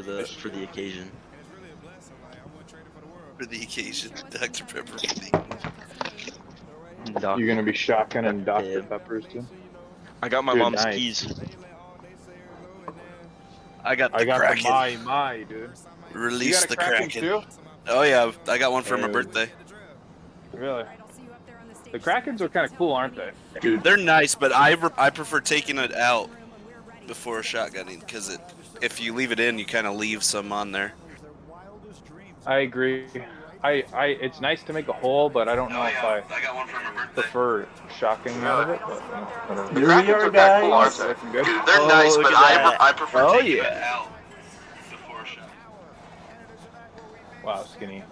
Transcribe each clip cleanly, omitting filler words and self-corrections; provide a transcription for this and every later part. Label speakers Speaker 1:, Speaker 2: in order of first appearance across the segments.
Speaker 1: for the occasion.
Speaker 2: For the occasion, Dr. Pepper.
Speaker 3: You're gonna be shotgunning Dr.
Speaker 1: Yeah.
Speaker 3: Peppers too.
Speaker 1: I got my
Speaker 3: Dude,
Speaker 1: mom's
Speaker 3: nice.
Speaker 1: keys.
Speaker 2: I got the
Speaker 3: I got
Speaker 2: Kraken.
Speaker 3: the my dude. You
Speaker 2: Release
Speaker 3: got a
Speaker 2: the
Speaker 3: Kraken
Speaker 2: Kraken.
Speaker 3: too?
Speaker 2: Oh yeah, I got one for my
Speaker 3: Dude.
Speaker 2: birthday.
Speaker 3: Really? The Krakens are kind of cool, aren't they?
Speaker 2: Dude, they're nice, but I prefer taking it out before shotgunning because if you leave it in, you kind of leave some on there.
Speaker 3: I agree. It's nice to make a hole, but I don't know if I
Speaker 2: got one for my birthday.
Speaker 3: prefer shocking out of it. But, whatever. The
Speaker 4: Here
Speaker 3: Krakens
Speaker 4: we are,
Speaker 3: are kind of cool, aren't
Speaker 4: guys.
Speaker 3: they? Good.
Speaker 2: Dude, they're
Speaker 1: Oh,
Speaker 2: nice,
Speaker 1: look
Speaker 2: but
Speaker 1: at that.
Speaker 2: I prefer
Speaker 1: Oh,
Speaker 2: taking
Speaker 1: yeah.
Speaker 2: it out before shotgunning.
Speaker 3: Wow, Skinny.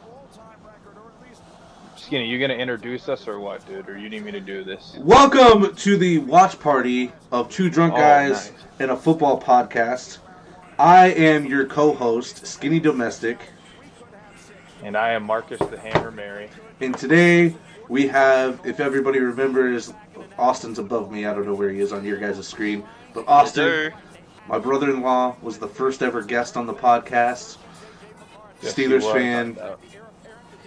Speaker 3: Skinny, you gonna introduce us or what, dude? Or you need me to do this?
Speaker 4: Welcome to the watch party of two drunk
Speaker 3: Oh,
Speaker 4: guys
Speaker 3: nice.
Speaker 4: and a football podcast. I am your co-host, Skinny Domestic,
Speaker 3: And I am Marcus the Hammer Mary.
Speaker 4: and today we have, if everybody remembers, Austin's above me. I don't know where he is on your guys' screen, but
Speaker 1: Yes,
Speaker 4: Austin,
Speaker 1: sir.
Speaker 4: my brother-in-law, was the first ever guest on the podcast.
Speaker 3: Yes, he
Speaker 4: Steelers
Speaker 3: was,
Speaker 4: fan,
Speaker 3: I know.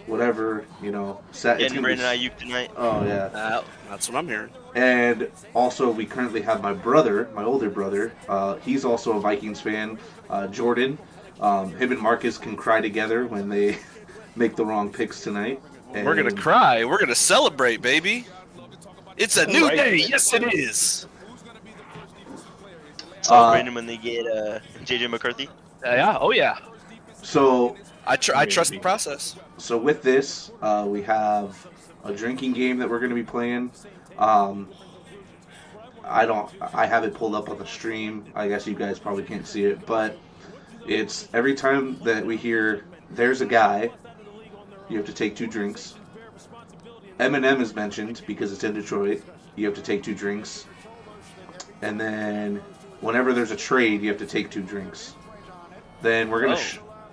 Speaker 4: whatever, you know. It's
Speaker 1: Getting
Speaker 4: gonna
Speaker 1: Brandon
Speaker 4: be,
Speaker 1: Ayuk tonight.
Speaker 4: oh yeah.
Speaker 2: That's what I'm hearing.
Speaker 4: And also, we currently have my brother, my older brother. He's also a Vikings fan, Jordan. Him and Marcus can cry together when they make the wrong picks tonight. And
Speaker 2: We're gonna cry. We're gonna celebrate, baby. It's a new
Speaker 3: Right.
Speaker 2: day. Yes, it is.
Speaker 1: So Brandon when they get JJ McCarthy.
Speaker 2: Yeah. Oh yeah.
Speaker 4: So,
Speaker 2: I trust the process.
Speaker 4: so with this, we have a drinking game that we're going to be playing. I have it pulled up on the stream. I guess you guys probably can't see it, but it's every time that we hear "there's a guy," you have to take 2 drinks. Eminem is mentioned because it's in Detroit. You have to take 2 drinks. And then whenever there's a trade, you have to take 2 drinks. Then we're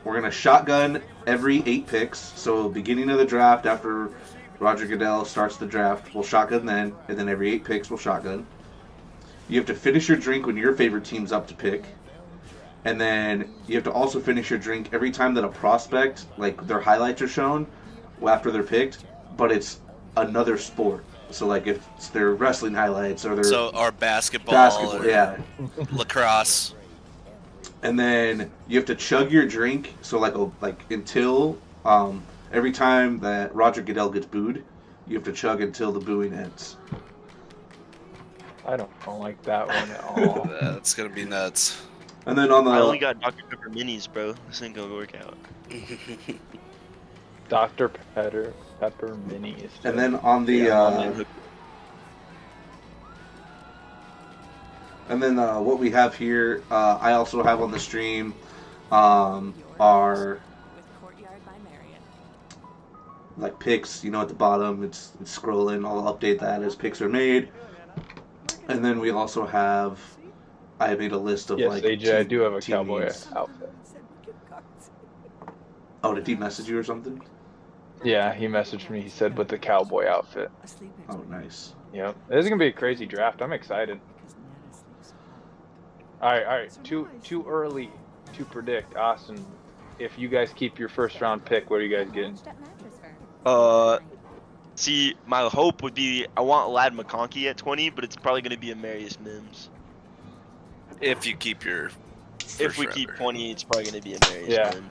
Speaker 4: gonna shotgun every 8 picks. So beginning of the draft, after Roger Goodell starts the draft, we'll shotgun then, and then every 8 picks we'll shotgun. You have to finish your drink when your favorite team's up to pick. And then you have to also finish your drink every time that a prospect, like their highlights are shown after they're picked, but it's another sport. So like if it's their wrestling highlights or their
Speaker 2: Our basketball or
Speaker 4: yeah.
Speaker 2: lacrosse.
Speaker 4: And then you have to chug your drink. So like until every time that Roger Goodell gets booed, you have to chug until the booing ends.
Speaker 3: I don't like that one at all.
Speaker 2: That's gonna be nuts.
Speaker 4: And then on
Speaker 1: I only
Speaker 4: the
Speaker 1: got Dr. Pepper minis, bro. This ain't gonna work out.
Speaker 3: Dr. Pepper minis.
Speaker 4: and then on the and then what we have here, I also have on the stream are like picks. You know, at the bottom, it's scrolling. I'll update that as picks are made. And then we also have. I made a list of
Speaker 3: Yes,
Speaker 4: like.
Speaker 3: AJ, I do have a
Speaker 4: team
Speaker 3: cowboy
Speaker 4: names.
Speaker 3: outfit.
Speaker 4: Oh, did he message you or something?
Speaker 3: Yeah, he messaged me. He said with the cowboy outfit.
Speaker 4: Oh, nice.
Speaker 3: Yep. This is gonna be a crazy draft. I'm excited. All right. Too early to predict, Austin. If you guys keep your first round pick, what are you guys getting?
Speaker 1: See, my hope would be I want Lad McConkey at 20, but it's probably gonna be Amarius Mims.
Speaker 2: If you keep your
Speaker 1: If we keep 20, it's probably gonna be Amarius
Speaker 3: Yeah.
Speaker 1: Mims.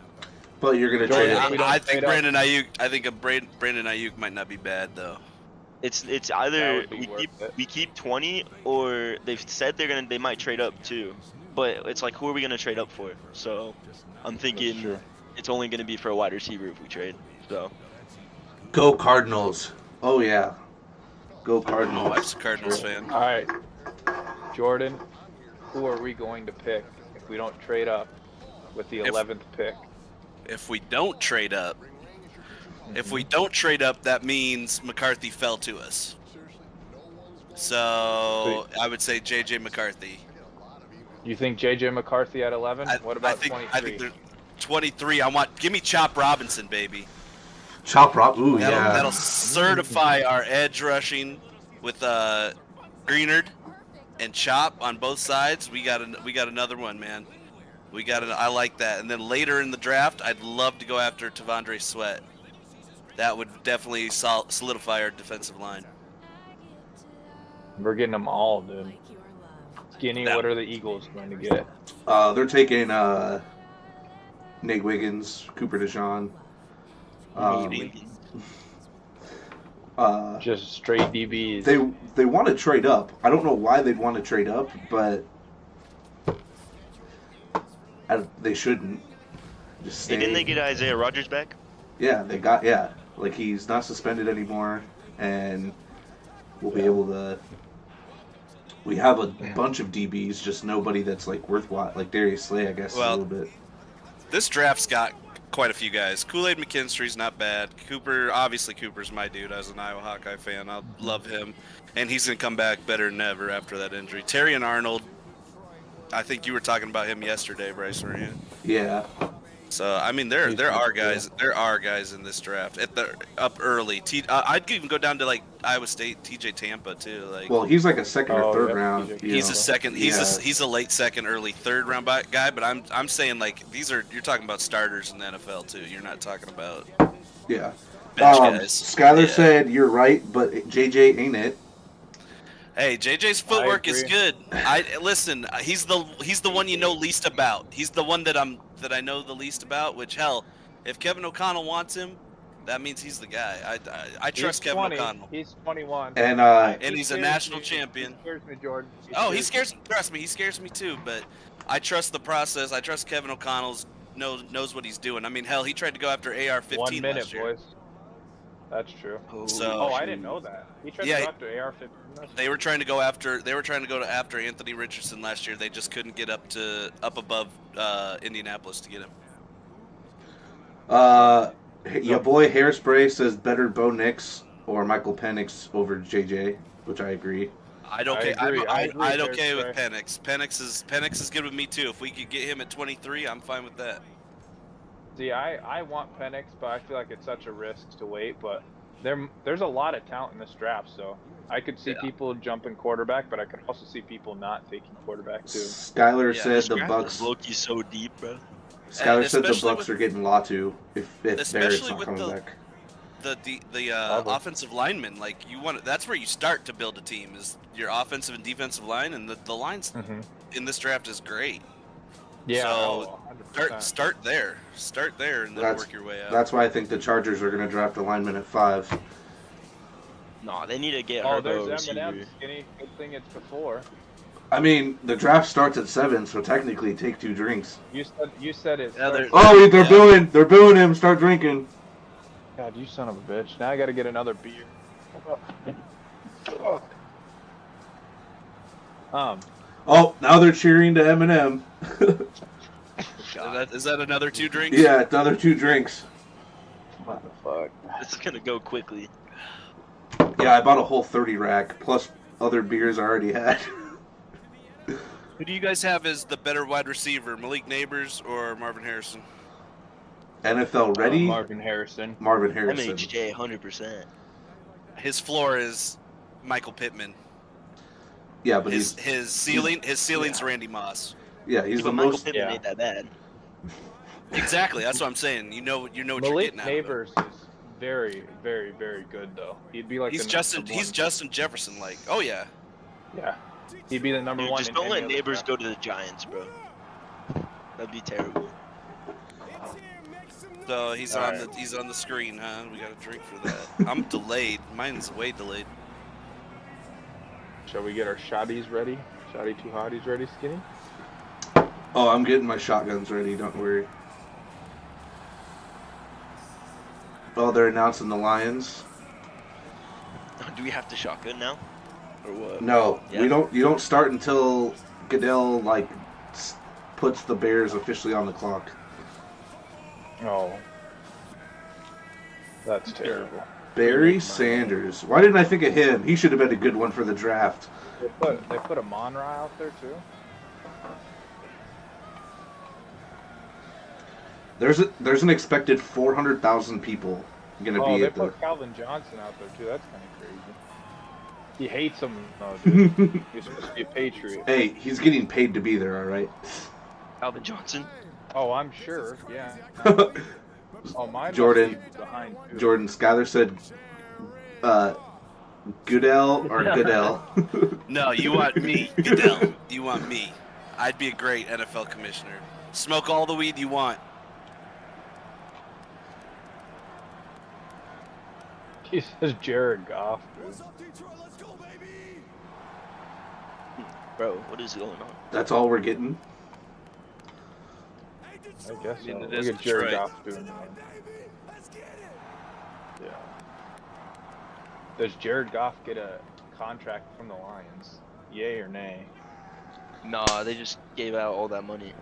Speaker 4: But you're gonna
Speaker 3: Jordan,
Speaker 4: trade
Speaker 3: if
Speaker 4: it.
Speaker 3: we don't
Speaker 2: I think
Speaker 3: trade up-
Speaker 2: Brandon Ayuk. I think Brandon Ayuk might not be bad though.
Speaker 1: It's
Speaker 3: That
Speaker 1: either
Speaker 3: would be worth it.
Speaker 1: we keep 20 or they've said they might trade up too, but it's like who are we gonna trade up for? So I'm
Speaker 3: That's
Speaker 1: thinking
Speaker 3: true.
Speaker 1: it's only gonna be for a wide receiver if we trade. So
Speaker 4: Go Cardinals. Oh yeah. Go
Speaker 2: My
Speaker 4: Cardinals.
Speaker 2: wife's a Cardinals fan.
Speaker 3: All right, Jordan. Who are we going to pick if we don't trade up with the 11th pick?
Speaker 2: If we don't trade up, that means McCarthy fell to us. So I would say JJ McCarthy.
Speaker 3: You think JJ McCarthy at 11? What about
Speaker 2: I think
Speaker 3: 23?
Speaker 2: they're 23. Give me Chop Robinson, baby.
Speaker 4: Chop Rob. Ooh,
Speaker 2: That'll
Speaker 4: yeah.
Speaker 2: certify our edge rushing with Greenard and Chop on both sides. We got another one, man. I like that. And then later in the draft, I'd love to go after Tavondre Sweat. That would definitely solidify our defensive line.
Speaker 3: We're getting them all, dude. Skinny, what are the Eagles going to get?
Speaker 4: They're taking Nate Wiggins, Cooper DeJean.
Speaker 3: Just straight DBs.
Speaker 4: They want to trade up. I don't know why they'd want to trade up, but they shouldn't. Just stay.
Speaker 1: Hey, didn't they get Isaiah Rodgers back?
Speaker 4: Yeah, like he's not suspended anymore, and we'll be able to. We have a bunch of DBs, just nobody that's like worthwhile. Like Darius Slay, I guess, a little bit.
Speaker 2: This draft's got quite a few guys. Kool-Aid McKinstry's not bad. Cooper's my dude as an Iowa Hawkeye fan. I love him, and he's gonna come back better than ever after that injury. Terry and Arnold. I think you were talking about him yesterday, Bryce, weren't you?
Speaker 4: Yeah.
Speaker 2: So I mean, there are guys in this draft up early. I'd even go down to like Iowa State, TJ Tampa too. Like,
Speaker 4: well, he's like a second or third round.
Speaker 2: He's a second. He's a late second, early third round guy. But I'm saying like you're talking about starters in the NFL too. You're not talking about
Speaker 4: bench
Speaker 2: guys.
Speaker 4: Skyler said you're right, but JJ ain't it.
Speaker 2: Hey, JJ's footwork is good. Listen. He's the one you know least about. He's the one that I know the least about. Which hell, if Kevin O'Connell wants him, that means he's the guy. I trust Kevin O'Connell.
Speaker 3: He's 21.
Speaker 2: And he's a national champion.
Speaker 3: He scares me, Jordan.
Speaker 2: He scares. Trust me, he scares me too. But I trust the process. I trust Kevin O'Connell knows what he's doing. I mean, hell, he tried to go after AR-15
Speaker 3: 1 minute,
Speaker 2: last year.
Speaker 3: boys. That's true.
Speaker 2: So,
Speaker 3: I didn't know that. He tried to go after AR-15.
Speaker 2: They were trying to go after Anthony Richardson last year. They just couldn't get up above Indianapolis to get him.
Speaker 4: Your boy Hairspray says better Bo Nix or Michael Penix over JJ, which I agree.
Speaker 2: I'd okay with Penix. Penix is good with me too. If we could get him at 23, I'm fine with that.
Speaker 3: See, I want Penix, but I feel like it's such a risk to wait. But there's a lot of talent in this draft, so I could see people jumping quarterback, but I could also see people not taking quarterback too.
Speaker 4: Skyler said the Bucks.
Speaker 1: Loki's so deep, bro.
Speaker 4: Skyler said the Bucks are getting Latu if Barrett's not coming back.
Speaker 2: The offensive linemen, like that's where you start to build a team is your offensive and defensive line, and the lines in this draft is great.
Speaker 3: Yeah.
Speaker 2: So start there, and then work your way out.
Speaker 4: That's why I think the Chargers are going to draft a lineman at 5.
Speaker 1: No, they need to get.
Speaker 3: There's Eminem. Skinny. Good thing it's before.
Speaker 4: I mean, the draft starts at 7, so technically take 2 drinks.
Speaker 3: You said it.
Speaker 4: They're booing him. Start drinking.
Speaker 3: God, you son of a bitch! Now I got to get another beer.
Speaker 4: Now they're cheering to Eminem.
Speaker 2: Is that another 2 drinks?
Speaker 4: Yeah, another 2 drinks.
Speaker 3: What the fuck?
Speaker 1: This is gonna go quickly.
Speaker 4: Yeah, I bought a whole 30 rack plus other beers I already had.
Speaker 2: Who do you guys have as the better wide receiver, Malik Neighbors or Marvin Harrison?
Speaker 4: NFL ready?
Speaker 3: Marvin Harrison.
Speaker 1: MHJ, 100%.
Speaker 2: His floor is Michael Pittman.
Speaker 4: Yeah, but
Speaker 2: his ceiling's Randy Moss.
Speaker 4: Yeah, he's the
Speaker 1: Michael
Speaker 4: most.
Speaker 1: Pittman ain't that bad.
Speaker 2: Exactly, that's what I'm saying. You know what
Speaker 3: Malik
Speaker 2: you're getting at.
Speaker 3: Neighbors is very, very, very good though. He'd be like
Speaker 2: he's Justin Jefferson like. Oh yeah.
Speaker 3: Yeah. He'd be the number one.
Speaker 1: Just don't let Neighbors go to the Giants, bro. That'd be terrible.
Speaker 2: So he's on the screen, huh? We got a drink for that. I'm delayed. Mine's way delayed.
Speaker 3: Shall we get our shotties ready? Shotty 2 hotties ready, Skinny?
Speaker 4: Oh, I'm getting my shotguns ready. Don't worry. Oh, they're announcing the Lions.
Speaker 1: Do we have to shotgun now, or what?
Speaker 4: No, we don't. You don't start until Goodell puts the Bears officially on the clock.
Speaker 3: Oh, that's terrible.
Speaker 4: Barry Sanders. Why didn't I think of him? He should have been a good one for the draft.
Speaker 3: They put a Monra out there too.
Speaker 4: There's an expected 400,000 people gonna be
Speaker 3: they
Speaker 4: at the.
Speaker 3: put Calvin Johnson out there too. That's kind of crazy. He hates him though, dude. He's supposed to be a Patriot.
Speaker 4: Hey, he's getting paid to be there, all right.
Speaker 1: Calvin Johnson.
Speaker 3: Oh, I'm sure. Yeah. Oh, mine must
Speaker 4: Jordan.
Speaker 3: be behind. Too.
Speaker 4: Jordan Skyler said, Goodell or Goodell.
Speaker 2: No, you want me, Goodell. You want me. I'd be a great NFL commissioner. Smoke all the weed you want.
Speaker 3: He says Jared Goff. Dude.
Speaker 1: Bro, what is going on?
Speaker 4: That's all we're getting.
Speaker 3: I guess so.
Speaker 2: I mean, it
Speaker 3: Look
Speaker 2: is
Speaker 3: at Jared
Speaker 2: Detroit.
Speaker 3: Goff doing that. Yeah. Does Jared Goff get a contract from the Lions? Yay or nay?
Speaker 1: Nah, they just gave out all that money.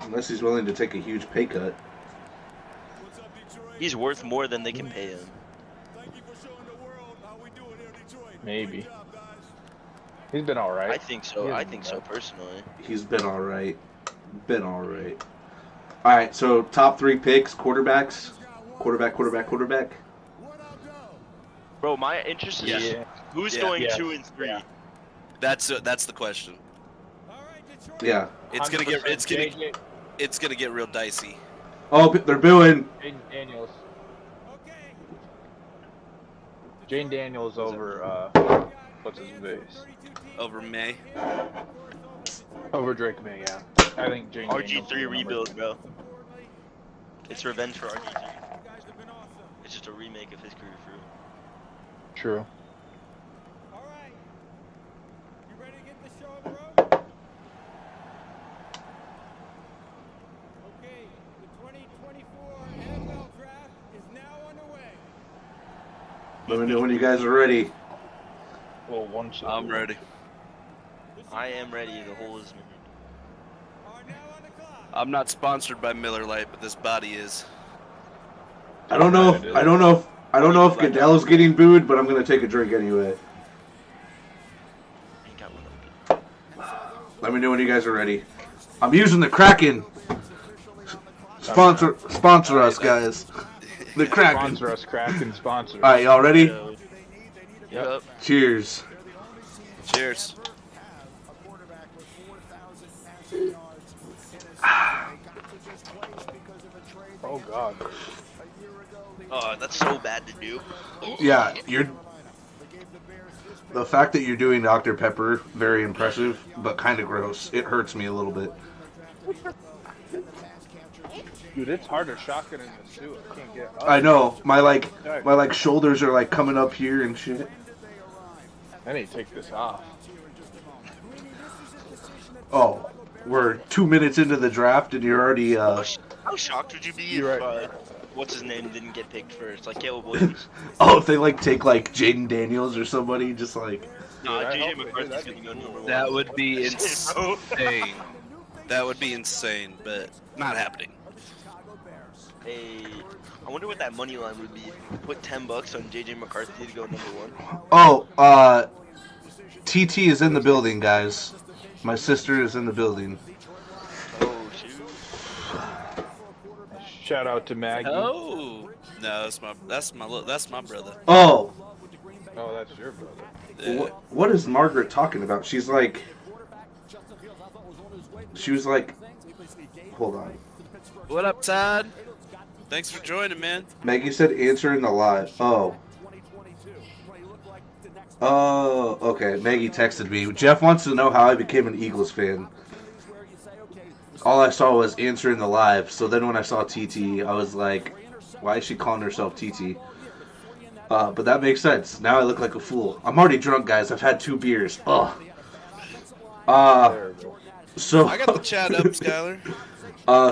Speaker 4: Unless he's willing to take a huge pay cut.
Speaker 1: He's worth more than they can pay him.
Speaker 3: Maybe. He's been all right.
Speaker 1: I think so.
Speaker 3: He
Speaker 1: I
Speaker 3: hasn't
Speaker 1: think
Speaker 3: been
Speaker 1: so
Speaker 3: bad.
Speaker 1: personally.
Speaker 4: He's been all right. Been all right. All right, so top 3 picks, quarterbacks. Quarterback.
Speaker 1: Bro, my interest is
Speaker 2: Yeah.
Speaker 1: just who's
Speaker 2: Yeah.
Speaker 1: going
Speaker 3: Yes.
Speaker 1: 2 and 3.
Speaker 3: Yeah.
Speaker 2: That's the question.
Speaker 4: Yeah.
Speaker 2: It's gonna
Speaker 3: 100%
Speaker 2: get real dicey.
Speaker 4: Oh, they're booing.
Speaker 3: Jaden Daniels. Jane Daniels over what's his face?
Speaker 2: Over May.
Speaker 3: Over Drake May, yeah. I think Jane Daniels is
Speaker 1: RG3
Speaker 3: the
Speaker 1: rebuild,
Speaker 3: number.
Speaker 1: bro. It's revenge for RG3. It's just a remake of his career for real.
Speaker 3: True.
Speaker 5: All right. You ready to get the show on the road? Okay, the 2024 NFL Draft is now underway.
Speaker 4: Let me know when you guys are ready.
Speaker 3: Well, one shot.
Speaker 2: I'm ready.
Speaker 1: I am ready. The hole is made.
Speaker 5: Are now on the clock.
Speaker 2: I'm not sponsored by Miller Lite, but this body is.
Speaker 4: I don't know if Goodell's getting booed, but I'm gonna take a drink anyway.
Speaker 1: Ain't got one open.
Speaker 4: Let me know when you guys are ready. I'm using the Kraken. Sponsor us, guys. The Kraken.
Speaker 3: Sponsor us, Kraken sponsor.
Speaker 4: All right, y'all ready?
Speaker 1: Yo. Yup.
Speaker 4: Cheers.
Speaker 2: Cheers.
Speaker 3: Oh God.
Speaker 1: Oh, that's so bad to do.
Speaker 4: Yeah, the fact that you're doing Dr. Pepper, very impressive, but kind of gross. It hurts me a little bit.
Speaker 3: Dude, it's hard to shotgun in the suit. I can't get up.
Speaker 4: I know. My shoulders are like coming up here and shit.
Speaker 3: I need to take this off.
Speaker 4: Oh, we're 2 minutes into the draft and you're already
Speaker 1: How shocked would you be
Speaker 3: You're
Speaker 1: if
Speaker 3: right.
Speaker 1: what's his name didn't get picked first? Like Caleb Williams.
Speaker 4: oh, if they like take like Jaden Daniels or somebody, just like
Speaker 1: Nah,
Speaker 3: Dude, I
Speaker 1: JJ
Speaker 3: hope they do.
Speaker 1: McCarthy's
Speaker 3: That'd
Speaker 1: gonna
Speaker 3: be
Speaker 1: go number one.
Speaker 2: That would be
Speaker 1: Bro.
Speaker 2: insane. That would be insane, but not happening.
Speaker 1: Hey, I wonder what that money line would be. Put $10 on JJ McCarthy to go number one.
Speaker 4: oh, TT is in the building, guys. My sister is in the building.
Speaker 1: Oh shoot.
Speaker 3: Shout out to Maggie.
Speaker 2: Oh no, that's my brother.
Speaker 4: Oh,
Speaker 3: Oh, that's your brother.
Speaker 2: Yeah.
Speaker 4: what is Margaret talking about? She was like, hold on.
Speaker 2: What up, Todd? Thanks for joining, man.
Speaker 4: Maggie said answer in the live. Oh. Oh, okay. Maggie texted me. Jeff wants to know how I became an Eagles fan. All I saw was answer in the live. So then when I saw TT, I was like, why is she calling herself TT? But that makes sense. Now I look like a fool. I'm already drunk, guys. I've had 2 beers. Ugh.
Speaker 3: There we go.
Speaker 4: So
Speaker 2: I got the chat up, Skyler.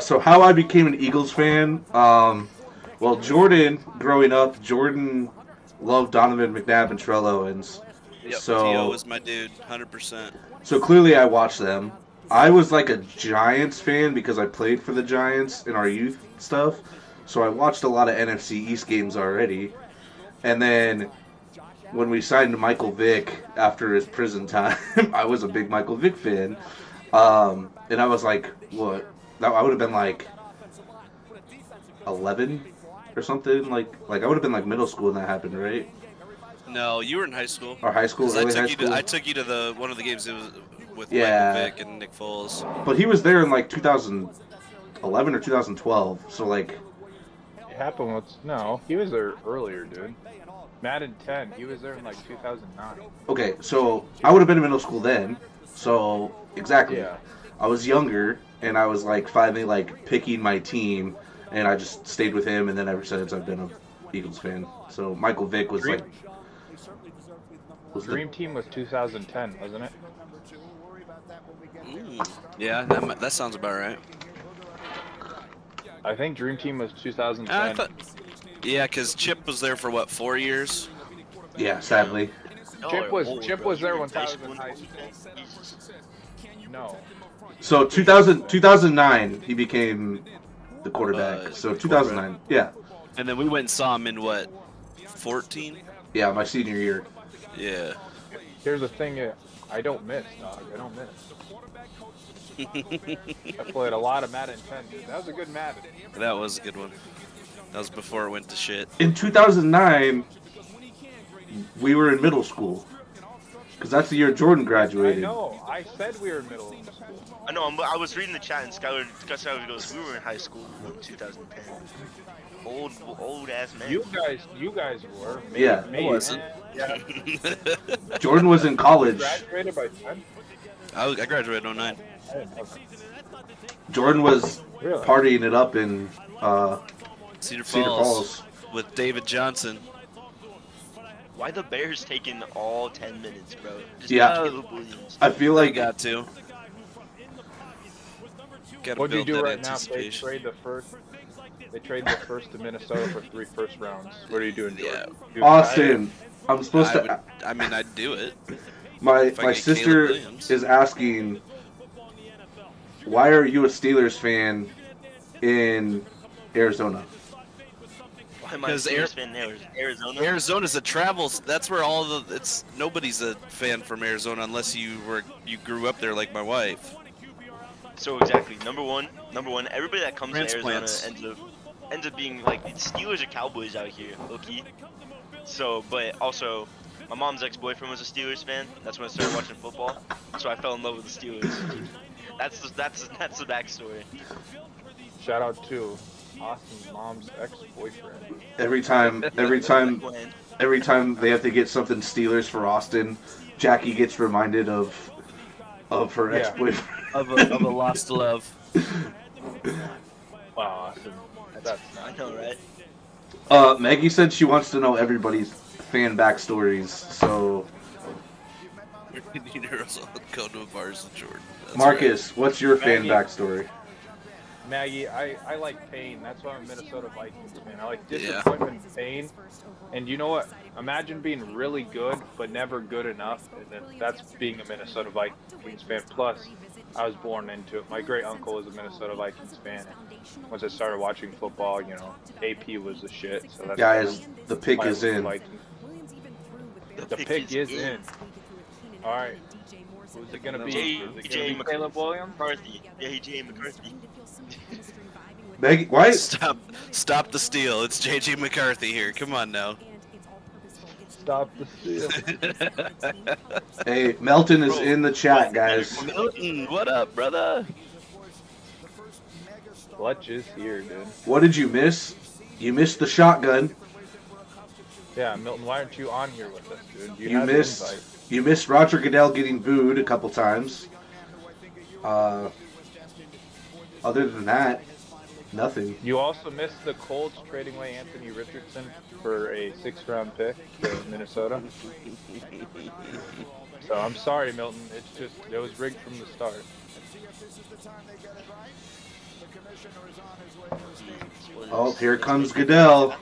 Speaker 4: So how I became an Eagles fan, well, Jordan loved Donovan McNabb and Terrell Owens.
Speaker 2: Yep,
Speaker 4: So-
Speaker 2: T.O. was my dude, 100%.
Speaker 4: So clearly I watched them. I was like a Giants fan because I played for the Giants in our youth stuff. So I watched a lot of NFC East games already. And then when we signed Michael Vick after his prison time, I was a big Michael Vick fan. And I was like, what? I would have been like 11 or something. Like I would have been like middle school when that happened, right?
Speaker 2: No, you were in high school.
Speaker 4: Or high school,
Speaker 2: 'Cause
Speaker 4: early high school.
Speaker 2: I took you to one of the games. It was with
Speaker 4: Yeah.
Speaker 2: Michael Vick and Nick Foles.
Speaker 4: But he was there in like 2011 or 2012. So like,
Speaker 3: It happened with no, he was there earlier, dude. Madden 10, he was there in like 2009.
Speaker 4: okay, so I would have been in middle school then. So exactly,
Speaker 3: Yeah.
Speaker 4: I was younger, and I was like finally like picking my team, and I just stayed with him, and then ever since I've been a Eagles fan. So Michael Vick was
Speaker 3: Dream-
Speaker 4: like was the-
Speaker 3: Dream Team was 2010, wasn't it?
Speaker 2: Yeah, that sounds about right.
Speaker 3: I think Dream Team was 2010.
Speaker 2: I thought, yeah, because Chip was there for what, 4 years?
Speaker 4: yeah, sadly.
Speaker 1: Y'all
Speaker 3: Chip
Speaker 1: are
Speaker 3: was-
Speaker 1: old,
Speaker 3: Chip
Speaker 1: bro.
Speaker 3: was there
Speaker 1: You were
Speaker 3: when I was in
Speaker 1: school
Speaker 3: high
Speaker 1: football fan? Jesus.
Speaker 3: No.
Speaker 4: So 2009 he became the quarterback. So 2009, yeah,
Speaker 2: And then we went and saw him in what, 14?
Speaker 4: yeah, my senior year.
Speaker 2: Yeah.
Speaker 3: Here's the thing, I don't miss, dog. I don't miss. I played a lot of Madden 10, dude. That was a good Madden.
Speaker 2: That was a good one. That was before it went to shit.
Speaker 4: In 2009, we were in middle school. Because that's the year Jordan
Speaker 3: I
Speaker 4: graduated.
Speaker 3: know. I said we were in middle school.
Speaker 1: I know. I was reading the chat, and Skylar goes, "We were in high school in 2010." Old ass man.
Speaker 3: You guys were. Me,
Speaker 4: Yeah.
Speaker 3: me,
Speaker 2: I wasn't.
Speaker 3: Yeah.
Speaker 4: Jordan was in
Speaker 3: You
Speaker 4: college.
Speaker 3: graduated by 10?
Speaker 2: I graduated in 09.
Speaker 3: I didn't know that.
Speaker 4: Jordan was
Speaker 3: Really?
Speaker 4: partying it up in
Speaker 2: Cedar
Speaker 4: Cedar
Speaker 2: Falls
Speaker 4: Falls.
Speaker 2: with David Johnson.
Speaker 1: Why the Bears taking all 10 minutes, bro? Just
Speaker 4: Yeah.
Speaker 1: Caleb Williams.
Speaker 4: I feel
Speaker 2: They
Speaker 4: like
Speaker 2: got to. Got to
Speaker 3: What do you
Speaker 2: build
Speaker 3: do
Speaker 2: that
Speaker 3: right now if they
Speaker 2: anticipation.
Speaker 3: trade the first? They trade the first to Minnesota for 3 first rounds. What are you doing,
Speaker 2: Yeah.
Speaker 3: Jordan? You
Speaker 4: Austin. I'm supposed
Speaker 2: I,
Speaker 4: to.
Speaker 2: I mean, I'd do it.
Speaker 4: My
Speaker 2: if I
Speaker 4: my
Speaker 2: get
Speaker 4: sister
Speaker 2: Caleb Williams.
Speaker 4: is asking, why are you a Steelers fan in Arizona?
Speaker 1: Why am I a
Speaker 2: 'Cause
Speaker 1: Steelers fan in Arizona?
Speaker 2: Arizona's a travel. That's where all the. It's nobody's a fan from Arizona unless you grew up there like my wife.
Speaker 1: So exactly, number one, everybody that comes to
Speaker 2: Transplants.
Speaker 1: Arizona ends up being like the Steelers or Cowboys out here, okay? So, but also, my mom's ex-boyfriend was a Steelers fan. That's when I started watching football. So I fell in love with the Steelers. That's the backstory.
Speaker 3: Shout out to Austin's mom's ex-boyfriend.
Speaker 4: Every time they have to get something Steelers for Austin, Jackie gets reminded of her
Speaker 3: Yeah.
Speaker 4: ex-boyfriend.
Speaker 2: Of a lost love.
Speaker 3: Wow, Austin. That's
Speaker 1: I
Speaker 3: not.
Speaker 1: know, right?
Speaker 4: Maggie said she wants to know everybody's fan backstories. So,
Speaker 2: Universal go to bars with Jordan. That's
Speaker 4: Marcus, what's your fan
Speaker 3: Maggie.
Speaker 4: backstory?
Speaker 3: Maggie, I like pain. That's why I'm a Minnesota Vikings fan. I like
Speaker 2: Yeah.
Speaker 3: disappointment and pain. And you know what? Imagine being really good, but never good enough. And then that's being a Minnesota Vikings fan. Plus, I was born into it. My great uncle was a Minnesora Vikings fan. Once I started watching football, you know, AP was the shit. So that's
Speaker 4: Guys, the pick
Speaker 3: why I
Speaker 4: is
Speaker 3: love
Speaker 4: in.
Speaker 3: Vikings. The pick is in. All right. Who's it gonna be?
Speaker 1: J-
Speaker 3: Is it
Speaker 1: J-
Speaker 3: gonna be Caleb Williams?
Speaker 1: McCarthy. Yeah, J. McCarthy.
Speaker 4: Maggie, why?
Speaker 2: Stop the steal. It's JJ McCarthy here. Come on now.
Speaker 3: Stop the steal.
Speaker 4: Hey, Melton is
Speaker 1: Bro,
Speaker 4: in the chat, guys.
Speaker 2: Milton, what up, brother?
Speaker 3: Fletch is here, dude.
Speaker 4: What did you miss? You missed the shotgun.
Speaker 3: Yeah, Milton, why aren't you on here with us, dude?
Speaker 4: You
Speaker 3: have the
Speaker 4: missed.
Speaker 3: invite.
Speaker 4: You missed Roger Goodell getting booed a couple times. Other than that, nothing.
Speaker 3: You also missed the Colts trading away Anthony Richardson for a 6th-round pick to Minnesota. So I'm sorry, Milton. It's just it was rigged from the start.
Speaker 4: Oh, here comes Goodell.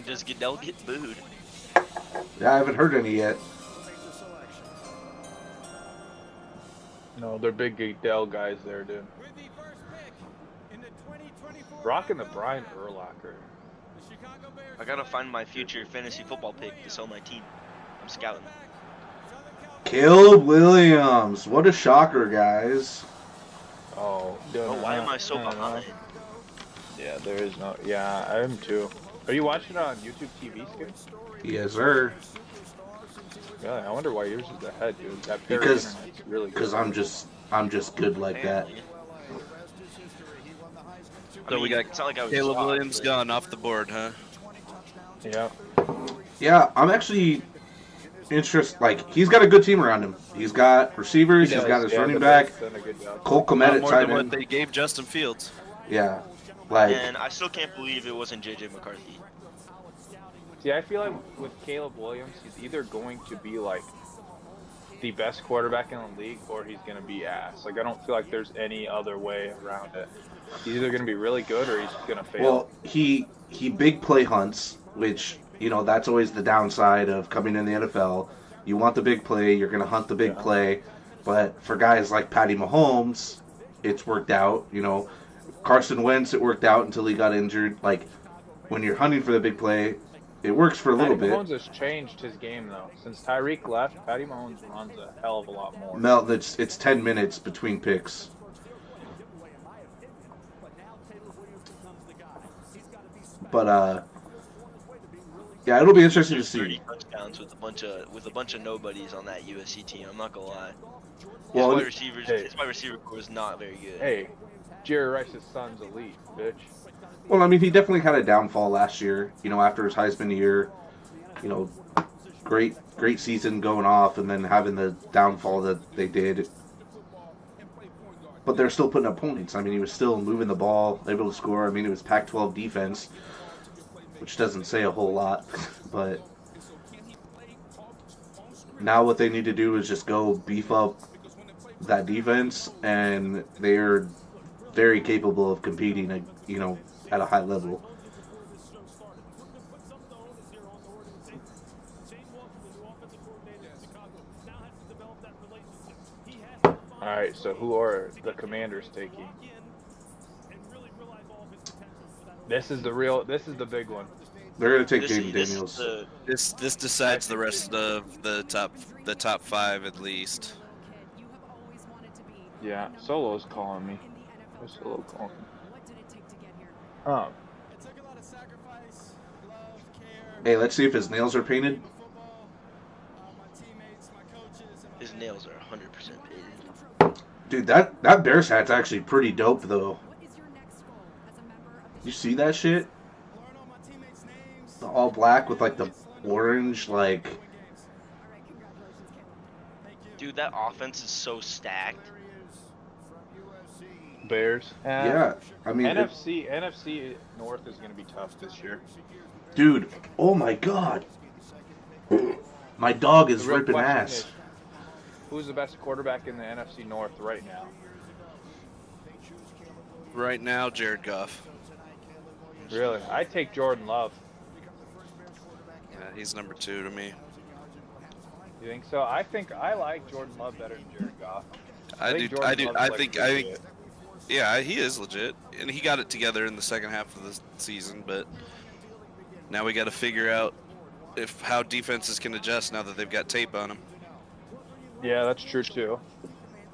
Speaker 1: Does Goodell get booed?
Speaker 4: Yeah, I haven't heard any yet.
Speaker 3: No, they're big Goodell guys there, dude.
Speaker 5: With the first pick in the 2024
Speaker 3: Rocking the Brian Urlacher.
Speaker 5: the Chicago Bears
Speaker 1: I gotta find my future fantasy football pick to sell my team. I'm scouting.
Speaker 4: Caleb Williams. What a shocker, guys.
Speaker 3: Oh, dude.
Speaker 1: Oh, why am I so
Speaker 3: don't know.
Speaker 1: behind?
Speaker 3: Yeah, there is no. Yeah, I am too. Are you watching it on YouTube TV, Skip?
Speaker 4: Yes, sir.
Speaker 3: Really? I wonder why yours is ahead, dude. That Perry
Speaker 4: Because-
Speaker 3: internet's really good.
Speaker 4: Because I'm just good like that.
Speaker 2: So we got
Speaker 1: it's not like I was
Speaker 2: Caleb
Speaker 1: shocked,
Speaker 2: Williams
Speaker 1: but-
Speaker 2: gone off the board, huh?
Speaker 3: Yeah.
Speaker 4: Yeah, I'm actually interested. Like, he's got a good team around him. He's got receivers. He's got his running
Speaker 3: the
Speaker 4: back.
Speaker 3: Bills done a good job.
Speaker 4: Cole Kmet
Speaker 2: Not
Speaker 4: at
Speaker 2: more
Speaker 4: tight
Speaker 2: than what
Speaker 4: end.
Speaker 2: they gave Justin Fields.
Speaker 4: Yeah, like
Speaker 1: And I still can't believe it wasn't JJ McCarthy.
Speaker 3: See, I feel like with Caleb Williams, he's either going to be like the best quarterback in the league or he's going to be ass. Like, I don't feel like there's any other way around it. He's either going to be really good or he's going to fail.
Speaker 4: well, he big play hunts, which that's always the downside of coming in the NFL. You want the big play, you're going to hunt the big
Speaker 3: Yeah.
Speaker 4: play, but for guys like Patty Mahomes, it's worked out. Carson Wentz, it worked out until he got injured. Like, when you're hunting for the big play, it works for a little
Speaker 3: Patty
Speaker 4: bit.
Speaker 3: Mahomes has changed his game, though. Since Tyreek left, Patty Mahomes runs a hell of a lot more.
Speaker 4: Mel, it's 10 minutes between picks. But yeah, it'll be interesting to
Speaker 1: There's 30
Speaker 4: see.
Speaker 1: touchdowns with a bunch of nobodies on that USC team. I'm not gonna lie.
Speaker 4: Well,
Speaker 1: His wide receiver core is not very good.
Speaker 3: Hey, Jerry Rice's son's elite, bitch.
Speaker 4: Well, I mean, he definitely had a downfall last year. After his Heisman year, great season going off, and then having the downfall that they did. But they're still putting up points. I mean, he was still moving the ball, able to score. I mean, it was Pac-12 defense, which doesn't say a whole lot. But now what they need to do is just go beef up that defense, and they're very capable of competing, at a high level.
Speaker 3: All right, so who are the Commanders taking? This is the big one.
Speaker 4: They're going to take
Speaker 1: This-
Speaker 4: Jaden
Speaker 1: this is
Speaker 4: Daniels.
Speaker 1: the-
Speaker 2: This decides the rest of the top 5 at least.
Speaker 3: Yeah, Solo's calling me. Who's Solo calling me?
Speaker 5: It took a lot of sacrifice, love, care.
Speaker 4: Hey, let's see if his nails are painted.
Speaker 5: Football, my teammates, my coaches, and
Speaker 1: His nails are 100% painted.
Speaker 4: Dude, that Bears hat's actually pretty dope, though. You see that shit?
Speaker 5: learn all my teammates' names.
Speaker 4: The all black with like the orange, like.
Speaker 1: Dude, that offense is so stacked.
Speaker 3: Bears.
Speaker 4: Yeah, I mean,
Speaker 3: NFC North is going to be tough this year.
Speaker 4: dude, oh my god. My dog is
Speaker 3: The real
Speaker 4: ripping
Speaker 3: question
Speaker 4: ass.
Speaker 3: is, who's the best quarterback in the NFC North right now?
Speaker 2: Right now, Jared Goff.
Speaker 3: Really? I take Jordan Love.
Speaker 2: Yeah, he's number 2 to me.
Speaker 3: You think so? I think I like Jordan Love better than Jared Goff.
Speaker 2: I
Speaker 3: think
Speaker 2: do.
Speaker 3: Jordan
Speaker 2: I do.
Speaker 3: Love's
Speaker 2: I
Speaker 3: like
Speaker 2: think.
Speaker 3: legit.
Speaker 2: Yeah, he is legit, and he got it together in the second half of the season. But now we got to figure out how defenses can adjust now that they've got tape on him.
Speaker 3: Yeah, that's true too.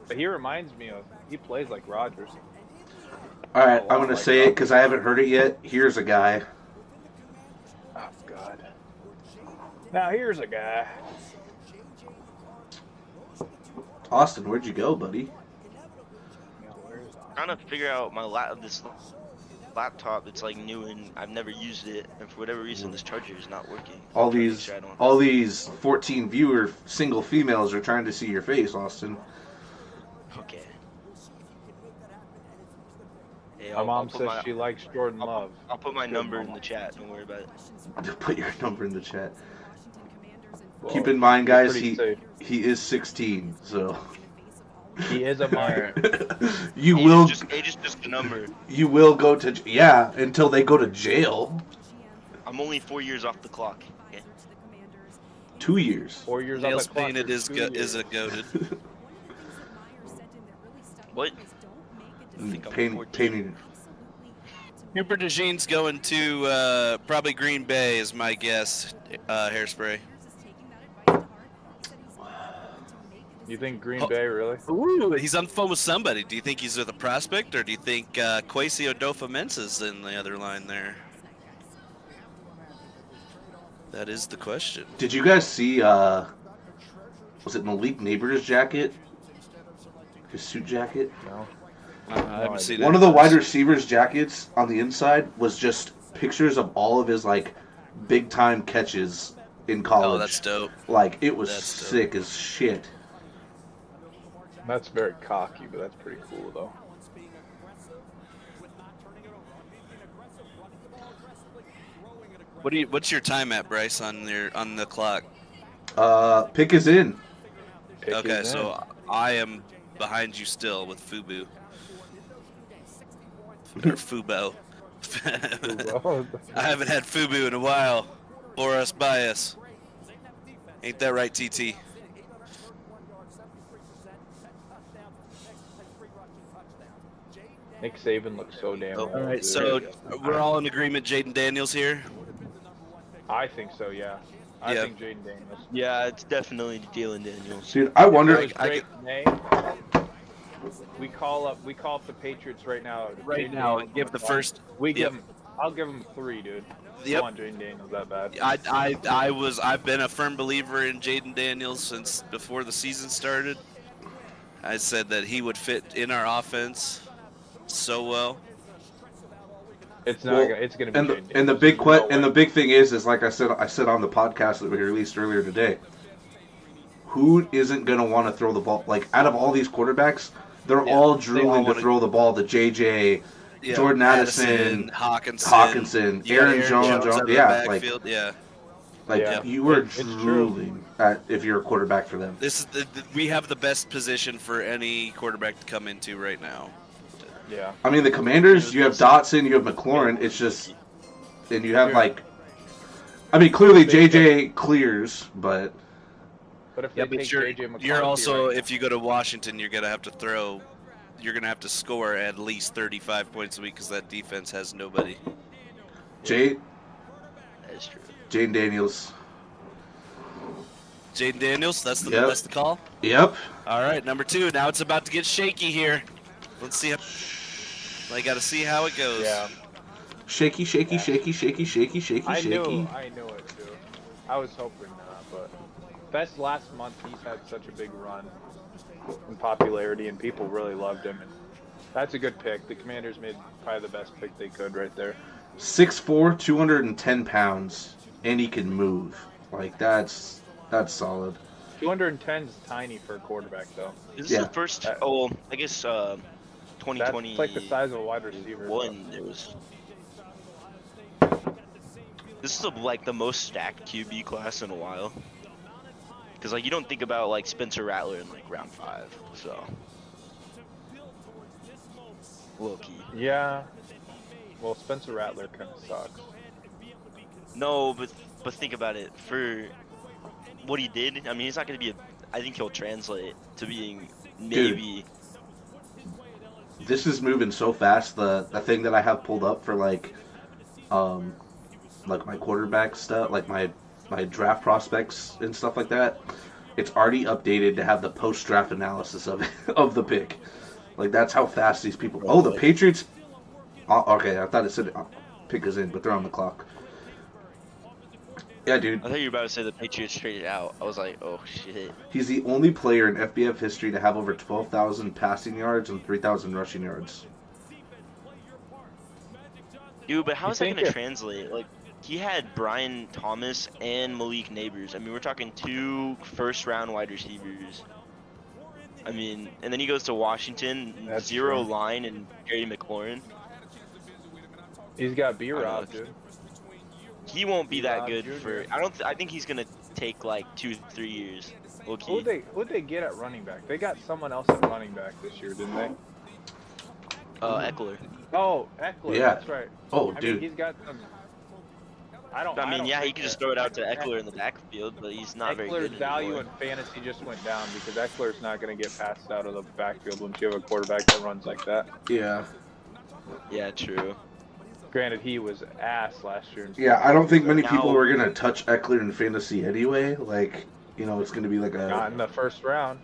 Speaker 3: But he reminds me of he plays like Rodgers.
Speaker 4: All right,
Speaker 3: Oh,
Speaker 4: I'm gonna
Speaker 3: like
Speaker 4: say it
Speaker 3: that.
Speaker 4: because I haven't heard it yet. Here's a guy.
Speaker 3: Oh God. Now here's a guy.
Speaker 4: Austin, where'd you go, buddy?
Speaker 1: Trying to figure out this laptop that's like new and I've never used it, and for whatever reason this charger is not working.
Speaker 4: All
Speaker 1: I'm trying to make
Speaker 4: these,
Speaker 1: sure I don't-
Speaker 4: all these 14 viewer single females are trying to see your face, Austin.
Speaker 1: Okay. Hey,
Speaker 3: My
Speaker 1: I'll
Speaker 3: mom
Speaker 1: put
Speaker 3: says
Speaker 1: my-
Speaker 3: she likes Jordan
Speaker 1: I'll,
Speaker 3: Love.
Speaker 1: I'll put my
Speaker 3: Good
Speaker 1: number in
Speaker 3: mama.
Speaker 1: the chat. Don't worry about it.
Speaker 4: Put your number in the chat.
Speaker 3: Well,
Speaker 4: Keep in mind,
Speaker 3: you're
Speaker 4: guys,
Speaker 3: pretty safe.
Speaker 4: he is 16, so
Speaker 3: He is a minor.
Speaker 4: you
Speaker 1: Age
Speaker 4: will
Speaker 1: is just a number.
Speaker 4: you will go to until they go to jail.
Speaker 1: I'm only 4 years off the clock. Okay?
Speaker 4: 2 years.
Speaker 3: 4 years on
Speaker 2: Nails
Speaker 3: the clock.
Speaker 2: painted
Speaker 3: or
Speaker 2: is
Speaker 3: 2
Speaker 2: is
Speaker 3: years.
Speaker 2: a goated.
Speaker 1: What? I think I'm
Speaker 4: Painting,
Speaker 1: 14.
Speaker 4: painting.
Speaker 2: Cooper DeJean's going to probably Green Bay is my guess. Hairspray.
Speaker 3: You think Green Bay really?
Speaker 2: Ooh, he's on the phone with somebody. Do you think he's with a prospect, or do you think Kwesi Odofa-Mensah's in the other line there? That is the question.
Speaker 4: Did you guys see was it Malik Neighbors' jacket? His suit jacket?
Speaker 3: No.
Speaker 2: I haven't seen
Speaker 4: One
Speaker 2: it.
Speaker 4: of the wide receivers' jackets on the inside was just pictures of all of his like big time catches in college.
Speaker 2: Oh, that's dope.
Speaker 4: Like it was
Speaker 2: That's dope.
Speaker 4: sick as shit.
Speaker 3: That's very cocky, but that's pretty cool though.
Speaker 2: What's your time at, Bryce, on the clock?
Speaker 4: Pick is in.
Speaker 3: Pick
Speaker 2: Okay,
Speaker 3: his
Speaker 2: so I am behind you still with Fubu. Or Fubo.
Speaker 3: end.
Speaker 2: I haven't had Fubu in a while. For us, by us. Ain't that right, TT?
Speaker 3: Nick Saban looks so damn.
Speaker 2: Oh,
Speaker 3: old,
Speaker 2: all right,
Speaker 3: dude.
Speaker 2: so we're all in agreement. Jaden Daniels here.
Speaker 3: I think so. Yeah. I
Speaker 2: Yeah.
Speaker 3: think Jaden Daniels.
Speaker 1: Yeah, it's definitely Jalen Daniels.
Speaker 4: Dude, I wonder.
Speaker 3: That was Drake May. We call up the Patriots right now.
Speaker 2: Right
Speaker 3: Jaden
Speaker 2: now,
Speaker 3: Daniels
Speaker 2: give the
Speaker 3: on
Speaker 2: first.
Speaker 3: We give
Speaker 2: Yep.
Speaker 3: him. I'll give him 3, dude.
Speaker 2: Yep.
Speaker 3: I want Jaden Daniels that bad.
Speaker 2: I've been a firm believer in Jaden Daniels since before the season started. I said that he would fit in our offense so well.
Speaker 3: It's not.
Speaker 4: Well,
Speaker 3: It's gonna be.
Speaker 4: And
Speaker 3: Jaden
Speaker 4: the
Speaker 3: Daniels.
Speaker 4: big
Speaker 3: There's no
Speaker 4: and
Speaker 3: way.
Speaker 4: the big thing is like I said on the podcast that we released earlier today. Who isn't gonna want to throw the ball? Like out of all these quarterbacks, they're
Speaker 2: Yeah,
Speaker 4: all
Speaker 2: they
Speaker 4: drooling
Speaker 2: all
Speaker 4: to
Speaker 2: wanna-
Speaker 4: throw the ball to JJ,
Speaker 2: Yeah,
Speaker 4: Jordan Addison,
Speaker 2: Hawkinson, you got
Speaker 4: Aaron Jones.
Speaker 2: out of the
Speaker 4: Yeah, like
Speaker 2: backfield. Yeah.
Speaker 3: Yeah.
Speaker 4: you were
Speaker 3: It's true.
Speaker 4: drooling if you're a quarterback for them.
Speaker 2: This is we have the best position for any quarterback to come into right now.
Speaker 3: Yeah.
Speaker 4: I mean, the Commanders, you have Dotson, you have McLaurin. It's just, and you have
Speaker 3: Yeah.
Speaker 4: like, I mean, clearly
Speaker 3: They-
Speaker 4: JJ clears, but
Speaker 3: But if
Speaker 2: Yeah,
Speaker 3: they
Speaker 2: but
Speaker 3: take
Speaker 2: you're,
Speaker 3: JJ McCarthy,
Speaker 2: you're also
Speaker 3: right
Speaker 2: if you go to Washington, you're gonna have to throw. You're gonna have to score at least 35 points a week because that defense has nobody.
Speaker 4: Jay,
Speaker 1: That's true.
Speaker 4: Jaden Daniels.
Speaker 2: Jaden Daniels, that's
Speaker 4: Yep.
Speaker 2: the call.
Speaker 4: Yep.
Speaker 2: All right, number 2. Now it's about to get shaky here. Let's see. I got to see how it goes.
Speaker 3: Yeah.
Speaker 4: Shaky, shaky, shaky, shaky, shaky, shaky,
Speaker 3: I
Speaker 4: shaky.
Speaker 3: knew it too. I was hoping not, but best last month he's had such a big run in popularity and people really loved him and that's a good pick. The Commanders made probably the best pick they could right there.
Speaker 4: 6'4", 210 pounds, and he can move. Like that's solid.
Speaker 3: 210 is tiny for a quarterback though.
Speaker 1: This
Speaker 4: Yeah.
Speaker 1: is the first. Oh, I guess 2020.
Speaker 3: That's like the size of a wide receiver.
Speaker 1: One. It was. This is like the most stacked QB class in a while. Because like you don't think about like Spencer Rattler in like round 5, so. Low key.
Speaker 3: Yeah. Well, Spencer Rattler kind of sucks.
Speaker 1: No, but think about it. For what he did, I mean, he's not going to be a. I think he'll translate to being maybe.
Speaker 4: This is moving so fast. The thing that I have pulled up for like my quarterback stuff, like my draft prospects and stuff like that, it's already updated to have the post draft analysis of of the pick. Like that's how fast these people. Oh, the Patriots. Okay, I thought it said pick is in, but they're on the clock. Yeah, dude.
Speaker 1: I thought you were about to say the Patriots traded out. I was like, oh shit.
Speaker 4: He's the only player in FBF history to have over 12,000 passing yards and 3,000 rushing yards.
Speaker 1: Dude, but how
Speaker 3: You
Speaker 1: is that
Speaker 3: think
Speaker 1: going to
Speaker 3: if-
Speaker 1: translate? Like, he had Brian Thomas and Malik Neighbors. I mean, we're talking 2 first-round wide receivers. I mean, and then he goes to Washington,
Speaker 3: That's
Speaker 1: 0
Speaker 3: true.
Speaker 1: line and Gary McLaurin.
Speaker 3: He's got
Speaker 1: I
Speaker 3: B-Rob,
Speaker 1: know.
Speaker 3: dude.
Speaker 1: He won't be that
Speaker 3: B-Rob
Speaker 1: good
Speaker 3: Jr.
Speaker 1: for. I think he's gonna take like 2-3 years. Okay.
Speaker 3: Who'd they get at running back? They got someone else at running back this year, didn't they?
Speaker 1: Eckler.
Speaker 3: Oh, Eckler.
Speaker 4: Yeah.
Speaker 3: That's right.
Speaker 4: Oh,
Speaker 3: I mean,
Speaker 4: dude.
Speaker 3: he's got some. I don't
Speaker 1: Yeah, he
Speaker 3: think
Speaker 1: could just
Speaker 3: that-
Speaker 1: throw it out to Eckler in the backfield, but he's not very
Speaker 3: Eckler's
Speaker 1: good
Speaker 3: value
Speaker 1: anymore.
Speaker 3: in fantasy just went down because Eckler's not going to get passed out of the backfield once you have a quarterback that runs like that.
Speaker 4: Yeah.
Speaker 1: Yeah, true.
Speaker 3: Granted, he was ass last year.
Speaker 4: Yeah, I don't think many
Speaker 1: Now-
Speaker 4: people are going to touch Eckler in fantasy anyway. Like, you know, it's going to be like
Speaker 3: Not in the first round.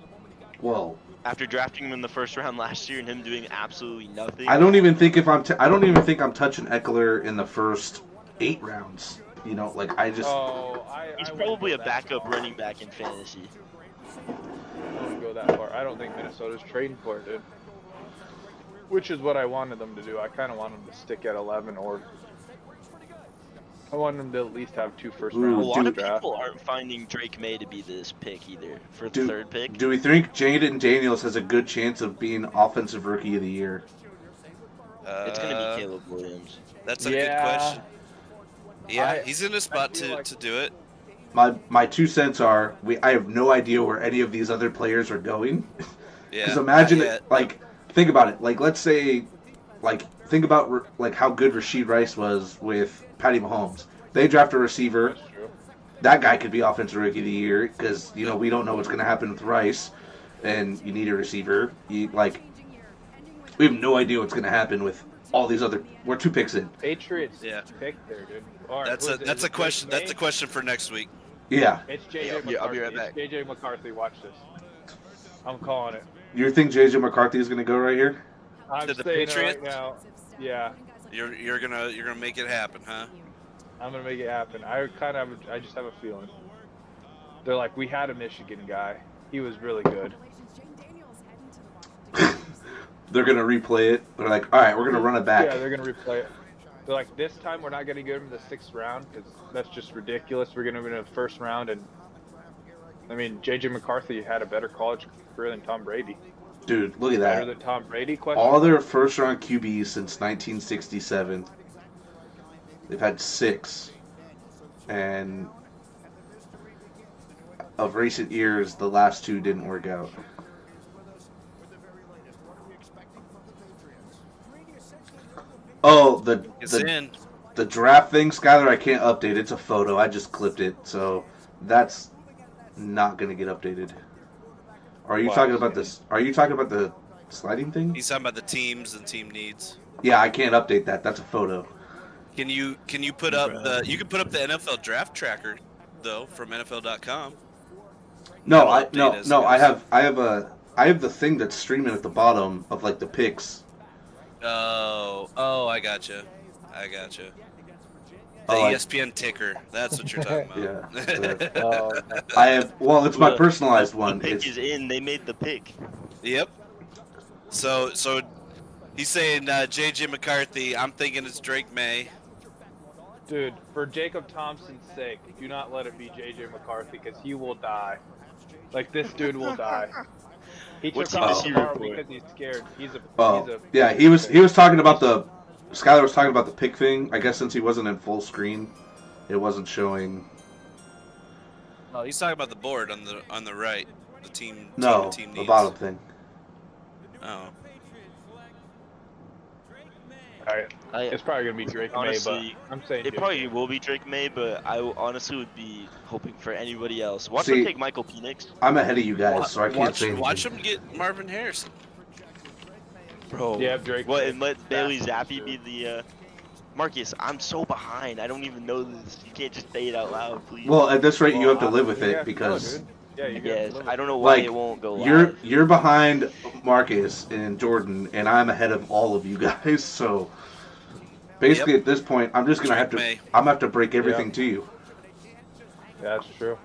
Speaker 4: well,
Speaker 1: After drafting him in the first round last year and him doing absolutely nothing.
Speaker 4: I don't even think I don't even think I'm touching Eckler in the first 8 rounds. You know, like I just
Speaker 3: Oh,
Speaker 1: He's
Speaker 3: I wouldn't
Speaker 1: probably
Speaker 3: go
Speaker 1: a
Speaker 3: that
Speaker 1: backup
Speaker 3: far.
Speaker 1: running back in fantasy.
Speaker 3: I wouldn't go that far. I don't think Minnesota's trading for it, dude. Which is what I wanted them to do. I kind of want them to stick at 11, or I want them to at least have 2 first
Speaker 4: Ooh,
Speaker 1: A
Speaker 3: rounds.
Speaker 1: lot of
Speaker 4: dude.
Speaker 1: people aren't finding Drake May to be this pick either for the
Speaker 4: Do-
Speaker 1: third pick.
Speaker 4: Do we think Jaden Daniels has a good chance of being Offensive Rookie of the Year?
Speaker 1: It's gonna be Caleb Williams.
Speaker 2: That's a good question. Yeah, he's in a spot
Speaker 3: feel like-
Speaker 2: to do it.
Speaker 4: My 2 cents are I have no idea where any of these other players are going.
Speaker 2: Yeah.
Speaker 4: Because imagine
Speaker 2: not
Speaker 4: it,
Speaker 2: yet.
Speaker 4: like, think about it. Like, let's say, like, think about like how good Rashid Rice was with Patty Mahomes. They draft a receiver.
Speaker 3: That's true.
Speaker 4: That guy could be Offensive Rookie of the Year because we don't know what's going to happen with Rice, and you need a receiver. We have no idea what's going to happen with all these other. We're 2 picks in.
Speaker 3: Patriots
Speaker 2: Yeah.
Speaker 3: pick there, dude. All right,
Speaker 2: That's
Speaker 3: who
Speaker 2: a
Speaker 3: is it?
Speaker 2: that's
Speaker 3: Is
Speaker 2: a
Speaker 3: it
Speaker 2: question.
Speaker 3: Drake
Speaker 2: That's a
Speaker 3: May?
Speaker 2: question for next week.
Speaker 4: Yeah,
Speaker 3: It's JJ
Speaker 1: Yeah,
Speaker 3: McCarthy.
Speaker 1: I'll be right back.
Speaker 3: It's JJ McCarthy. Watch this. I'm calling it.
Speaker 4: you think JJ McCarthy is going to go right here?
Speaker 3: I'm
Speaker 2: To the
Speaker 3: saying it
Speaker 2: Patriots?
Speaker 3: right now. Yeah,
Speaker 2: You're gonna make it happen, huh?
Speaker 3: I'm gonna make it happen. I just have a feeling. They're like, we had a Michigan guy. He was really good.
Speaker 4: They're going to replay it. They're like, all right, we're going to run it back.
Speaker 3: Yeah, they're gonna replay it. They're like, this time we're not gonna give him the 6th round because that's just ridiculous. We're gonna win in the 1st round, and I mean, JJ McCarthy had a better college career than Tom Brady.
Speaker 4: Dude, look at
Speaker 3: Better
Speaker 4: that.
Speaker 3: than Tom Brady? Question.
Speaker 4: All their first-round QBs since 1967. They've had 6. And of recent years, the last 2 didn't work out. Oh,
Speaker 2: It's in.
Speaker 4: the draft thing, Skylar, I can't update. It's a photo. I just clipped it, so that's not gonna get updated. Are you
Speaker 3: Wow.
Speaker 4: talking about this? Are you talking about the sliding thing?
Speaker 2: He's talking about the teams and team needs.
Speaker 4: Yeah, I can't update that. That's a photo.
Speaker 2: Can you put up you can put up the NFL draft tracker though from NFL.com.
Speaker 4: No,
Speaker 2: That'll
Speaker 4: I
Speaker 2: update
Speaker 4: no
Speaker 2: as it
Speaker 4: no. I
Speaker 2: goes.
Speaker 4: have the thing that's streaming at the bottom of like the picks.
Speaker 2: Oh, I gotcha. The
Speaker 4: Oh, I-
Speaker 2: ESPN ticker. That's what you're talking about.
Speaker 4: Yeah.
Speaker 3: Oh,
Speaker 4: I have. Well, it's my
Speaker 1: Look,
Speaker 4: personalized
Speaker 1: The
Speaker 4: one.
Speaker 1: pick
Speaker 4: It's,
Speaker 1: is in. They made the pick.
Speaker 2: Yep. So he's saying JJ McCarthy. I'm thinking it's Drake May.
Speaker 3: dude, for Jacob Thompson's sake, do not let it be JJ McCarthy because he will die. Like, this dude will die. He
Speaker 1: What's
Speaker 3: took
Speaker 1: he
Speaker 3: off
Speaker 1: this year
Speaker 3: tomorrow
Speaker 1: for?
Speaker 3: because he's scared. He's a.
Speaker 4: oh, yeah. He was talking about the. Skylar was talking about the pick thing. I guess since he wasn't in full screen, it wasn't showing.
Speaker 2: No, he's talking about the board on the right. The team.
Speaker 4: No,
Speaker 2: team
Speaker 4: the
Speaker 2: needs.
Speaker 4: bottom thing.
Speaker 2: Oh.
Speaker 3: Alright, it's probably gonna be Drake
Speaker 1: Honestly,
Speaker 3: May, but I'm saying
Speaker 1: It probably will be Drake May, but I honestly would be hoping for anybody else. Watch
Speaker 4: See-
Speaker 1: them take Michael Penix.
Speaker 4: I'm ahead of you guys, so I can't say anything.
Speaker 2: Watch him get Marvin Harrison.
Speaker 1: Bro.
Speaker 3: Yeah, Drake
Speaker 1: What,
Speaker 3: May.
Speaker 1: and let Bailey
Speaker 3: That's
Speaker 1: Zappi
Speaker 3: true.
Speaker 1: be the, Marcus, I'm so behind. I don't even know this. You can't just say it out loud, please.
Speaker 4: Well, at this rate, you have to
Speaker 3: Well,
Speaker 4: live with
Speaker 3: yeah,
Speaker 4: it because
Speaker 3: no, dude. Yeah, you
Speaker 1: yes,
Speaker 3: gotta live
Speaker 1: I
Speaker 3: with
Speaker 1: don't know why
Speaker 4: Like,
Speaker 1: it won't go
Speaker 4: you're
Speaker 1: live.
Speaker 4: you're behind Marcus and Jordan, and I'm ahead of all of you guys. So basically,
Speaker 2: Yep.
Speaker 4: at this point, I'm just gonna have to.
Speaker 2: Drake May.
Speaker 4: I'm gonna have to break everything
Speaker 3: Yeah.
Speaker 4: to you.
Speaker 3: it. Yeah, that's true.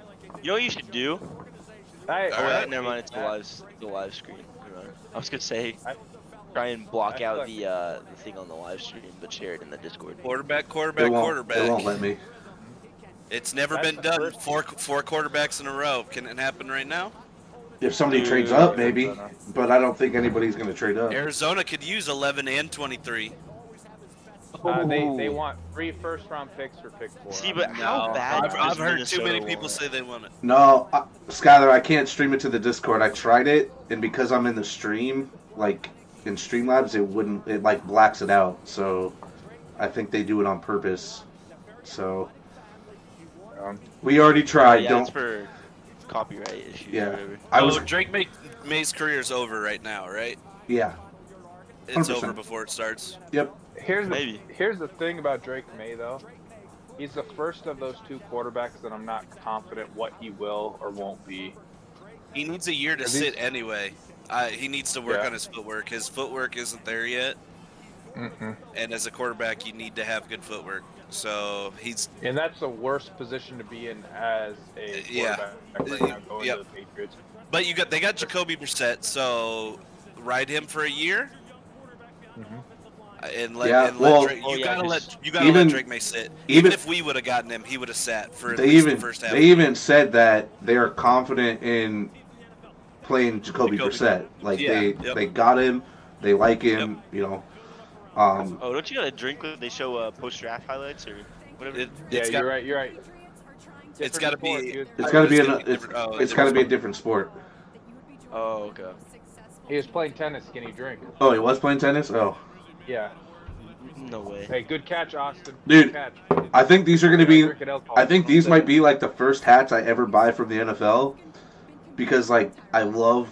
Speaker 1: You know what you should do?
Speaker 3: I,
Speaker 1: Oh,
Speaker 2: Alright.
Speaker 1: wait, never mind. It's the live screen. Never mind. I was gonna say,
Speaker 3: I-
Speaker 1: try and block
Speaker 3: I feel
Speaker 1: out
Speaker 3: like-
Speaker 1: the thing on the live stream, but share it in the Discord.
Speaker 2: Quarterback.
Speaker 4: It won't. It won't
Speaker 2: Quarterback.
Speaker 4: let me.
Speaker 2: It's never
Speaker 3: That's
Speaker 2: been
Speaker 3: the
Speaker 2: done.
Speaker 3: first-
Speaker 2: Four quarterbacks in a row. Can it happen right now?
Speaker 4: If somebody
Speaker 3: Dude,
Speaker 4: trades up,
Speaker 3: I
Speaker 4: maybe,
Speaker 3: don't know.
Speaker 4: but I don't think anybody's gonna trade up.
Speaker 2: Arizona could use 11 and 23.
Speaker 3: They want 3 first-round picks for pick 4.
Speaker 1: See, but how
Speaker 2: No,
Speaker 1: bad
Speaker 2: I've
Speaker 1: does
Speaker 2: heard too
Speaker 1: Minnesota
Speaker 2: many
Speaker 1: want
Speaker 2: people
Speaker 1: it?
Speaker 2: say they want it.
Speaker 4: No, Skylar, I can't stream it to the Discord. I tried it, and because I'm in the stream, like in Streamlabs, it wouldn't. It like blacks it out. So I think they do it on purpose. So we already tried.
Speaker 1: Yeah,
Speaker 4: Don't.
Speaker 1: it's for copyright issues.
Speaker 4: Yeah.
Speaker 1: Or whatever.
Speaker 4: I was.
Speaker 2: Drake May's career's over right now, right?
Speaker 4: Yeah.
Speaker 2: It's
Speaker 4: 100%.
Speaker 2: over before it starts.
Speaker 4: Yep.
Speaker 1: Maybe.
Speaker 3: Here's the thing about Drake May, though. He's the first of those 2 quarterbacks that I'm not confident what he will or won't be.
Speaker 2: He needs a year to
Speaker 3: Are these-
Speaker 2: sit anyway. He needs to work
Speaker 3: Yeah.
Speaker 2: on his footwork. His footwork isn't there yet.
Speaker 3: Mm-mm.
Speaker 2: and as a quarterback, you need to have good footwork. So he's
Speaker 3: And that's the worst position to be in as a
Speaker 2: Yeah.
Speaker 3: quarterback right now going
Speaker 2: Yep.
Speaker 3: to the Patriots.
Speaker 2: but they got Jacoby Brissett, so ride him for a year and let
Speaker 4: Yeah,
Speaker 2: and
Speaker 4: well-
Speaker 2: let Drake.
Speaker 1: Oh,
Speaker 2: You
Speaker 1: yeah,
Speaker 2: gotta
Speaker 1: just-
Speaker 2: let
Speaker 4: even-
Speaker 2: Drake May sit.
Speaker 4: even-
Speaker 2: Even if we would have gotten him, he would have sat for at
Speaker 4: They
Speaker 2: least
Speaker 4: even
Speaker 2: the first half.
Speaker 4: they even said that they are confident in playing Jacoby
Speaker 2: Jacoby.
Speaker 4: Brissett. Like
Speaker 2: Yeah,
Speaker 4: they got him, they like him. You know,
Speaker 1: Oh, don't you got to drink when they show post draft highlights or whatever?
Speaker 2: It,
Speaker 3: Yeah,
Speaker 2: it's
Speaker 3: you're
Speaker 2: got,
Speaker 3: right. You're right.
Speaker 2: It's
Speaker 3: Different
Speaker 2: gotta
Speaker 3: sport,
Speaker 2: be-
Speaker 3: dude.
Speaker 4: it's got to be
Speaker 2: It's
Speaker 4: an,
Speaker 2: gonna be
Speaker 4: it's,
Speaker 2: different. Oh,
Speaker 4: it's got to be a different sport.
Speaker 1: Oh, okay.
Speaker 3: He was playing tennis. Skinny drink.
Speaker 4: Oh, he was playing tennis. Oh,
Speaker 3: Yeah.
Speaker 1: No way.
Speaker 3: Hey, good catch, Austin.
Speaker 4: Dude,
Speaker 3: Good catch.
Speaker 4: I think these are going to be.
Speaker 3: Drinking alcohol.
Speaker 4: I think these might be like the first hats I ever buy from the NFL, because like I love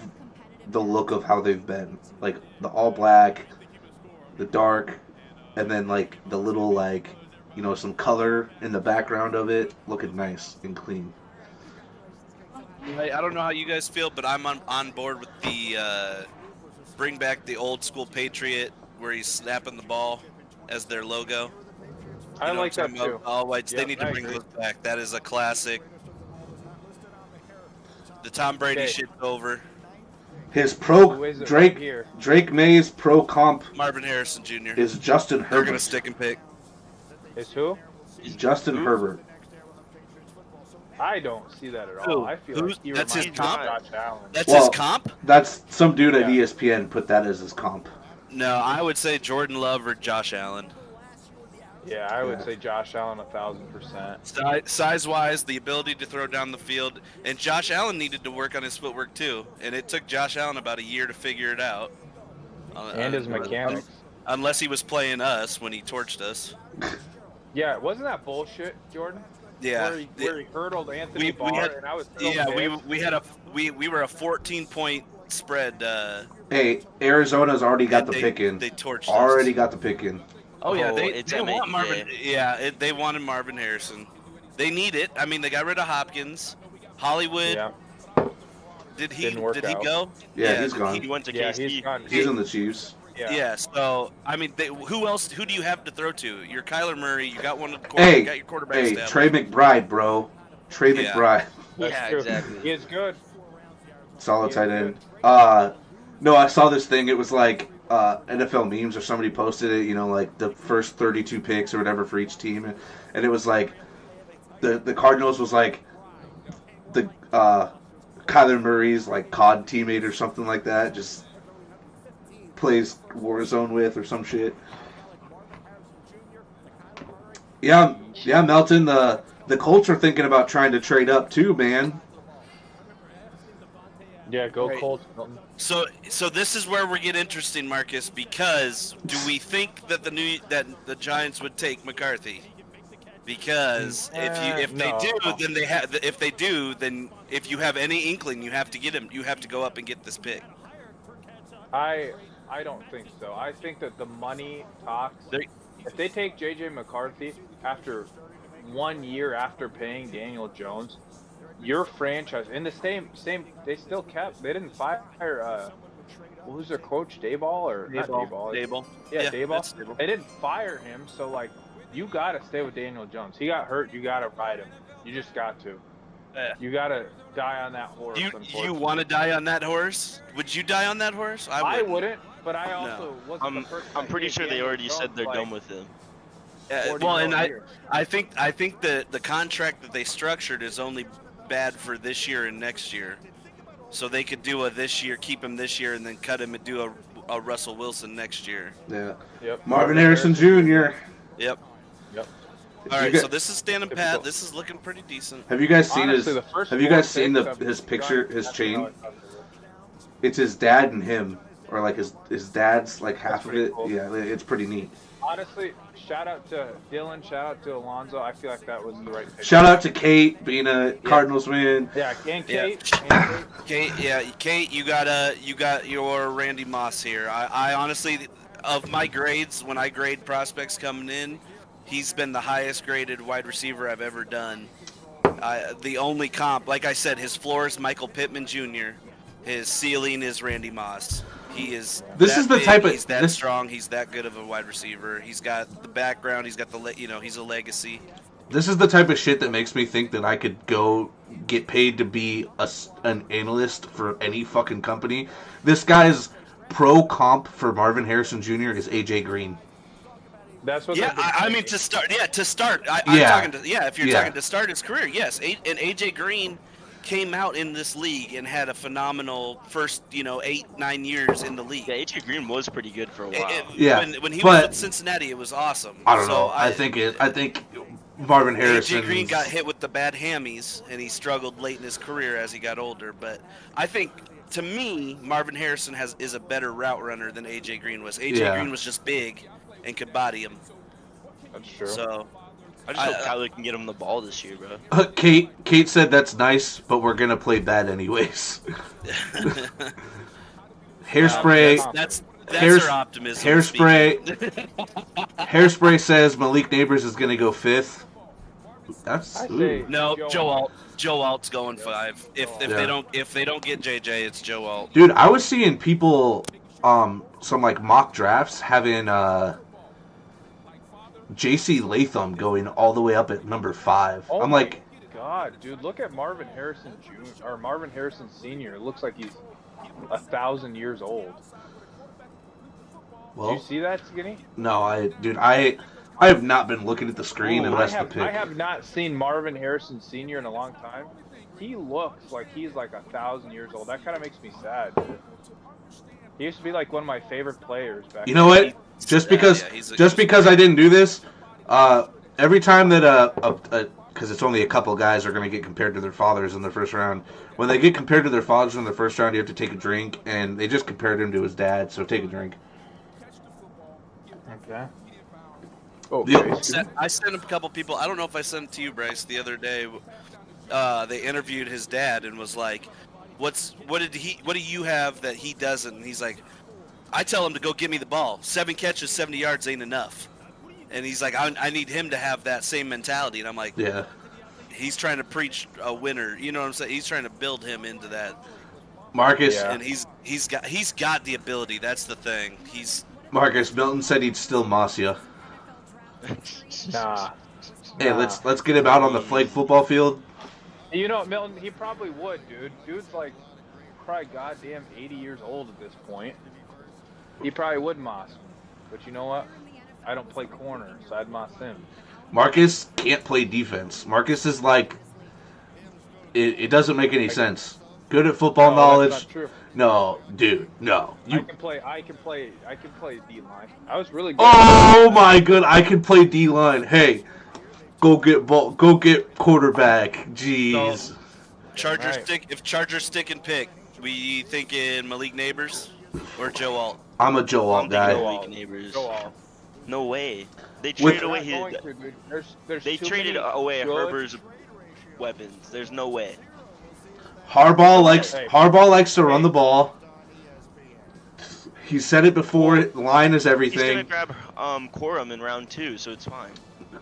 Speaker 4: the look of how they've been, like the all black, the dark, and then like the little like some color in the background of it, looking nice and clean.
Speaker 2: I don't know how you guys feel, but I'm on board with the bring back the old school Patriot where he's snapping the ball as their logo.
Speaker 3: I
Speaker 2: You know
Speaker 3: like
Speaker 2: what I'm
Speaker 3: that
Speaker 2: talking
Speaker 3: too.
Speaker 2: about? All whites.
Speaker 3: Yep,
Speaker 2: They need
Speaker 3: I
Speaker 2: to bring
Speaker 3: agree.
Speaker 2: those back. That is a classic. The Tom Brady
Speaker 3: Okay.
Speaker 2: shit's over.
Speaker 4: His
Speaker 3: Who
Speaker 4: pro
Speaker 3: is it
Speaker 4: Drake
Speaker 3: right here?
Speaker 4: Drake May's pro comp
Speaker 2: Marvin Harrison Jr.
Speaker 4: is Justin
Speaker 2: They're gonna
Speaker 4: Herbert.
Speaker 2: stick and pick.
Speaker 3: Is who?
Speaker 4: Justin
Speaker 1: Who?
Speaker 4: Herbert.
Speaker 3: I don't see that at
Speaker 2: Who?
Speaker 3: all. I feel
Speaker 2: Who's-
Speaker 3: like he
Speaker 2: that's
Speaker 3: reminds
Speaker 2: his
Speaker 3: me of
Speaker 2: comp?
Speaker 3: Josh Allen.
Speaker 2: That's
Speaker 4: Well-
Speaker 2: his comp?
Speaker 4: That's some dude at
Speaker 3: Yeah.
Speaker 4: ESPN put that as his comp.
Speaker 2: No, I would say Jordan Love or Josh Allen.
Speaker 3: Yeah, I would
Speaker 4: Yeah.
Speaker 3: say Josh Allen 1,000%.
Speaker 2: Size-wise, the ability to throw down the field, and Josh Allen needed to work on his footwork too, and it took Josh Allen about a year to figure it out.
Speaker 3: And his mechanics.
Speaker 2: Unless he was playing us when he torched us.
Speaker 3: Yeah, wasn't that bullshit, Jordan?
Speaker 2: Yeah.
Speaker 3: Where he hurdled Anthony
Speaker 2: We
Speaker 3: Barr
Speaker 2: had-
Speaker 3: and I was
Speaker 2: Yeah,
Speaker 3: throwing
Speaker 2: we were a 14-point spread.
Speaker 4: Hey, Arizona's already got the
Speaker 2: they,
Speaker 4: pick in.
Speaker 2: They torched
Speaker 4: Already
Speaker 2: us.
Speaker 4: got the pick in.
Speaker 2: Oh yeah,
Speaker 1: Oh,
Speaker 2: they
Speaker 1: it's
Speaker 2: want
Speaker 1: MA,
Speaker 2: Marvin. They wanted Marvin Harrison. They need it. I mean, they got rid of Hopkins. Hollywood.
Speaker 3: Yeah,
Speaker 2: Did he?
Speaker 3: Didn't work
Speaker 2: Did he
Speaker 3: out.
Speaker 2: go?
Speaker 4: Yeah, he's
Speaker 2: did
Speaker 4: gone.
Speaker 1: He went to
Speaker 3: yeah,
Speaker 1: KC.
Speaker 3: he's gone.
Speaker 4: He's in the Chiefs.
Speaker 3: Yeah.
Speaker 2: Yeah. So I mean, who else? Who do you have to throw to? You're Kyler Murray. You got one of the
Speaker 4: Hey,
Speaker 2: you got your quarterback
Speaker 4: Hey,
Speaker 2: established.
Speaker 4: Trey McBride, bro. Trey
Speaker 2: Yeah.
Speaker 4: McBride.
Speaker 3: That's
Speaker 1: Yeah,
Speaker 3: true.
Speaker 1: exactly.
Speaker 3: He is good.
Speaker 4: Solid
Speaker 3: He's
Speaker 4: tight
Speaker 3: good.
Speaker 4: end. No, I saw this thing. It was like NFL memes or somebody posted it, like the first 32 picks or whatever for each team. And it was like the Cardinals was like the Kyler Murray's like COD teammate or something like that. Just plays Warzone with or some shit. Yeah, Melton, the Colts are thinking about trying to trade up too, man.
Speaker 3: Yeah, go
Speaker 2: Right.
Speaker 3: Colts. Milton.
Speaker 2: So this is where we get interesting, Marcus, because do we think that the Giants would take McCarthy? Because if they
Speaker 3: No.
Speaker 2: do, then they have. If they do, then if you have any inkling, you have to get him. You have to go up and get this pick.
Speaker 3: I don't think so. I think that the money talks.
Speaker 2: They-
Speaker 3: If they take JJ McCarthy after 1 year after paying Daniel Jones, your franchise in the same they still kept. They didn't fire what was their coach, Dayball or not Dayball?
Speaker 2: Dable.
Speaker 3: Yeah,
Speaker 2: that's
Speaker 3: Dayball.
Speaker 2: Dable.
Speaker 3: They didn't fire him, so like you gotta stay with Daniel Jones. He got hurt. You gotta ride him. You just got to.
Speaker 2: Yeah.
Speaker 3: You gotta die on that horse.
Speaker 2: You
Speaker 3: unfortunately.
Speaker 2: want to die on that horse? Would you die on that horse?
Speaker 3: I wouldn't, but I also wasn't
Speaker 1: I'm
Speaker 3: the person.
Speaker 1: I'm
Speaker 3: that
Speaker 1: pretty
Speaker 3: gave
Speaker 1: sure they
Speaker 3: Daniel
Speaker 1: already said
Speaker 3: Jones,
Speaker 1: they're
Speaker 3: like,
Speaker 1: done with him.
Speaker 3: 40
Speaker 2: well, and
Speaker 3: million
Speaker 2: I
Speaker 3: a year.
Speaker 2: I think the contract that they structured is only bad for this year and next year. So they could do a this year, keep him this year, and then cut him and do a Russell Wilson next year.
Speaker 4: Yeah.
Speaker 3: Yep.
Speaker 4: Marvin Harrison Jr.
Speaker 2: Yep.
Speaker 3: Yep.
Speaker 2: All right,
Speaker 4: You
Speaker 2: so
Speaker 4: got-
Speaker 2: this is standing
Speaker 3: Typical.
Speaker 2: pat. This is looking pretty decent.
Speaker 4: Have you guys seen
Speaker 3: Honestly,
Speaker 4: his?
Speaker 3: the first
Speaker 4: Have you
Speaker 3: four
Speaker 4: guys seen
Speaker 3: picks of
Speaker 4: his
Speaker 3: the
Speaker 4: picture,
Speaker 3: Giants,
Speaker 4: his
Speaker 3: that's
Speaker 4: chain?
Speaker 3: how I thought they were.
Speaker 4: It's his dad and him, or like his dad's like half
Speaker 3: That's
Speaker 4: of
Speaker 3: pretty
Speaker 4: it.
Speaker 3: cool.
Speaker 4: Yeah, it's pretty neat.
Speaker 3: Honestly, shout out to Dylan, shout out to Alonzo. I feel like that was the right pick.
Speaker 4: Shout out to Kate being a Cardinals fan.
Speaker 3: Yeah, and
Speaker 2: Yeah.
Speaker 3: Kate. And Kate.
Speaker 2: Kate, you got your Randy Moss here. I honestly, of my grades, when I grade prospects coming in, he's been the highest graded wide receiver I've ever done. The only comp, like I said, his floor is Michael Pittman Jr. His ceiling is Randy Moss. He is.
Speaker 4: This
Speaker 2: that
Speaker 4: is the
Speaker 2: big,
Speaker 4: type of-
Speaker 2: He's that
Speaker 4: this-
Speaker 2: strong. He's that good of a wide receiver. He's got the background. He's got the. He's a legacy.
Speaker 4: This is the type of shit that makes me think that I could go get paid to be an analyst for any fucking company. This guy's pro comp for Marvin Harrison Jr. is AJ Green.
Speaker 3: That's what.
Speaker 2: Yeah,
Speaker 3: they've been
Speaker 2: I mean
Speaker 3: saying.
Speaker 2: to start. Yeah, to start. I'm
Speaker 4: Yeah.
Speaker 2: talking to. Yeah, if you're
Speaker 4: Yeah.
Speaker 2: talking to start his career, yes. And AJ Green came out in this league and had a phenomenal first, 8-9 years in the league.
Speaker 1: Yeah, AJ Green was pretty good for a while.
Speaker 4: Yeah,
Speaker 2: When he
Speaker 4: but-
Speaker 2: was with Cincinnati, it was awesome.
Speaker 4: I don't
Speaker 2: So
Speaker 4: know. I think Marvin Harrison.
Speaker 2: AJ Green got hit with the bad hammies, and he struggled late in his career as he got older. But I think, to me, Marvin Harrison is a better route runner than AJ Green was. AJ
Speaker 4: Yeah.
Speaker 2: Green was just big and could body him.
Speaker 3: That's true.
Speaker 2: So
Speaker 1: I just hope Kyler can get him the ball this year, bro.
Speaker 4: Kate said that's nice, but we're gonna play bad anyways. Hairspray.
Speaker 2: that's
Speaker 4: Hairs-
Speaker 2: her optimism.
Speaker 4: Hairspray.
Speaker 2: speaking.
Speaker 4: Hairspray says Malik Neighbors is gonna go 5th. That's
Speaker 3: I
Speaker 4: ooh.
Speaker 3: say
Speaker 2: No,
Speaker 3: Joe
Speaker 2: Joe
Speaker 3: Alt.
Speaker 2: Alt. Joe Alt's going 5. If
Speaker 4: Yeah.
Speaker 2: they don't get JJ, it's Joe Alt.
Speaker 4: Dude, I was seeing people, some like mock drafts having J.C. Latham going all the way up at number 5.
Speaker 3: Oh
Speaker 4: I'm
Speaker 3: my
Speaker 4: like,
Speaker 3: God, dude, look at Marvin Harrison Jr. or Marvin Harrison Sr. It looks like he's 1,000 years old. Do
Speaker 4: well,
Speaker 3: you see that, Skinny?
Speaker 4: no, I have not been looking at the screen unless the pick.
Speaker 3: I have not seen Marvin Harrison Sr. in a long time. He looks like he's like 1,000 years old. That kind of makes me sad, dude. He used to be like one of my favorite players back.
Speaker 4: You know what? Just because I didn't do this, every time that because it's only a couple guys are going to get compared to their fathers in the first round. When they get compared to their fathers in the first round, you have to take a drink, and they just compared him to his dad. So take a drink.
Speaker 3: Okay. Oh,
Speaker 4: Yeah.
Speaker 3: Bryce.
Speaker 2: I sent a couple people. I don't know if I sent it to you, Bryce, the other day. They interviewed his dad and was like, what do you have that he doesn't? And he's like, I tell him to go get me the ball. 7 catches, 70 yards ain't enough. And he's like, I need him to have that same mentality. And I'm like,
Speaker 4: Yeah.
Speaker 2: he's trying to preach a winner. You know what I'm saying? He's trying to build him into that.
Speaker 4: Marcus
Speaker 3: Yeah.
Speaker 2: And he's got the ability. That's the thing.
Speaker 4: Marcus Milton said he'd still moss you.
Speaker 3: Nah.
Speaker 4: Hey,
Speaker 3: Nah.
Speaker 4: let's get him out on the flag football field.
Speaker 3: You know, Milton, he probably would, dude. Dude's like probably goddamn 80 years old at this point. He probably would moss me. But you know what? I don't play corner, so I'd moss him.
Speaker 4: Marcus can't play defense. Marcus is like, it doesn't make any sense. Good at football
Speaker 3: No,
Speaker 4: knowledge.
Speaker 3: That's not true.
Speaker 4: No, dude, no.
Speaker 3: I
Speaker 4: You.
Speaker 3: can play D line. I was really good.
Speaker 4: Oh my god, I can play D line. Hey, go get ball. Go get quarterback. Jeez.
Speaker 2: So, Charger
Speaker 3: Right.
Speaker 2: stick. If Charger stick and pick, we thinking Malik Neighbors or Joe Alt.
Speaker 4: I'm a Joe Alt
Speaker 1: I'm
Speaker 4: guy.
Speaker 1: thinking
Speaker 3: Go
Speaker 1: Malik
Speaker 3: all.
Speaker 1: Neighbors.
Speaker 3: Go all.
Speaker 1: No way. They
Speaker 4: With-
Speaker 1: traded away
Speaker 3: They're not
Speaker 1: his.
Speaker 3: going to, dude. There's
Speaker 1: They
Speaker 3: too
Speaker 1: traded
Speaker 3: many
Speaker 1: away
Speaker 3: good-
Speaker 1: Herbert's weapons. There's no way.
Speaker 4: Harbaugh likes
Speaker 3: Hey.
Speaker 4: to run the ball. He said it before. Line is
Speaker 1: He's gonna
Speaker 4: everything.
Speaker 1: grab Quorum in round 2, so it's fine.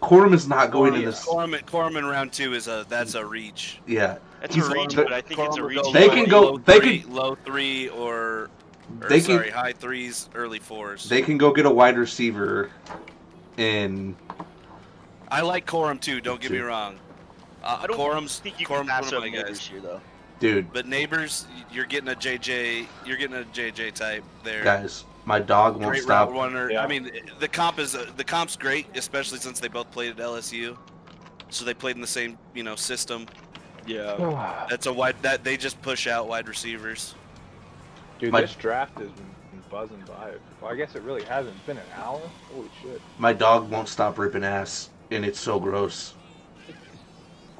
Speaker 4: Corum is not going to this.
Speaker 2: Corman in round 2 is that's a reach.
Speaker 4: Yeah,
Speaker 1: That's
Speaker 4: He's-
Speaker 1: a reach,
Speaker 4: they-
Speaker 1: but I think it's a reach.
Speaker 4: They can go- they
Speaker 2: low 3 or
Speaker 4: They can-
Speaker 2: high 3s, early 4s.
Speaker 4: they can go get a wide receiver. In
Speaker 2: I like Corum too. Don't get me
Speaker 4: Two.
Speaker 2: wrong.
Speaker 1: I don't
Speaker 2: Corum's
Speaker 1: think you
Speaker 2: Corum's
Speaker 1: can pass
Speaker 2: one of
Speaker 1: up
Speaker 2: my
Speaker 1: Neighbors
Speaker 2: guys.
Speaker 1: here, though.
Speaker 4: dude,
Speaker 2: But Neighbors, you're getting a JJ. You're getting a JJ type there.
Speaker 4: guys, my dog won't
Speaker 2: Great
Speaker 4: stop.
Speaker 2: route runner.
Speaker 3: Yeah.
Speaker 2: I mean, the comp's great, especially since they both played at LSU. So they played in the same system.
Speaker 1: Yeah.
Speaker 2: That's a wide that they just push out wide receivers.
Speaker 3: Dude,
Speaker 4: My-
Speaker 3: this draft has been buzzing by. Well, I guess it really hasn't. It's been an hour. Holy shit.
Speaker 4: My dog won't stop ripping ass, and it's so gross.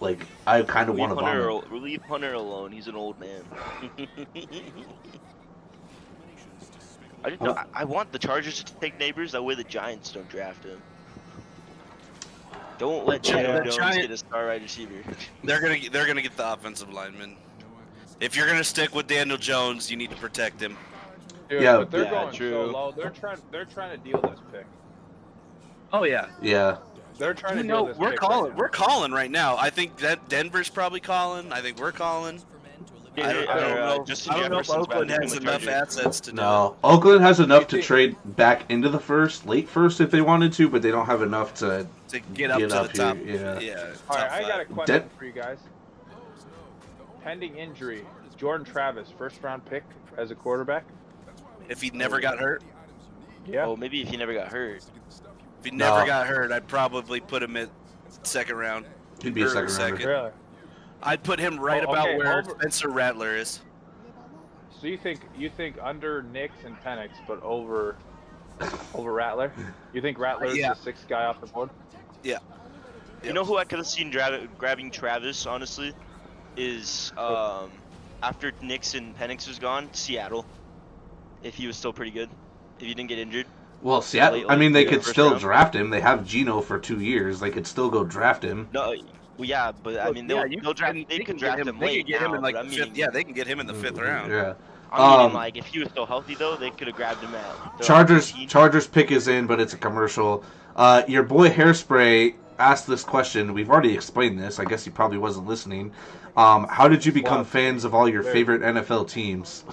Speaker 4: Like, I kind of want to vomit.
Speaker 1: Leave Hunter alone. He's an old man. I want the Chargers to take Neighbors. That way the Giants don't draft him. Don't let Chandler
Speaker 2: the
Speaker 1: Jones get a star wide receiver.
Speaker 2: They're gonna get the offensive lineman. If you're gonna stick with Daniel Jones, you need to protect him.
Speaker 3: Dude,
Speaker 4: Yeah,
Speaker 3: but they're
Speaker 1: yeah,
Speaker 3: going
Speaker 1: true.
Speaker 3: so low. They're trying to deal this pick.
Speaker 2: Oh yeah.
Speaker 4: Yeah,
Speaker 3: They're trying to deal this
Speaker 2: we're
Speaker 3: pick
Speaker 2: calling.
Speaker 3: right now.
Speaker 2: We're calling right now. I think that Denver's probably calling. I think we're calling.
Speaker 1: get
Speaker 2: I
Speaker 1: it,
Speaker 2: don't
Speaker 1: or
Speaker 2: know.
Speaker 1: Justin
Speaker 2: I don't know if
Speaker 1: Jefferson's about
Speaker 2: Oakland
Speaker 1: to become
Speaker 2: has
Speaker 1: a
Speaker 2: enough
Speaker 1: Charger.
Speaker 2: assets to do
Speaker 4: No, Oakland has enough
Speaker 3: You
Speaker 4: to
Speaker 3: think-
Speaker 4: trade back into the first, late first if they wanted to, but they don't have enough to.
Speaker 2: it. To get up
Speaker 4: Get
Speaker 2: to
Speaker 4: up
Speaker 2: the top.
Speaker 4: here, yeah.
Speaker 3: All right,
Speaker 2: top
Speaker 3: I got a
Speaker 2: five.
Speaker 3: question for you guys. Pending injury, Jordan Travis, first round pick as a quarterback.
Speaker 2: If he never got hurt,
Speaker 3: Yeah.
Speaker 1: Oh, maybe if he never got hurt.
Speaker 2: if he never
Speaker 4: No.
Speaker 2: got hurt, I'd probably put him at second round.
Speaker 4: He'd be a
Speaker 2: Early
Speaker 4: second rounder.
Speaker 3: Really?
Speaker 2: I'd put him right
Speaker 3: Oh,
Speaker 2: about
Speaker 3: okay,
Speaker 2: where
Speaker 3: over-
Speaker 2: Spencer Rattler is.
Speaker 3: So you think under Nix and Penix, but over Rattler? You think Rattler's
Speaker 2: Yeah.
Speaker 3: the sixth guy off the board?
Speaker 1: You know who I could have seen grabbing Travis, honestly, is after Nix and Penix was gone, Seattle. If he was still pretty good, if he didn't get injured.
Speaker 4: Well, Seattle.
Speaker 1: Late,
Speaker 4: I mean, they
Speaker 1: yeah,
Speaker 4: could
Speaker 1: first
Speaker 4: still
Speaker 1: round.
Speaker 4: draft him. They have Geno for 2 years. They could still go draft him.
Speaker 1: No, well, yeah, but I mean, they'll draft. They could draft him
Speaker 2: They
Speaker 1: late
Speaker 2: could get him
Speaker 1: now,
Speaker 2: in like
Speaker 1: but
Speaker 2: the
Speaker 1: I'm
Speaker 2: fifth.
Speaker 1: meaning,
Speaker 2: Yeah, they can get him in the fifth round.
Speaker 4: Yeah.
Speaker 1: I'm meaning
Speaker 4: Um,
Speaker 1: like if he was still healthy though, they could have grabbed him at. the
Speaker 4: Chargers
Speaker 1: 15.
Speaker 4: Chargers pick is in, but it's a commercial. Your boy Hairspray asked this question. We've already explained this. I guess he probably wasn't listening. How did you become
Speaker 3: Well,
Speaker 4: fans of all your
Speaker 3: there-
Speaker 4: favorite NFL teams?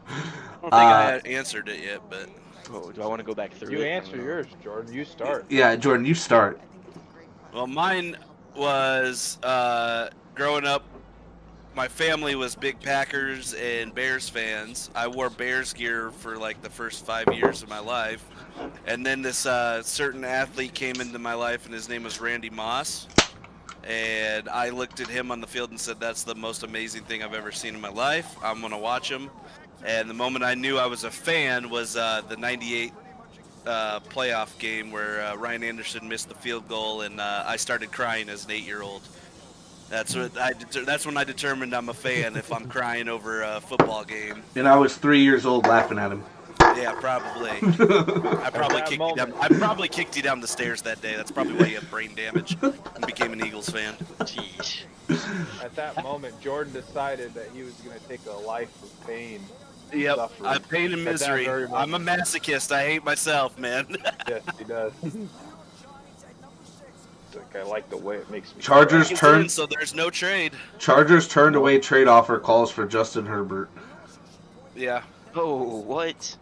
Speaker 2: I don't think I had answered it yet, but
Speaker 1: Oh, do I want to go back through
Speaker 3: You
Speaker 1: it?
Speaker 3: answer yours, Jordan. You start.
Speaker 4: Yeah, Jordan, you start.
Speaker 2: well, mine was growing up. My family was big Packers and Bears fans. I wore Bears gear for like the first 5 years of my life, and then this certain athlete came into my life, and his name was Randy Moss. And I looked at him on the field and said, "That's the most amazing thing I've ever seen in my life. I'm gonna watch him." And the moment I knew I was a fan was the '98 playoff game where Ryan Anderson missed the field goal, and I started crying as an 8-year-old. That's when I determined I'm a fan if I'm crying over a football game.
Speaker 4: And I was 3 years old laughing at him.
Speaker 2: Yeah, probably. I probably
Speaker 3: that
Speaker 2: kicked you down.
Speaker 3: moment.
Speaker 2: I probably kicked you down the stairs that day. That's probably why you had brain damage and became an Eagles fan.
Speaker 1: Jeez.
Speaker 3: At that moment, Jordan decided that he was going to take a life of pain.
Speaker 2: Yep,
Speaker 3: Suffering.
Speaker 2: I'm pain and
Speaker 3: At that
Speaker 2: misery.
Speaker 3: very
Speaker 2: I'm a masochist. I hate myself, man.
Speaker 3: Yes, he does. Like, I like the way it makes me.
Speaker 4: Chargers
Speaker 2: It's
Speaker 4: turn
Speaker 2: in, so there's no trade.
Speaker 4: Chargers turned away trade offer calls for Justin Herbert.
Speaker 2: Yeah.
Speaker 1: Oh, what?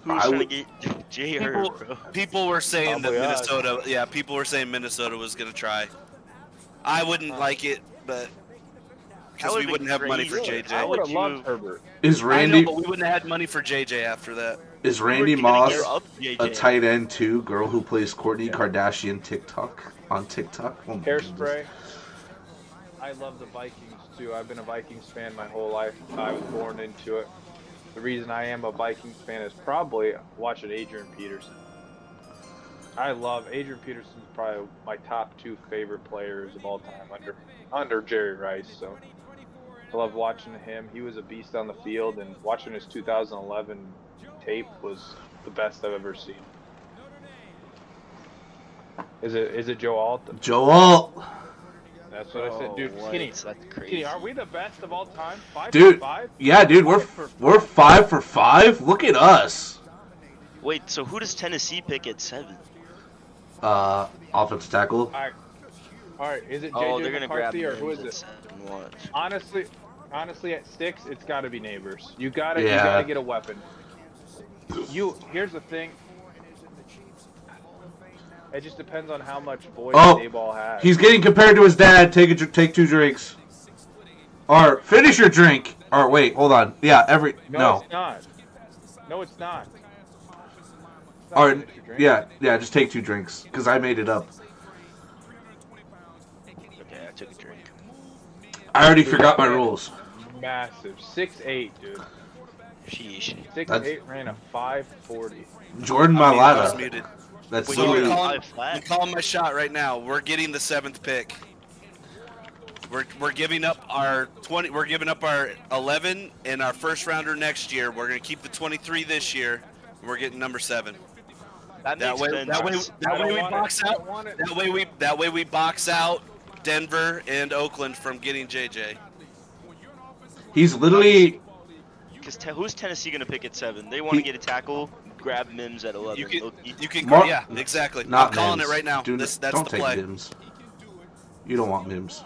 Speaker 1: Who's
Speaker 4: I
Speaker 1: trying to
Speaker 4: would-
Speaker 1: get J.
Speaker 2: People,
Speaker 1: Herb, bro?
Speaker 2: people were saying that
Speaker 3: Probably us.
Speaker 2: Minnesota. Yeah, people were saying Minnesota was gonna try. I wouldn't like it, but because we
Speaker 1: would've
Speaker 2: wouldn't
Speaker 1: been
Speaker 2: have money for
Speaker 1: crazy.
Speaker 2: JJ.
Speaker 3: I
Speaker 1: How
Speaker 3: would
Speaker 1: would
Speaker 3: have loved
Speaker 1: you-
Speaker 3: Herbert.
Speaker 4: Is
Speaker 2: I
Speaker 4: Randy
Speaker 2: know, but we wouldn't have had money for JJ after that.
Speaker 4: is
Speaker 1: We were
Speaker 4: Randy
Speaker 1: gonna
Speaker 4: Moss
Speaker 1: gear up JJ.
Speaker 4: a tight end too? Girl who plays Courtney Kardashian TikTok on TikTok. Oh my goodness.
Speaker 3: Hairspray. I love the Vikings too. I've been a Vikings fan my whole life. I was born into it. The reason I am a Vikings fan is probably watching Adrian Peterson. I love Adrian Peterson's probably my top 2 favorite players of all time under Jerry Rice. So I love watching him. He was a beast on the field, and watching his 2011 tape was the best I've ever seen. Is it Joe Alt?
Speaker 4: Joel,
Speaker 3: That's what I said, dude.
Speaker 1: Oh, what?
Speaker 3: Skinny,
Speaker 1: That's
Speaker 3: Skinny,
Speaker 1: crazy.
Speaker 3: are we the best of all time? 5
Speaker 4: Dude.
Speaker 3: for 5?
Speaker 4: yeah, dude, we're 5 for 5. Look at us.
Speaker 1: Wait, so who does Tennessee pick at 7?
Speaker 4: Offensive tackle.
Speaker 3: All right, is it
Speaker 1: Oh, they're
Speaker 3: JJ
Speaker 1: gonna grab
Speaker 3: McCarthy or who
Speaker 1: Mims
Speaker 3: is
Speaker 1: at
Speaker 3: it?
Speaker 1: 7. Watch.
Speaker 3: Honestly, at 6, it's got to be Neighbors. You gotta
Speaker 4: Yeah.
Speaker 3: get a weapon. Here's the thing. It just depends on how much voice
Speaker 4: Oh,
Speaker 3: Dayball has.
Speaker 4: He's getting compared to his dad. Take 2 drinks. Or finish your drink. Or wait, hold on. Yeah, no.
Speaker 3: It's not. No, it's not. It's not
Speaker 4: Or
Speaker 3: finish your drink.
Speaker 4: yeah, just take 2 drinks because I made it up.
Speaker 1: Okay, I took a drink.
Speaker 4: I already forgot my rules.
Speaker 3: Massive. 6'8", dude.
Speaker 1: Sheesh.
Speaker 3: 6'8", ran a 5.40.
Speaker 4: Jordan
Speaker 2: I was
Speaker 4: Mailata.
Speaker 2: muted.
Speaker 4: That's
Speaker 1: Wait,
Speaker 2: So
Speaker 1: you
Speaker 2: we're
Speaker 1: were
Speaker 4: literally.
Speaker 2: calling,
Speaker 1: five flat?
Speaker 2: I'm calling my shot right now. We're getting the 7th pick. We're giving up our 20. We're giving up our 11 and our first rounder next year. We're gonna keep the 23 this year. And we're getting number 7.
Speaker 1: That
Speaker 2: That
Speaker 1: makes
Speaker 2: way,
Speaker 1: sense.
Speaker 2: that way,
Speaker 3: I
Speaker 2: that
Speaker 3: don't
Speaker 2: way we
Speaker 3: want it.
Speaker 2: box
Speaker 3: I
Speaker 2: out.
Speaker 3: don't want it.
Speaker 2: That way we box out Denver and Oakland from getting JJ.
Speaker 4: He's literally.
Speaker 1: Because who's Tennessee gonna pick at 7? They want to
Speaker 4: He-
Speaker 1: get a tackle, grab Mims at 11.
Speaker 2: You can,
Speaker 1: Loki.
Speaker 2: you can,
Speaker 4: Mar-
Speaker 2: yeah, exactly.
Speaker 4: Not
Speaker 2: I'm calling
Speaker 4: Mims.
Speaker 2: it right now.
Speaker 4: Dude,
Speaker 2: That's
Speaker 4: don't
Speaker 2: the
Speaker 4: take
Speaker 2: play.
Speaker 4: Mims. You don't want Mims.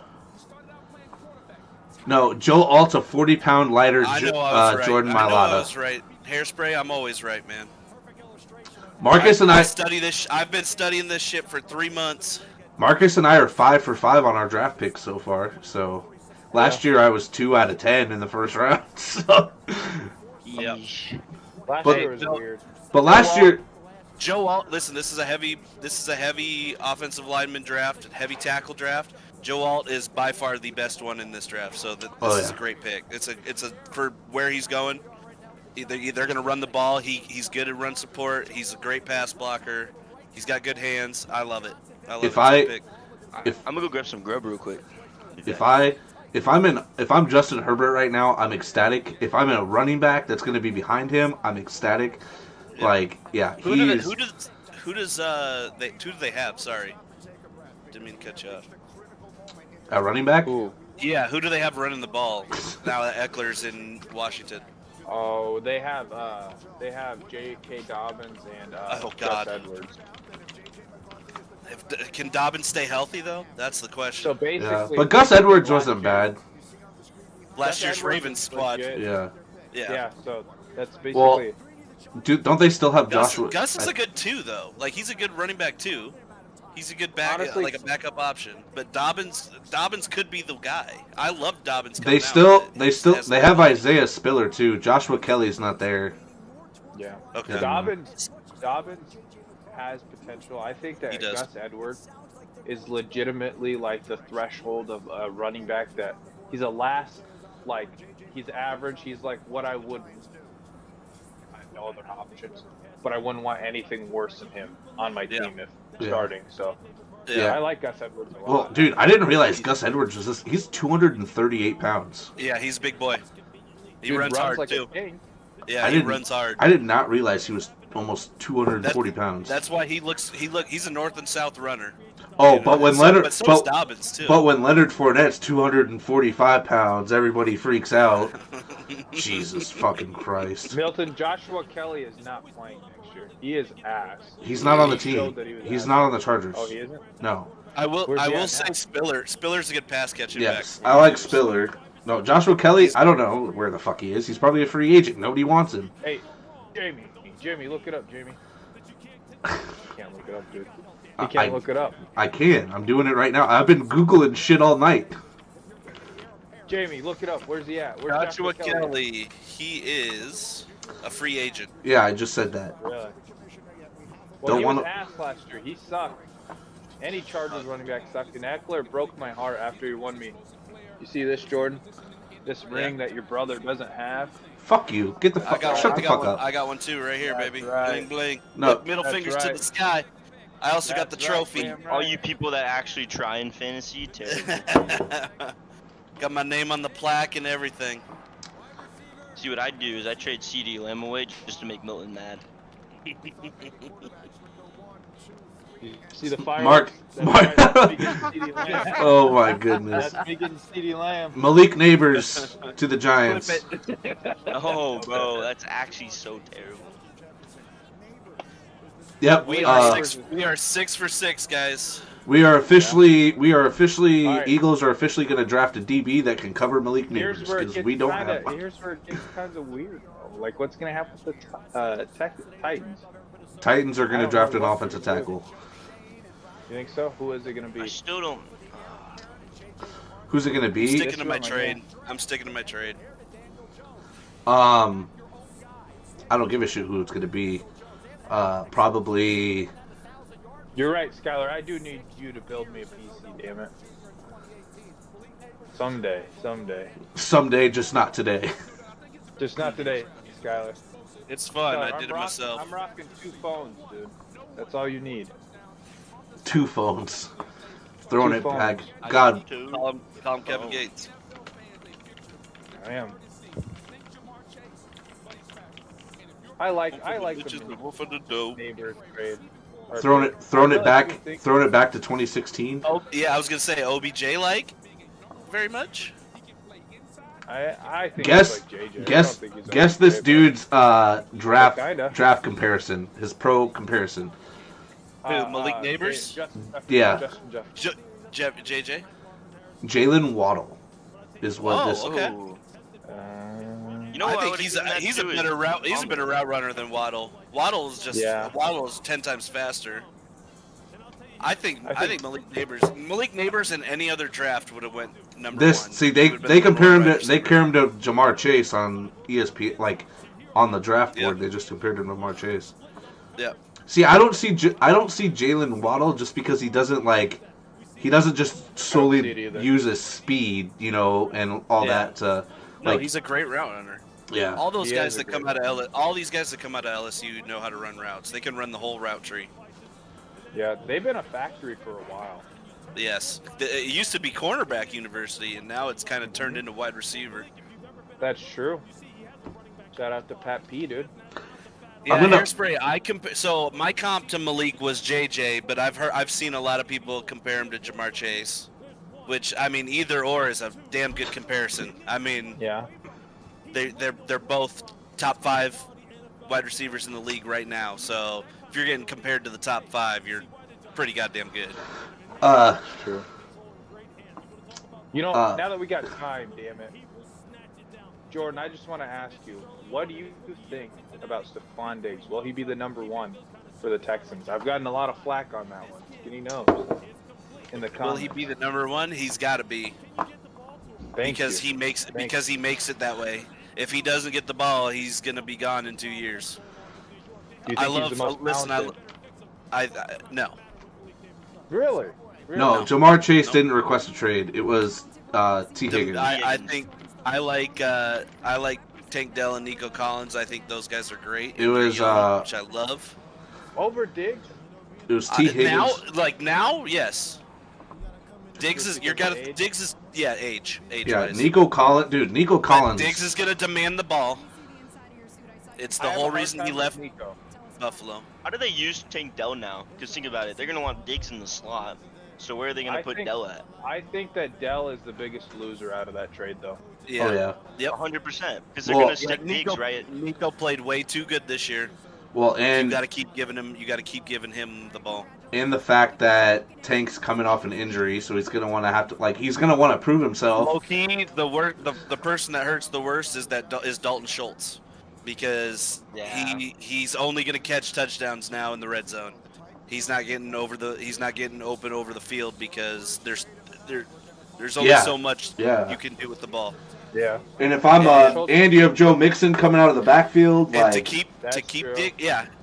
Speaker 4: No, Joe Alt's a 40-pound lighter
Speaker 2: I know I was right.
Speaker 4: Jordan
Speaker 2: I know I
Speaker 4: Mailata.
Speaker 2: was right. Hairspray, I'm always right, man.
Speaker 4: Marcus and I
Speaker 2: study this. I've been studying this shit for 3 months.
Speaker 4: Marcus and I are 5 for 5 on our draft picks so far. So last year I was 2 out of 10 in the first round. So,
Speaker 2: Yep.
Speaker 3: Last
Speaker 4: But-
Speaker 3: year was weird.
Speaker 4: but last year,
Speaker 2: Joe Alt, listen, this is a heavy offensive lineman draft, heavy tackle draft. Joe Alt is by far the best one in this draft, so this is a great pick. It's a for where he's going. They're going to run the ball. He's good at run support. He's a great pass blocker. He's got good hands. I love it. I love
Speaker 4: If
Speaker 2: it.
Speaker 4: I-
Speaker 2: It's a pick.
Speaker 1: I'm gonna go grab some grub real quick.
Speaker 4: if I'm Justin Herbert right now, I'm ecstatic. If I'm in a running back that's going to be behind him, I'm ecstatic.
Speaker 2: Yeah.
Speaker 4: Like, yeah,
Speaker 2: Who
Speaker 4: he
Speaker 2: do
Speaker 4: is.
Speaker 2: who do they have? Sorry, didn't mean to cut you off.
Speaker 4: A running back?
Speaker 3: Ooh.
Speaker 2: Yeah, who do they have running the ball now that Eckler's in Washington?
Speaker 3: Oh, they have J.K. Dobbins and
Speaker 2: Oh,
Speaker 3: Gus
Speaker 2: God.
Speaker 3: Edwards.
Speaker 2: Can Dobbins stay healthy though? That's the question.
Speaker 3: So
Speaker 4: Yeah,
Speaker 3: basically,
Speaker 4: but Gus Edwards
Speaker 3: last
Speaker 4: wasn't
Speaker 3: year-
Speaker 4: bad.
Speaker 2: Last
Speaker 3: Gus
Speaker 2: year's
Speaker 3: Edwards
Speaker 2: Ravens
Speaker 3: is
Speaker 2: squad.
Speaker 3: legit.
Speaker 4: Yeah.
Speaker 3: Yeah, so that's basically.
Speaker 4: Well, don't they still have
Speaker 2: Gus,
Speaker 4: Joshua?
Speaker 2: Gus is a good two though. Like he's a good running back too. He's a good back,
Speaker 3: Honestly,
Speaker 2: like a backup option. But Dobbins could be the guy. I love Dobbins.
Speaker 4: They have Isaiah Spiller too. Joshua Kelly's not there.
Speaker 3: Yeah.
Speaker 2: Okay.
Speaker 3: Dobbins has potential. I think that
Speaker 2: He does.
Speaker 3: Gus Edwards is legitimately like the threshold of a running back that he's he's average. He's like what I would. I have no other options, but I wouldn't want anything worse than him on my team if starting. So
Speaker 2: Yeah.
Speaker 3: I like Gus Edwards a lot.
Speaker 4: Well, dude, I didn't realize Gus Edwards was this. He's 238 pounds.
Speaker 2: Yeah, he's a big boy. He
Speaker 3: Dude
Speaker 2: runs hard
Speaker 3: like
Speaker 2: too.
Speaker 3: a king.
Speaker 2: Yeah,
Speaker 4: I
Speaker 2: he
Speaker 4: didn't-
Speaker 2: runs hard.
Speaker 4: I did not realize he was almost 240 pounds.
Speaker 2: That's why he's a north and south runner.
Speaker 4: Oh,
Speaker 2: You know,
Speaker 4: but when
Speaker 2: so-
Speaker 4: Leonard,
Speaker 2: but so is Dobbins too.
Speaker 4: but when Leonard Fournette's 245 pounds, everybody freaks out. Jesus fucking Christ!
Speaker 3: Milton, Joshua Kelly is not playing next year. He is ass.
Speaker 4: He's not on the
Speaker 3: He showed
Speaker 4: team.
Speaker 3: that he was
Speaker 4: He's
Speaker 3: ass.
Speaker 4: not on the Chargers.
Speaker 3: Oh, he isn't?
Speaker 4: No.
Speaker 2: I will
Speaker 3: Where's he at
Speaker 2: say
Speaker 3: now?
Speaker 2: Spiller. Spiller's a good pass catching
Speaker 4: Yes,
Speaker 2: back.
Speaker 4: I like Spiller. No, Joshua Kelly. I don't know where the fuck he is. He's probably a free agent. Nobody wants him.
Speaker 3: Hey, Jamie, look it up, Jamie. Can't look it up, dude. He can't look it up.
Speaker 4: I can. I'm doing it right now. I've been googling shit all night.
Speaker 3: Jamie, look it up. Where's he at? Where's
Speaker 2: Joshua Kelly, he is a free agent.
Speaker 4: Yeah, I just said that.
Speaker 3: Really? Well,
Speaker 4: Don't
Speaker 3: he
Speaker 4: wanna-
Speaker 3: was ass last year. He sucked. Any Chargers running back sucked. And Eckler broke my heart after he won me. You see this, Jordan? This ring that your brother doesn't have.
Speaker 4: Fuck you. Get the fuck. Shut the fuck
Speaker 2: one,
Speaker 4: up.
Speaker 2: I got one too right here,
Speaker 3: That's
Speaker 2: baby.
Speaker 3: right.
Speaker 2: Bling bling.
Speaker 4: No.
Speaker 2: Look, middle
Speaker 3: That's
Speaker 2: fingers
Speaker 3: right.
Speaker 2: to the sky. I also got the
Speaker 3: That's right,
Speaker 2: trophy.
Speaker 3: damn right.
Speaker 1: All you people that actually try in fantasy, terrible.
Speaker 2: Got my name on the plaque and everything.
Speaker 1: See, what I do is I trade CD Lamb away just to make Milton mad.
Speaker 3: See the fire?
Speaker 4: Mark-
Speaker 3: That's
Speaker 4: Mark-
Speaker 3: right, that's me getting CeeDee Lamb.
Speaker 4: Oh my goodness.
Speaker 3: That's me getting CeeDee Lamb.
Speaker 4: Malik Neighbors to the Giants.
Speaker 1: Oh, bro, that's actually so terrible.
Speaker 4: Yep.
Speaker 2: We are 6 for 6, guys.
Speaker 4: We are officially
Speaker 3: All right.
Speaker 4: Eagles are officially going to draft a DB that can cover Malik Neighbors
Speaker 3: Here's where it
Speaker 4: because
Speaker 3: gets
Speaker 4: we don't
Speaker 3: kinda,
Speaker 4: have one.
Speaker 3: Here's where it gets kind of weird, though. Like, what's gonna happen with the Titans?
Speaker 4: Titans are going
Speaker 3: I
Speaker 4: to
Speaker 3: don't
Speaker 4: draft
Speaker 3: know
Speaker 4: an
Speaker 3: what
Speaker 4: offensive
Speaker 3: to do.
Speaker 4: tackle.
Speaker 3: You think so? Who is it gonna
Speaker 1: I
Speaker 3: be?
Speaker 1: still don't.
Speaker 4: Who's it going to be?
Speaker 2: Sticking to my
Speaker 3: one,
Speaker 2: trade. I'm sticking to my trade.
Speaker 4: I don't give a shit who it's going to be. Probably.
Speaker 3: You're right, Skylar. I do need you to build me a PC. Damn it. Someday.
Speaker 4: Just not today.
Speaker 3: Just not today, Skylar.
Speaker 2: It's fun.
Speaker 3: Skylar,
Speaker 2: I did it myself.
Speaker 3: I'm rocking 2 phones, dude. That's all you need.
Speaker 4: 2 phones. Throwing
Speaker 3: 2
Speaker 4: it
Speaker 3: phones.
Speaker 4: back.
Speaker 1: I
Speaker 4: God,
Speaker 1: need to.
Speaker 2: Call him Kevin
Speaker 1: Oh.
Speaker 2: Gates.
Speaker 3: I am. I like
Speaker 2: Which is
Speaker 3: the
Speaker 2: the wolf of the dough.
Speaker 3: neighbors trade. Or
Speaker 4: throwing
Speaker 3: trade.
Speaker 4: it
Speaker 3: I
Speaker 4: back.
Speaker 3: really think-
Speaker 4: Throwing it back to 2016.
Speaker 2: Oh, yeah, I was gonna say OBJ like very much.
Speaker 3: I think
Speaker 4: Guess
Speaker 3: he's like JJ. I don't
Speaker 4: guess
Speaker 3: think he's
Speaker 4: guess
Speaker 3: okay,
Speaker 4: this
Speaker 3: but-
Speaker 4: dude's
Speaker 3: Kinda.
Speaker 4: draft comparison. His pro comparison.
Speaker 2: Who, Malik Neighbors?
Speaker 3: Justin
Speaker 4: Yeah.
Speaker 3: Jefferson.
Speaker 2: JJ.
Speaker 4: Jalen Waddle. is what
Speaker 2: Oh,
Speaker 4: this.
Speaker 2: okay.
Speaker 1: Ooh.
Speaker 3: Uh,
Speaker 1: You know
Speaker 2: I
Speaker 1: what
Speaker 2: think
Speaker 1: would've
Speaker 2: he's
Speaker 1: given that
Speaker 2: a
Speaker 1: too is
Speaker 2: better route. He's a
Speaker 1: Tom
Speaker 2: better route runner than Waddle. Waddle is 10 times faster. I think Malik Neighbors in any other draft would have went number
Speaker 4: This
Speaker 2: one.
Speaker 4: see
Speaker 2: He
Speaker 4: they
Speaker 2: would've been
Speaker 4: they
Speaker 2: the number
Speaker 4: compare him
Speaker 2: one
Speaker 4: to they
Speaker 2: wide
Speaker 4: compare him to Jamar Chase on ESPN, like on the draft board.
Speaker 2: Yep.
Speaker 4: They just compared him to Jamar Chase.
Speaker 2: receiver.
Speaker 4: See, I don't see Jalen Waddle just because he doesn't just solely
Speaker 3: see it either.
Speaker 4: use his speed, and all
Speaker 2: Yeah.
Speaker 4: that. To,
Speaker 2: No,
Speaker 4: like,
Speaker 2: he's a great route runner.
Speaker 4: yeah,
Speaker 2: All those
Speaker 3: He
Speaker 2: guys
Speaker 3: is a
Speaker 2: that come
Speaker 3: great
Speaker 2: out of all these guys that come out of LSU know how to run routes. They can run the whole route tree.
Speaker 3: yeah, they've been a factory for a while.
Speaker 2: Yes, it used to be cornerback university, and now it's kind of turned into wide receiver.
Speaker 3: That's true. Shout out to Pat P, dude.
Speaker 2: Yeah,
Speaker 4: gonna-
Speaker 2: Hairspray. So my comp to Malik was JJ, but I've seen a lot of people compare him to Jamar Chase, which I mean either or is a damn good comparison. I mean
Speaker 3: Yeah.
Speaker 2: they're both top 5 wide receivers in the league right now. So if you're getting compared to the top 5, you're pretty goddamn good.
Speaker 3: True. You know,
Speaker 4: Uh,
Speaker 3: now that we got time, damn it. Jordan, I just want to ask you, what do you think about Stephon Diggs? Will he be the number 1 for the Texans? I've gotten a lot of flack on that one. Skinny nose. In the
Speaker 2: Will
Speaker 3: comments.
Speaker 2: he be the number 1? He's got to be
Speaker 3: Thank
Speaker 2: because
Speaker 3: you.
Speaker 2: he makes
Speaker 3: Thank
Speaker 2: because he makes it that way. If he doesn't get the ball, he's gonna be gone in 2 years.
Speaker 3: Do you
Speaker 2: I
Speaker 3: think
Speaker 2: love.
Speaker 3: he's the most
Speaker 2: Listen,
Speaker 3: talented?
Speaker 2: I no.
Speaker 3: Really? Really?
Speaker 4: no, Jamar Chase didn't request a trade. It was T. Higgins.
Speaker 2: I think I like Tank Dell and Nico Collins. I think those guys are great.
Speaker 4: It was,
Speaker 2: They're young, which I love.
Speaker 3: Over Diggs?
Speaker 4: It was T. Higgins.
Speaker 2: Now, yes. Diggs is
Speaker 3: Age?
Speaker 2: Diggs is age
Speaker 4: Yeah,
Speaker 2: wise.
Speaker 4: Nico Collins.
Speaker 2: Diggs is gonna demand the ball. It's
Speaker 3: I
Speaker 2: the
Speaker 3: have a
Speaker 2: whole
Speaker 3: hard
Speaker 2: reason
Speaker 3: time
Speaker 2: he
Speaker 3: with
Speaker 2: left
Speaker 3: Nico.
Speaker 2: Buffalo.
Speaker 1: How do they use Tank Dell now? Because think about it, they're gonna want Diggs in the slot. So where are they gonna
Speaker 3: I
Speaker 1: put
Speaker 3: think-
Speaker 1: Dell at?
Speaker 3: I think that Dell is the biggest loser out of that trade, though.
Speaker 2: Yeah.
Speaker 4: Oh yeah.
Speaker 2: Yep.
Speaker 1: 100%. Because they're
Speaker 4: Well,
Speaker 1: gonna stick Diggs right.
Speaker 2: Nico played way too good this year.
Speaker 4: Well,
Speaker 2: You
Speaker 4: and
Speaker 2: got to keep giving him the ball.
Speaker 4: the fact that Tank's coming off an injury, so he's gonna want to he's gonna want to prove himself.
Speaker 2: Low key, the person that hurts the worst is Dalton Schultz, because
Speaker 1: Yeah.
Speaker 2: he's only gonna catch touchdowns now in the red zone. He's not getting open over the field because there's only
Speaker 4: Yeah.
Speaker 2: so much
Speaker 4: Yeah.
Speaker 2: you can do with the ball.
Speaker 3: Yeah.
Speaker 4: And if I'm
Speaker 3: Yeah.
Speaker 4: and you have Joe Mixon coming out of the backfield,
Speaker 2: And
Speaker 4: like
Speaker 3: That's true.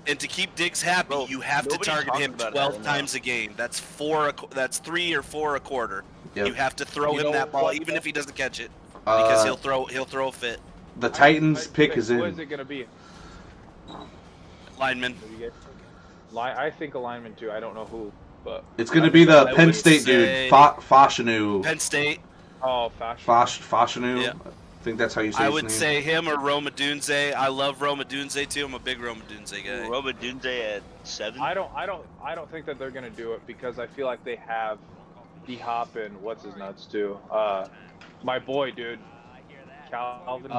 Speaker 2: to keep Diggs happy,
Speaker 1: Bro,
Speaker 2: you have to
Speaker 1: nobody
Speaker 2: target
Speaker 1: talks
Speaker 2: him
Speaker 1: about
Speaker 2: 12
Speaker 1: that enough.
Speaker 2: times a game. That's 3 or 4 a quarter.
Speaker 4: Yep.
Speaker 2: You have to throw
Speaker 3: You
Speaker 2: him
Speaker 3: know
Speaker 2: that ball
Speaker 3: what,
Speaker 2: even
Speaker 3: though?
Speaker 2: if he doesn't catch it, because
Speaker 4: uh,
Speaker 2: he'll throw a fit.
Speaker 4: the Titans pick is
Speaker 3: Who is
Speaker 4: in.
Speaker 3: it going to be?
Speaker 2: Lineman.
Speaker 3: Who do you get? I think a lineman, too. I don't know who, but...
Speaker 4: It's gonna be the
Speaker 2: I
Speaker 4: Penn
Speaker 2: would
Speaker 4: State
Speaker 2: say-
Speaker 4: dude, Fashanu.
Speaker 2: Penn State.
Speaker 3: Oh, fashion.
Speaker 4: Fashanu.
Speaker 2: Yeah.
Speaker 4: I think that's how you say
Speaker 2: I
Speaker 4: his
Speaker 2: would
Speaker 4: name.
Speaker 2: say him or Roma Dunze. I love Roma Dunze too. I'm a big Roma Dunze guy.
Speaker 1: Roma Dunze at 7.
Speaker 3: I don't think that they're going to do it because I feel like they have D-Hop and what's his nuts, too. My boy, dude. Calvin.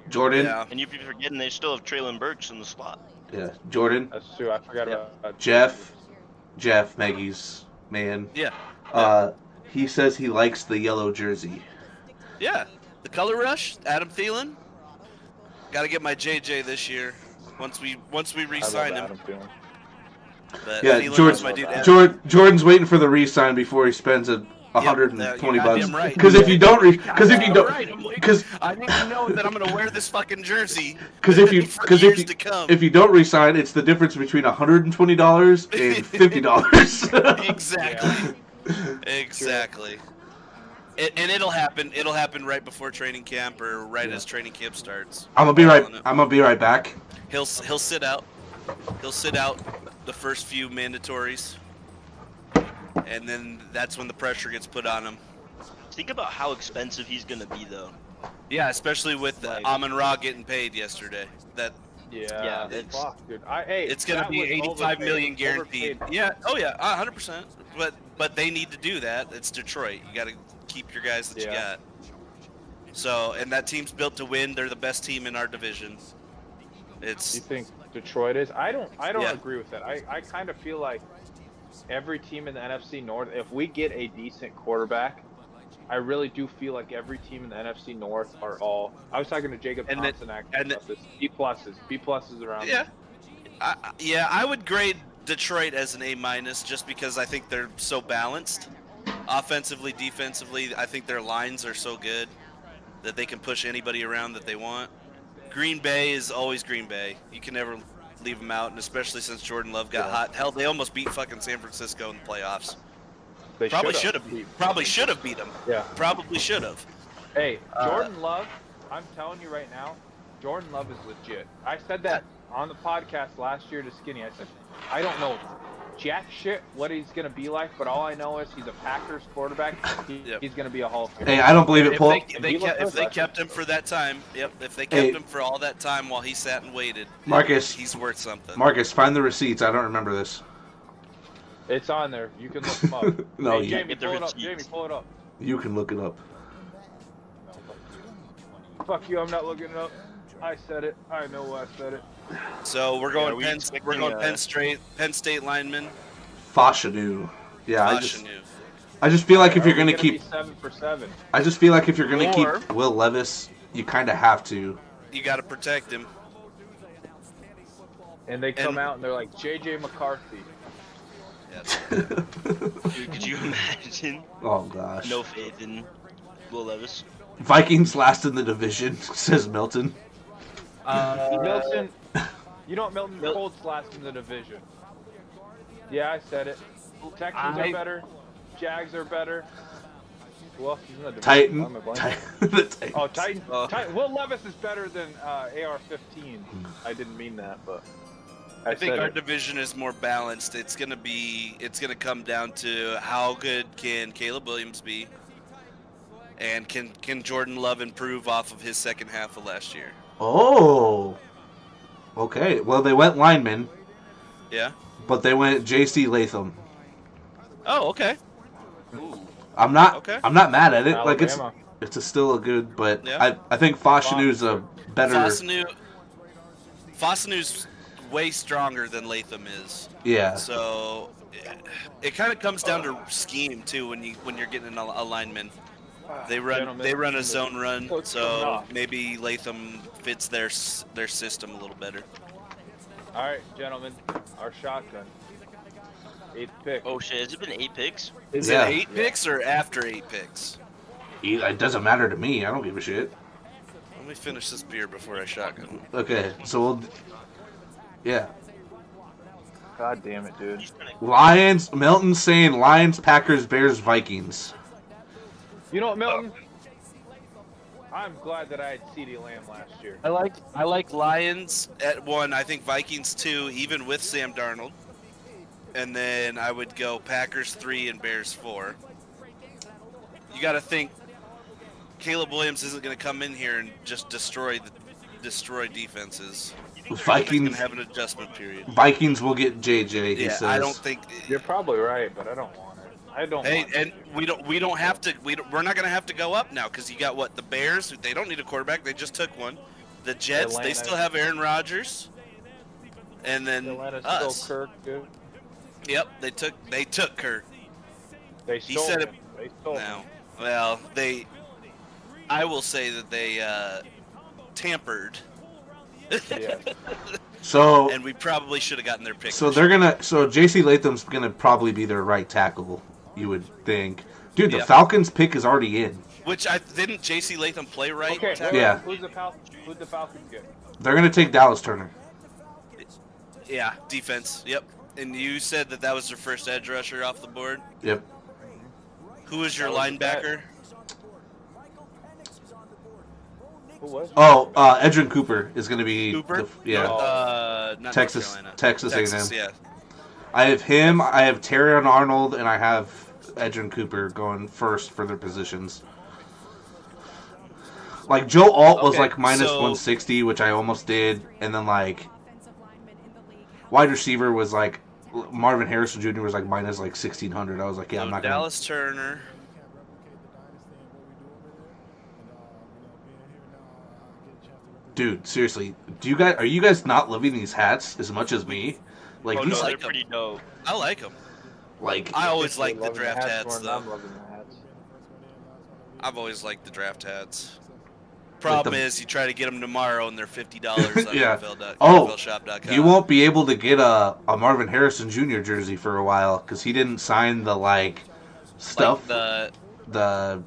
Speaker 4: Jordan.
Speaker 2: Yeah.
Speaker 1: And you'd be forgetting they still have Traylon Burks in the slot.
Speaker 4: Yeah, Jordan.
Speaker 3: That's true. I forgot
Speaker 2: Yeah.
Speaker 3: about
Speaker 4: Jeff, Maggie's man.
Speaker 2: Yeah.
Speaker 4: He says he likes the yellow jersey.
Speaker 2: Yeah. The color rush. Adam Thielen. Got to get my JJ this year. Once we
Speaker 3: I love
Speaker 2: re-sign him.
Speaker 3: Adam Thielen.
Speaker 2: But
Speaker 4: Yeah,
Speaker 2: Thielen was my
Speaker 3: Jordan.
Speaker 2: dude.
Speaker 4: Jordan's waiting for the re-sign before he spends $120
Speaker 2: you're
Speaker 4: bucks.
Speaker 2: goddamn right.
Speaker 4: Because if you don't, because if you
Speaker 2: I'm
Speaker 4: don't,
Speaker 2: right, I'm like,
Speaker 4: because
Speaker 2: I need to know that I'm gonna wear this fucking jersey.
Speaker 4: if you
Speaker 2: for years to come.
Speaker 4: if you don't re-sign, it's the difference between $120 and $50.
Speaker 2: Exactly. Exactly. And it'll happen. It'll happen right before training camp or right as training camp starts.
Speaker 4: I'm gonna be right back.
Speaker 2: He'll sit out. He'll sit out the first few mandatories, and then that's when the pressure gets put on him.
Speaker 1: Think about how expensive he's gonna be, though.
Speaker 2: Yeah, especially with
Speaker 1: Like-
Speaker 2: Amon Ra getting paid yesterday.
Speaker 3: Yeah,
Speaker 1: it's-
Speaker 3: fuck, dude. Hey,
Speaker 2: It's gonna
Speaker 3: that
Speaker 2: be
Speaker 3: was
Speaker 2: 85 million
Speaker 3: overpaid.
Speaker 2: guaranteed.
Speaker 3: Overpaid.
Speaker 2: Yeah. Oh yeah. 100%. But they need to do that. It's Detroit. You got to keep your guys that you
Speaker 3: Yeah.
Speaker 2: got. So, and that team's built to win. They're the best team in our division.
Speaker 3: You
Speaker 2: It's
Speaker 3: think Detroit is? I don't
Speaker 2: Yeah.
Speaker 3: agree with that. I kind of feel like every team in the NFC North, if we get a decent quarterback, I really do feel like every team in the NFC North are all. I was talking to Jacob
Speaker 2: And
Speaker 3: Thompson actually about this. B pluses around.
Speaker 2: Yeah. I would grade Detroit as an A- just because I think they're so balanced. Offensively, defensively, I think their lines are so good that they can push anybody around that they want. Green Bay is always Green Bay. You can never leave them out, and especially since Jordan Love got hot. Hell, they almost beat fucking San Francisco in the playoffs.
Speaker 3: They
Speaker 2: Probably should have. Probably should have beat them.
Speaker 3: Yeah.
Speaker 2: Probably should have.
Speaker 3: Hey, Jordan Love, I'm telling you right now, Jordan Love is legit. I said that on the podcast last year to Skinny. I said, I don't know jack shit what he's going to be like, but all I know is he's a Packers quarterback. He's going to be a Hall of Famer.
Speaker 4: Hey, I don't believe it,
Speaker 2: If
Speaker 4: Paul.
Speaker 2: they kept him for that time, if they kept him for all that time while he sat and waited,
Speaker 4: Marcus,
Speaker 2: he's worth something.
Speaker 4: Marcus, find the receipts. I don't remember this.
Speaker 3: It's on there. You can look them up.
Speaker 4: No,
Speaker 3: hey,
Speaker 4: you,
Speaker 3: Jamie,
Speaker 1: Get the
Speaker 3: pull it up.
Speaker 1: receipts.
Speaker 3: Jamie, pull it up.
Speaker 4: you can look it up.
Speaker 3: Fuck you, I'm not looking it up. I said it. I know why I said it.
Speaker 2: So we're going
Speaker 1: we
Speaker 2: Penn.
Speaker 1: expecting,
Speaker 2: We're going Penn State lineman.
Speaker 4: Fashanu. Yeah,
Speaker 2: Fashanu.
Speaker 4: I just feel like if
Speaker 3: Are
Speaker 4: you're
Speaker 3: we
Speaker 4: gonna keep,
Speaker 3: be 7 for 7.
Speaker 4: I just feel like if you're gonna
Speaker 2: Or-
Speaker 4: keep Will Levis, you kind of have to.
Speaker 2: You got to protect him.
Speaker 3: And they come
Speaker 2: And-
Speaker 3: out and they're like, JJ McCarthy.
Speaker 2: Yes.
Speaker 1: Dude, could you imagine?
Speaker 4: Oh gosh.
Speaker 1: No faith in Will Levis.
Speaker 4: Vikings last in the division, says Milton.
Speaker 3: Milton, you know what, Milton?
Speaker 1: Mil-
Speaker 3: Colts last in the division. Yeah, I said it. Texans are better. Jags are better. Who else is in the division?
Speaker 4: Titan.
Speaker 3: I'm a blank.
Speaker 4: The Titans.
Speaker 3: Oh, Titan.
Speaker 1: Oh.
Speaker 3: Titan. Will Levis is better than AR-15. I didn't mean that, but
Speaker 2: I think
Speaker 3: said
Speaker 2: our
Speaker 3: it.
Speaker 2: division is more balanced. It's gonna come down to how good can Caleb Williams be, and can Jordan Love improve off of his second half of last year?
Speaker 4: Oh. Okay. Well, they went lineman,
Speaker 2: Yeah.
Speaker 4: but they went J.C. Latham.
Speaker 2: Oh, okay.
Speaker 4: I'm not.
Speaker 2: Okay.
Speaker 4: I'm not mad at it. Like
Speaker 3: Alabama.
Speaker 4: it's still a good, but
Speaker 2: Yeah.
Speaker 4: I think Fashanu's a better.
Speaker 2: Fassanu's way stronger than Latham is.
Speaker 4: Yeah.
Speaker 2: So it kind of comes down to scheme too when you're getting a lineman. They run a zone run, so maybe Latham fits their system a little better.
Speaker 3: All right, gentlemen, our shotgun. 8th pick.
Speaker 1: Oh shit, has it been 8 picks?
Speaker 2: Is
Speaker 4: Yeah.
Speaker 2: it 8 picks or after 8 picks?
Speaker 4: It doesn't matter to me. I don't give a shit.
Speaker 2: Let me finish this beer before I shotgun.
Speaker 4: Okay, so we'll. Yeah.
Speaker 3: God damn it, dude.
Speaker 1: He's gonna-
Speaker 4: Lions. Milton's saying Lions, Packers, Bears, Vikings.
Speaker 3: You know what, Milton? I'm glad that I had CeeDee Lamb last year.
Speaker 2: I like Lions at 1. I think Vikings 2, even with Sam Darnold. And then I would go Packers 3 and Bears 4. You got to think Caleb Williams isn't going to come in here and just destroy defenses. He's going
Speaker 4: Vikings.
Speaker 2: to have an adjustment period.
Speaker 4: Vikings will get JJ. He
Speaker 2: Yeah,
Speaker 4: says.
Speaker 2: I don't think.
Speaker 3: You're probably right, but I don't want it. I don't
Speaker 2: Hey,
Speaker 3: want
Speaker 2: and
Speaker 3: it.
Speaker 2: we don't have to. We're not going to have to go up now because you got what, the Bears. They don't need a quarterback. They just took one. The Jets. They
Speaker 3: Atlanta.
Speaker 2: still have Aaron Rodgers. And then
Speaker 3: Atlanta's
Speaker 2: us.
Speaker 3: still Kirk, dude.
Speaker 2: Yep, they took Kurt.
Speaker 3: They
Speaker 2: He
Speaker 3: stole
Speaker 2: said
Speaker 3: him. They stole
Speaker 2: Now,
Speaker 3: him.
Speaker 2: well, I will say that they tampered,
Speaker 3: Yeah.
Speaker 4: So.
Speaker 2: and we probably should have gotten their pick.
Speaker 4: So they're gonna. So J.C. Latham's gonna probably be their right tackle. You would think, dude. The
Speaker 2: Yeah.
Speaker 4: Falcons pick is already in.
Speaker 2: Which I didn't J.C. Latham play right?
Speaker 3: Okay,
Speaker 2: tackle?
Speaker 4: Yeah.
Speaker 3: Who's the Falcons get?
Speaker 4: They're gonna take Dallas Turner.
Speaker 2: Yeah, defense. Yep. And you said that was their first edge rusher off the board.
Speaker 4: Yep.
Speaker 2: Who was your
Speaker 3: That was the bet.
Speaker 2: linebacker?
Speaker 3: Who was?
Speaker 4: Oh, Edrin Cooper is gonna be.
Speaker 2: Cooper?
Speaker 4: Yeah.
Speaker 2: Not
Speaker 4: Texas.
Speaker 2: North Carolina.
Speaker 4: Texas A&M.
Speaker 2: Texas, yeah.
Speaker 4: I have him. I have Terrion Arnold, and I have Edrin Cooper going first for their positions. Like Joe Alt was
Speaker 2: Okay,
Speaker 4: like minus
Speaker 2: so-
Speaker 4: 160, which I almost did, and then like wide receiver was like Marvin Harrison Jr. was like minus like 1600. I was like, yeah, I'm
Speaker 2: So
Speaker 4: not gonna.
Speaker 2: Dallas Turner.
Speaker 4: Dude, seriously, are you guys not loving these hats as much as me? Like
Speaker 1: Oh
Speaker 4: these,
Speaker 1: no, they're
Speaker 2: like 'em.
Speaker 1: pretty dope.
Speaker 2: I like him.
Speaker 4: like
Speaker 2: I always
Speaker 3: They're
Speaker 2: like the
Speaker 3: loving
Speaker 2: draft
Speaker 3: hats
Speaker 2: hats
Speaker 3: more than
Speaker 2: though.
Speaker 3: I'm loving the hats.
Speaker 2: I've always liked the draft hats. Problem is, you try to get them tomorrow and they're $50 on
Speaker 4: Yeah.
Speaker 2: NFLshop.com.
Speaker 4: You won't be able to get a Marvin Harrison Jr. jersey for a while because he didn't sign the stuff.
Speaker 2: Like
Speaker 4: the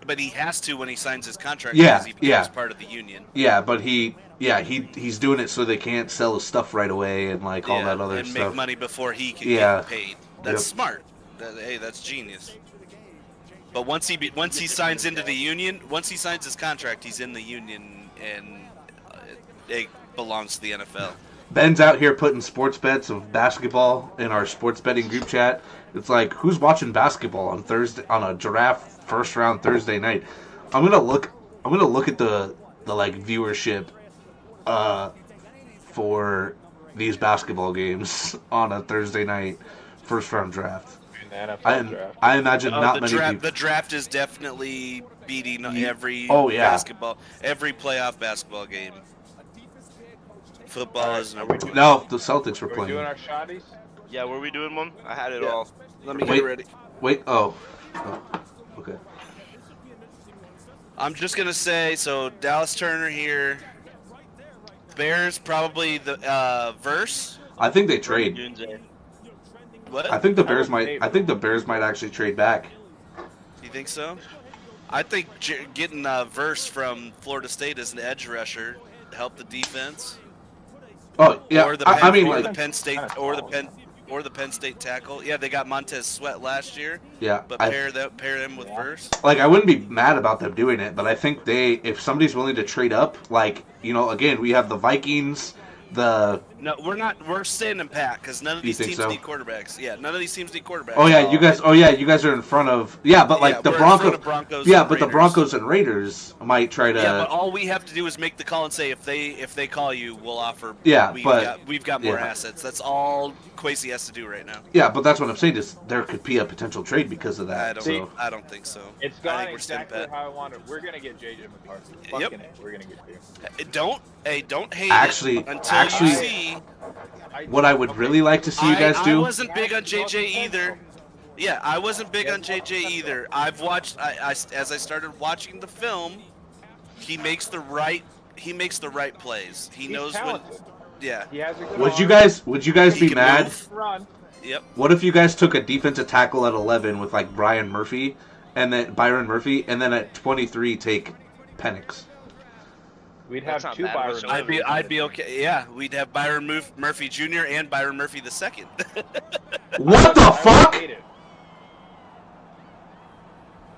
Speaker 2: but he has to when he signs his contract
Speaker 4: Yeah,
Speaker 2: because he becomes part of the union.
Speaker 4: yeah, but he's doing it so they can't sell his stuff right away and all that other
Speaker 2: and
Speaker 4: stuff.
Speaker 2: make money before he can
Speaker 4: Yeah.
Speaker 2: get paid. That's smart. Hey, that's genius. But once he signs into the union, once he signs his contract, he's in the union and it belongs to the NFL.
Speaker 4: Ben's out here putting sports bets of basketball in our sports betting group chat. It's like, who's watching basketball on Thursday on a draft first round Thursday night? I'm gonna look at the viewership for these basketball games on a Thursday night first round draft.
Speaker 3: In the NFL draft.
Speaker 4: I imagine not many people.
Speaker 2: The draft is definitely beating every
Speaker 4: basketball,
Speaker 2: every playoff basketball game. Football is number 2.
Speaker 4: No, the Celtics were
Speaker 3: Are we
Speaker 4: playing.
Speaker 3: doing our shotties?
Speaker 1: Yeah, were we doing one? I had it
Speaker 2: Yeah.
Speaker 1: all.
Speaker 2: Let me get it ready.
Speaker 4: Wait, oh, okay.
Speaker 2: I'm just gonna say, so Dallas Turner here. Bears probably the verse.
Speaker 4: I think they trade.
Speaker 1: Dunze.
Speaker 2: What?
Speaker 4: I think the Bears might actually trade back.
Speaker 2: You think so? I think getting verse from Florida State as an edge rusher help the defense.
Speaker 4: Oh yeah,
Speaker 2: Or the Penn State tackle. Yeah, they got Montez Sweat last year.
Speaker 4: Yeah,
Speaker 2: But pair them with verse.
Speaker 4: I wouldn't be mad about them doing it, but I think if somebody's willing to trade up, again, we have the Vikings,
Speaker 2: No, we're not. We're standing pat because none of these teams need quarterbacks. Yeah, none of these teams need quarterbacks.
Speaker 4: Oh yeah, you guys are in front of the
Speaker 2: Broncos.
Speaker 4: Yeah, but the Broncos and Raiders might try to.
Speaker 2: Yeah, but all we have to do is make the call and say if they call you, we'll offer.
Speaker 4: Yeah,
Speaker 2: we've got more assets. That's all Kwesi has to do right now.
Speaker 4: Yeah, but that's what I'm saying is there could be a potential trade because of that.
Speaker 2: I don't think so.
Speaker 3: It's
Speaker 2: I
Speaker 3: gone
Speaker 2: think we're
Speaker 3: exactly
Speaker 2: standing pat.
Speaker 3: how I want it. We're gonna get JJ McCarthy. Fucking it. We're gonna get you.
Speaker 2: Don't hate
Speaker 4: Actually,
Speaker 2: it until you see.
Speaker 4: What I would really like to see you guys do.
Speaker 2: I wasn't big on JJ either. Yeah, I wasn't big on JJ either. I've watched. As I started watching the film, he makes the right plays. He knows
Speaker 3: talented.
Speaker 2: when. Yeah.
Speaker 3: He has a good
Speaker 4: Would
Speaker 3: arm.
Speaker 4: you guys
Speaker 2: He
Speaker 4: be
Speaker 2: can
Speaker 4: mad?
Speaker 2: move.
Speaker 3: Run.
Speaker 2: Yep.
Speaker 4: What if you guys took a defensive tackle at 11 with Byron Murphy, and then at 23 take Penix?
Speaker 3: We'd
Speaker 1: That's
Speaker 3: have
Speaker 1: not
Speaker 3: two
Speaker 1: bad
Speaker 3: Byron.
Speaker 1: whatsoever.
Speaker 2: I'd be okay. Yeah, we'd have Byron Murphy Jr. and Byron Murphy the second.
Speaker 4: What the
Speaker 3: I would
Speaker 4: fuck?
Speaker 3: hate it.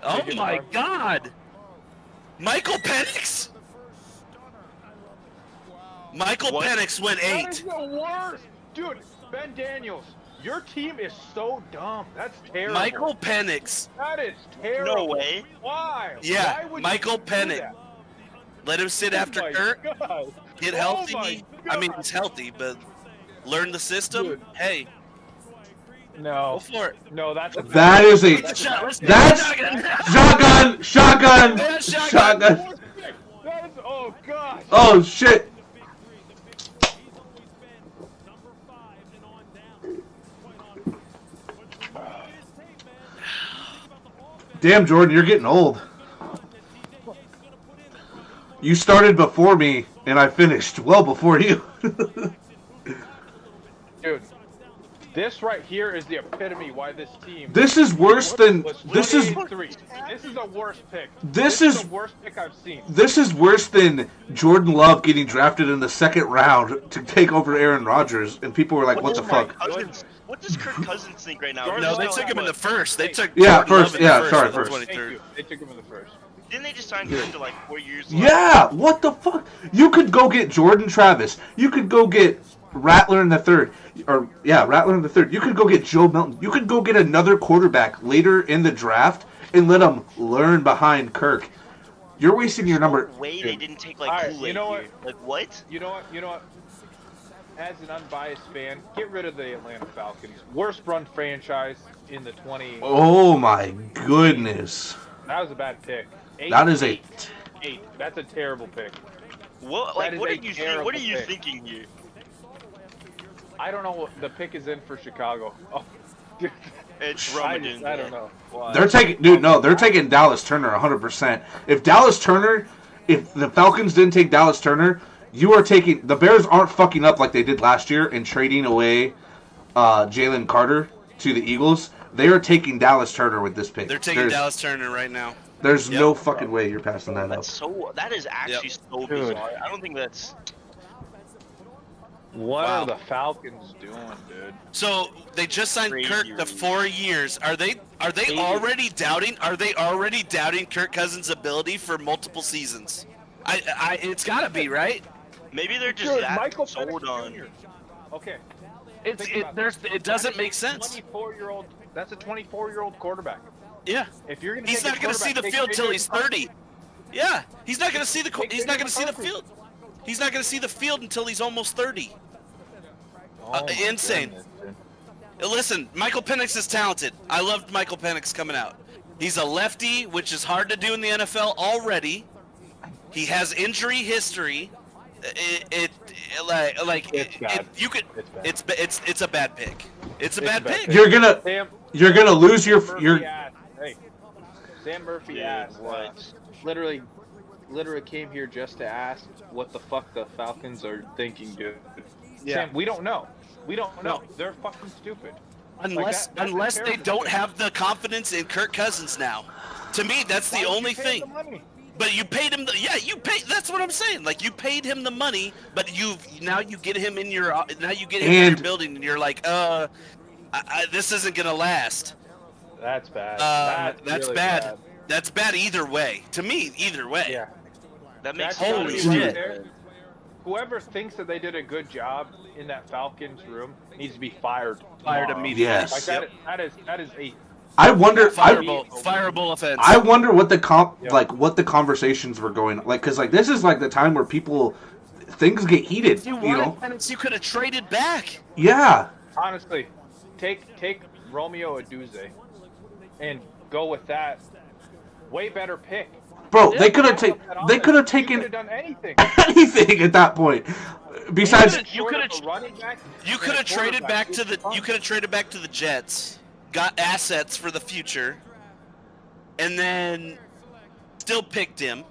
Speaker 2: Oh
Speaker 3: JJ
Speaker 2: my
Speaker 3: McCarthy.
Speaker 2: God! Michael Penix. Michael
Speaker 1: What?
Speaker 2: Penix went
Speaker 3: That is
Speaker 2: 8.
Speaker 3: the worst, dude. Ben Daniels, your team is so dumb. That's terrible.
Speaker 2: Michael Penix.
Speaker 3: That is terrible.
Speaker 1: No way.
Speaker 3: Why?
Speaker 2: Yeah,
Speaker 3: Why would
Speaker 2: Michael
Speaker 3: you do
Speaker 2: Penix.
Speaker 3: that?
Speaker 2: Let him sit
Speaker 3: Oh
Speaker 2: after
Speaker 3: my
Speaker 2: Kirk.
Speaker 3: God.
Speaker 2: Get
Speaker 3: Oh
Speaker 2: healthy.
Speaker 3: my
Speaker 2: I mean,
Speaker 3: God.
Speaker 2: he's healthy, but learn the system.
Speaker 3: Dude.
Speaker 2: Hey,
Speaker 3: No.
Speaker 2: go for it.
Speaker 3: No, that's
Speaker 4: That is a
Speaker 2: Let's take
Speaker 4: That's-
Speaker 2: a shotgun.
Speaker 4: shotgun.
Speaker 2: Yeah, shotgun.
Speaker 4: Shotgun.
Speaker 3: That is, oh gosh.
Speaker 4: Oh shit. Damn, Jordan, you're getting old. You started before me, and I finished well before you.
Speaker 3: Dude, this right here is the epitome why this team.
Speaker 4: This is worse than
Speaker 3: was
Speaker 4: this is
Speaker 3: 183. This is the worst pick.
Speaker 4: This is-
Speaker 3: the worst pick I've seen.
Speaker 4: this is worse than Jordan Love getting drafted in the second round to take over Aaron Rodgers, and people were like, "What the
Speaker 1: does
Speaker 4: fuck?"
Speaker 1: What does Kirk Cousins think right now?
Speaker 2: No, they took him in the first. They took
Speaker 4: Yeah,
Speaker 2: Jordan
Speaker 4: first,
Speaker 2: Love in
Speaker 4: yeah,
Speaker 2: the
Speaker 4: sorry,
Speaker 2: with the
Speaker 4: first.
Speaker 2: 23rd.
Speaker 3: Thank you. They took him in the first.
Speaker 1: Didn't they just sign Kirk to 4 years? left?
Speaker 4: Yeah, what the fuck? You could go get Jordan Travis. You could go get Rattler in the third. Rattler in the third. You could go get Joe Milton. You could go get another quarterback later in the draft and let him learn behind Kirk. You're wasting your number.
Speaker 1: No way they didn't take
Speaker 3: Alright,
Speaker 1: Kool-Aid
Speaker 3: you know
Speaker 1: here. What?
Speaker 3: You know what? As an unbiased fan, get rid of the Atlanta Falcons. Worst run franchise in the 20.
Speaker 4: Oh my goodness.
Speaker 3: That was a bad pick.
Speaker 4: That is a.
Speaker 3: Eight. That's a terrible pick.
Speaker 1: What?
Speaker 3: That is
Speaker 1: What are
Speaker 3: a
Speaker 1: you
Speaker 3: terrible
Speaker 1: What are you
Speaker 3: pick.
Speaker 1: thinking here?
Speaker 3: I don't know what the pick is in for Chicago. Oh,
Speaker 1: It's
Speaker 3: I
Speaker 1: Roman.
Speaker 3: don't know. Why?
Speaker 4: They're taking, dude. No, they're taking Dallas Turner 100%. If the Falcons didn't take Dallas Turner, you are taking. The Bears aren't fucking up like they did last year and trading away Jalen Carter to the Eagles. They are taking Dallas Turner with this pick.
Speaker 2: They're taking Dallas Turner right now.
Speaker 4: There's
Speaker 2: Yep.
Speaker 4: no fucking way you're passing that up.
Speaker 1: That is actually so
Speaker 3: Dude.
Speaker 1: bizarre. I don't think that's.
Speaker 3: What
Speaker 2: Wow.
Speaker 3: are the Falcons doing, dude?
Speaker 2: So they just signed
Speaker 1: Crazy
Speaker 2: Kirk to
Speaker 1: read.
Speaker 2: 4 years. Are they already doubting? Are they already doubting Kirk Cousins' ability for multiple seasons? It's got to be, right?
Speaker 1: Maybe they're just
Speaker 3: Dude,
Speaker 1: that
Speaker 3: Michael
Speaker 1: sold
Speaker 3: Penix
Speaker 1: on.
Speaker 3: Jr. Okay.
Speaker 2: It doesn't make sense.
Speaker 3: 24-year-old. That's a 24-year-old quarterback.
Speaker 2: Yeah,
Speaker 3: If you're gonna,
Speaker 2: he's
Speaker 3: take
Speaker 2: not going to see the field till he's 30. Yeah, he's not going to see the he's not going to see the field. He's not going to see the field until he's almost 30. Insane. Listen, Michael Penix is talented. I loved Michael Penix coming out. He's a lefty, which is hard to do in the NFL already. He has injury history. It's a bad pick. It's a bad pick.
Speaker 4: You're gonna lose your
Speaker 3: Hey, Sam Murphy
Speaker 1: Dude,
Speaker 3: asked.
Speaker 1: what?
Speaker 3: Literally came here just to ask what the fuck the Falcons are thinking, dude.
Speaker 2: Yeah.
Speaker 3: Sam, we don't know. We don't know.
Speaker 2: No.
Speaker 3: They're fucking stupid.
Speaker 2: Unless
Speaker 3: that's a
Speaker 2: unless they
Speaker 3: terrible
Speaker 2: don't
Speaker 3: pick.
Speaker 2: have the confidence in Kirk Cousins now. To me, that's the
Speaker 3: Why would
Speaker 2: only
Speaker 3: you pay
Speaker 2: thing.
Speaker 3: him the money?
Speaker 2: But you paid him you paid. That's what I'm saying. Like, you paid him the money, but you get him in your
Speaker 4: And-
Speaker 2: building, and you're like, this isn't gonna last.
Speaker 3: That's bad.
Speaker 2: That's
Speaker 3: really
Speaker 2: bad. That's bad either way. To me, either way.
Speaker 3: Yeah.
Speaker 1: That makes
Speaker 3: That's
Speaker 2: Holy
Speaker 3: gotta be
Speaker 2: shit.
Speaker 3: there. Whoever thinks that they did a good job in that Falcons room needs to be fired.
Speaker 2: Fired
Speaker 3: tomorrow.
Speaker 2: immediately.
Speaker 4: Yes.
Speaker 3: Like
Speaker 2: Yep.
Speaker 3: that is a
Speaker 4: I wonder.
Speaker 2: Fireable offense.
Speaker 4: I wonder what the
Speaker 3: Yeah.
Speaker 4: what the conversations were going like, because like this is like the time where things get heated.
Speaker 2: If you
Speaker 4: You know?
Speaker 2: wanted Penix, you could have traded back.
Speaker 4: Yeah.
Speaker 3: honestly take Romeo Aduze and go with that. Way better pick.
Speaker 4: Bro,
Speaker 2: Yeah,
Speaker 4: they could have
Speaker 3: They
Speaker 4: taken
Speaker 3: could have done anything.
Speaker 4: anything at that point. Besides,
Speaker 2: You could've- You could have traded back to the Jets, got assets for the future, and then still picked him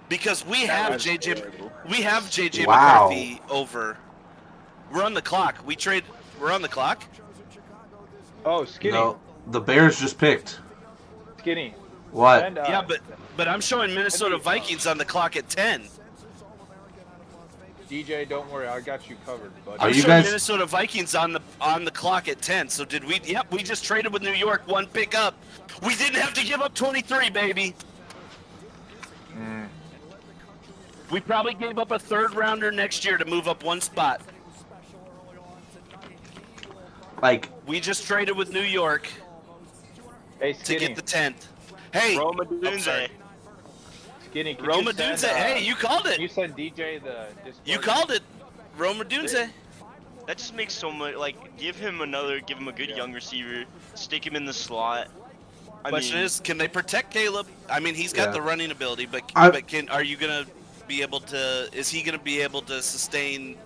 Speaker 2: because we have JJ
Speaker 4: Wow.
Speaker 2: McCarthy over. We're on the clock. We're on the clock.
Speaker 3: Oh, Skinny.
Speaker 4: no, the Bears just picked.
Speaker 3: Skinny.
Speaker 4: What?
Speaker 3: Send,
Speaker 2: Yeah, but I'm showing Minnesota Vikings on the clock at 10.
Speaker 3: DJ, don't worry, I got you covered, buddy.
Speaker 4: Are
Speaker 2: I'm
Speaker 4: you
Speaker 2: showing
Speaker 4: guys-
Speaker 2: Minnesota Vikings on the clock at 10. So did we? Yep, we just traded with New York, one pick up. We didn't have to give up 23, baby. We probably gave up a third rounder next year to move up one spot.
Speaker 4: Like,
Speaker 2: We just traded with New York
Speaker 3: Hey,
Speaker 2: to
Speaker 3: Skinny.
Speaker 2: get the 10th. Hey,
Speaker 1: Roma
Speaker 2: I'm sorry.
Speaker 1: Dunze.
Speaker 3: Skinny, can
Speaker 2: Roma
Speaker 3: you send,
Speaker 2: Dunze. Hey, you called
Speaker 3: Can you
Speaker 2: it.
Speaker 3: send DJ the Discord?
Speaker 2: You called it. Roma Dunze.
Speaker 1: That just makes so much. Like, give him a good young receiver. Stick him in the slot. I
Speaker 2: Question
Speaker 1: mean,
Speaker 2: is, can they protect Caleb? I mean, he's got
Speaker 4: Yeah.
Speaker 2: the running ability, but
Speaker 4: I-
Speaker 2: are you gonna be able to? Is he gonna be able to sustain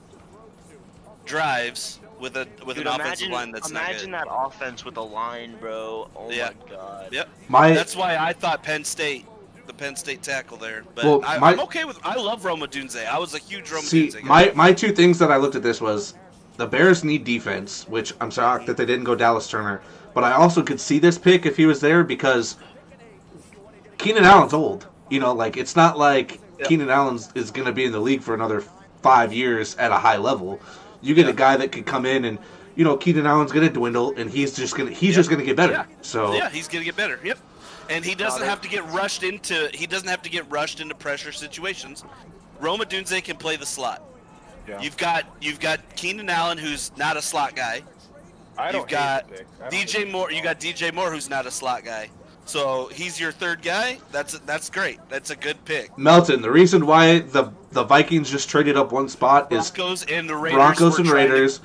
Speaker 2: drives with an
Speaker 1: dude,
Speaker 2: offensive line that's not
Speaker 1: imagine
Speaker 2: good?
Speaker 1: that offense with a line, bro. Oh
Speaker 2: Yeah.
Speaker 1: my god.
Speaker 2: Yep.
Speaker 4: my
Speaker 2: That's why I thought Penn State, the Penn State tackle there. But
Speaker 4: Well,
Speaker 2: I'm okay with. I love Roma Dunze. I was a huge Roma
Speaker 4: see,
Speaker 2: Dunze guy.
Speaker 4: my two things that I looked at this was the Bears need defense, which I'm shocked that they didn't go Dallas Turner. But I also could see this pick if he was there because Keenan Allen's old. You know, like it's not like
Speaker 2: Yep.
Speaker 4: Keenan Allen is going to be in the league for another 5 years at a high level. You get a guy that could come in and, you know, Keenan Allen's going to dwindle and he's just going to get better.
Speaker 2: Yeah.
Speaker 4: So
Speaker 2: Yeah, he's gonna get better. Yep. And he doesn't have to get rushed into. He doesn't have to get rushed into pressure situations. Roma Dunze can play the slot.
Speaker 3: Yeah.
Speaker 2: You've got Keenan Allen, who's not a slot guy.
Speaker 3: I don't
Speaker 2: You've got
Speaker 3: hate the pick. I don't
Speaker 2: DJ
Speaker 3: hate
Speaker 2: Moore. You got DJ Moore, who's not a slot guy. So he's your third guy. That's great. That's a good pick.
Speaker 4: Melton, the reason why the Vikings just traded up one spot is
Speaker 2: Broncos and the Raiders.
Speaker 4: Broncos
Speaker 2: were
Speaker 4: and
Speaker 2: trying to-
Speaker 4: Raiders,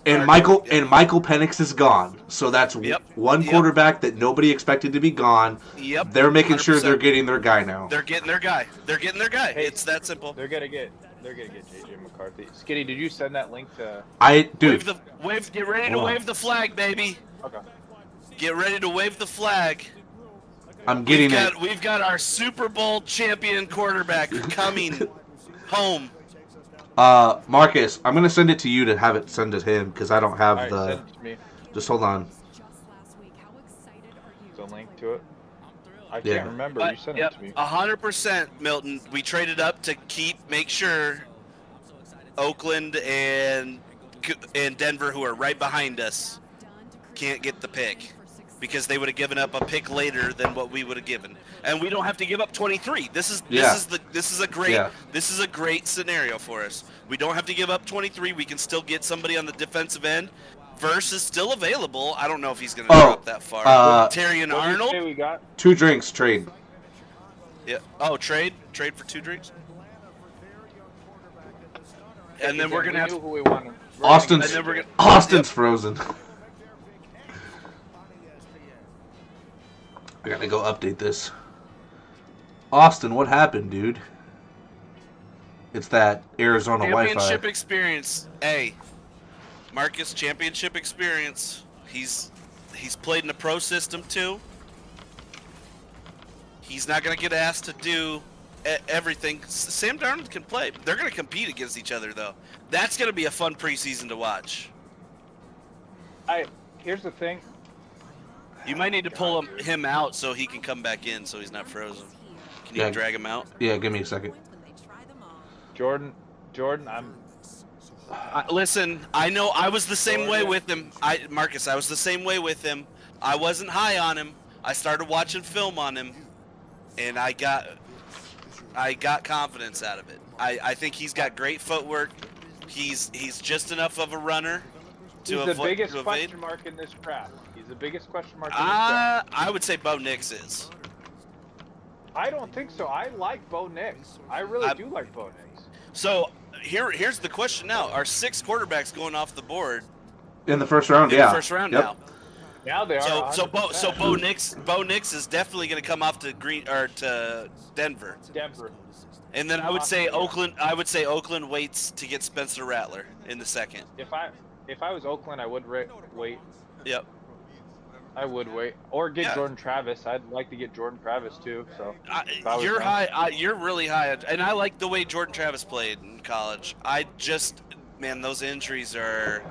Speaker 4: and
Speaker 2: are-
Speaker 4: Michael
Speaker 2: yeah.
Speaker 4: and Michael Penix is gone. So that's
Speaker 2: Yep.
Speaker 4: one
Speaker 2: Yep.
Speaker 4: quarterback that nobody expected to be gone.
Speaker 2: Yep.
Speaker 4: They're making sure
Speaker 2: 100%.
Speaker 4: they're getting their guy now.
Speaker 2: They're getting their guy. They're getting their guy.
Speaker 3: Hey.
Speaker 2: It's that simple.
Speaker 3: They're gonna get JJ McCarthy. Skinny, did you send that link to?
Speaker 4: Dude,
Speaker 2: Get ready to
Speaker 4: Hold on.
Speaker 2: wave the flag, baby.
Speaker 3: Okay.
Speaker 2: Get ready to wave the flag.
Speaker 4: I'm getting it.
Speaker 2: We've got our Super Bowl champion quarterback coming home.
Speaker 4: Marcus, I'm gonna send it to you to have it send to him because I don't have
Speaker 3: All right,
Speaker 4: the.
Speaker 3: send it to me.
Speaker 4: Just hold on.
Speaker 3: The link to it. I
Speaker 4: Yeah.
Speaker 3: can't remember.
Speaker 2: But,
Speaker 3: You sent
Speaker 2: yep,
Speaker 3: it to me.
Speaker 2: 100%, Milton. We traded up to make sure Oakland and Denver, who are right behind us, can't get the pick because they would have given up a pick later than what we would have given, and we don't have to give up 23. This is a great scenario for us. We don't have to give up 23. We can still get somebody on the defensive end. Verse is still available. I don't know if he's going to drop that far. Terry and
Speaker 3: What did you
Speaker 2: Arnold.
Speaker 3: say we got?
Speaker 4: 2 drinks trade.
Speaker 2: Yeah. Oh, trade for 2 drinks. And then we're gonna have
Speaker 3: knew who we wanted.
Speaker 4: Austin's
Speaker 2: And then we're gonna-
Speaker 4: Austin's frozen. I gotta go update this. Austin, what happened, dude? It's that Arizona
Speaker 2: championship
Speaker 4: Wi-Fi.
Speaker 2: experience. Hey, Marcus, championship experience. He's played in the pro system too. He's not gonna get asked to do everything. Sam Darnold can play. They're gonna compete against each other though. That's gonna be a fun preseason to watch.
Speaker 3: Here's the thing.
Speaker 2: You might need to pull him out so he can come back in, so he's not frozen. Can you drag him out?
Speaker 4: Yeah, give me a second.
Speaker 3: Jordan,
Speaker 2: Listen, I know I was the same way with him. Marcus, I was the same way with him. I wasn't high on him. I started watching film on him, and I got confidence out of it. I think he's got great footwork. He's just enough of a runner to
Speaker 3: he's the biggest
Speaker 2: evade.
Speaker 3: question mark in this draft. He's the biggest question mark in this draft.
Speaker 2: I would say Bo Nix is.
Speaker 3: I don't think so. I like Bo Nix. I really do like Bo Nix.
Speaker 2: So here's the question now: are 6 quarterbacks going off the board
Speaker 4: In the first round,
Speaker 2: in
Speaker 4: yeah.
Speaker 2: the first round
Speaker 4: Yep.
Speaker 2: now?
Speaker 3: Now they are.
Speaker 2: So
Speaker 3: 100%.
Speaker 2: Bo Nix is definitely going to come off to to Denver.
Speaker 3: Denver.
Speaker 2: And then I would say Oakland. I would say Oakland waits to get Spencer Rattler in the second.
Speaker 3: If I was Oakland, I would wait.
Speaker 2: Yep.
Speaker 3: I would wait, or get
Speaker 2: Yeah.
Speaker 3: Jordan Travis. I'd like to get Jordan Travis too. So if I was
Speaker 2: You're
Speaker 3: them.
Speaker 2: high. You're really high, and I like the way Jordan Travis played in college. Man, those injuries are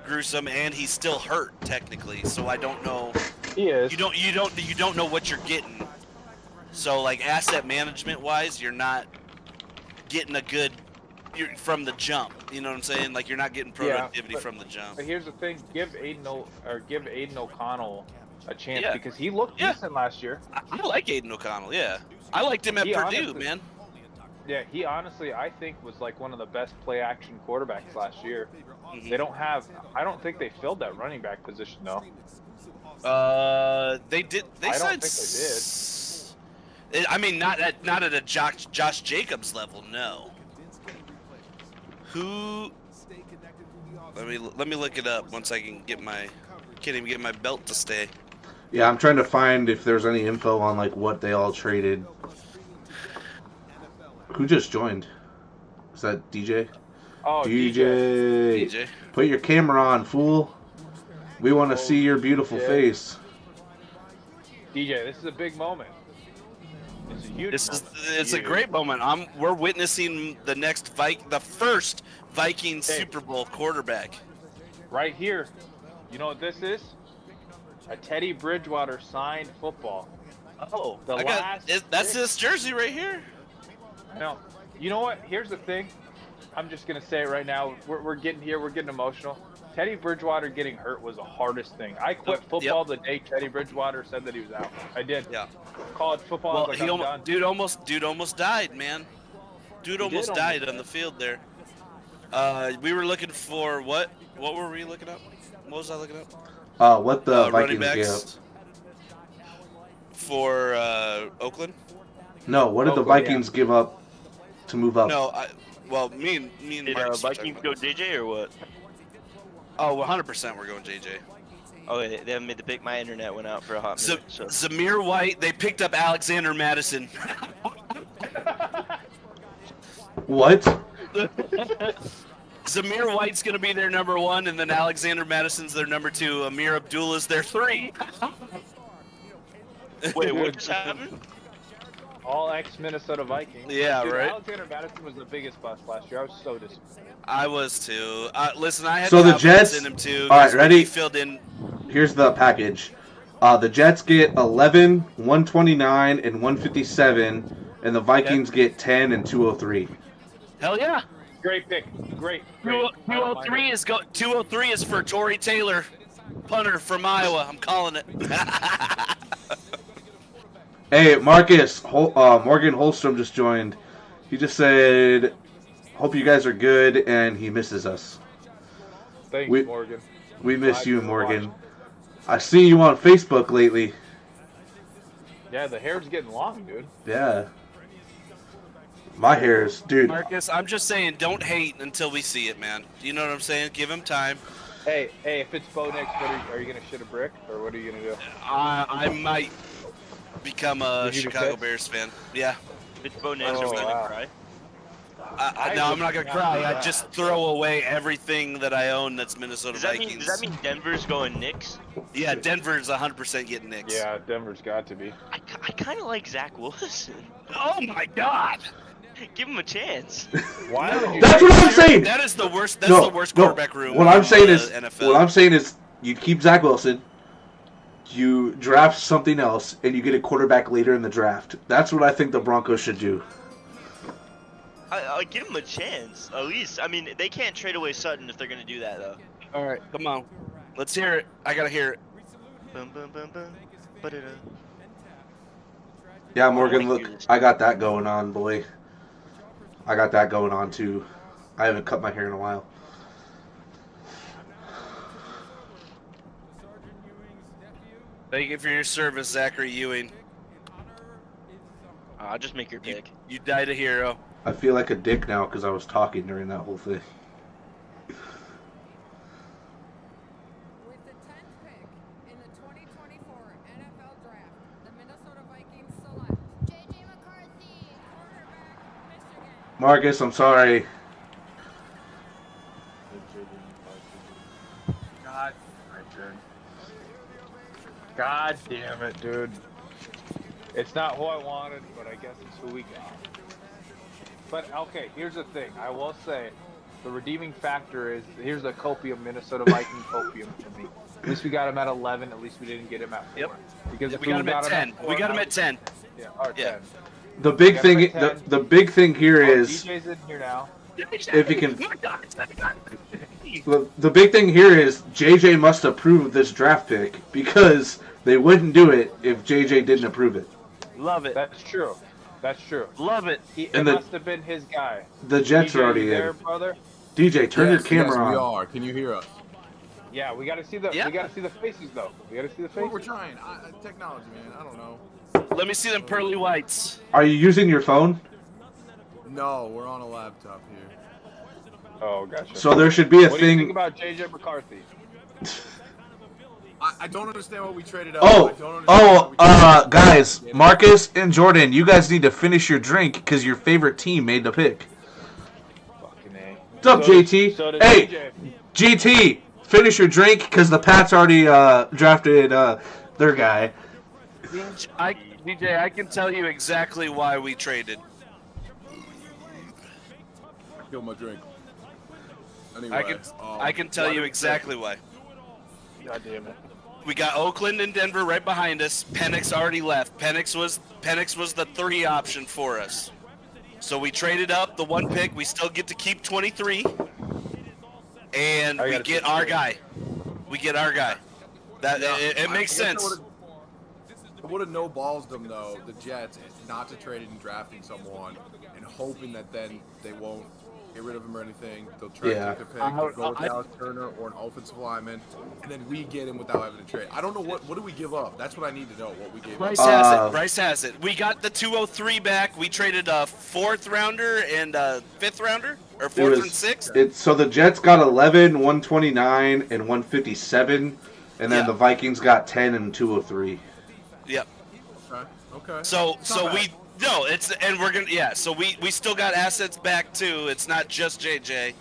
Speaker 2: gruesome, and he's still hurt technically. So I don't know.
Speaker 3: He is.
Speaker 2: You don't know what you're getting. So like asset management wise, you're not getting from the jump. You know what I'm saying? Like you're not getting productivity from the jump.
Speaker 3: But here's the thing: give Aiden O'Connell a chance
Speaker 2: Yeah.
Speaker 3: because he looked decent last year.
Speaker 2: I like Aiden O'Connell. Yeah, I liked him at
Speaker 3: He
Speaker 2: Purdue,
Speaker 3: honestly-
Speaker 2: man.
Speaker 3: Yeah, he honestly, I think, was like one of the best play action quarterbacks last year.
Speaker 2: Mhm.
Speaker 3: They don't have. I don't think they filled that running back position though.
Speaker 2: They did. They
Speaker 3: I don't
Speaker 2: signed.
Speaker 3: think they did.
Speaker 2: I mean, not at a Josh Jacobs level, no. Who? Let me look it up once I can get my. Can't even get my belt to stay.
Speaker 4: Yeah, I'm trying to find if there's any info on like what they all traded. Who just joined? Is that DJ?
Speaker 3: Oh,
Speaker 4: DJ.
Speaker 2: DJ.
Speaker 4: Put your camera on, fool. We want to see your beautiful
Speaker 3: DJ.
Speaker 4: face.
Speaker 3: DJ, this is a big moment. It's a huge.
Speaker 2: It's a great moment. We're witnessing the first Viking Super Bowl quarterback.
Speaker 3: Right here. You know what this is? A Teddy Bridgewater signed football.
Speaker 2: Oh,
Speaker 3: The
Speaker 2: that's this jersey right here.
Speaker 3: No. You know what? Here's the thing. I'm just gonna say it right now. We're getting here. We're getting emotional. Teddy Bridgewater getting hurt was the hardest thing. I quit football the day Teddy Bridgewater said that he was out. I did.
Speaker 2: Yeah.
Speaker 3: College football.
Speaker 2: Well,
Speaker 3: I was like, I'm done.
Speaker 2: dude almost died, man. Dude almost
Speaker 3: almost
Speaker 2: died
Speaker 3: die.
Speaker 2: on the field there. We were looking for what? What were we looking up? What was I looking up?
Speaker 4: What the
Speaker 2: Running
Speaker 4: Vikings
Speaker 2: backs
Speaker 4: give?
Speaker 2: for Oakland.
Speaker 4: No, what did the
Speaker 3: Oakland,
Speaker 4: Vikings give up to move up?
Speaker 2: No, me and
Speaker 1: Did
Speaker 2: Mark
Speaker 1: Vikings go JJ or what?
Speaker 2: Oh, 100% we're going JJ.
Speaker 1: Oh, they haven't made the pick. My internet went out for a hot minute. So.
Speaker 2: Zamir White. They picked up Alexander Madison.
Speaker 4: What?
Speaker 2: Zamir White's gonna be their number 1, and then Alexander Madison's their number 2. Amir Abdullah's their 3.
Speaker 1: Wait, what just happened?
Speaker 3: All ex-Minnesota Vikings.
Speaker 2: Yeah,
Speaker 3: Dude,
Speaker 2: right.
Speaker 3: Alexander Madison was the biggest bust last year. I was so disappointed.
Speaker 2: I was too. Listen, I had
Speaker 4: So the
Speaker 2: confidence
Speaker 4: Jets-
Speaker 2: in him too.
Speaker 4: all right,
Speaker 2: 'cause
Speaker 4: ready?
Speaker 2: He filled in.
Speaker 4: Here's the package. The Jets get 11, 129, and 157, and the Vikings get 10 and 203.
Speaker 2: Hell yeah.
Speaker 3: Great pick. Great.
Speaker 2: 203 is 203 is for Tory Taylor, punter from Iowa. I'm calling it.
Speaker 4: Hey, Marcus, Morgan Holstrom just joined. He just said, "Hope you guys are good," and he misses us.
Speaker 3: Thanks,
Speaker 4: We-
Speaker 3: Morgan.
Speaker 4: We miss
Speaker 3: Glad
Speaker 4: you,
Speaker 3: you're
Speaker 4: Morgan. I see you on Facebook lately.
Speaker 3: Yeah, the hair's getting long, dude.
Speaker 4: Yeah. My hair's, dude.
Speaker 2: Marcus, I'm just saying, don't hate until we see it, man. You know what I'm saying? Give him time.
Speaker 3: Hey, if it's Bo next, are you gonna shit a brick, or what are you gonna do?
Speaker 2: I might become a
Speaker 3: Would you be
Speaker 2: Chicago
Speaker 3: pissed?
Speaker 2: Bears fan. Yeah.
Speaker 1: If it's Bo Nix,
Speaker 3: Oh,
Speaker 1: are we gonna
Speaker 3: wow.
Speaker 1: cry?
Speaker 2: No, I'm not gonna
Speaker 3: would
Speaker 2: cry.
Speaker 3: not do
Speaker 2: I
Speaker 3: that.
Speaker 2: just throw away everything that I own that's Minnesota
Speaker 1: Does that
Speaker 2: Vikings.
Speaker 1: mean Denver's going Knicks?
Speaker 2: Yeah, Denver's 100% getting Knicks.
Speaker 3: Yeah, Denver's got to be.
Speaker 1: I kind of like Zach Wilson.
Speaker 2: Oh my God.
Speaker 1: Give him a chance.
Speaker 3: Why would you?
Speaker 4: That's what I'm saying.
Speaker 2: That is the worst. That's the worst quarterback room.
Speaker 4: What I'm
Speaker 2: in
Speaker 4: saying
Speaker 2: the
Speaker 4: is,
Speaker 2: NFL.
Speaker 4: what I'm saying is, you keep Zach Wilson, you draft something else, and you get a quarterback later in the draft. That's what I think the Broncos should do.
Speaker 1: I give him a chance, at least. I mean, they can't trade away Sutton if they're gonna do that, though.
Speaker 2: All right, come on. Let's hear it. I gotta hear it.
Speaker 1: Boom, boom, boom, boom. Ba-da-da.
Speaker 4: Yeah, Morgan,
Speaker 1: like
Speaker 4: look,
Speaker 1: yours.
Speaker 4: I got that going on, boy. I got that going on too. I haven't cut my hair in a while.
Speaker 2: Thank you for your service, Zachary Ewing.
Speaker 1: I'll just make your
Speaker 2: You,
Speaker 1: pick.
Speaker 2: you died a hero.
Speaker 4: I feel like a dick now because I was talking during that whole thing.
Speaker 6: With the 10th pick in the 2024 NFL Draft, the Minnesota Vikings select J.J. McCarthy, quarterback, Michigan.
Speaker 4: Marcus, I'm sorry.
Speaker 3: God damn it, dude. It's not who I wanted, but I guess it's who we got. But okay, here's the thing. I will say, the redeeming factor is here's a copium Minnesota Viking copium for me. At least we got him at 11. At least we didn't get him at 4.
Speaker 2: Yep.
Speaker 3: Because if
Speaker 2: We got him at 10.
Speaker 3: at 4,
Speaker 2: We got him
Speaker 3: I
Speaker 2: at 10.
Speaker 3: Yeah, or
Speaker 2: Yeah.
Speaker 3: 10.
Speaker 4: The big
Speaker 3: Got
Speaker 4: thing,
Speaker 3: him at 10.
Speaker 4: the big thing here is,
Speaker 3: DJ's in here now.
Speaker 4: if he can, the big thing here is JJ must approve this draft pick because they wouldn't do it if JJ didn't approve it.
Speaker 2: Love it.
Speaker 3: That's true. That's true.
Speaker 2: Love it.
Speaker 3: It
Speaker 4: And the-
Speaker 3: must have been his guy.
Speaker 4: The Jets
Speaker 3: DJ,
Speaker 4: are already
Speaker 3: you there,
Speaker 4: in.
Speaker 3: brother?
Speaker 4: DJ, turn your
Speaker 7: Yes,
Speaker 4: camera
Speaker 7: yes, we
Speaker 4: on.
Speaker 7: are. Can you hear us?
Speaker 3: Yeah, we gotta see the
Speaker 2: Yeah.
Speaker 3: we gotta see the faces though. We gotta see the
Speaker 7: Well,
Speaker 3: faces.
Speaker 7: we're trying. Technology, man. I don't know.
Speaker 2: Let me see them pearly whites.
Speaker 4: Are you using your phone?
Speaker 7: No, we're on a laptop here.
Speaker 3: Oh, gotcha.
Speaker 4: So there should be a
Speaker 3: what do you think
Speaker 4: thing.
Speaker 3: about JJ McCarthy?
Speaker 7: I don't understand what we traded up.
Speaker 4: Oh,
Speaker 7: I don't understand why we traded up.
Speaker 4: guys, Marcus and Jordan, you guys need to finish your drink because your favorite team made the pick.
Speaker 3: Fucking A.
Speaker 4: What's up,
Speaker 3: So does-
Speaker 4: JT?
Speaker 3: So does
Speaker 4: Hey,
Speaker 3: DJ.
Speaker 4: GT, finish your drink because the Pats already drafted their guy.
Speaker 2: DJ, I can tell you exactly why we traded.
Speaker 7: Kill my drink. Anyway,
Speaker 2: I can tell
Speaker 7: why
Speaker 2: you
Speaker 7: did we
Speaker 2: exactly why.
Speaker 3: God damn it.
Speaker 2: We got Oakland and Denver right behind us. Penix already left. Penix was the 3 option for us. So we traded up the 1 pick. We still get to keep 23, and
Speaker 3: I
Speaker 2: we
Speaker 3: gotta
Speaker 2: get
Speaker 3: see
Speaker 2: our
Speaker 3: the
Speaker 2: guy. We get our guy. That it makes sense.
Speaker 7: I would have no balls them though, the Jets, not to trade it and drafting someone and hoping that then they won't get rid of him or anything. They'll try
Speaker 4: Yeah.
Speaker 7: to take a pick, go with Dallas Turner or an offensive lineman, and then we get him without having to trade. I don't know what do we give up. That's what I need to know. What we gave
Speaker 2: Bryce
Speaker 7: up.
Speaker 2: has
Speaker 4: Uh,
Speaker 2: it. Bryce has it. We got the 203 back. We traded a 4th rounder and a 5th rounder, or 4th and 6th.
Speaker 4: So the Jets got 11, 129, and 157, and then
Speaker 2: Yeah.
Speaker 4: the Vikings got 10 and 203.
Speaker 2: Yep.
Speaker 7: Okay.
Speaker 2: So
Speaker 7: It's not bad.
Speaker 2: we're gonna so we still got assets back too. It's not just JJ,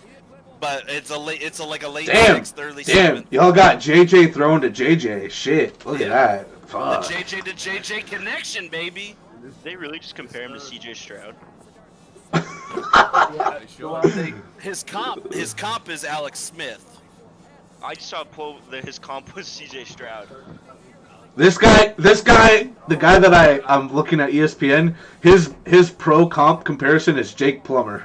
Speaker 2: but it's a like a late
Speaker 4: Damn,
Speaker 2: 6th, early
Speaker 4: damn,
Speaker 2: 7th.
Speaker 4: y'all got JJ thrown to JJ. Shit, look at
Speaker 2: Yeah.
Speaker 4: that.
Speaker 2: The
Speaker 4: Fuck.
Speaker 2: JJ to JJ connection, baby.
Speaker 1: Did they really just compare him to CJ Stroud?
Speaker 7: Yeah, they should.
Speaker 2: Well, his comp is Alex Smith.
Speaker 1: I just saw a poll that his comp was CJ Stroud.
Speaker 4: This guy, the guy that I'm looking at ESPN, his pro comp comparison is Jake Plummer.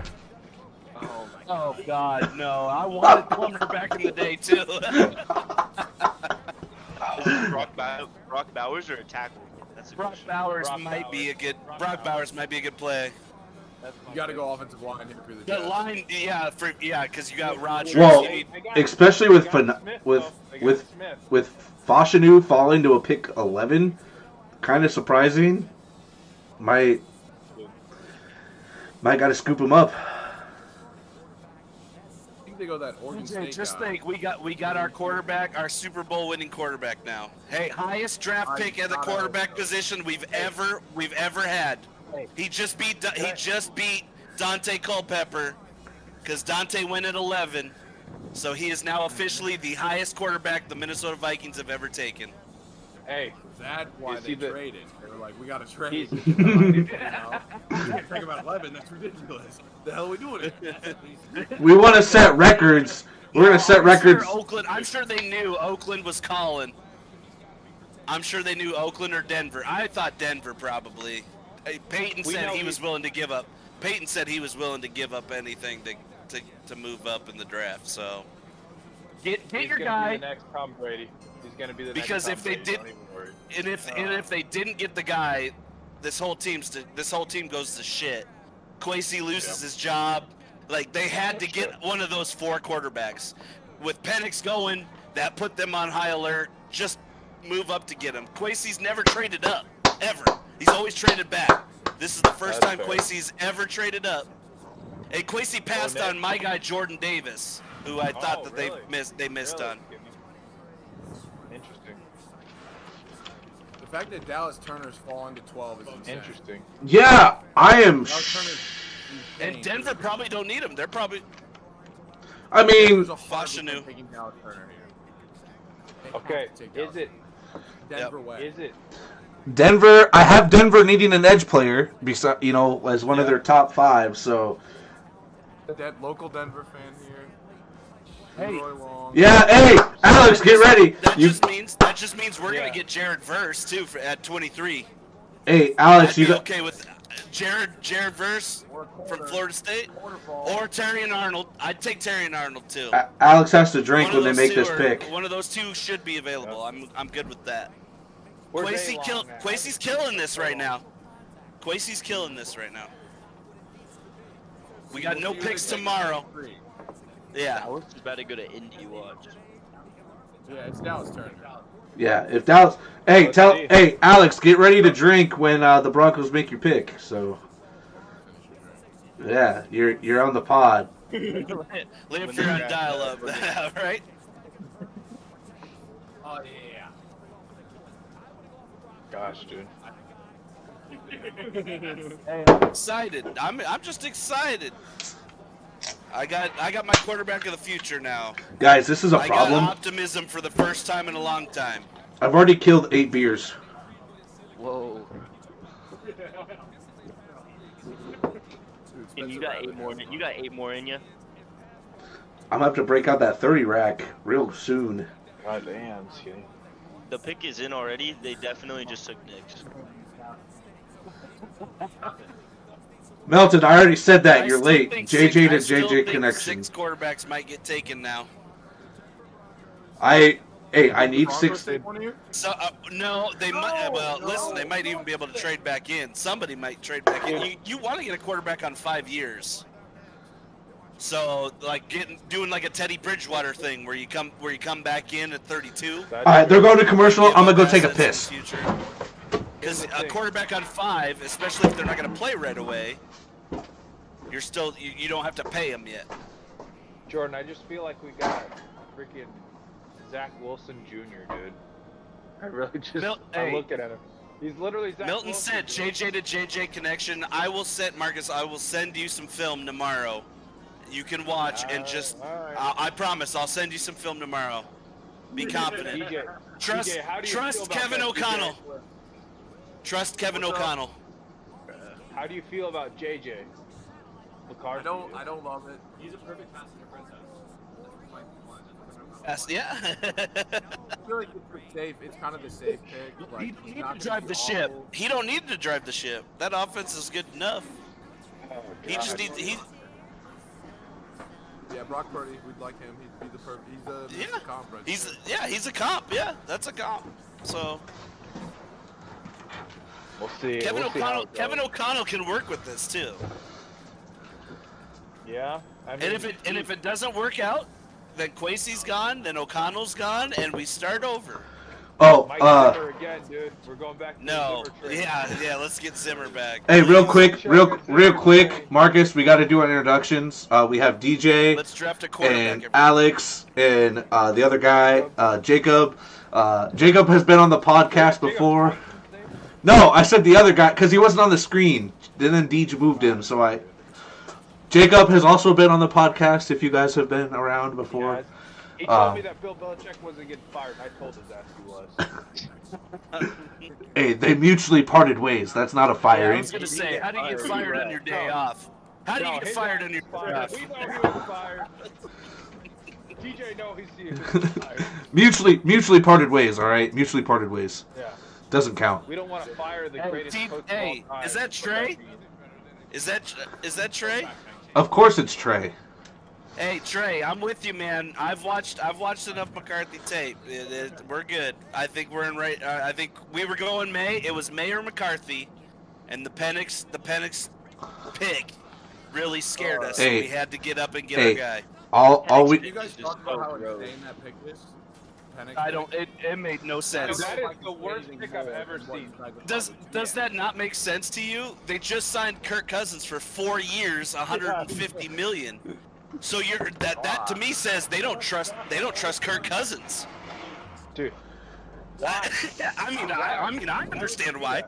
Speaker 1: Oh my god.
Speaker 2: Oh God, no! I wanted Plummer back in the day too.
Speaker 1: Is it Brock Bowers or a tackle? That's a
Speaker 2: Brock
Speaker 1: question.
Speaker 2: Bowers
Speaker 3: Brock
Speaker 2: might
Speaker 3: Bowers.
Speaker 2: be a good. Brock Bowers might be a good play.
Speaker 3: That's
Speaker 7: You got to go offensive line here for the
Speaker 2: The
Speaker 7: Jets.
Speaker 2: line, yeah, because you got Rodgers.
Speaker 4: Well,
Speaker 2: you need-
Speaker 4: especially with
Speaker 3: They got Smith, though. They got
Speaker 4: with
Speaker 3: Smith.
Speaker 4: with Fashanu falling to a pick 11, kind of surprising. Might gotta scoop him up.
Speaker 7: I think they go that Oregon State
Speaker 2: just
Speaker 7: guy.
Speaker 2: think, we got our quarterback, our Super Bowl winning quarterback now. Hey, highest draft pick at the quarterback position we've ever had. He just beat Dante Culpepper, because Dante went at 11, so he is now officially the highest quarterback the Minnesota Vikings have ever taken.
Speaker 3: Hey,
Speaker 7: That's why
Speaker 3: You
Speaker 7: they
Speaker 3: see the-
Speaker 7: traded. They were like, we got to trade.
Speaker 3: He's-
Speaker 7: You know? We can't take about 11. That's ridiculous. The hell are we doing it?
Speaker 4: We want to set records. We're gonna set records.
Speaker 2: I'm sure they knew Oakland was calling. I'm sure they knew Oakland or Denver. I thought Denver probably. Peyton
Speaker 3: We
Speaker 2: said
Speaker 3: know
Speaker 2: he was willing to give up. Peyton said he was willing to give up anything to move up in the draft. So get
Speaker 3: he's
Speaker 2: your
Speaker 3: gonna
Speaker 2: guy.
Speaker 3: be the next Tom Brady. He's gonna be the
Speaker 2: Because
Speaker 3: next
Speaker 2: if
Speaker 3: Tom
Speaker 2: they
Speaker 3: Brady.
Speaker 2: did-
Speaker 3: Don't even worry.
Speaker 2: And if they didn't get the guy, this whole team goes to shit. Kwesi loses his job. Like, they had to get one of those 4 quarterbacks. With Penix going, that put them on high alert. Just move up to get him. Kwesi's never traded up, ever. He's always traded back. This is the first
Speaker 3: That's
Speaker 2: time
Speaker 3: fair.
Speaker 2: Kwesi's ever traded up. Hey, Kwesi passed
Speaker 3: Nick.
Speaker 2: on my guy Jordan Davis, who I thought
Speaker 3: Oh,
Speaker 2: that
Speaker 3: really?
Speaker 2: they missed
Speaker 3: Really?
Speaker 2: on.
Speaker 3: Interesting.
Speaker 7: The fact that Dallas Turner's fallen to 12 is insane.
Speaker 3: Interesting.
Speaker 4: Yeah, I am.
Speaker 7: Dallas Turner's insane.
Speaker 2: And Denver probably don't need him. They're probably
Speaker 4: I mean,
Speaker 7: Denver's a hard
Speaker 2: Fashanu.
Speaker 7: one taking Dallas Turner here. They have
Speaker 3: Okay,
Speaker 7: to take
Speaker 3: is
Speaker 7: Dallas
Speaker 3: it?
Speaker 7: Denver way.
Speaker 3: Is it?
Speaker 4: Denver. I have Denver needing an edge player, beside as one of their top 5. So
Speaker 7: That local Denver fan here.
Speaker 2: Hey.
Speaker 7: Leroy Long.
Speaker 4: yeah, hey, Alex, get ready.
Speaker 2: That
Speaker 4: You,
Speaker 2: just means we're
Speaker 3: Yeah.
Speaker 2: gonna get Jared Verse too at 23.
Speaker 4: hey, Alex,
Speaker 2: I'd
Speaker 4: you
Speaker 2: be
Speaker 4: got.
Speaker 2: okay with Jared Verse from Florida State or Terry and Arnold. I'd take Terry and Arnold too.
Speaker 4: Alex has to drink
Speaker 2: One of
Speaker 4: when they
Speaker 2: those
Speaker 4: make
Speaker 2: two
Speaker 4: this pick.
Speaker 2: One of those two should be available. I'm good with that.
Speaker 3: Where's A-Long at?
Speaker 2: Kwesi's killing this right now. Kwesi's killing this right now. We got no picks tomorrow. Yeah.
Speaker 1: I was just about to go to Indy watch.
Speaker 7: Yeah, it's Dallas Turner.
Speaker 4: Yeah, if Dallas. Hey,
Speaker 3: Let's see.
Speaker 4: Hey, Alex, get ready to drink when the Broncos make your pick. So, yeah, you're on the pod.
Speaker 2: Live
Speaker 1: When
Speaker 2: for
Speaker 1: they
Speaker 2: on
Speaker 1: draft
Speaker 2: dial up, right?
Speaker 7: Oh, yeah.
Speaker 3: Gosh, dude.
Speaker 2: Hey, I'm excited. I'm just excited. I got my quarterback of the future now.
Speaker 4: Guys, this is a
Speaker 2: I
Speaker 4: problem.
Speaker 2: got optimism for the first time in a long time.
Speaker 4: I've already killed 8 beers.
Speaker 1: Whoa. And you got 8 more. You got 8 more in you.
Speaker 4: I'm gonna have to break out that 30 rack real soon.
Speaker 3: God damn, skinny.
Speaker 1: The pick is in already. They definitely just took Knicks.
Speaker 4: Melton, I already said that.
Speaker 2: I
Speaker 4: You're
Speaker 2: still
Speaker 4: late.
Speaker 2: think
Speaker 4: JJ to
Speaker 2: I still
Speaker 4: JJ
Speaker 2: think
Speaker 4: connection.
Speaker 2: 6 quarterbacks might get taken now.
Speaker 4: I need
Speaker 7: Broncos
Speaker 4: 6.
Speaker 7: take one of you?
Speaker 2: So no, they might. Well, listen, they might even be able to trade back in. Somebody might trade back in. You want to get a quarterback on 5 years. So like doing like a Teddy Bridgewater thing where you come back in at 32.
Speaker 3: That's
Speaker 4: All right, they're
Speaker 3: true.
Speaker 4: going to commercial. I'm gonna go take a piss.
Speaker 2: Because
Speaker 3: Here's the
Speaker 2: a
Speaker 3: thing.
Speaker 2: quarterback on 5, especially if they're not going to play right away, you're still you don't have to pay him yet.
Speaker 3: Jordan, I just feel like we got freaking Zach Wilson Jr., dude. I really just. I'm
Speaker 2: hey.
Speaker 3: looking at him. He's literally Zach
Speaker 2: Milton
Speaker 3: Wilson,
Speaker 2: said
Speaker 3: dude.
Speaker 2: JJ to JJ connection. I will send Marcus. I will send you some film tomorrow. You can watch and just.
Speaker 3: All right.
Speaker 2: I promise. I'll send you some film tomorrow. Be confident.
Speaker 3: DJ,
Speaker 2: Trust
Speaker 3: DJ, how do you feel
Speaker 2: trust
Speaker 3: about
Speaker 2: Kevin
Speaker 3: that,
Speaker 2: O'Connell.
Speaker 3: DJ?
Speaker 2: Trust Kevin
Speaker 7: What's up?
Speaker 2: O'Connell.
Speaker 3: How do you feel about JJ McCarthy?
Speaker 7: I don't love it.
Speaker 5: He's a perfect passenger princess.
Speaker 2: Yes, yeah.
Speaker 7: I feel like it's safe. It's kind of the safe pick. Like,
Speaker 2: He
Speaker 7: he's
Speaker 2: need
Speaker 7: not
Speaker 2: to
Speaker 7: gonna
Speaker 2: drive
Speaker 7: be
Speaker 2: the ship.
Speaker 7: awful.
Speaker 2: He don't need to drive the ship. That offense is good enough.
Speaker 3: Oh,
Speaker 2: He just
Speaker 3: God.
Speaker 2: needs. He.
Speaker 7: Yeah, Brock Purdy. We'd like him. He'd be the perfect. He's
Speaker 2: Yeah.
Speaker 7: the conference.
Speaker 2: He's a comp. Yeah, that's a comp. So
Speaker 3: We'll see.
Speaker 2: Kevin
Speaker 3: We'll see how
Speaker 2: O'Connell.
Speaker 3: it goes.
Speaker 2: Kevin O'Connell can work with this too.
Speaker 3: Yeah. I mean,
Speaker 2: And if it doesn't work out, then Quasey's gone, then O'Connell's gone, and we start over.
Speaker 4: Oh,
Speaker 3: Mike Zimmer again, dude. We're going back to
Speaker 2: No,
Speaker 3: the Zimmer train.
Speaker 2: yeah, let's get Zimmer back.
Speaker 4: hey, real
Speaker 3: Please.
Speaker 4: quick, real quick, Marcus, we got to do our introductions. We have DJ
Speaker 2: Let's draft a quarterback.
Speaker 4: and
Speaker 2: everybody.
Speaker 4: Alex and the other guy, Jacob. Jacob has been on the podcast before. No, I said the other guy because he wasn't on the screen. Then Deej moved him, so I. Jacob has also been on the podcast. If you guys have been around before.
Speaker 3: Yeah, he told me that Bill Belichick wasn't getting fired. I told his ass he was.
Speaker 4: Hey, they mutually parted ways. That's not a
Speaker 2: I
Speaker 4: firing.
Speaker 2: was gonna say, how do you get fired on your day off? How do you get
Speaker 3: his
Speaker 2: fired
Speaker 3: ass
Speaker 2: on your
Speaker 3: was
Speaker 2: day
Speaker 3: fired.
Speaker 2: off?
Speaker 3: We know he was fired. DJ know he was fired.
Speaker 4: Mutually parted ways. All right, mutually parted ways.
Speaker 3: Yeah.
Speaker 4: Doesn't count.
Speaker 3: We don't want to fire the
Speaker 2: Hey,
Speaker 3: greatest
Speaker 2: T-
Speaker 3: coach
Speaker 2: hey,
Speaker 3: of all time.
Speaker 2: is that Trey? Is that Trey?
Speaker 4: Of course, it's Trey.
Speaker 2: Hey Trey, I'm with you, man. I've watched enough McCarthy tape. We're good. I think we're in right. I think we were going May. It was May or McCarthy, and the Penix pick really scared us.
Speaker 4: Hey.
Speaker 2: We had to get up and get
Speaker 4: Hey.
Speaker 2: our guy.
Speaker 4: All
Speaker 7: You
Speaker 4: we.
Speaker 7: guys
Speaker 1: Just
Speaker 7: talked about how
Speaker 1: gross.
Speaker 7: insane that pick is. Penix
Speaker 2: I
Speaker 7: pick?
Speaker 2: don't. It made no sense.
Speaker 3: That is the worst pick I've ever seen.
Speaker 2: Does that not make sense to you? They just signed Kirk Cousins for 4 years, 150 million. So that to me says they don't trust Kirk Cousins.
Speaker 3: Dude.
Speaker 2: I mean I understand why.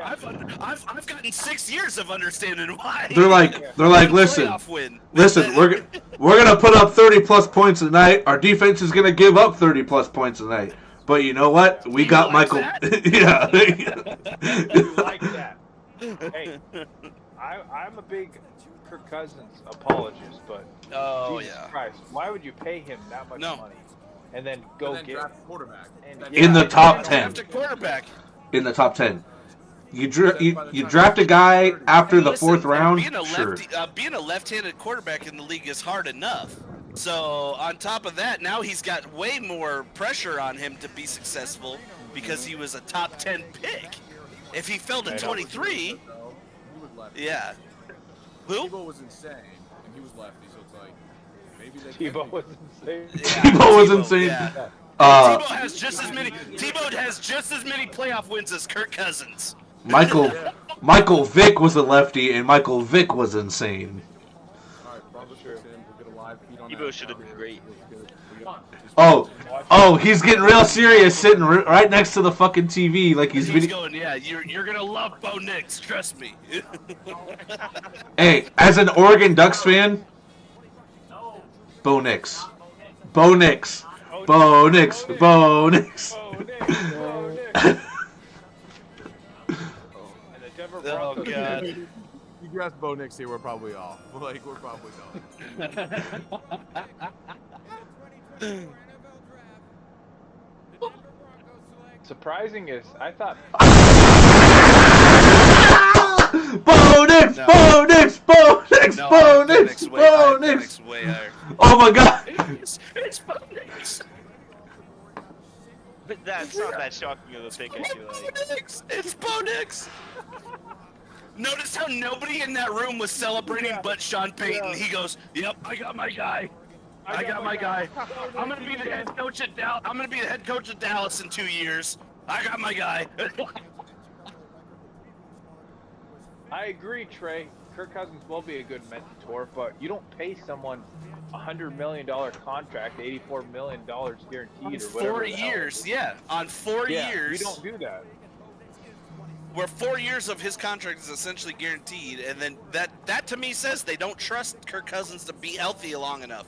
Speaker 2: I've gotten 6 years of understanding why.
Speaker 4: They're like, listen,
Speaker 2: Playoff win.
Speaker 4: we're gonna put up 30+ points a night. Our defense is gonna give up 30+ points a night. But you know what? We
Speaker 2: You
Speaker 4: got
Speaker 2: like
Speaker 4: Michael.
Speaker 2: that?
Speaker 4: Yeah.
Speaker 3: You like that. Hey, I'm a big Kirk Cousins apologist, but
Speaker 2: Oh
Speaker 3: Jesus
Speaker 2: yeah.
Speaker 3: Christ, why would you pay him that much
Speaker 2: No.
Speaker 3: money and then go
Speaker 7: And then
Speaker 3: get
Speaker 7: draft a quarterback.
Speaker 3: and-
Speaker 7: Then
Speaker 4: In the
Speaker 7: draft-
Speaker 4: top
Speaker 2: Draft
Speaker 4: 10.
Speaker 2: a quarterback.
Speaker 4: In the top 10. You draft a guy after the
Speaker 2: Listen,
Speaker 4: 4th round.
Speaker 2: Being a
Speaker 4: Sure.
Speaker 2: lefty, being a left-handed quarterback in the league is hard enough. So on top of that, now he's got way more pressure on him to be successful because he was a top 10 pick. If he fell to 23,
Speaker 7: He was lefty.
Speaker 2: yeah. Who?
Speaker 7: Tebow was insane, and he was lefty, so it's like maybe they
Speaker 3: Tebow was insane.
Speaker 2: Yeah,
Speaker 4: Tebow was insane.
Speaker 2: Yeah.
Speaker 4: Uh,
Speaker 2: Tebow has just as many. Tebow has just as many playoff wins as Kirk Cousins.
Speaker 4: Michael Vick was a lefty, and Michael Vick was insane.
Speaker 7: All right, Broncos
Speaker 3: Sure.
Speaker 7: fix in. We'll get a live feed on
Speaker 1: Tebow
Speaker 7: that.
Speaker 1: should have been great.
Speaker 4: Oh, he's getting real serious, sitting right next to the fucking TV, like he's
Speaker 2: He's
Speaker 4: video.
Speaker 2: going, yeah. You're gonna love Bo Nix, trust me.
Speaker 4: Hey, as an Oregon Ducks fan, Bo Nix, Bo Nix, Bo Nix, Bo Nix.
Speaker 3: Oh, Nick, oh, Nick. And the Denver
Speaker 2: Oh
Speaker 3: Broncos.
Speaker 2: God.
Speaker 7: You draft Bo Nix here, we're probably off. Like we're probably done.
Speaker 3: Surprising is, I thought
Speaker 4: Bo Nix,
Speaker 2: No.
Speaker 4: Bo Nix, Bo Nix,
Speaker 2: No,
Speaker 4: Bo
Speaker 2: I have
Speaker 4: Nix,
Speaker 2: Penix
Speaker 4: Bo Nix.
Speaker 2: way higher.
Speaker 4: Oh my God.
Speaker 2: It's Bo Nix.
Speaker 1: But that's not that shocking of a pick, I feel like.
Speaker 2: It's Bo Nix. Notice how nobody in that room was celebrating but Sean Payton. He goes, "Yep, I got my guy. I got my guy. I'm gonna be the head coach at Dallas. I'm gonna be the head coach at Dallas in 2 years. I got my guy."
Speaker 3: I agree, Trey. Kirk Cousins will be a good mentor, but you don't pay someone $100 million contract, $84 million guaranteed, or whatever.
Speaker 2: 4
Speaker 3: the hell it
Speaker 2: years,
Speaker 3: is.
Speaker 2: yeah. On 4
Speaker 3: Yeah,
Speaker 2: years.
Speaker 3: you don't do that.
Speaker 2: where 4 years of his contract is essentially guaranteed, and then that to me says they don't trust Kirk Cousins to be healthy long enough.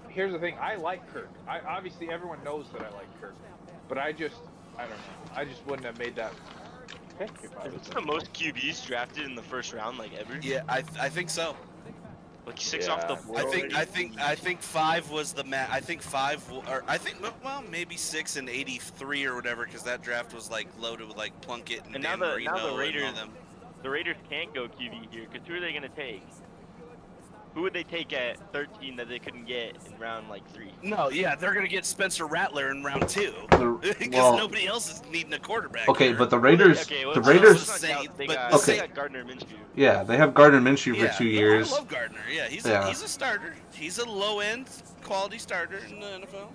Speaker 3: Here's the thing. I like Kirk. Obviously everyone knows that I like Kirk, but I don't know. I just wouldn't have made that pick if I was.
Speaker 1: It's the most QBs drafted in the first round, like ever.
Speaker 2: Yeah, I think so.
Speaker 1: Like 6
Speaker 3: Yeah.
Speaker 1: off the board.
Speaker 2: I think 5 was the I think 5, or I think maybe 6 and 83 or whatever, because that draft was like loaded with like Plunkett and
Speaker 1: And now
Speaker 2: Dan
Speaker 1: the
Speaker 2: Marino and all
Speaker 1: Raiders,
Speaker 2: them.
Speaker 1: the Raiders can't go QB here because who are they gonna take? Who would they take at 13 that they couldn't get in round like 3?
Speaker 2: No, yeah, they're gonna get Spencer Rattler in round 2 because
Speaker 4: well-
Speaker 2: nobody else is needing a quarterback.
Speaker 4: Okay,
Speaker 2: here.
Speaker 4: but the Raiders,
Speaker 1: Okay,
Speaker 4: the
Speaker 1: let's
Speaker 4: Raiders,
Speaker 1: not
Speaker 2: say-
Speaker 1: count- they
Speaker 2: but-
Speaker 1: got,
Speaker 4: okay.
Speaker 1: they got Gardner Minshew.
Speaker 4: yeah, they have Gardner Minshew
Speaker 2: Yeah,
Speaker 4: for 2
Speaker 2: no,
Speaker 4: years.
Speaker 2: I love Gardner. Yeah, he's
Speaker 4: Yeah.
Speaker 2: a starter. He's a low end quality starter in the NFL.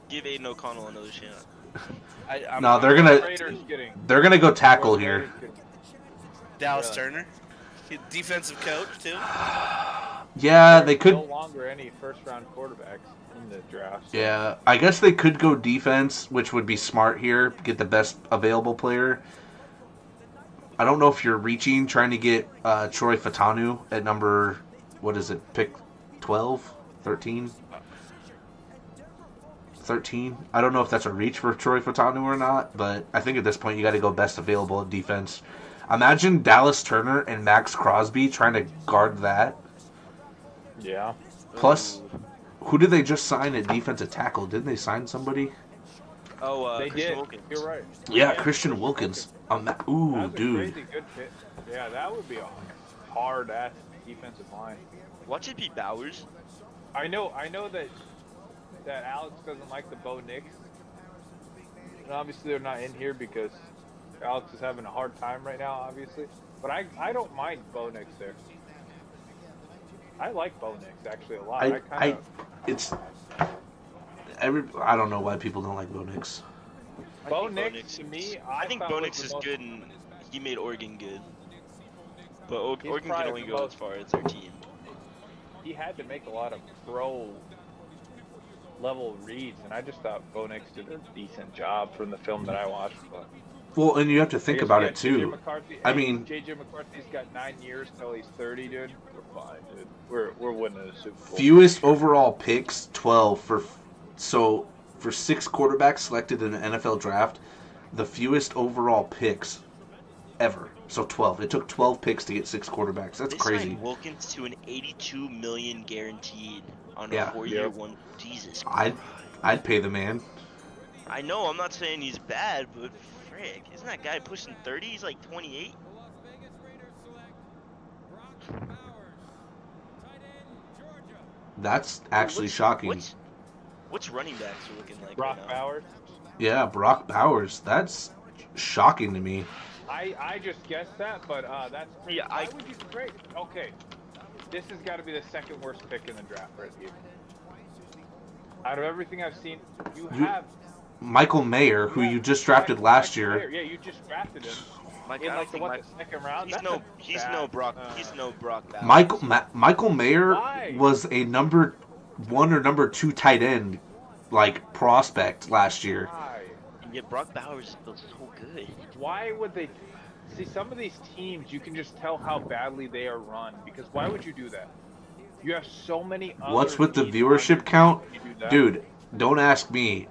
Speaker 1: Give Aiden O'Connell another chance.
Speaker 2: I'm
Speaker 4: No, they're gonna
Speaker 3: They're gonna
Speaker 4: go tackle here.
Speaker 2: Dallas
Speaker 3: Really?
Speaker 2: Turner, defensive coach too.
Speaker 4: Yeah, they could.
Speaker 3: No longer any first-round quarterbacks in the draft. so-
Speaker 4: Yeah, I guess they could go defense, which would be smart here. Get the best available player. I don't know if you're reaching, trying to get Troy Fatanu at number, what is it, pick 12? 13? 13? I don't know if that's a reach for Troy Fatanu or not, but I think at this point you got to go best available at defense. Imagine Dallas Turner and Max Crosby trying to guard that.
Speaker 3: Yeah.
Speaker 4: Plus, who did they just sign at defensive tackle? Didn't they sign somebody?
Speaker 1: Oh,
Speaker 3: They
Speaker 1: Christian
Speaker 3: did.
Speaker 1: Wilkins.
Speaker 3: You're right.
Speaker 4: Yeah, Christian Wilkins. Ooh,
Speaker 3: That's a
Speaker 4: dude.
Speaker 3: crazy good fit. Yeah, that would be a hard-ass defensive line.
Speaker 1: Watch it be Bowers.
Speaker 3: I know that Alex doesn't like the Bo Nix, and obviously they're not in here because Alex is having a hard time right now, obviously. But I don't mind Bo Nix there. I like Bo Nix actually a lot. I
Speaker 4: don't know why people don't like Bo Nix.
Speaker 3: Bo
Speaker 1: think
Speaker 3: Nix to me,
Speaker 1: I think
Speaker 3: thought
Speaker 1: Bo
Speaker 3: was
Speaker 1: Nix
Speaker 3: the
Speaker 1: is
Speaker 3: most-
Speaker 1: good and he made Oregon good. But
Speaker 3: He's
Speaker 1: Oregon can
Speaker 3: probably
Speaker 1: only
Speaker 3: the
Speaker 1: go as
Speaker 3: most-
Speaker 1: far as their team.
Speaker 3: He had to make a lot of pro level reads, and I just thought Bo Nix did a decent job from the film that I watched. But
Speaker 4: Well, and you have to think
Speaker 3: I guess
Speaker 4: about
Speaker 3: we
Speaker 4: it
Speaker 3: got J.J.
Speaker 4: too.
Speaker 3: McCarthy.
Speaker 4: I
Speaker 3: Hey,
Speaker 4: mean-
Speaker 3: J.J. McCarthy's got 9 years till he's 30, dude. We're fine, dude. We're winning the Super Bowl.
Speaker 4: Fewest overall picks, 12 for 6 quarterbacks selected in the NFL draft. The fewest overall picks ever. So 12. It took 12 picks to get 6 quarterbacks. That's
Speaker 1: They
Speaker 4: crazy.
Speaker 1: signed Wilkins to an $82 million guaranteed on
Speaker 4: Yeah.
Speaker 1: a 4-year
Speaker 3: Yep.
Speaker 1: one. Jesus.
Speaker 4: I'd pay the man.
Speaker 1: I know. I'm not saying he's bad, but frick, isn't that guy pushing 30? He's like 28.
Speaker 5: Las Vegas Raiders select Brock Bowers, tight end, Georgia.
Speaker 4: That's actually shocking.
Speaker 1: What's running backs looking like
Speaker 3: Brock
Speaker 1: right now?
Speaker 3: Bowers.
Speaker 4: Yeah, Brock Bowers. That's shocking to me.
Speaker 3: I just guessed that, but that's crazy.
Speaker 1: Yeah,
Speaker 3: Why would you trade? Okay, this has got to be the second worst pick in the draft right here. Out of everything I've seen, you have
Speaker 4: Michael Mayer, who you just drafted last year.
Speaker 3: Yeah, you just drafted him
Speaker 1: Mike,
Speaker 3: in
Speaker 1: I
Speaker 3: like
Speaker 1: don't
Speaker 3: the,
Speaker 1: think
Speaker 3: the second round.
Speaker 1: he's
Speaker 3: That's
Speaker 1: no
Speaker 3: a
Speaker 1: he's
Speaker 3: bad,
Speaker 1: no Brock Bowers.
Speaker 4: Michael Mayer
Speaker 3: Why?
Speaker 4: was a number 1 or number 2 tight end, like, prospect last year.
Speaker 3: Why?
Speaker 1: And yet Brock Bowers is still so good.
Speaker 3: Why would they? See, some of these teams, you can just tell how badly they are run. Because why would you do that? You have so many.
Speaker 4: What's
Speaker 3: other
Speaker 4: with the
Speaker 3: teams
Speaker 4: viewership
Speaker 3: on
Speaker 4: count?
Speaker 3: your team. You do that.
Speaker 4: Dude, don't ask me.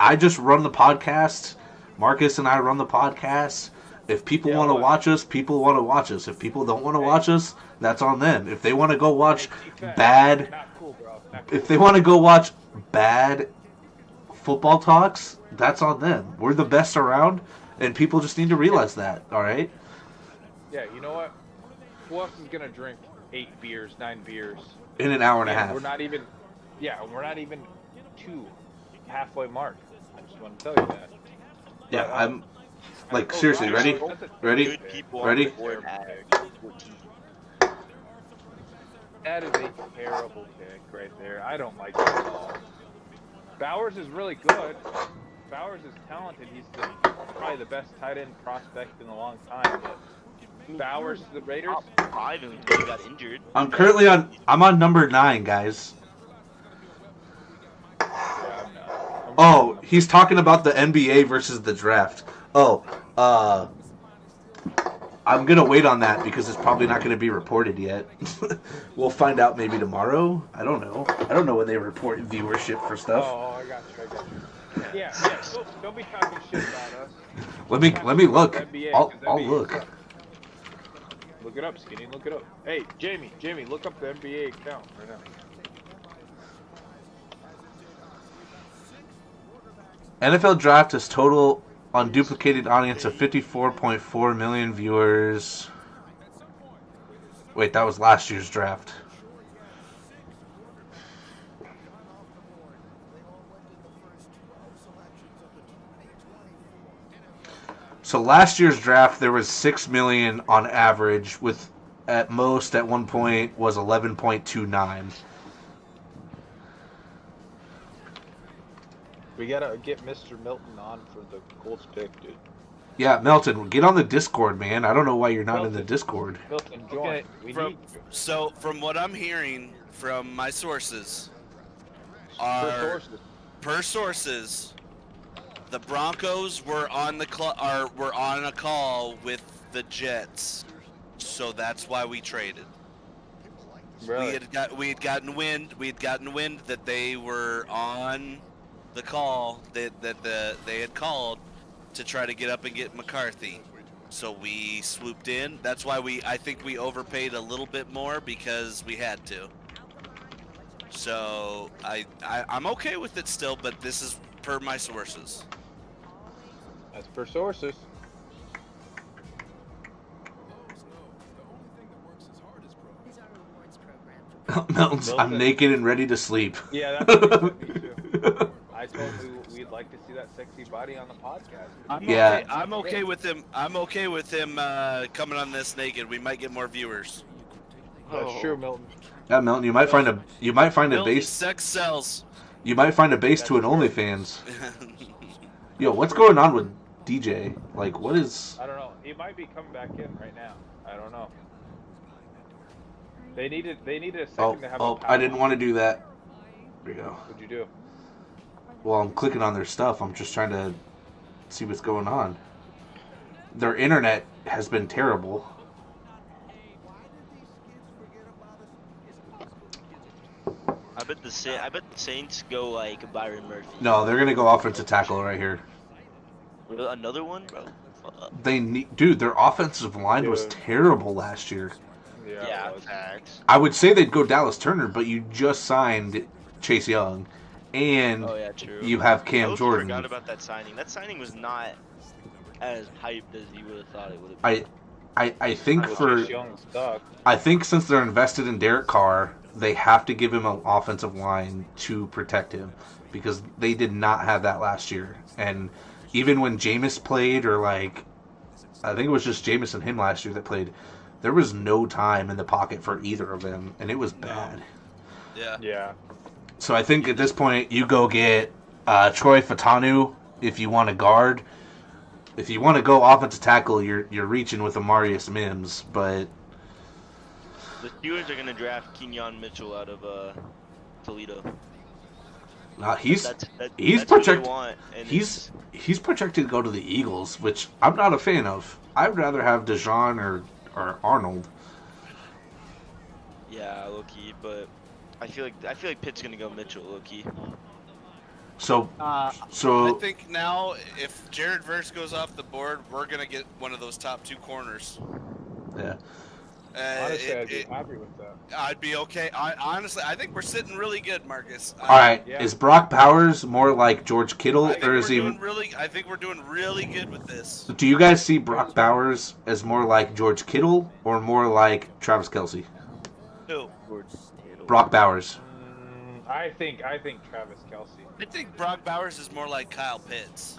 Speaker 4: I just run the podcast. Marcus and I run the podcast. If people
Speaker 3: Yeah,
Speaker 4: want to
Speaker 3: look.
Speaker 4: watch us, people want to watch us. If people don't want to watch us, that's on them. If they want to go watch
Speaker 3: Defense.
Speaker 4: bad,
Speaker 3: Not cool, bro. Not cool.
Speaker 4: if they want to go watch bad football talks, that's on them. We're the best around, and people just need to realize that. All right.
Speaker 3: Yeah, you know what? Who else is gonna drink 8 beers, 9 beers?
Speaker 4: In an hour and a
Speaker 3: Yeah,
Speaker 4: half.
Speaker 3: we're not even. Yeah, we're not even to halfway mark. I just want to tell you that.
Speaker 4: Yeah,
Speaker 3: But,
Speaker 4: I'm. Like,
Speaker 3: oh,
Speaker 4: seriously,
Speaker 3: Brock
Speaker 4: ready?
Speaker 3: Bowers, that's a
Speaker 4: Ready?
Speaker 1: Good people
Speaker 4: Ready?
Speaker 1: on the board at 14.
Speaker 3: That is a terrible pick right there. I don't like that at all. Bowers is really good. Bowers is talented. He's probably the best tight end prospect in a long time. But Bowers, the Raiders.
Speaker 1: Top 5 until he got injured.
Speaker 4: I'm on number 9, guys.
Speaker 3: Yeah, I'm not.
Speaker 4: Oh, he's talking about the NBA versus the draft. Oh, I'm gonna wait on that because it's probably not gonna be reported yet. We'll find out maybe tomorrow. I don't know. I don't know when they report viewership for stuff.
Speaker 3: Oh, I got you. Yeah. Don't be talking shit about us.
Speaker 4: Let me look.
Speaker 3: NBA,
Speaker 4: I'll
Speaker 3: 'cause NBA
Speaker 4: look.
Speaker 3: sucks. Look it up, Skinny. Look it up. Hey, Jamie, look up the NBA account right now.
Speaker 4: NFL Draft has total unduplicated audience of 54.4 million viewers. Wait, that was last year's draft. So last year's draft, there was 6 million on average, with at most at one point was 11.29.
Speaker 3: We gotta get Mr. Milton on for the Colts pick, dude.
Speaker 4: Yeah, Melton, get on the Discord, man. I don't don't know why you're not in the
Speaker 3: Milton.
Speaker 4: Discord.
Speaker 3: Milton, join.
Speaker 2: Okay,
Speaker 3: We
Speaker 2: from,
Speaker 3: need you.
Speaker 2: so from what I'm hearing from my sources, per sources, the Broncos were on the were on a call with the Jets, so that's why we traded.
Speaker 3: Really?
Speaker 2: We had gotten wind that they were on the call that they had called to try to get up and get McCarthy. So we swooped in. That's why I think we overpaid a little bit more because we had to. So I'm okay with it still, but this is per my sources.
Speaker 3: That's per sources.
Speaker 4: Melton's, I'm naked and ready to sleep.
Speaker 3: Yeah, that's what he told me too. I told you we'd like to see that sexy body on the podcast.
Speaker 4: Yeah.
Speaker 2: I'm okay with him. I'm okay with him coming on this naked. We might get more viewers.
Speaker 3: That's true, Milton.
Speaker 4: Yeah, Melton, you might find a
Speaker 2: Milton,
Speaker 4: base.
Speaker 2: sex sells.
Speaker 4: You might find a base to an OnlyFans. Yo, what's going on with DJ? Like, what is?
Speaker 3: I don't know. He might be coming back in right now. I don't know. They needed a second to have a
Speaker 4: I didn't want to do that. There we go.
Speaker 3: What'd you do?
Speaker 4: Well, I'm clicking on their stuff. I'm just trying to see what's going on. Their internet has been terrible.
Speaker 1: I bet the Saints go like Byron Murphy.
Speaker 4: No, they're gonna go offensive tackle right here.
Speaker 1: Another one, bro.
Speaker 4: They need, dude. Their offensive line was terrible last year.
Speaker 1: Yeah, facts.
Speaker 4: I would say they'd go Dallas Turner, but you just signed Chase Young, and
Speaker 1: Oh yeah, true.
Speaker 4: you have
Speaker 1: I
Speaker 4: Cam
Speaker 1: almost
Speaker 4: Jordan.
Speaker 1: forgot about that signing. That signing was not as hyped as you would have thought it would have been.
Speaker 4: I think
Speaker 3: Chase Young stuck.
Speaker 4: I think since they're invested in Derek Carr, they have to give him an offensive line to protect him because they did not have that last year. And even when Jameis played, or like, I think it was just Jameis and him last year that played, there was no time in the pocket for either of them, and it was bad.
Speaker 2: Yeah.
Speaker 3: Yeah.
Speaker 4: So I think at this point, you go get Troy Fatanu if you want to guard. If you want to go offensive tackle, you're reaching with Amarius Mims, but
Speaker 1: The Steelers are gonna draft Kenyon Mitchell out of Toledo.
Speaker 4: he's
Speaker 1: That's
Speaker 4: he's
Speaker 1: who they
Speaker 4: projected.
Speaker 1: want, and
Speaker 4: He's projected to go to the Eagles, which I'm not a fan of. I'd rather have Dejon or Arnold.
Speaker 1: yeah, low key, but I feel like Pitt's gonna go Mitchell, low key.
Speaker 4: So
Speaker 2: I think now if Jared Verse goes off the board, we're gonna get one of those top two corners.
Speaker 4: yeah.
Speaker 3: Honestly, I'd be happy with that.
Speaker 2: I'd be okay. Honestly, I think we're sitting really good, Marcus.
Speaker 4: All right,
Speaker 3: Yeah.
Speaker 4: is Brock Powers more like George Kittle,
Speaker 2: I think
Speaker 4: or
Speaker 2: we're
Speaker 4: is he?
Speaker 2: doing really. I think we're doing really good with this.
Speaker 4: Do you guys see Brock Powers as more like George Kittle or more like Travis Kelce?
Speaker 2: Who?
Speaker 4: Brock Bowers.
Speaker 3: I think Travis Kelce.
Speaker 2: I think Brock Bowers is more like Kyle Pitts.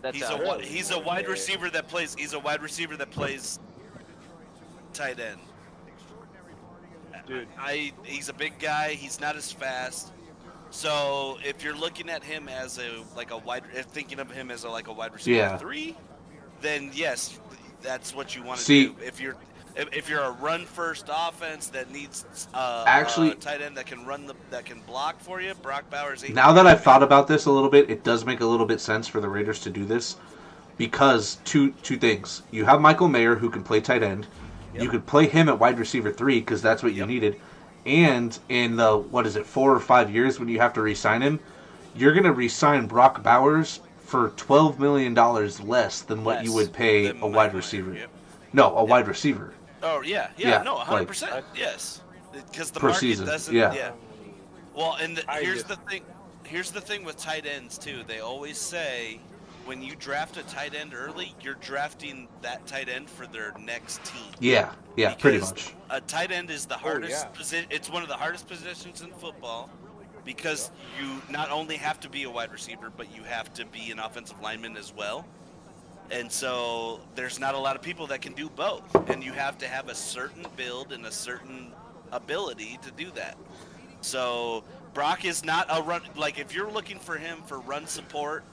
Speaker 1: That's
Speaker 2: He's a wide receiver that plays. He's a wide receiver that plays tight end.
Speaker 3: Dude.
Speaker 2: He's a big guy. He's not as fast. So if you're looking at him as thinking of him as a wide receiver 3, then yes, that's what you want to
Speaker 4: See-
Speaker 2: do. if you're a run-first offense that needs
Speaker 4: Actually-
Speaker 2: a tight end that can block for you, Brock Bowers. ain't
Speaker 4: Now
Speaker 2: your
Speaker 4: that
Speaker 2: guy,
Speaker 4: I've thought
Speaker 2: man.
Speaker 4: about this a little bit, it does make a little bit sense for the Raiders to do this because two things. You have Michael Mayer who can play tight end.
Speaker 2: Yep.
Speaker 4: You could play him at wide receiver 3 because that's what you
Speaker 2: Yep.
Speaker 4: needed. And in the 4 or 5 years when you have to re-sign him, you're going to re-sign Brock Bowers for $12 million less than what you
Speaker 2: Less
Speaker 4: would pay
Speaker 2: than
Speaker 4: a wide
Speaker 2: Michael Mayer,
Speaker 4: receiver.
Speaker 2: yep.
Speaker 4: No, a wide receiver.
Speaker 2: Oh yeah,
Speaker 4: Yeah,
Speaker 2: no,
Speaker 4: like-
Speaker 2: 100%, yes, because the
Speaker 4: Per
Speaker 2: market
Speaker 4: season,
Speaker 2: doesn't.
Speaker 4: yeah.
Speaker 2: Well, and
Speaker 3: I
Speaker 2: here's
Speaker 3: just-
Speaker 2: the thing. Here's the thing with tight ends too. They always say when you draft a tight end early, you're drafting that tight end for their next team.
Speaker 4: Yeah, pretty
Speaker 2: Because
Speaker 4: much.
Speaker 2: A tight end is the hardest
Speaker 3: yeah.
Speaker 2: position. It's one of the hardest positions in football because you not only have to be a wide receiver, but you have to be an offensive lineman as well. And so there's not a lot of people that can do both, and you have to have a certain build and a certain ability to do that. So Brock is not a run. Like if you're looking for him for run support,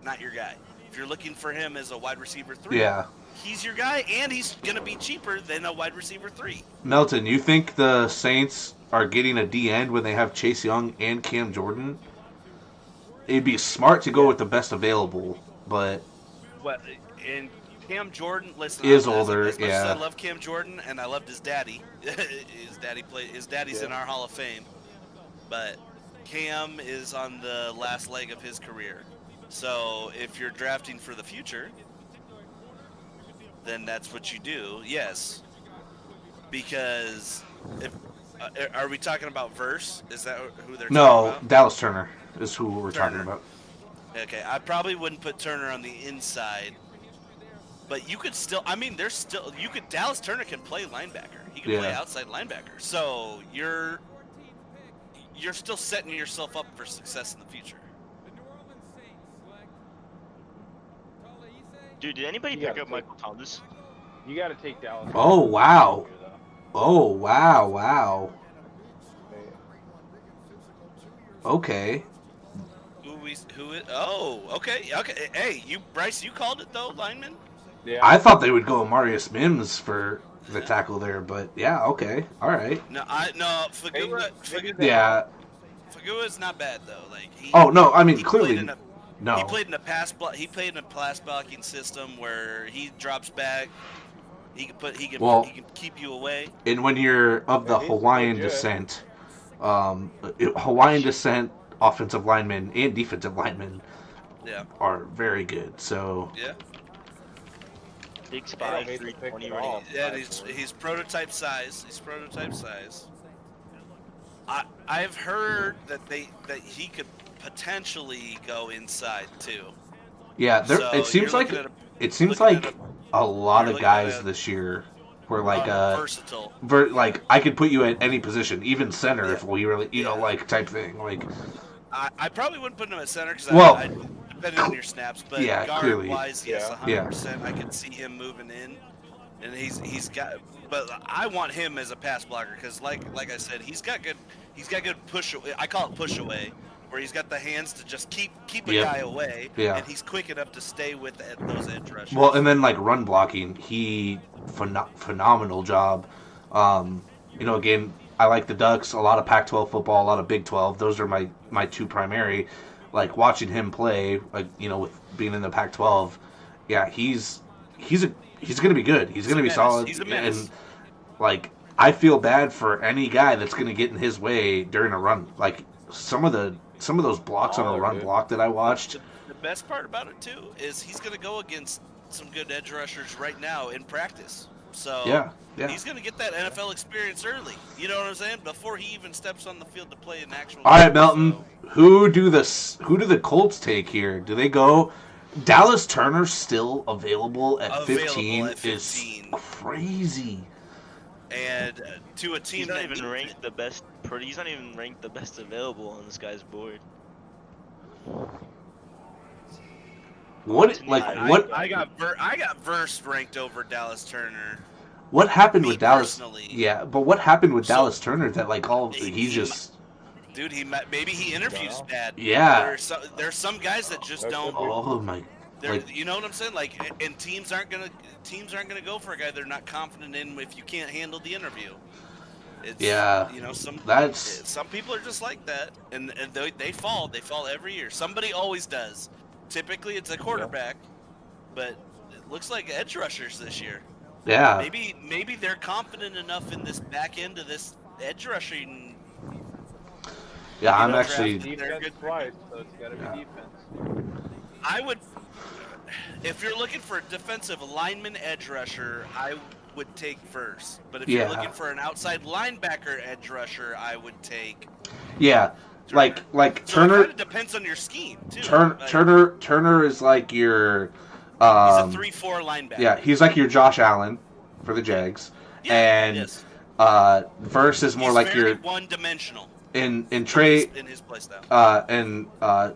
Speaker 2: not your guy. If you're looking for him as a wide receiver 3,
Speaker 4: Yeah.
Speaker 2: he's your guy, and he's gonna be cheaper than a wide receiver 3.
Speaker 4: Melton, you think the Saints are getting a D end when they have Chase Young and Cam Jordan? It'd be smart to go with the best available, but
Speaker 2: What? And Cam Jordan, listen,
Speaker 4: Is
Speaker 2: as
Speaker 4: older,
Speaker 2: much as
Speaker 4: yeah.
Speaker 2: I love Cam Jordan, and I loved his daddy. His daddy's in our Hall of Fame, but Cam is on the last leg of his career. So if you're drafting for the future, then that's what you do. Yes, because if are we talking about Verse? Is that who they're talking
Speaker 4: no,
Speaker 2: about?
Speaker 4: Dallas Turner is who we're talking
Speaker 2: Turner.
Speaker 4: about.
Speaker 2: Okay, I probably wouldn't put Turner on the inside, but you could still. I mean, there's still. You could. Dallas Turner can play linebacker. He can play
Speaker 4: Yeah.
Speaker 2: outside linebacker. So you're still setting yourself up for success in the future.
Speaker 5: The New Orleans Saints select Tolese.
Speaker 1: Dude, did anybody
Speaker 3: You
Speaker 1: pick
Speaker 3: gotta
Speaker 1: up
Speaker 3: take-
Speaker 1: Michael Thomas?
Speaker 3: You got to take Dallas.
Speaker 4: Oh, wow. Oh, wow. Okay.
Speaker 2: Oh, okay. Hey, Bryce, you called it though, lineman.
Speaker 3: Yeah.
Speaker 4: I thought they would go Marius Mims for the tackle there, but yeah, okay. All right.
Speaker 2: No, Fagua.
Speaker 3: Maybe
Speaker 4: Yeah.
Speaker 2: Fagua is not bad though. Like he.
Speaker 4: Oh, no, I mean,
Speaker 2: he
Speaker 4: clearly,
Speaker 2: played in a-
Speaker 4: no.
Speaker 2: He played in a pass blocking system where he drops back. He can
Speaker 4: Well-
Speaker 2: keep you away.
Speaker 4: And when you're of the
Speaker 3: Yeah, he's
Speaker 4: Hawaiian
Speaker 3: legit.
Speaker 4: descent, Hawaiian descent offensive linemen and defensive linemen
Speaker 2: Yeah.
Speaker 4: are very good. So,
Speaker 2: Yeah.
Speaker 1: Big
Speaker 3: I
Speaker 1: spy,
Speaker 3: don't hate the pick
Speaker 1: 320
Speaker 3: at
Speaker 1: running.
Speaker 3: all.
Speaker 2: Yeah, he's prototype size. He's prototype size. I've heard that he could potentially go inside too.
Speaker 4: yeah, there.
Speaker 2: So
Speaker 4: it seems
Speaker 2: you're
Speaker 4: like
Speaker 2: looking at
Speaker 4: it seems
Speaker 2: looking
Speaker 4: like
Speaker 2: at
Speaker 4: a lot
Speaker 2: you're
Speaker 4: of
Speaker 2: looking
Speaker 4: guys
Speaker 2: at-
Speaker 4: this year were like
Speaker 2: versatile.
Speaker 4: like I could put you at any position, even center
Speaker 2: Yeah.
Speaker 4: if we really, you know,
Speaker 2: Yeah.
Speaker 4: like type thing. Like,
Speaker 2: I probably wouldn't put him at center because
Speaker 4: Well,
Speaker 2: depending on your snaps, but
Speaker 4: yeah,
Speaker 2: guard
Speaker 4: clearly.
Speaker 2: wise, yes,
Speaker 3: Yeah.
Speaker 2: 100%. I could see him moving in, and he's got. But I want him as a pass blocker because, like I said, he's got good push. I call it push away, where he's got the hands to just keep a
Speaker 4: Yep.
Speaker 2: guy away,
Speaker 4: Yeah.
Speaker 2: and he's quick enough to stay with those edge rushers.
Speaker 4: well, and then like run blocking, he phenomenal job. You know, again, I like the Ducks. A lot of Pac-12 football, a lot of Big 12. Those are my two primary. Like watching him play, like, you know, with being in the Pac-12. Yeah, he's gonna be good. He's gonna
Speaker 2: a
Speaker 4: be
Speaker 2: menace.
Speaker 4: solid.
Speaker 2: He's a menace.
Speaker 4: And like, I feel bad for any guy that's gonna get in his way during a run. Like some of those blocks on
Speaker 3: Oh,
Speaker 4: a run
Speaker 3: dude.
Speaker 4: block that I watched.
Speaker 2: The best part about it too is he's going to go against some good edge rushers right now in practice. So
Speaker 4: Yeah.
Speaker 2: he's going to get that NFL experience early. You know what I'm saying? Before he even steps on the field to play an actual.
Speaker 4: All right,
Speaker 2: game.
Speaker 4: Melton.
Speaker 2: So,
Speaker 4: Who do the Colts take here? Do they go? Dallas Turner still available at
Speaker 2: Available
Speaker 4: 15
Speaker 2: at
Speaker 4: is
Speaker 2: 15.
Speaker 4: crazy.
Speaker 2: and to a team
Speaker 1: He's not
Speaker 2: that
Speaker 1: even
Speaker 2: needs
Speaker 1: ranked
Speaker 2: it.
Speaker 1: the best. He's not even ranked the best available on this guy's board.
Speaker 4: What like
Speaker 1: I-
Speaker 4: what
Speaker 2: I got Verse ranked over Dallas Turner.
Speaker 4: what happened
Speaker 2: me
Speaker 4: with Dallas?
Speaker 2: personally.
Speaker 4: Yeah, but what happened with
Speaker 2: So-
Speaker 4: Dallas Turner that like all
Speaker 2: He-
Speaker 4: he's
Speaker 2: he-
Speaker 4: just
Speaker 2: Dude, maybe he interviews
Speaker 3: Wow.
Speaker 2: bad.
Speaker 4: Yeah.
Speaker 2: There's some guys that just
Speaker 3: That
Speaker 2: don't.
Speaker 3: could be.
Speaker 4: oh my Like-
Speaker 2: you know what I'm saying? Like, and teams aren't gonna go for a guy they're not confident in if you can't handle the interview. It's,
Speaker 4: Yeah,
Speaker 2: you know, some people are just like that, and they fall every year. Somebody always does. Typically, it's a quarterback, but it looks like edge rushers this year.
Speaker 4: Yeah.
Speaker 2: Maybe they're confident enough in this back end of this edge rushing.
Speaker 4: Yeah, I'm
Speaker 2: know,
Speaker 4: actually.
Speaker 3: Defense twice, so it's got to be defense.
Speaker 2: I would, if you're looking for a defensive lineman edge rusher, I would take first. But if you're looking for an outside linebacker edge rusher, I would take.
Speaker 4: Yeah, like
Speaker 2: So
Speaker 4: Turner.
Speaker 2: it kind of depends on your scheme too.
Speaker 4: Turner is like your.
Speaker 2: He's a 3-4 linebacker.
Speaker 4: Yeah, he's like your Josh Allen for the Jags, and
Speaker 2: yes.
Speaker 4: Verse is more
Speaker 2: He's
Speaker 4: like
Speaker 2: very
Speaker 4: your
Speaker 2: one-dimensional
Speaker 4: in Trey.
Speaker 2: in his play style.
Speaker 4: And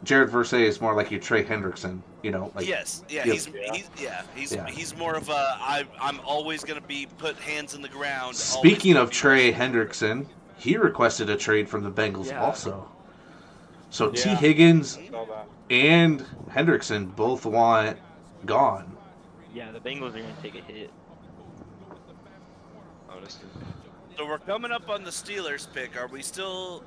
Speaker 4: Jared Verse is more like your Trey Hendrickson. You know, like
Speaker 2: Yes, yeah,
Speaker 4: Yeah.
Speaker 2: he's more of a I'm always gonna be put hands in the ground.
Speaker 4: Speaking
Speaker 2: always
Speaker 4: of Trey Hendrickson, he requested a trade from the Bengals also. So T.
Speaker 3: Yeah.
Speaker 4: Higgins
Speaker 3: I saw that.
Speaker 4: and Hendrickson both want gone.
Speaker 1: Yeah, the Bengals are gonna take a hit. Honestly.
Speaker 2: So we're coming up on the Steelers pick. Are we still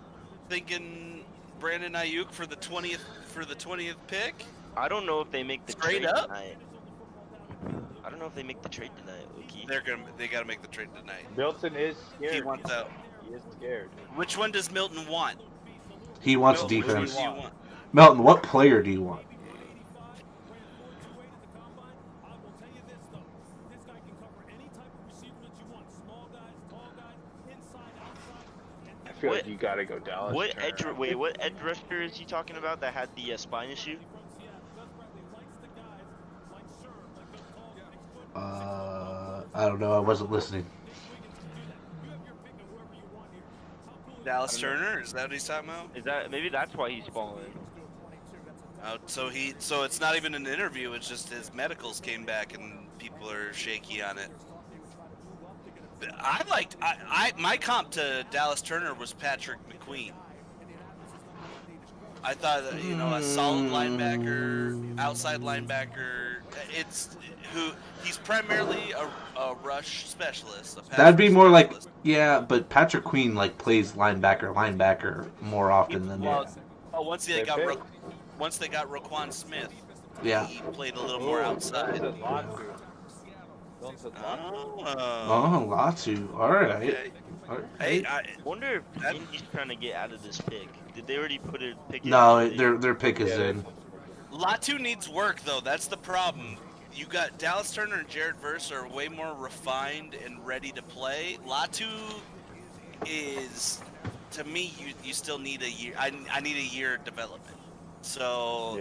Speaker 2: thinking Brandon Ayuk for the 20th pick?
Speaker 1: I don't know if they make the
Speaker 2: Straight
Speaker 1: trade
Speaker 2: up?
Speaker 1: tonight. I don't know if they make the trade tonight, Loki.
Speaker 2: They gotta make the trade tonight.
Speaker 3: Milton is scared.
Speaker 2: He wants out.
Speaker 3: He is scared.
Speaker 2: Which one does Milton want?
Speaker 4: He wants
Speaker 2: Milton, which one
Speaker 4: defense.
Speaker 2: do you want?
Speaker 4: Melton, what player do you want?
Speaker 3: I feel
Speaker 1: What-
Speaker 3: like you got to go Dallas.
Speaker 1: What
Speaker 3: Turner.
Speaker 1: what edge rusher is he talking about that had the spine issue?
Speaker 4: I don't know. I wasn't listening.
Speaker 2: Dallas Turner? Is that what he's talking about?
Speaker 1: Is that maybe that's why he's falling?
Speaker 2: So it's not even an interview. It's just his medicals came back and people are shaky on it. My comp to Dallas Turner was Patrick McQueen. I thought that, a solid linebacker, outside linebacker. He's primarily a rush specialist.
Speaker 4: That'd be more like but Patrick Queen like plays linebacker more often than
Speaker 2: once they got Roquan Smith,
Speaker 4: Yeah.
Speaker 2: he played a little more outside.
Speaker 4: Oh, Latu. All right.
Speaker 2: Okay.
Speaker 4: All right.
Speaker 2: Hey,
Speaker 1: Wonder if Indy's trying to get out of this pick. Did they already put a pick in?
Speaker 4: No, their pick is in.
Speaker 2: Latu needs work though. That's the problem. You got Dallas Turner and Jared Verse are way more refined and ready to play. Latu is, to me, you still need a year. I need a year of development. So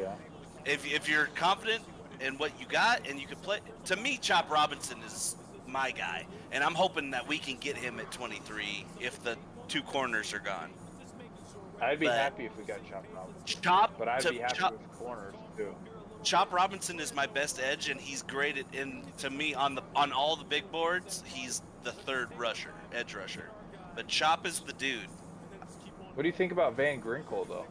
Speaker 2: if you're confident in what you got and you can play, to me, Chop Robinson is my guy, and I'm hoping that we can get him at 23 if the two corners are gone.
Speaker 3: I'd be happy if we got Chop Robinson. But I'd be happy with corners too.
Speaker 2: Chop Robinson is my best edge, and he's great to me on all the big boards. He's the third edge rusher. But Chop is the dude.
Speaker 3: What do you think about Van Ginkel though?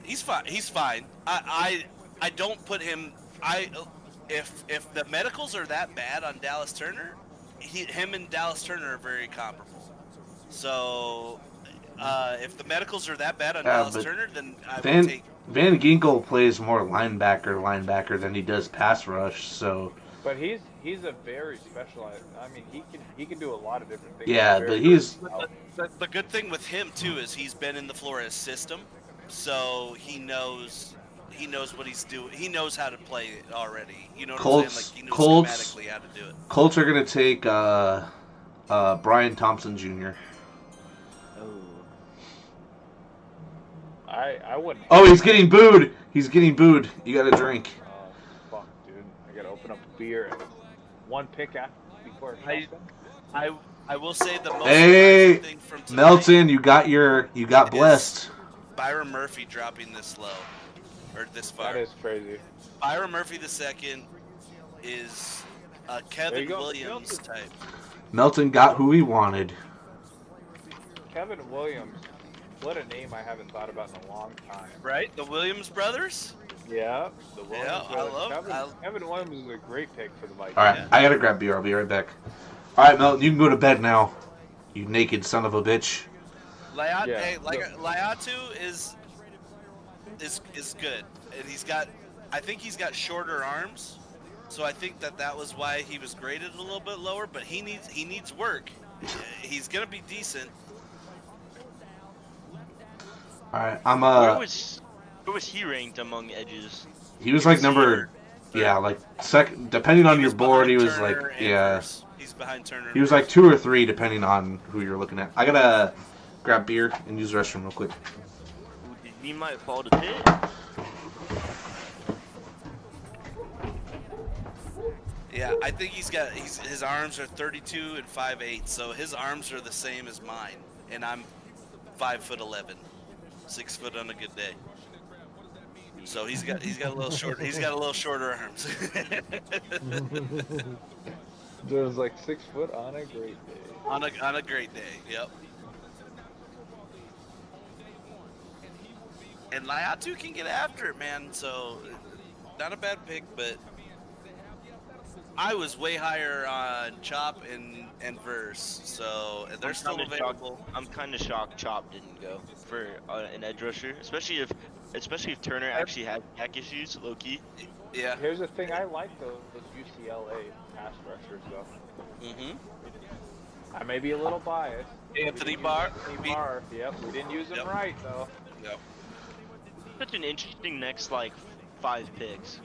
Speaker 2: He's fine. He's fine. I don't put him. If the medicals are that bad on Dallas Turner, him and Dallas Turner are very comparable. So if the medicals are that bad on Dallas Turner, then I would take.
Speaker 4: Van Ginkel plays more linebacker than he does pass rush. So.
Speaker 3: But he's a very specialized. I mean, he can do a lot of different things.
Speaker 4: Yeah, but he's.
Speaker 2: The good thing with him too is he's been in the Flores system, so he knows what he's doing. He knows how to play it already. You know what I'm saying? Like he knows schematically how to do it.
Speaker 4: Colts are gonna take Brian Thompson Jr.
Speaker 3: I wouldn't.
Speaker 4: Oh, he's getting booed. He's getting booed. You got to drink.
Speaker 3: Fuck, dude. I gotta open up a beer. And one pick before.
Speaker 2: I will say the most
Speaker 4: Hey,
Speaker 2: thing from tonight,
Speaker 4: Melton, you got blessed.
Speaker 2: Byron Murphy dropping this low or this far.
Speaker 3: That is crazy.
Speaker 2: Byron Murphy II is a Kevin Williams type.
Speaker 4: Melton got who he wanted.
Speaker 3: Kevin Williams. What a name I haven't thought about in a long time.
Speaker 2: Right? The Williams brothers?
Speaker 3: Yeah, the Williams
Speaker 2: Yeah, I
Speaker 3: brothers.
Speaker 2: love-
Speaker 3: Kevin Williams is a great pick for the Vikings.
Speaker 4: All right,
Speaker 2: Yeah.
Speaker 4: I gotta grab beer. I'll be right back. All right, Melton, you can go to bed now. You naked son of a bitch.
Speaker 2: Layat,
Speaker 3: Yeah.
Speaker 2: hey, Layatu is good, and I think he's got shorter arms, so I think that was why he was graded a little bit lower. But he needs work. He's gonna be decent.
Speaker 4: All right, I'm
Speaker 1: Where was he ranked among edges?
Speaker 4: He was like number, yeah, like second. Depending on your
Speaker 2: was
Speaker 4: board, he
Speaker 2: behind
Speaker 4: was
Speaker 2: Turner
Speaker 4: like,
Speaker 2: and
Speaker 4: yeah,
Speaker 2: Verse. He's behind Turner.
Speaker 4: he was like 2 or 3 depending on who you're looking at. I gotta grab beer and use the restroom real quick.
Speaker 1: He might fall to pit.
Speaker 2: Yeah, I think his arms are 32 and 5'8", so his arms are the same as mine, and I'm 5'11", 6 foot on a good day. So he's got a little shorter arms.
Speaker 3: There's like 6 foot on a great day.
Speaker 2: on a great day, yep. And Layatu can get after it, man. So not a bad pick, but I was way higher on Chop and Verse, so they're still available.
Speaker 1: I'm kind of shocked Chop didn't go for an edge rusher, especially if Turner actually had back issues, low key.
Speaker 2: Yeah.
Speaker 3: Here's the thing, I like those UCLA pass rushers though.
Speaker 2: Mhm.
Speaker 3: I may be a little biased.
Speaker 2: Anthony Barr.
Speaker 3: Anthony Barr. Yep, we didn't use him
Speaker 2: Yep.
Speaker 3: right though.
Speaker 2: Yep.
Speaker 1: Such an interesting next 5 picks,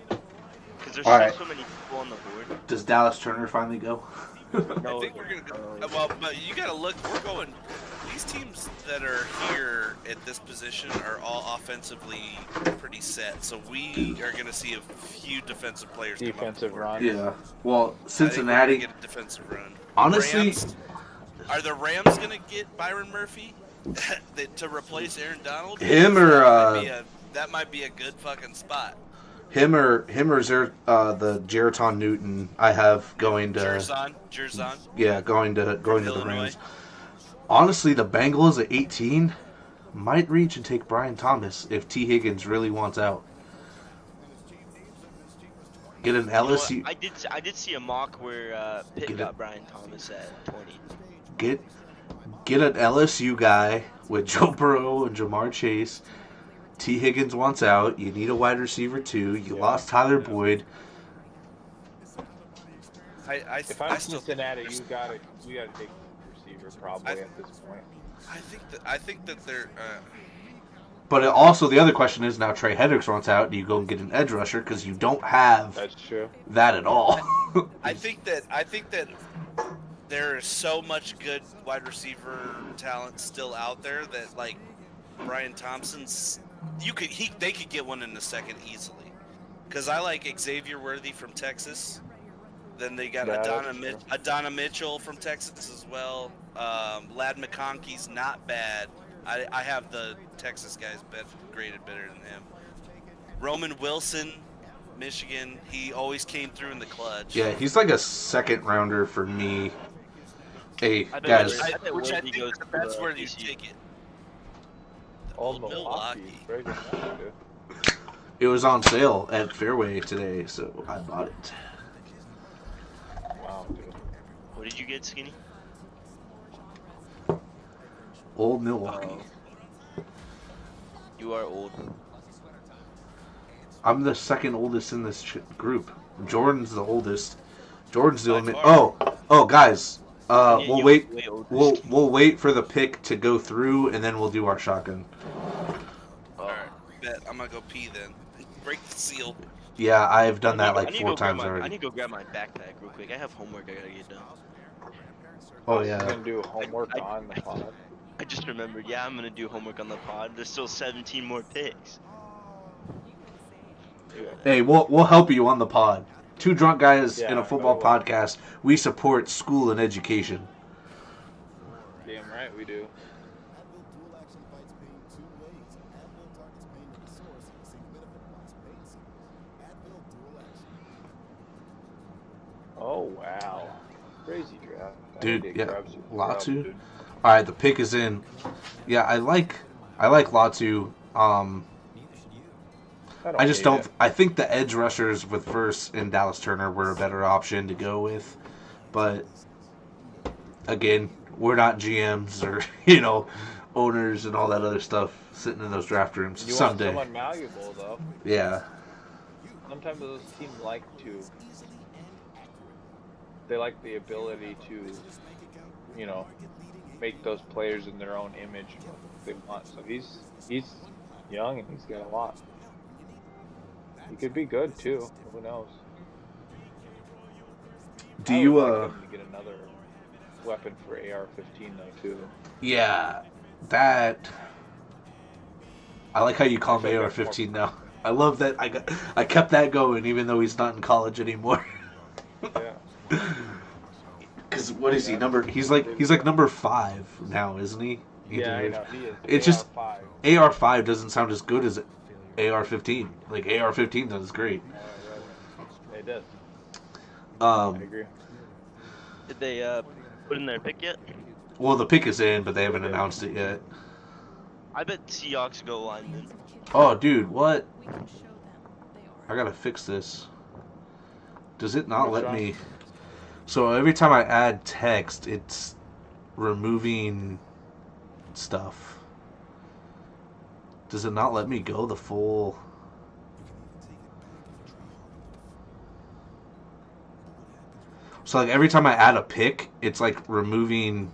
Speaker 1: because there's
Speaker 4: All right.
Speaker 1: so many people on the board.
Speaker 4: Does Dallas Turner finally go?
Speaker 2: I think we're gonna go. Well, but you gotta look. We're going. These teams that are here at this position are all offensively pretty set. So we are gonna see a few defensive players.
Speaker 3: Defensive
Speaker 2: come up
Speaker 3: run.
Speaker 4: Yeah. Well,
Speaker 2: I think we're gonna
Speaker 4: Cincinnati.
Speaker 2: get a defensive run.
Speaker 4: Honestly,
Speaker 2: Rams, are the Rams gonna get Byron Murphy to replace Aaron Donald?
Speaker 4: Him or,
Speaker 2: that might be a good fucking spot.
Speaker 4: him or the Jeriton Newton I have going to
Speaker 2: Jerzon.
Speaker 4: going to the
Speaker 2: Illinois.
Speaker 4: Rams. Honestly, the Bengals at 18 might reach and take Brian Thomas if T. Higgins really wants out. Get an
Speaker 1: You know what?
Speaker 4: LSU.
Speaker 1: I did see a mock where Pitt
Speaker 4: Get
Speaker 1: got
Speaker 4: it.
Speaker 1: Brian Thomas at 20.
Speaker 4: Get an LSU guy with Joe Burrow and Jamar Chase. T. Higgins wants out. You need a wide receiver too. You lost Tyler Boyd.
Speaker 3: If I'm Cincinnati, we gotta take receiver probably at this point.
Speaker 2: I think that they're.
Speaker 4: But also the other question is now Trey Hendricks wants out. Do you go and get an edge rusher because you don't have
Speaker 3: That's true.
Speaker 4: that at all?
Speaker 2: I think that there is so much good wide receiver talent still out there that like Brian Thompson's. They could get one in the second easily. Because I like Xavier Worthy from Texas. Then they got
Speaker 3: Yeah, that's true.
Speaker 2: Adana Mitchell from Texas as well. Lad McConkey's not bad. I have the Texas guys graded better than him. Roman Wilson, Michigan. He always came through in the clutch.
Speaker 4: Yeah, he's like a second rounder for me. Hey,
Speaker 1: I bet
Speaker 4: guys.
Speaker 1: I bet
Speaker 2: Which I
Speaker 1: Worthy
Speaker 2: think
Speaker 1: goes
Speaker 2: that's
Speaker 1: to,
Speaker 2: where you
Speaker 1: TCU.
Speaker 2: take it.
Speaker 3: Old
Speaker 2: Milwaukee.
Speaker 3: Milwaukee. Very good match, dude.
Speaker 4: It was on sale at Fairway today, so I bought it.
Speaker 3: Wow, dude.
Speaker 1: What did you get, Skinny?
Speaker 4: Old Milwaukee.
Speaker 1: You are old.
Speaker 4: I'm the second oldest in this group. Jordan's the oldest. Jordan's the
Speaker 2: By
Speaker 4: only.
Speaker 2: far.
Speaker 4: Oh, guys.
Speaker 1: Yeah,
Speaker 4: We'll
Speaker 1: you're
Speaker 4: wait.
Speaker 1: way older.
Speaker 4: We'll wait for the pick to go through, and then we'll do our shotgun.
Speaker 2: Alright, bet. I'm gonna go pee then. Break the seal.
Speaker 4: Yeah, I've done that
Speaker 1: I
Speaker 4: like
Speaker 1: need to
Speaker 4: 4
Speaker 1: go grab
Speaker 4: times
Speaker 1: I
Speaker 4: already.
Speaker 1: need to go grab my backpack real quick. I have homework I gotta get done.
Speaker 4: Oh
Speaker 3: I'm
Speaker 4: yeah.
Speaker 3: gonna do homework
Speaker 1: I-
Speaker 3: on the pod.
Speaker 1: I just remembered. Yeah, I'm gonna do homework on the pod. There's still 17 more picks.
Speaker 4: Hey, we'll help you on the pod. 2 drunk guys
Speaker 3: Yeah,
Speaker 4: in a football
Speaker 3: we will.
Speaker 4: podcast. We support school and education.
Speaker 3: Damn right we do. Oh wow. Crazy draft. I
Speaker 4: Dude,
Speaker 3: need to
Speaker 4: yeah,
Speaker 3: grab some
Speaker 4: Latu?
Speaker 3: grub, dude.
Speaker 4: All right, the pick is in. Yeah, I like Latu. I just
Speaker 3: hate
Speaker 4: don't.
Speaker 3: it.
Speaker 4: I think the edge rushers with Verse and Dallas Turner were a better option to go with, but again, we're not GMs or owners and all that other stuff sitting in those draft rooms.
Speaker 3: You
Speaker 4: Someday,
Speaker 3: want someone malleable though.
Speaker 4: yeah.
Speaker 3: Sometimes those teams like to. They like the ability to, make those players in their own image what they want. So he's young and he's got a lot. He could be good too. Who knows?
Speaker 4: Do
Speaker 3: I
Speaker 4: you
Speaker 3: would like him to get another weapon for AR-15 though too.
Speaker 4: Yeah, that. I like how you call him
Speaker 3: Actually,
Speaker 4: AR-15 now. I love that. I kept that going even though he's not in college anymore.
Speaker 3: Yeah.
Speaker 4: Because what is he number? He's like number 5 now, isn't he?
Speaker 3: Yeah, I know. He is.
Speaker 4: It's just
Speaker 3: AR-5.
Speaker 4: AR-5 doesn't sound as good as AR-15. Like AR-15 sounds great.
Speaker 3: It does. I
Speaker 4: Um,
Speaker 3: agree.
Speaker 1: Did they put in their pick yet?
Speaker 4: well, the pick is in, but they haven't announced it yet.
Speaker 1: I bet Seahawks go lineman.
Speaker 4: Oh, dude, what? I gotta fix this. Does it not
Speaker 3: What's
Speaker 4: let
Speaker 3: wrong?
Speaker 4: me? So every time I add text, it's removing stuff. Does it not let me go the full? So like every time I add a pick, it's like removing.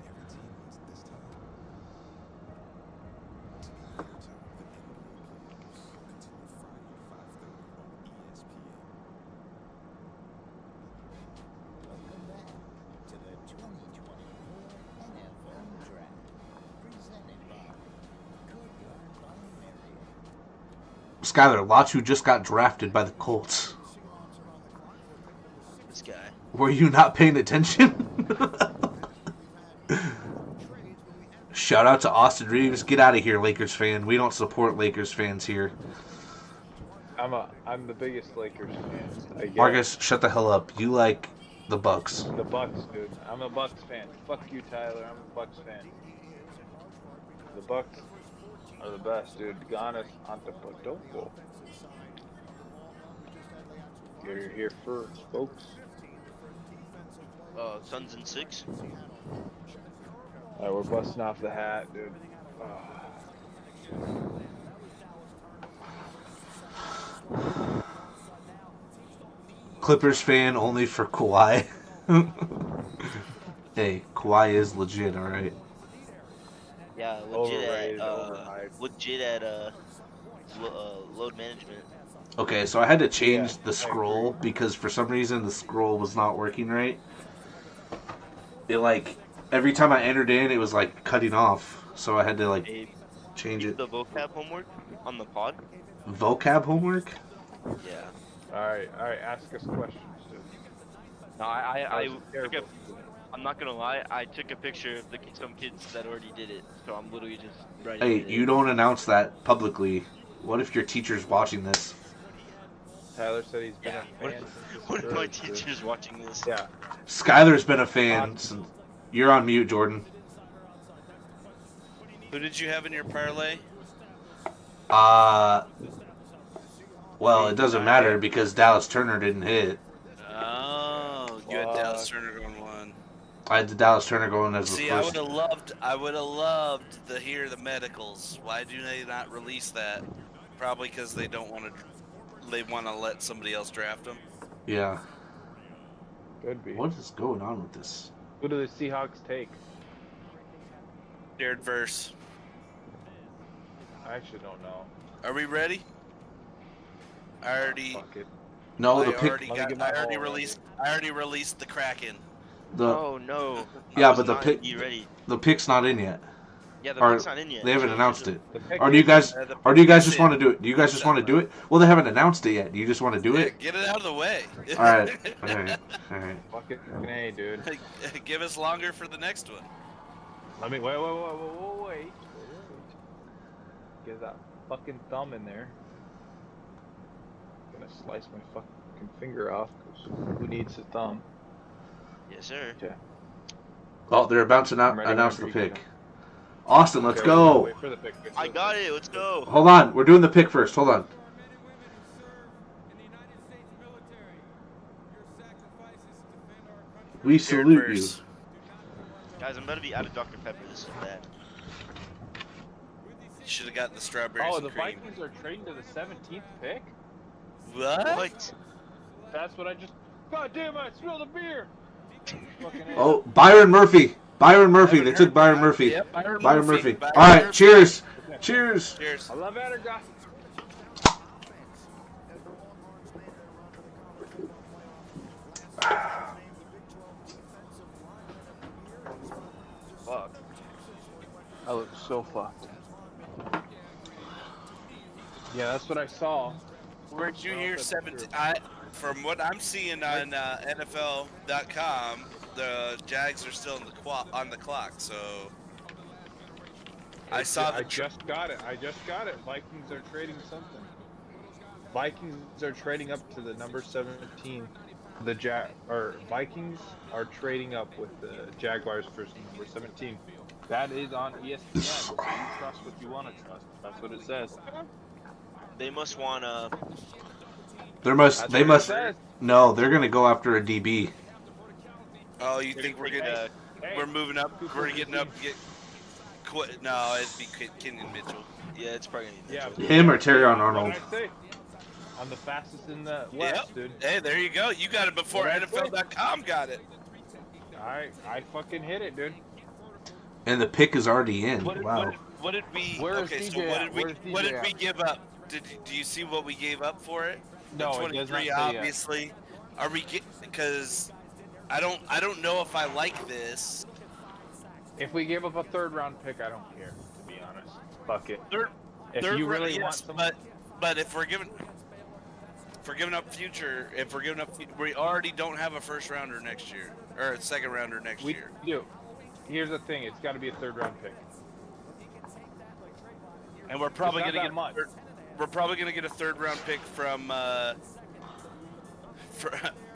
Speaker 4: Skyler, Latu just got drafted by the Colts.
Speaker 1: This guy.
Speaker 4: Were you not paying attention? Shout out to Austin Reeves. Get out of here, Lakers fan. We don't support Lakers fans here.
Speaker 3: I'm the biggest Lakers fan. I guess.
Speaker 4: Marcus, shut the hell up. You like the Bucks.
Speaker 3: The Bucks, dude. I'm a Bucks fan. Fuck you, Tyler. I'm a Bucks fan. The Bucks are the best, dude. Giannis Antetokounmpo. You're here first, folks.
Speaker 1: Suns in 6.
Speaker 3: Alright, we're busting off the hat, dude.
Speaker 4: Clippers fan only for Kawhi. Hey, Kawhi is legit, alright?
Speaker 1: Yeah,
Speaker 3: Overrated, overhyped.
Speaker 1: legit at load management.
Speaker 4: Okay, so I had to change
Speaker 3: Yeah,
Speaker 4: the
Speaker 3: I
Speaker 4: scroll
Speaker 3: agree.
Speaker 4: because for some reason the scroll was not working right. It like every time I entered in, it was like cutting off, so I had to like
Speaker 1: Hey,
Speaker 4: change
Speaker 1: do
Speaker 4: it.
Speaker 1: the vocab homework on the pod.
Speaker 4: Vocab homework?
Speaker 1: Yeah.
Speaker 3: Alright, ask us questions, dude.
Speaker 1: No, I
Speaker 3: That was
Speaker 1: took a,
Speaker 3: terrible.
Speaker 1: I'm not gonna lie. I took a picture of some kids that already did it, so I'm literally just writing.
Speaker 4: Hey,
Speaker 1: it.
Speaker 4: you don't announce that publicly. What if your teacher's watching this?
Speaker 3: Tyler said he's been
Speaker 1: Yeah.
Speaker 3: a
Speaker 1: What
Speaker 3: fan
Speaker 1: if,
Speaker 3: since his
Speaker 1: what if my
Speaker 3: first, dude.
Speaker 1: teacher's watching this?
Speaker 3: Yeah.
Speaker 4: Skylar's been a fan since. You're on mute, Jordan.
Speaker 2: Who did you have in your parlay?
Speaker 4: Well, it doesn't matter because Dallas Turner didn't hit.
Speaker 2: Oh, you had Dallas Turner going one.
Speaker 4: I had the Dallas Turner going as the
Speaker 2: See, I
Speaker 4: first.
Speaker 2: would have loved to hear the medicals. Why do they not release that? Probably because they don't want to. They want to let somebody else draft them.
Speaker 4: Yeah.
Speaker 3: Could be.
Speaker 4: What is going on with this?
Speaker 3: Who do the Seahawks take?
Speaker 2: Jared Verse.
Speaker 3: I actually don't know.
Speaker 2: Are we ready? I already.
Speaker 3: Fuck it.
Speaker 4: No,
Speaker 2: I
Speaker 4: the pick.
Speaker 2: already
Speaker 3: Let me
Speaker 2: got.
Speaker 3: get my
Speaker 2: I already
Speaker 3: ball
Speaker 2: released. I already released the Kraken.
Speaker 4: The
Speaker 1: Oh no.
Speaker 4: Yeah,
Speaker 1: I was
Speaker 4: but the
Speaker 1: not
Speaker 4: pick-
Speaker 1: be ready.
Speaker 4: the pick's not in yet.
Speaker 1: Yeah, the
Speaker 4: Or
Speaker 1: pick's not in yet.
Speaker 4: They haven't
Speaker 1: so
Speaker 4: announced
Speaker 1: there's
Speaker 4: it.
Speaker 3: The pick
Speaker 4: Or do you guys?
Speaker 2: The
Speaker 4: Or do you guys
Speaker 2: pick's
Speaker 4: just want to
Speaker 2: in.
Speaker 4: do it? Do you guys just want to do it? Well, they haven't announced it yet. Do you just want to do
Speaker 2: Yeah,
Speaker 4: it?
Speaker 2: get it out of the way.
Speaker 4: All right. All right. All right.
Speaker 3: Fuck it. A, dude.
Speaker 2: Give us longer for the next one.
Speaker 3: Let me wait. Get that fucking thumb in there. Gonna slice my fucking finger off. 'Cause who needs a thumb?
Speaker 1: Yes, sir.
Speaker 4: Oh, they're about to
Speaker 3: I'm ready
Speaker 4: announce the
Speaker 3: whenever you
Speaker 4: pick. Austin, let's
Speaker 3: Okay,
Speaker 4: go.
Speaker 3: Wait for the pick.
Speaker 1: I got it. Let's go.
Speaker 4: Hold on. We're doing the pick first. Hold on. We
Speaker 2: Jared
Speaker 4: salute you.
Speaker 2: first.
Speaker 1: Guys, I'm gonna be out of Dr. Pepper. This is bad.
Speaker 2: You should have gotten the strawberries
Speaker 3: Oh,
Speaker 2: and
Speaker 3: the
Speaker 2: cream.
Speaker 3: Vikings are trading to the 17th pick?
Speaker 2: What?
Speaker 1: What?
Speaker 3: That's what I just. God damn it, I spilled the beer! Fucking A.
Speaker 4: Oh, Byron Murphy. Byron Murphy. They
Speaker 2: Haven't
Speaker 4: took
Speaker 2: heard
Speaker 4: Byron
Speaker 2: that.
Speaker 4: Murphy.
Speaker 2: Yep,
Speaker 4: Byron Murphy.
Speaker 2: Byron
Speaker 4: All right,
Speaker 2: Murphy.
Speaker 4: cheers. Cheers.
Speaker 2: Cheers.
Speaker 3: I love Ederga. Fuck. I look so fucked. Yeah, that's what I saw.
Speaker 2: Where'd you
Speaker 3: Oh,
Speaker 2: hear
Speaker 3: that's
Speaker 2: 17?
Speaker 3: true.
Speaker 2: From what I'm seeing on NFL.com, the Jags are still on the clock. So I saw
Speaker 3: I
Speaker 2: the.
Speaker 3: just got it. Vikings are trading something. Vikings are trading up to the number 17. Vikings are trading up with the Jaguars for number 17. That is on ESPN. So you trust what you want to trust. That's what it says.
Speaker 1: They must wanna.
Speaker 4: There must.
Speaker 3: That's
Speaker 4: They
Speaker 3: what it
Speaker 4: must.
Speaker 3: says.
Speaker 4: No, they're gonna go after a DB.
Speaker 2: Oh, you think we're getting?
Speaker 3: Hey,
Speaker 2: We're moving up. We're getting up. No, it'd be Kenyon Mitchell.
Speaker 1: Yeah, it's probably gonna be
Speaker 3: Yeah.
Speaker 1: Mitchell.
Speaker 4: Him or Terry
Speaker 3: What
Speaker 4: Arnold.
Speaker 3: did I say? I'm the fastest in the West, dude.
Speaker 2: Hey, there you go. You got it before
Speaker 3: What did I say?
Speaker 2: NFL.com got it.
Speaker 3: I fucking hit it, dude.
Speaker 4: And the pick is already in.
Speaker 2: What did,
Speaker 4: Wow.
Speaker 2: what did we?
Speaker 3: Where is
Speaker 2: okay, so
Speaker 3: DJ
Speaker 2: what
Speaker 3: at?
Speaker 2: did we?
Speaker 3: Where's
Speaker 2: What
Speaker 3: DJ
Speaker 2: did we
Speaker 3: at?
Speaker 2: give up? Do you see what we gave up for it?
Speaker 3: No,
Speaker 2: The
Speaker 3: it does not
Speaker 2: 23,
Speaker 3: say yet.
Speaker 2: obviously. Are we because I don't know if I like this.
Speaker 3: If we give up a third round pick, I don't care, to be honest. Fuck it.
Speaker 2: Third,
Speaker 3: If
Speaker 2: third
Speaker 3: you really
Speaker 2: yes,
Speaker 3: want someone,
Speaker 2: but if we're giving up, we already don't have a first rounder next year or a second rounder next
Speaker 3: we
Speaker 2: year.
Speaker 3: do. Here's the thing: it's got to be a third round pick.
Speaker 2: And we're probably
Speaker 3: It's not
Speaker 2: gonna
Speaker 3: that much.
Speaker 2: we're probably gonna get a third round pick from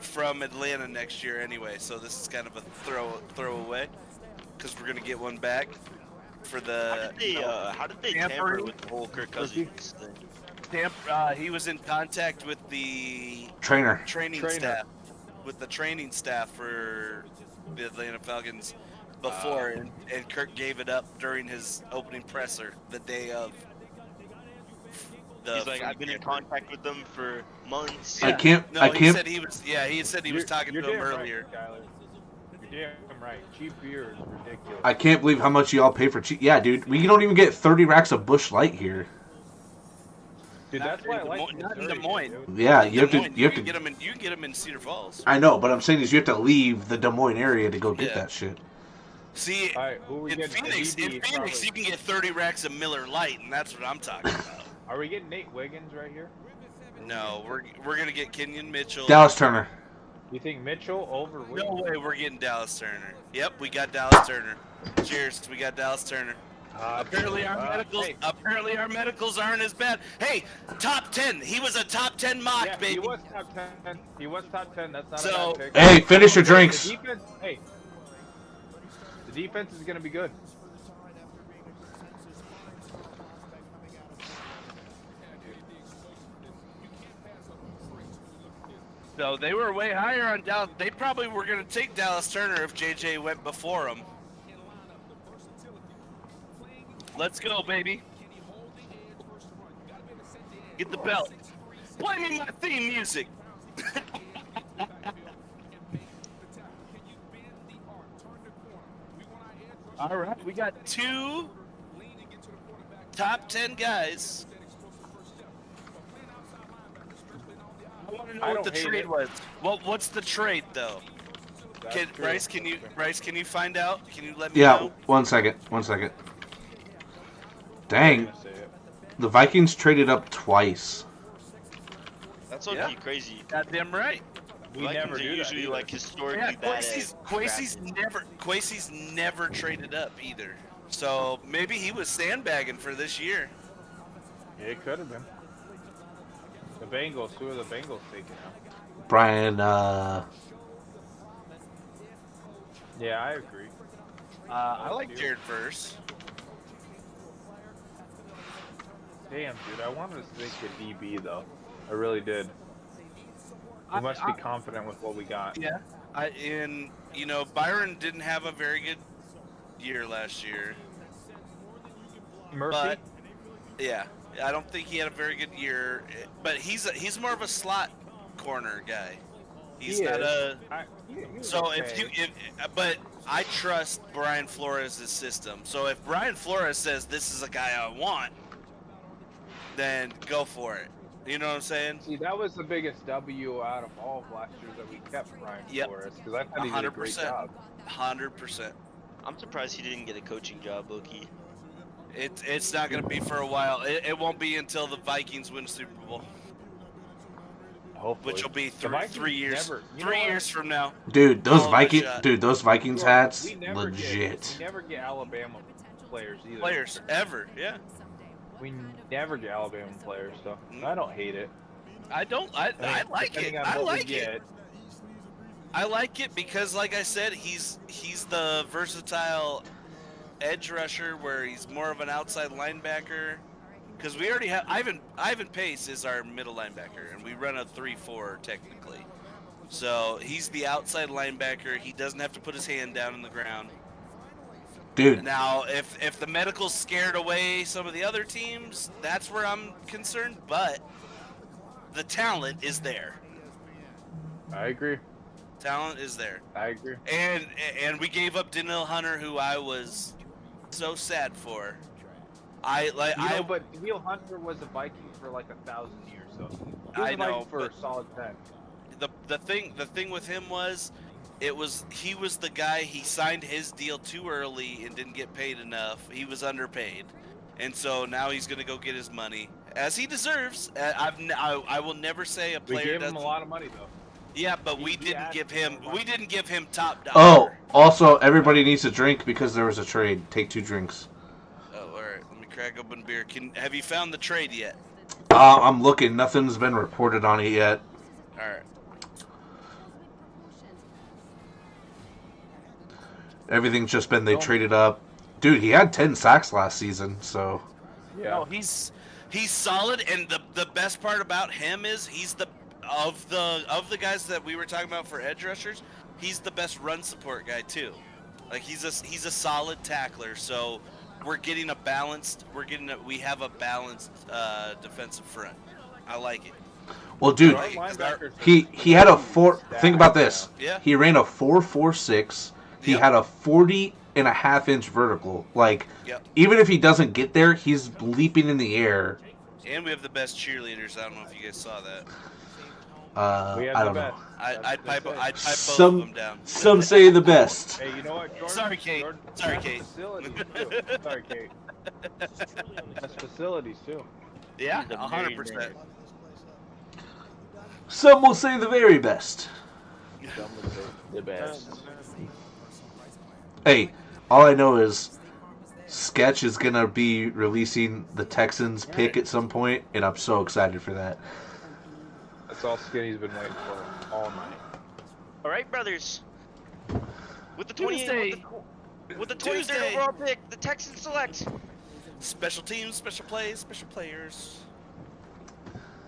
Speaker 2: from Atlanta next year anyway. So this is kind of a throwaway because we're gonna get one back for the.
Speaker 1: How did they
Speaker 2: Tampa-
Speaker 1: tamper with the whole Kirk Cousins thing?
Speaker 2: He was in contact with the
Speaker 4: Trainer.
Speaker 2: training staff, with the training staff for the Atlanta Falcons before, and Kirk gave it up during his opening presser the day of.
Speaker 1: He's like, I've been in contact with them for months.
Speaker 4: I can't.
Speaker 2: No,
Speaker 4: I
Speaker 2: he
Speaker 4: can't.
Speaker 2: said he was. Yeah, he said he was talking to
Speaker 3: You're
Speaker 2: him
Speaker 3: damn
Speaker 2: earlier.
Speaker 3: Right, Skyler. You're damn right. Cheap beer is ridiculous.
Speaker 4: I can't believe how much y'all pay for cheap. Yeah, dude. We don't even get 30 racks of Bush Light here.
Speaker 3: Dude, that's why I like
Speaker 2: Not in
Speaker 3: Missouri,
Speaker 2: Des Moines.
Speaker 3: dude.
Speaker 4: Yeah, you have
Speaker 2: Des
Speaker 4: to.
Speaker 2: Moines,
Speaker 4: You have
Speaker 2: can
Speaker 4: to.
Speaker 2: get them in. You can get them in Cedar Falls.
Speaker 4: I know, but I'm saying is you have to leave the Des Moines area to go get
Speaker 2: Yeah.
Speaker 4: that shit.
Speaker 2: See,
Speaker 3: All right, who are we
Speaker 2: in
Speaker 3: getting?
Speaker 2: Phoenix,
Speaker 3: DB,
Speaker 2: you
Speaker 3: probably.
Speaker 2: can get 30 racks of Miller Lite, and that's what I'm talking about.
Speaker 3: Are we getting Nate Wiggins right here?
Speaker 2: No, we're gonna get Kenyon Mitchell.
Speaker 4: Dallas Turner.
Speaker 3: You think Mitchell over Wiggins?
Speaker 2: No way, we're getting Dallas Turner. Yep, we got Dallas Turner. Cheers, we got Dallas Turner. Apparently our medicals aren't as bad. Hey, top 10. He was a top 10 mock,
Speaker 3: Yeah,
Speaker 2: baby.
Speaker 3: he was top 10. He was top 10. That's not
Speaker 2: So-
Speaker 3: a bad pick.
Speaker 4: Hey, finish your drinks.
Speaker 3: The defense, hey, the defense is gonna be good.
Speaker 2: So they were way higher on Dallas. They probably were going to take Dallas Turner if JJ went before him. Let's go, baby. Get the belt. Play me my theme music. All right, we got two top 10 guys. I want to know
Speaker 3: I
Speaker 2: what the
Speaker 3: don't hate
Speaker 2: trade
Speaker 3: it.
Speaker 2: was. What's the trade though?
Speaker 3: That's
Speaker 2: Can,
Speaker 3: true.
Speaker 2: Bryce, can you find out? Can you let me
Speaker 4: Yeah,
Speaker 2: know?
Speaker 4: 1 second. 1 second.
Speaker 3: I'm
Speaker 4: Dang,
Speaker 3: gonna say it.
Speaker 4: the Vikings traded up twice.
Speaker 1: That's low-key
Speaker 2: Yeah.
Speaker 1: crazy.
Speaker 2: Goddamn right.
Speaker 3: We
Speaker 1: Vikings
Speaker 3: never
Speaker 1: are
Speaker 3: do that
Speaker 1: usually
Speaker 3: either.
Speaker 1: like historically
Speaker 2: Yeah,
Speaker 1: bad
Speaker 2: Quasi's never traded up either. So maybe he was sandbagging for this year.
Speaker 3: It could have been. The Bengals. Who are the Bengals taking out?
Speaker 4: Brian,
Speaker 3: Yeah, I agree.
Speaker 2: I like Jared first.
Speaker 3: Damn, dude, I wanted to take a DB though. I really did. We must be confident with what we got.
Speaker 2: Yeah. Byron didn't have a very good year last year.
Speaker 3: Murphy.
Speaker 2: But yeah, I don't think he had a very good year. But he's more of a slot corner guy. He's
Speaker 3: He
Speaker 2: not
Speaker 3: is.
Speaker 2: a.
Speaker 3: He was
Speaker 2: So
Speaker 3: okay.
Speaker 2: but I trust Brian Flores' system. So if Brian Flores says this is a guy I want, then go for it. You know what I'm saying?
Speaker 3: See, that was the biggest W out of all of last year that we kept Brian
Speaker 2: Yep.
Speaker 3: Flores because I thought he did a great
Speaker 2: 100%.
Speaker 3: job.
Speaker 2: 100%.
Speaker 1: I'm surprised he didn't get a coaching job, Loki.
Speaker 2: It's not going to be for a while. It won't be until the Vikings win Super Bowl,
Speaker 3: Hopefully.
Speaker 2: which will be
Speaker 3: The Vikings
Speaker 2: 3 years.
Speaker 3: never- you know
Speaker 2: 3
Speaker 3: what?
Speaker 2: years from now.
Speaker 4: Dude, those
Speaker 2: Oh, my
Speaker 4: Viking,
Speaker 2: God.
Speaker 4: dude, those Vikings hats,
Speaker 3: We never
Speaker 4: legit.
Speaker 3: we never get Alabama players either.
Speaker 2: Players ever, yeah.
Speaker 3: We never get Alabama players, so
Speaker 2: Mm.
Speaker 3: I don't hate it.
Speaker 2: I don't. I like it.
Speaker 3: Depending on
Speaker 2: I
Speaker 3: what we
Speaker 2: like it.
Speaker 3: get.
Speaker 2: I like it because, like I said, he's the versatile edge rusher where he's more of an outside linebacker. Because we already have Ivan Pace is our middle linebacker, and we run a 3-4 technically. So he's the outside linebacker. He doesn't have to put his hand down in the ground.
Speaker 4: Dude,
Speaker 2: Now, if the medical's scared away some of the other teams, that's where I'm concerned. But the talent is there.
Speaker 3: I agree.
Speaker 2: Talent is there.
Speaker 3: I agree.
Speaker 2: And we gave up Danielle Hunter, who I was so sad for.
Speaker 3: But Neil Hunter was a Viking for like 1,000 years, so he was
Speaker 2: I
Speaker 3: a Viking
Speaker 2: know,
Speaker 3: for
Speaker 2: but
Speaker 3: a solid 10.
Speaker 2: the thing with him was, he was the guy. He signed his deal too early and didn't get paid enough. He was underpaid, and so now he's gonna go get his money as he deserves. I will never say a
Speaker 3: We
Speaker 2: player
Speaker 3: gave him
Speaker 2: doesn't.
Speaker 3: a lot of money though.
Speaker 2: Yeah, but we
Speaker 3: He
Speaker 2: didn't
Speaker 3: asked
Speaker 2: give
Speaker 3: for
Speaker 2: him.
Speaker 3: more money.
Speaker 2: We didn't give him top dollar.
Speaker 4: oh, also, everybody needs a drink because there was a trade. Take 2 drinks.
Speaker 2: Oh, all right. Let me crack open beer. Have you found the trade yet?
Speaker 4: I'm looking. Nothing's been reported on it yet.
Speaker 2: All right.
Speaker 4: Everything's just been they traded up. Dude, he had 10 sacks last season, so
Speaker 3: Yeah.
Speaker 2: No, he's solid, and the best part about him is he's of the guys that we were talking about for edge rushers, he's the best run support guy too. Like he's a solid tackler. So we have a balanced defensive front. I like it.
Speaker 4: well, dude,
Speaker 2: Right.
Speaker 3: Linebackers
Speaker 4: he had a 4. Think about this.
Speaker 2: Yeah.
Speaker 4: He ran a 4.46. He
Speaker 2: Yep.
Speaker 4: had a 40.5-inch vertical. Like,
Speaker 2: Yep.
Speaker 4: even if he doesn't get there, he's leaping in the air.
Speaker 2: And we have the best cheerleaders. I don't know if you guys saw that.
Speaker 3: We have
Speaker 4: I
Speaker 3: the
Speaker 4: don't
Speaker 3: best.
Speaker 4: know.
Speaker 2: I'd pipe both
Speaker 4: Some-
Speaker 2: of them down.
Speaker 4: Some say the best.
Speaker 3: Hey, you know what, Jordan?
Speaker 2: Sorry, Kate.
Speaker 3: Jordan,
Speaker 2: Sorry,
Speaker 3: that's
Speaker 2: Kate.
Speaker 3: Facilities too. Sorry, Kate. That's facilities too.
Speaker 2: Yeah,
Speaker 1: The
Speaker 2: 100%.
Speaker 4: Some will say the very best.
Speaker 3: The best.
Speaker 4: Hey, all I know is Sketch is gonna be releasing the Texans pick at some point, and I'm so excited for that.
Speaker 3: That's all Skinny's been waiting for all night.
Speaker 1: All right, brothers. With the
Speaker 2: Tuesday.
Speaker 1: with the 23rd
Speaker 2: Tuesday.
Speaker 1: overall pick, the Texans select.
Speaker 2: Special teams, special plays, special players.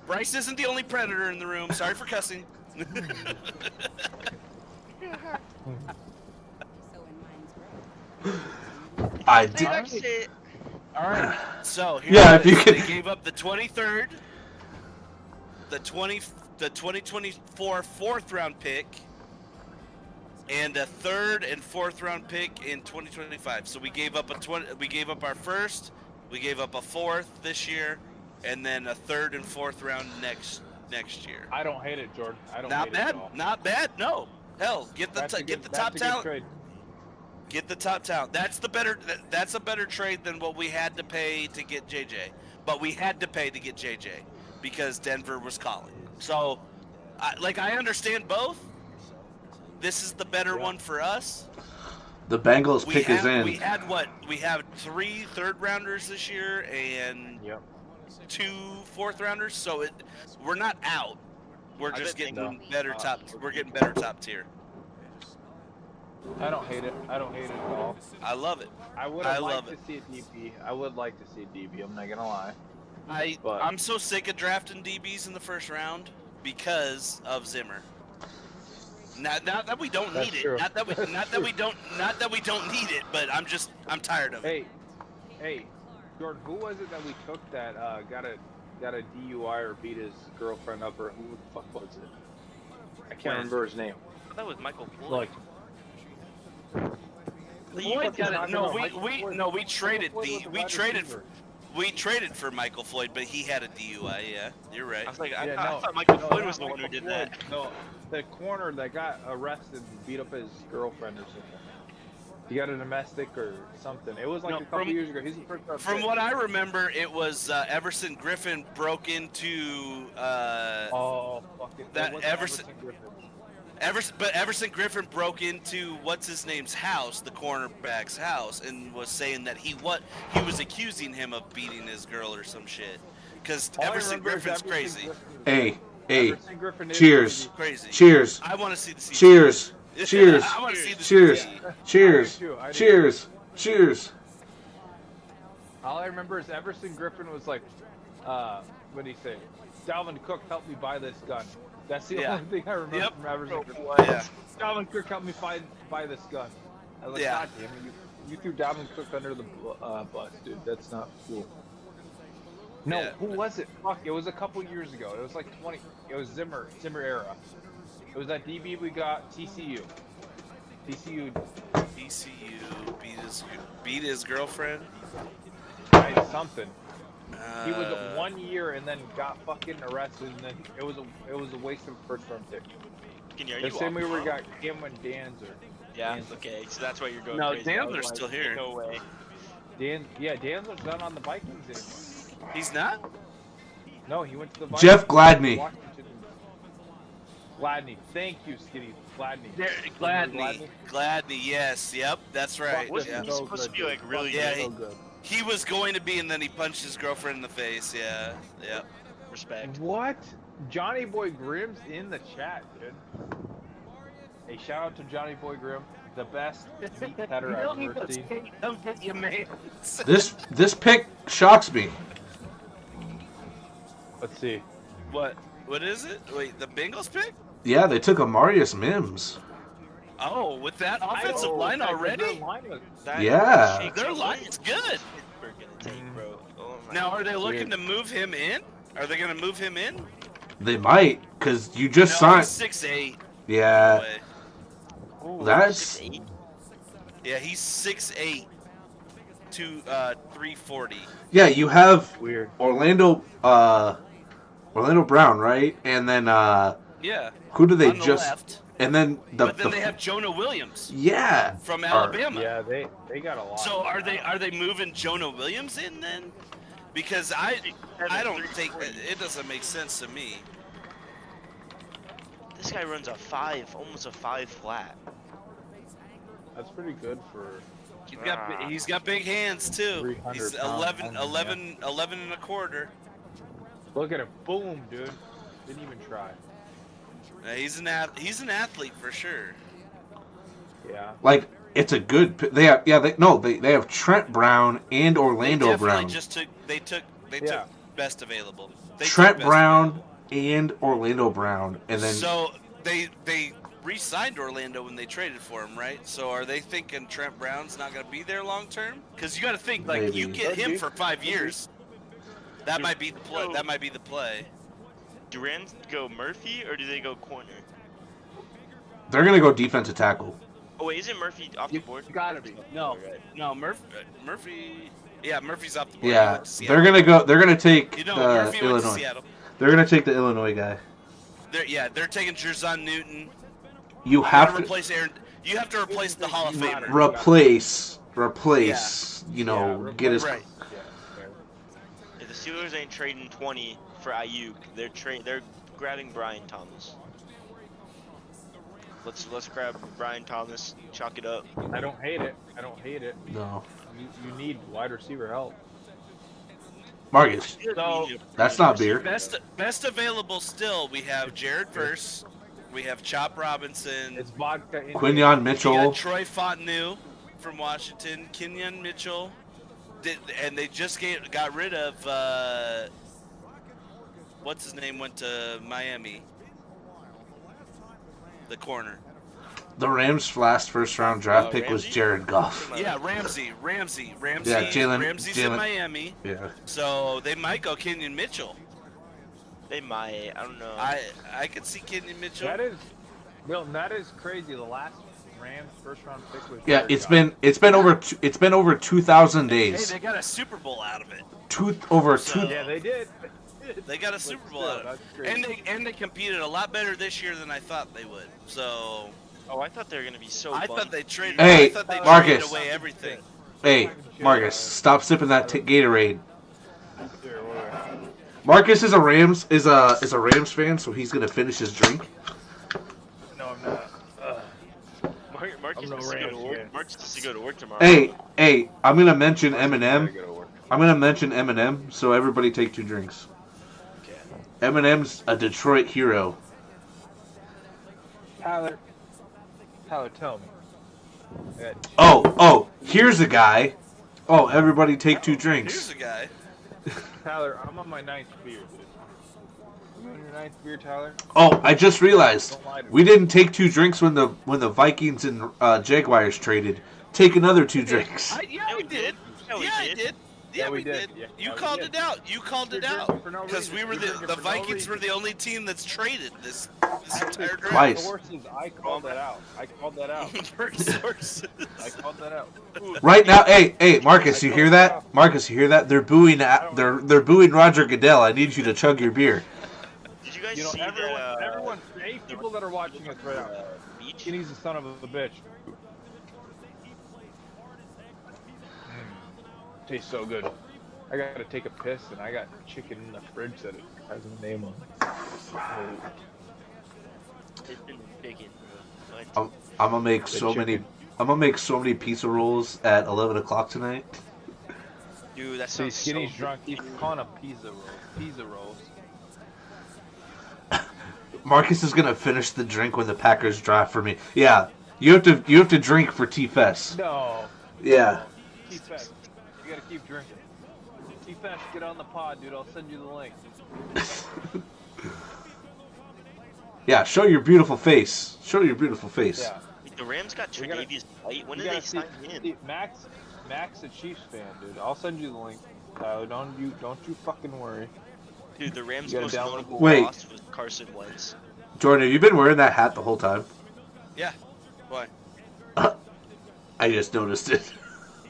Speaker 2: Bryce isn't the only predator in the room. Sorry for cussing.
Speaker 4: I
Speaker 1: They
Speaker 4: did.
Speaker 1: like it.
Speaker 2: All right. So here
Speaker 4: Yeah,
Speaker 2: it
Speaker 4: if you
Speaker 2: is.
Speaker 4: could-
Speaker 2: They gave up the 23rd, the 2024 fourth round pick, and a 3rd and 4th round pick in 2025. So we gave up we gave up our 1st, we gave up a 4th this year, and then a 3rd and 4th round next year.
Speaker 3: I don't hate it, Jordan. I don't
Speaker 2: Not
Speaker 3: hate it
Speaker 2: bad.
Speaker 3: at all.
Speaker 2: Not bad. No. Hell, get the
Speaker 3: That's a
Speaker 2: get
Speaker 3: good-
Speaker 2: the top
Speaker 3: that's a good
Speaker 2: talent.
Speaker 3: trade.
Speaker 2: Get the top talent. That's a better trade than what we had to pay to get JJ. But we had to pay to get JJ because Denver was calling. So, I understand both. This is the better one for us.
Speaker 4: The Bengals
Speaker 2: We
Speaker 4: pick is in.
Speaker 2: have 3 third rounders this year and
Speaker 3: Yep.
Speaker 2: 2 fourth rounders. So we're not out. We're
Speaker 1: I
Speaker 2: just
Speaker 1: bet
Speaker 2: getting
Speaker 1: they-
Speaker 2: better top. We're getting better top tier.
Speaker 3: I don't hate it. I don't hate it at all.
Speaker 2: I love it.
Speaker 3: I would
Speaker 2: I
Speaker 3: have
Speaker 2: love
Speaker 3: liked to see a DB. I would like to see a DB. I'm not gonna lie. But-
Speaker 2: I'm so sick of drafting DBs in the first round because of Zimmer. Not that we don't
Speaker 3: That's
Speaker 2: need
Speaker 3: true.
Speaker 2: it. Not that we don't need it. But I'm tired of it.
Speaker 3: Hey, Jordan, who was it that we took that got a DUI or beat his girlfriend up, or who the fuck was it? I can't remember his name.
Speaker 1: That was Michael Floyd.
Speaker 3: Like,
Speaker 2: Floyd got it. No, we traded for Michael Floyd, but he had a DUI. Yeah, you're right.
Speaker 1: I was like,
Speaker 3: Yeah,
Speaker 1: I
Speaker 3: no,
Speaker 1: thought Michael
Speaker 3: no,
Speaker 1: Floyd
Speaker 3: not
Speaker 1: was the one who
Speaker 3: Michael
Speaker 1: did that.
Speaker 3: Floyd. No, the corner that got arrested and beat up his girlfriend or something. He got a domestic or something. It was like
Speaker 2: No,
Speaker 3: a couple years ago. He's the first.
Speaker 2: From what I remember, it was Everson Griffin broke into
Speaker 3: Oh, fuck it.
Speaker 2: that
Speaker 3: It wasn't
Speaker 2: Everson-
Speaker 3: Griffin.
Speaker 2: Everson Griffin broke into what's his name's house, the cornerback's house, and was saying that he was accusing him of beating his girl or some shit. Because
Speaker 3: All I
Speaker 2: Everson
Speaker 3: remember is
Speaker 2: Griffin's
Speaker 3: Everson
Speaker 2: crazy.
Speaker 3: Griffin-
Speaker 4: Hey,
Speaker 3: Everson Griffin is
Speaker 4: cheers.
Speaker 2: Crazy.
Speaker 4: cheers,
Speaker 2: I want to see the CT.
Speaker 4: cheers, cheers,
Speaker 2: I want to see the
Speaker 4: cheers,
Speaker 2: CT.
Speaker 4: cheers,
Speaker 3: I do.
Speaker 4: cheers, cheers.
Speaker 3: All I remember is Everson Griffin was like, what did he say? Dalvin Cook helped me buy this gun. That's the
Speaker 2: Yeah.
Speaker 3: only thing I remember
Speaker 2: Yep.
Speaker 3: from Everson Griffin.
Speaker 2: Yeah.
Speaker 3: Dalvin Cook helped me buy this gun. I was like,
Speaker 2: Yeah.
Speaker 3: God damn it, you threw Dalvin Cook under the bus, dude. That's not cool. No,
Speaker 2: Yeah.
Speaker 3: who was it? Fuck, it was a couple years ago. It was like 20. It was Zimmer era. It was that DB we got, TCU. TCU
Speaker 2: ECU beat his girlfriend.
Speaker 3: tried something. He was
Speaker 2: Uh,
Speaker 3: 1 year and then got fucking arrested, and then it was a waste of a first round pick.
Speaker 1: Kenny, are
Speaker 3: The
Speaker 1: you
Speaker 3: same way
Speaker 1: off,
Speaker 3: we
Speaker 1: bro?
Speaker 3: got him and Danzer.
Speaker 1: Yeah. Okay, so that's why you're going
Speaker 2: No,
Speaker 1: crazy. I was
Speaker 2: Danzer's
Speaker 1: like,
Speaker 2: still here.
Speaker 1: No way.
Speaker 3: Danzer's not on the Vikings anymore.
Speaker 2: He's not.
Speaker 3: No, he went to the Vikings.
Speaker 4: Jeff Gladney.
Speaker 3: Washington. Gladney. Thank you, Skinny. Gladney.
Speaker 2: Gladney. Yes. Yep. That's right.
Speaker 1: Wasn't
Speaker 2: Yeah.
Speaker 1: he supposed to be like really
Speaker 2: Yeah,
Speaker 1: good?
Speaker 3: so good.
Speaker 2: He was going to be, and then he punched his girlfriend in the face. Yeah. Yep.
Speaker 1: Respect.
Speaker 3: What? Johnny Boy Grimm's in the chat, dude. Hey, shout out to Johnny Boy Grimm, the best meat cutter I've ever seen.
Speaker 2: Come get your man.
Speaker 4: This pick shocks me.
Speaker 3: Let's see.
Speaker 2: What? What is it? Wait, the Bengals pick?
Speaker 4: Yeah, they took Amarius Mims.
Speaker 2: Oh, with that offensive line already?
Speaker 1: That
Speaker 4: Yeah.
Speaker 1: shakes
Speaker 2: Their
Speaker 1: your
Speaker 2: line's good.
Speaker 1: Pittsburgh gonna take, bro. Oh my
Speaker 2: Now, are they looking to move him in? Are they going to move him in?
Speaker 4: They might, cause you just
Speaker 2: No,
Speaker 4: signed.
Speaker 2: he's 6'8".
Speaker 4: Yeah,
Speaker 1: Ooh,
Speaker 4: that's
Speaker 1: 6'8".
Speaker 2: Yeah, he's 6'8" to 340.
Speaker 4: yeah. You have
Speaker 3: Weird.
Speaker 4: Orlando Brown, right? And then
Speaker 2: Yeah.
Speaker 4: who do they
Speaker 2: on the
Speaker 4: just?
Speaker 2: left.
Speaker 4: And then
Speaker 2: But then they have Jonah Williams
Speaker 4: yeah.
Speaker 2: from
Speaker 4: Or-
Speaker 2: Alabama.
Speaker 3: Yeah, they got a lot.
Speaker 2: So are they moving Jonah Williams in then? Because I don't think that it doesn't make sense to me.
Speaker 1: This guy runs a 5, almost a 5 flat.
Speaker 3: That's pretty good for.
Speaker 2: He's got big hands too.
Speaker 3: 300
Speaker 2: He's
Speaker 3: pounds,
Speaker 2: 11 and a quarter.
Speaker 3: Look at him, boom, dude. Didn't even try.
Speaker 2: He's an athlete for sure.
Speaker 3: Yeah.
Speaker 4: Like it's a good. They have they have Trent Brown and Orlando
Speaker 2: They definitely
Speaker 4: Brown.
Speaker 2: just took
Speaker 3: Yeah.
Speaker 2: best available. They took
Speaker 4: Trent
Speaker 2: best
Speaker 4: Brown
Speaker 2: available.
Speaker 4: and Orlando Brown, and then
Speaker 2: So they re-signed Orlando when they traded for him, right? So are they thinking Trent Brown's not going to be there long term? Because you got to think like you
Speaker 4: Maybe.
Speaker 2: get him
Speaker 3: Could be.
Speaker 2: for 5 years. That
Speaker 1: Do-
Speaker 2: might be the play.
Speaker 1: so-
Speaker 2: That might be the play.
Speaker 1: Do Rams go Murphy or do they go corner?
Speaker 4: they're gonna go defensive tackle.
Speaker 1: Oh wait, isn't Murphy off the board?
Speaker 3: gotta be.
Speaker 2: No,
Speaker 1: Right.
Speaker 2: no, Murphy. Yeah, Murphy's off the board. He
Speaker 4: Yeah,
Speaker 2: went to Seattle.
Speaker 4: they're gonna go. They're gonna take
Speaker 2: You know,
Speaker 4: the
Speaker 2: Murphy went to
Speaker 4: Illinois.
Speaker 2: Seattle.
Speaker 4: They're gonna take the Illinois guy.
Speaker 2: They're taking Jerzon Newton.
Speaker 4: You
Speaker 2: You
Speaker 4: have
Speaker 2: to
Speaker 4: to
Speaker 2: replace Aaron. You have to replace the Hall of Famer.
Speaker 4: replace. You know,
Speaker 3: Yeah,
Speaker 4: get his.
Speaker 2: Right.
Speaker 3: Yeah, fair.
Speaker 1: If the Steelers ain't trading 20 for Ayuk, they're grabbing Brian Thomas. Let's grab Brian Thomas, chalk it up.
Speaker 3: I don't hate it.
Speaker 4: No,
Speaker 3: You need wide receiver help.
Speaker 4: Marcus.
Speaker 3: So-
Speaker 4: That's not beer.
Speaker 2: Best available still. We have Jared Verse. We have Chop Robinson.
Speaker 3: It's vodka. in
Speaker 4: Quinyon
Speaker 2: We
Speaker 4: Mitchell.
Speaker 2: got Troy Fontenot from Washington. Kenyon Mitchell. And they just got rid of what's his name, went to Miami. the corner.
Speaker 4: The Rams' last first-round draft pick was
Speaker 1: Ramsey?
Speaker 4: Jared Goff.
Speaker 2: Yeah, Ramsey.
Speaker 4: Yeah,
Speaker 2: Ramsey's in Miami,
Speaker 4: Yeah.
Speaker 2: so they might go Kenyon Mitchell.
Speaker 1: They might. I don't know.
Speaker 2: I could see Kenyon Mitchell.
Speaker 3: That is, Milton. That is crazy. The last Rams first round pick was.
Speaker 4: Yeah,
Speaker 3: Jared
Speaker 4: it's
Speaker 3: Goff.
Speaker 4: been over 2,000
Speaker 2: Hey,
Speaker 4: days.
Speaker 2: they got a Super Bowl out of it.
Speaker 4: Over
Speaker 2: So-
Speaker 4: two.
Speaker 3: Yeah, they did.
Speaker 2: They got a
Speaker 3: But
Speaker 2: Super Bowl
Speaker 3: still,
Speaker 2: out of it.
Speaker 3: that's crazy.
Speaker 2: And they competed a lot better this year than I thought they would. So
Speaker 1: Oh, I thought they were gonna be so.
Speaker 2: I
Speaker 1: bummed.
Speaker 2: thought they traded.
Speaker 4: Hey,
Speaker 2: I thought they
Speaker 4: Marcus.
Speaker 2: traded away everything.
Speaker 4: Hey, Marcus, stop sipping that Gatorade.
Speaker 3: Here, wait.
Speaker 4: Marcus is a Rams fan, so he's gonna finish his drink.
Speaker 3: No, I'm not.
Speaker 1: Marcus
Speaker 3: I'm no
Speaker 1: has to go to
Speaker 3: Rams
Speaker 1: work.
Speaker 3: fan.
Speaker 1: Marcus has to go to work tomorrow.
Speaker 4: Hey, I'm gonna mention
Speaker 3: Gotta
Speaker 4: Eminem.
Speaker 3: go to work.
Speaker 4: I'm gonna mention Eminem, so everybody take 2 drinks.
Speaker 1: Okay.
Speaker 4: Eminem's a Detroit hero.
Speaker 3: Tyler, tell me.
Speaker 4: Oh, here's a guy. Oh, everybody take 2
Speaker 2: Here's
Speaker 4: drinks.
Speaker 2: a guy.
Speaker 3: Tyler, I'm on my 9th beer, dude. You on your 9th beer, Tyler?
Speaker 4: Oh, I just realized
Speaker 3: Don't lie to me.
Speaker 4: we didn't take 2 drinks when the Vikings and Jaguars traded. Take another 2 drinks.
Speaker 2: Yeah, we did.
Speaker 1: Yeah, we
Speaker 2: Yeah, I
Speaker 1: did.
Speaker 2: did. Yeah, we did.
Speaker 3: Yeah,
Speaker 2: You
Speaker 3: we
Speaker 2: called
Speaker 3: did.
Speaker 2: it out. You called it
Speaker 3: You're
Speaker 2: out.
Speaker 3: drinking for no
Speaker 2: Because
Speaker 3: reason.
Speaker 2: we were
Speaker 3: You're drinking
Speaker 2: the
Speaker 3: for no
Speaker 2: Vikings were
Speaker 3: reason.
Speaker 2: the only team that's traded this entire draft.
Speaker 4: Twice.
Speaker 3: Sources, I called that out. I called that out.
Speaker 2: Sources.
Speaker 3: I called that out.
Speaker 4: Right now, hey, Marcus, you hear that? Marcus, you hear that? They're booing they're booing Roger Goodell. I need you to chug your beer.
Speaker 1: Did you guys
Speaker 3: You know,
Speaker 1: see
Speaker 3: everyone, hey, people that are watching us right now.
Speaker 1: beach?
Speaker 3: Skinny's the son of a bitch. Tastes so good. I gotta take a piss, and I got chicken in the fridge that it has a name on.
Speaker 1: It's been bacon, bro. What?
Speaker 4: I'm gonna make
Speaker 3: The
Speaker 4: so many.
Speaker 3: chicken.
Speaker 4: I'm gonna make so many pizza rolls at 11 o'clock tonight.
Speaker 1: Dude, that
Speaker 3: See,
Speaker 1: sounds
Speaker 3: Skinny's
Speaker 1: so
Speaker 3: drunk. He's calling them pizza rolls. Pizza rolls.
Speaker 4: Marcus is gonna finish the drink when the Packers draft for me. Yeah, you have to drink for T-Fest.
Speaker 3: No.
Speaker 4: Yeah.
Speaker 3: T-Fest. You gotta keep drinking. T-Fest, get on the pod, dude. I'll send you the link.
Speaker 4: Yeah, show your beautiful face. Show your beautiful face.
Speaker 3: Yeah.
Speaker 1: The Rams got
Speaker 3: We gotta-
Speaker 1: Tre'Davious White. When
Speaker 3: You
Speaker 1: did they
Speaker 3: gotta see,
Speaker 1: sign him?
Speaker 3: see, Max, a Chiefs fan, dude. I'll send you the link. Tyler, don't you fucking worry.
Speaker 1: Dude, the Rams'
Speaker 3: You gotta
Speaker 1: most
Speaker 3: download
Speaker 1: notable
Speaker 4: Wait.
Speaker 1: loss was Carson Wentz.
Speaker 4: Jordan, have you been wearing that hat the whole time?
Speaker 2: Yeah. Why?
Speaker 4: I just noticed it.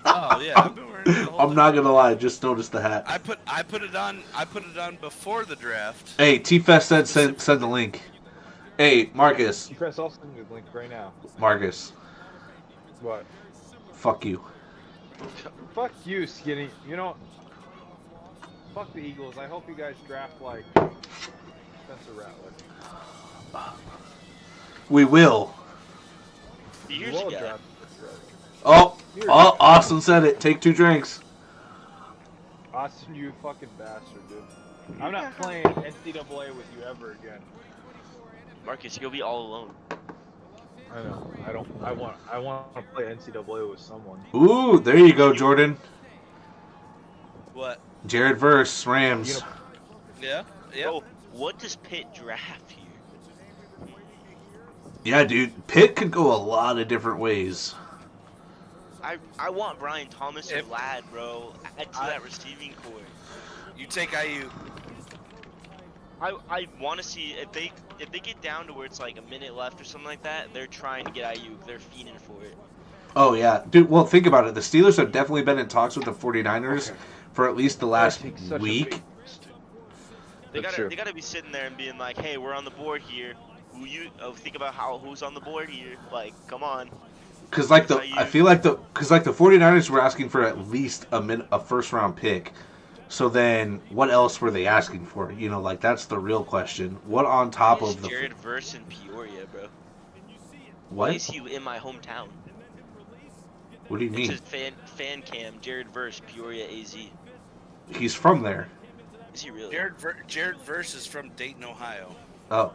Speaker 2: Oh yeah. I've been wearing it the whole
Speaker 4: I'm
Speaker 2: time.
Speaker 4: not gonna lie, just noticed the hat.
Speaker 2: I put it on before the draft.
Speaker 4: Hey, T-Fest said send the link. Hey, Marcus.
Speaker 3: Chris, I'll send you the link right now.
Speaker 4: Marcus,
Speaker 3: What?
Speaker 4: fuck you.
Speaker 3: Fuck you, Skinny. You know, fuck the Eagles. I hope you guys draft like Spencer Rattler.
Speaker 4: We will.
Speaker 1: Years
Speaker 3: Well
Speaker 1: ago.
Speaker 3: drafted Spencer Rattler.
Speaker 4: Oh, Austin said it. Take 2 drinks.
Speaker 3: Austin, you fucking bastard, dude. I'm not playing NCAA with you ever again.
Speaker 1: Marcus, you'll be all alone.
Speaker 3: I know. I want to play NCAA with someone.
Speaker 4: Ooh, there you go, Jordan.
Speaker 2: What?
Speaker 4: Jared Verse, Rams.
Speaker 2: Yeah. Yeah.
Speaker 1: Bro, what does Pitt draft here?
Speaker 4: Yeah, dude. Pitt could go a lot of different ways.
Speaker 1: I want Brian Thomas or
Speaker 2: If-
Speaker 1: Ladd, bro. Add to that receiving core.
Speaker 2: You take IU.
Speaker 1: I want to see if they get down to where it's like a minute left or something like that. They're trying to get Ayuk. They're fiending for it.
Speaker 4: Oh, yeah. Dude, well, think about it. The Steelers have definitely been in talks with the 49ers for at least the last
Speaker 3: That takes such a
Speaker 4: week.
Speaker 3: big risk.
Speaker 1: They
Speaker 3: That's
Speaker 1: gotta
Speaker 3: true.
Speaker 1: they gotta be sitting there and being like, hey, we're on the board here. Think about who's on the board here. Like, come on.
Speaker 4: Because like I feel like the 49ers were asking for at least a first round pick. So then, what else were they asking for? You know, like that's the real question. What on top
Speaker 1: It's
Speaker 4: of the
Speaker 1: Jared Verse in Peoria, bro.
Speaker 4: what?
Speaker 1: Why is he in my hometown?
Speaker 4: What do you
Speaker 1: It
Speaker 4: mean?
Speaker 1: says fan cam Jared Verse Peoria AZ.
Speaker 4: He's from there.
Speaker 1: Is he really?
Speaker 2: Jared Verse is from Dayton, Ohio.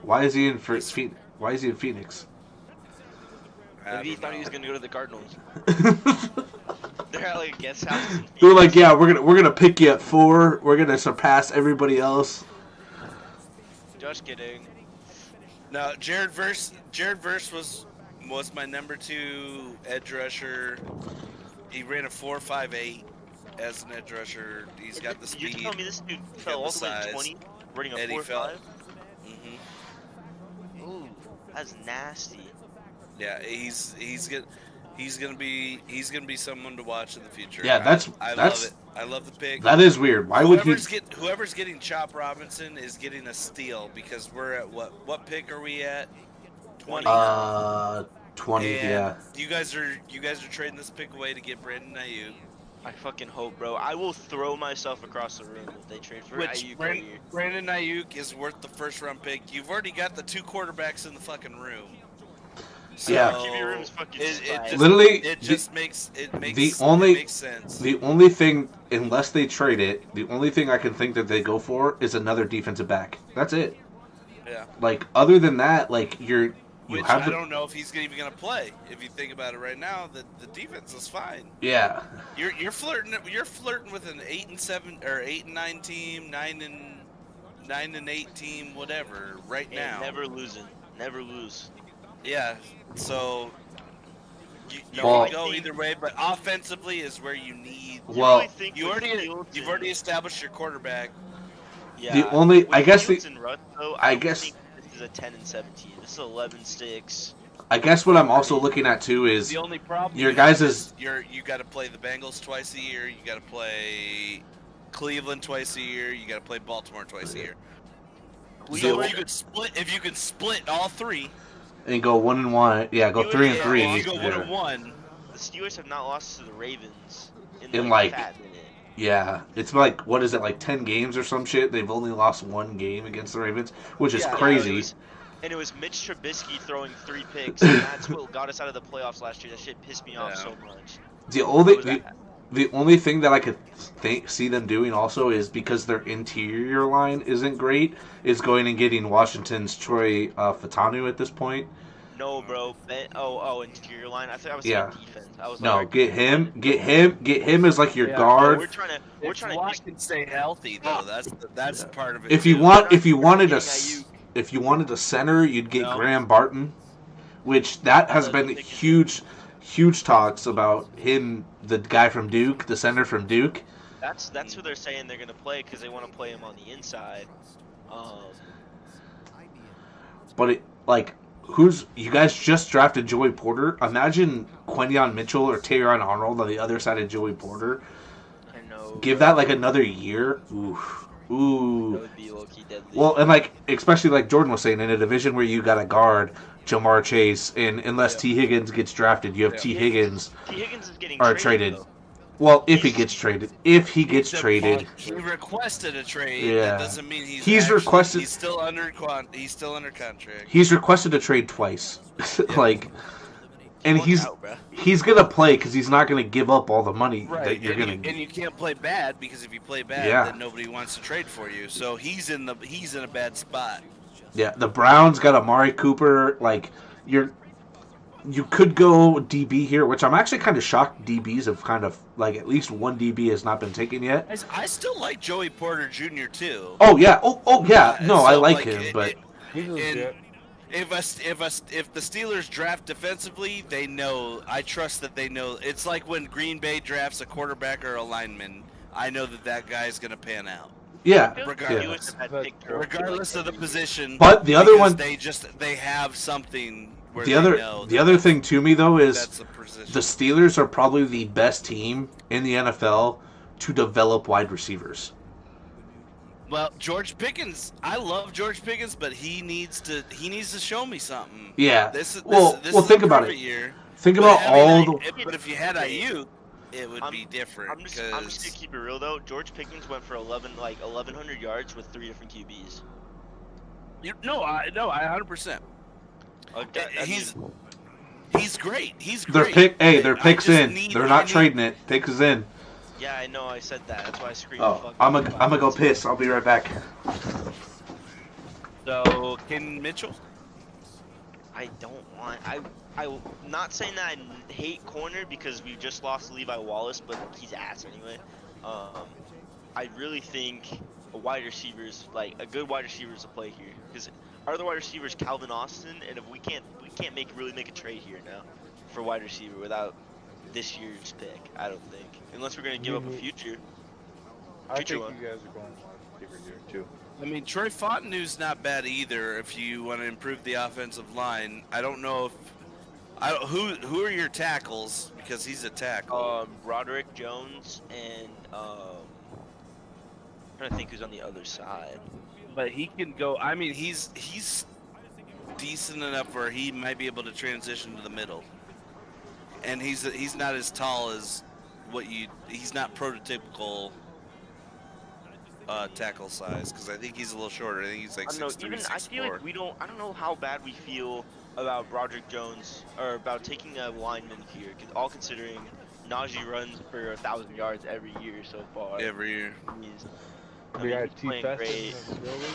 Speaker 4: Why is he in Why is he in Phoenix?
Speaker 1: Maybe he thought he was gonna go to the Cardinals. They're at like a guest house. in
Speaker 4: They're
Speaker 1: Phoenix.
Speaker 4: like, yeah, we're gonna pick you at 4. We're gonna surpass everybody else.
Speaker 1: Just kidding.
Speaker 2: No, Jared Verse was my number 2 edge rusher. He ran a 4.58 as an edge rusher. He's got the
Speaker 1: You're
Speaker 2: speed.
Speaker 1: telling me this dude
Speaker 2: got
Speaker 1: fell
Speaker 2: the
Speaker 1: all the way to
Speaker 2: size.
Speaker 1: 20, running a
Speaker 2: And he fell.
Speaker 1: 4.5? Ooh, that's nasty.
Speaker 2: Yeah, he's gonna be someone to watch in the future.
Speaker 4: Yeah,
Speaker 2: I
Speaker 4: that's
Speaker 2: love it. I love the pick.
Speaker 4: that is weird. Why would he?
Speaker 2: Whoever's getting Chop Robinson is getting a steal because we're at what pick are we at? 20.
Speaker 4: 20.
Speaker 2: And
Speaker 4: Yeah.
Speaker 2: You guys are trading this pick away to get Brandon Ayuk.
Speaker 1: I fucking hope, bro. I will throw myself across the room if they trade for
Speaker 2: Which
Speaker 1: Ayuk right here.
Speaker 2: Brandon Ayuk is worth the first round pick. You've already got the 2 quarterbacks in the fucking room. So
Speaker 4: Yeah.
Speaker 1: QB room's fucking
Speaker 2: it
Speaker 1: spiked.
Speaker 2: just,
Speaker 4: Literally,
Speaker 2: it just makes sense.
Speaker 4: The only thing, unless they trade it, the only thing I can think that they go for is another defensive back. That's it.
Speaker 2: Yeah.
Speaker 4: Like, other than that, like, you
Speaker 2: Which
Speaker 4: have
Speaker 2: I
Speaker 4: the,
Speaker 2: don't know if he's even gonna play. If you think about it right now, the defense is fine.
Speaker 4: yeah.
Speaker 2: You're flirting with an 8-7 or 8-9 team, 9-8 team, whatever. Right
Speaker 1: Hey,
Speaker 2: now,
Speaker 1: never losing. Never lose.
Speaker 2: yeah. So you
Speaker 4: Well-
Speaker 2: can go either way, but offensively is where you need.
Speaker 4: Well,
Speaker 1: really think
Speaker 2: You've
Speaker 1: with Fields
Speaker 2: already
Speaker 1: and-
Speaker 2: established your quarterback.
Speaker 1: Yeah.
Speaker 4: The only-
Speaker 1: with
Speaker 4: I guess
Speaker 1: Fields
Speaker 4: the-
Speaker 1: and Russ, though,
Speaker 4: I
Speaker 1: don't
Speaker 4: guess-
Speaker 1: think this is a 10-17. This is 11-6.
Speaker 4: I guess what I'm also looking at too is
Speaker 2: The only problem
Speaker 4: your
Speaker 2: is
Speaker 4: guys is
Speaker 2: you got to play the Bengals twice a year. You got to play Cleveland twice a year. You got to play Baltimore twice a year. So if you could split all 3,
Speaker 4: and go 1-1. Yeah, go
Speaker 1: You
Speaker 4: 3-3.
Speaker 2: if you go
Speaker 4: yeah.
Speaker 2: 1-1.
Speaker 1: The Steelers have not lost to the Ravens in
Speaker 4: In,
Speaker 1: like,
Speaker 4: like-
Speaker 1: a fat minute.
Speaker 4: Yeah, it's like, what is it, like 10 games or some shit? They've only lost 1 game against the Ravens, which is
Speaker 1: Yeah,
Speaker 4: crazy.
Speaker 1: And it was Mitch Trubisky throwing 3 picks, and that's what got us out of the playoffs last year. That shit pissed me off
Speaker 2: Yeah.
Speaker 1: so much.
Speaker 4: The only thing that I could see them doing also is because their interior line isn't great, is going and getting Washington's Troy Fatanu at this point.
Speaker 1: No, bro. Interior line. I thought I was
Speaker 4: Yeah.
Speaker 1: saying defense. I was
Speaker 4: No,
Speaker 1: like,
Speaker 4: get him as like your
Speaker 3: Yeah,
Speaker 4: guard.
Speaker 1: we're trying to
Speaker 2: Lock can stay healthy though. That's part of it.
Speaker 4: If
Speaker 2: too.
Speaker 4: you wanted a
Speaker 1: Ayuk.
Speaker 4: if you wanted a center, you'd get
Speaker 2: No.
Speaker 4: Graham Barton, which that has been huge talks about him, the guy from Duke, the center from Duke.
Speaker 1: that's who they're saying they're gonna play because they want to play him on the inside.
Speaker 4: But you guys just drafted Joey Porter. Imagine Quinyon Mitchell or Taron Arnold on the other side of Joey Porter.
Speaker 1: I know.
Speaker 4: Give that like another year. Ooh.
Speaker 1: That would be low-key deadly.
Speaker 4: Well, and like, especially like Jordan was saying, in a division where you got to guard Jamar Chase, and unless T. Higgins gets drafted, you have T. Higgins
Speaker 1: T. Higgins is getting
Speaker 4: are
Speaker 1: traded.
Speaker 4: traded.
Speaker 1: Though.
Speaker 4: Well, if he gets traded. If he gets traded.
Speaker 2: He requested a trade.
Speaker 4: Yeah.
Speaker 2: That doesn't mean
Speaker 4: He's requested-
Speaker 2: He's still under contract.
Speaker 4: He's requested a trade twice. like, and
Speaker 1: Look
Speaker 4: he's
Speaker 1: out, bruh.
Speaker 4: he's going to play because he's not going to give up all the money
Speaker 2: Right.
Speaker 4: that you're
Speaker 2: and
Speaker 4: going to.
Speaker 2: and you can't play bad because if you play bad,
Speaker 4: Yeah.
Speaker 2: then nobody wants to trade for you. So he's in a bad spot.
Speaker 4: Yeah, the Browns got Amari Cooper. Like, you could go DB here, which I'm actually kind of shocked DBs have kind of, like, at least one DB has not been taken yet.
Speaker 2: I still like Joey Porter Jr. too.
Speaker 4: Oh, yeah. Oh yeah. No, I
Speaker 2: So,
Speaker 4: like him, but...
Speaker 3: He's
Speaker 2: and
Speaker 3: legit.
Speaker 2: if the Steelers draft defensively, they know. I trust that they know. It's like when Green Bay drafts a quarterback or a lineman. I know that guy's gonna pan out,
Speaker 4: Yeah.
Speaker 2: regardless.
Speaker 1: Steelers have had
Speaker 3: That's
Speaker 1: pick
Speaker 3: true.
Speaker 2: regardless of the position.
Speaker 4: But the other
Speaker 2: because
Speaker 4: one-
Speaker 2: they have something. Where
Speaker 4: The
Speaker 2: they
Speaker 4: other
Speaker 2: know
Speaker 4: the other thing to me, though, is
Speaker 2: that's the position.
Speaker 4: the Steelers are probably the best team in the NFL to develop wide receivers.
Speaker 2: Well, George Pickens, I love George Pickens, but he needs to show me something.
Speaker 4: Yeah.
Speaker 2: This
Speaker 4: Well,
Speaker 2: is
Speaker 4: think
Speaker 2: a
Speaker 4: about
Speaker 2: perfect
Speaker 4: it.
Speaker 2: year.
Speaker 4: Think
Speaker 2: But,
Speaker 4: about
Speaker 2: I mean,
Speaker 4: all the...
Speaker 2: But if you had Ayuk, it would be different.
Speaker 1: I'm just gonna keep it real though. George Pickens went for 1,100 yards with 3 different QBs.
Speaker 2: No, I 100%. He's great. He's great.
Speaker 4: Their
Speaker 2: I
Speaker 4: picks
Speaker 2: just
Speaker 4: in.
Speaker 2: need-
Speaker 4: They're
Speaker 2: I
Speaker 4: not
Speaker 2: need-
Speaker 4: trading it. Pick is in.
Speaker 1: Yeah, I know. I said that. That's why I screamed.
Speaker 4: Oh,
Speaker 1: fuck
Speaker 4: I'm
Speaker 1: you.
Speaker 4: gonna go piss. I'll be right back.
Speaker 2: So, Ken Mitchell?
Speaker 1: I don't want. I'm not saying that I hate corner because we just lost Levi Wallace, but he's ass anyway. I really think wide receivers, like a good wide receivers to play here. Because our other wide receivers, Calvin Austin, and if we can't really make a trade here now for wide receiver without this year's pick. I don't think, unless we're gonna give up a future.
Speaker 3: I think
Speaker 1: Future
Speaker 3: you
Speaker 1: one.
Speaker 3: guys are going wide receiver here too.
Speaker 2: I mean, Troy Fontenot's not bad either if you want to improve the offensive line. I don't know if who are your tackles, because he's a tackle.
Speaker 1: Roderick Jones and I'm trying to think who's on the other side.
Speaker 2: But he can go. I mean, he's decent enough where he might be able to transition to the middle. And he's not as tall as he's not prototypical tackle size, because I think he's a little shorter. I think he's like
Speaker 1: I don't know.
Speaker 2: 6'3",
Speaker 1: Even I feel
Speaker 2: 6'4".
Speaker 1: like we don't. I don't know how bad we feel about Roderick Jones or about taking a lineman here. All considering Najee runs for 1,000 yards every year so far.
Speaker 2: Every year.
Speaker 3: We got
Speaker 1: he's
Speaker 3: T
Speaker 1: playing
Speaker 3: Fest
Speaker 1: great.
Speaker 3: in the building.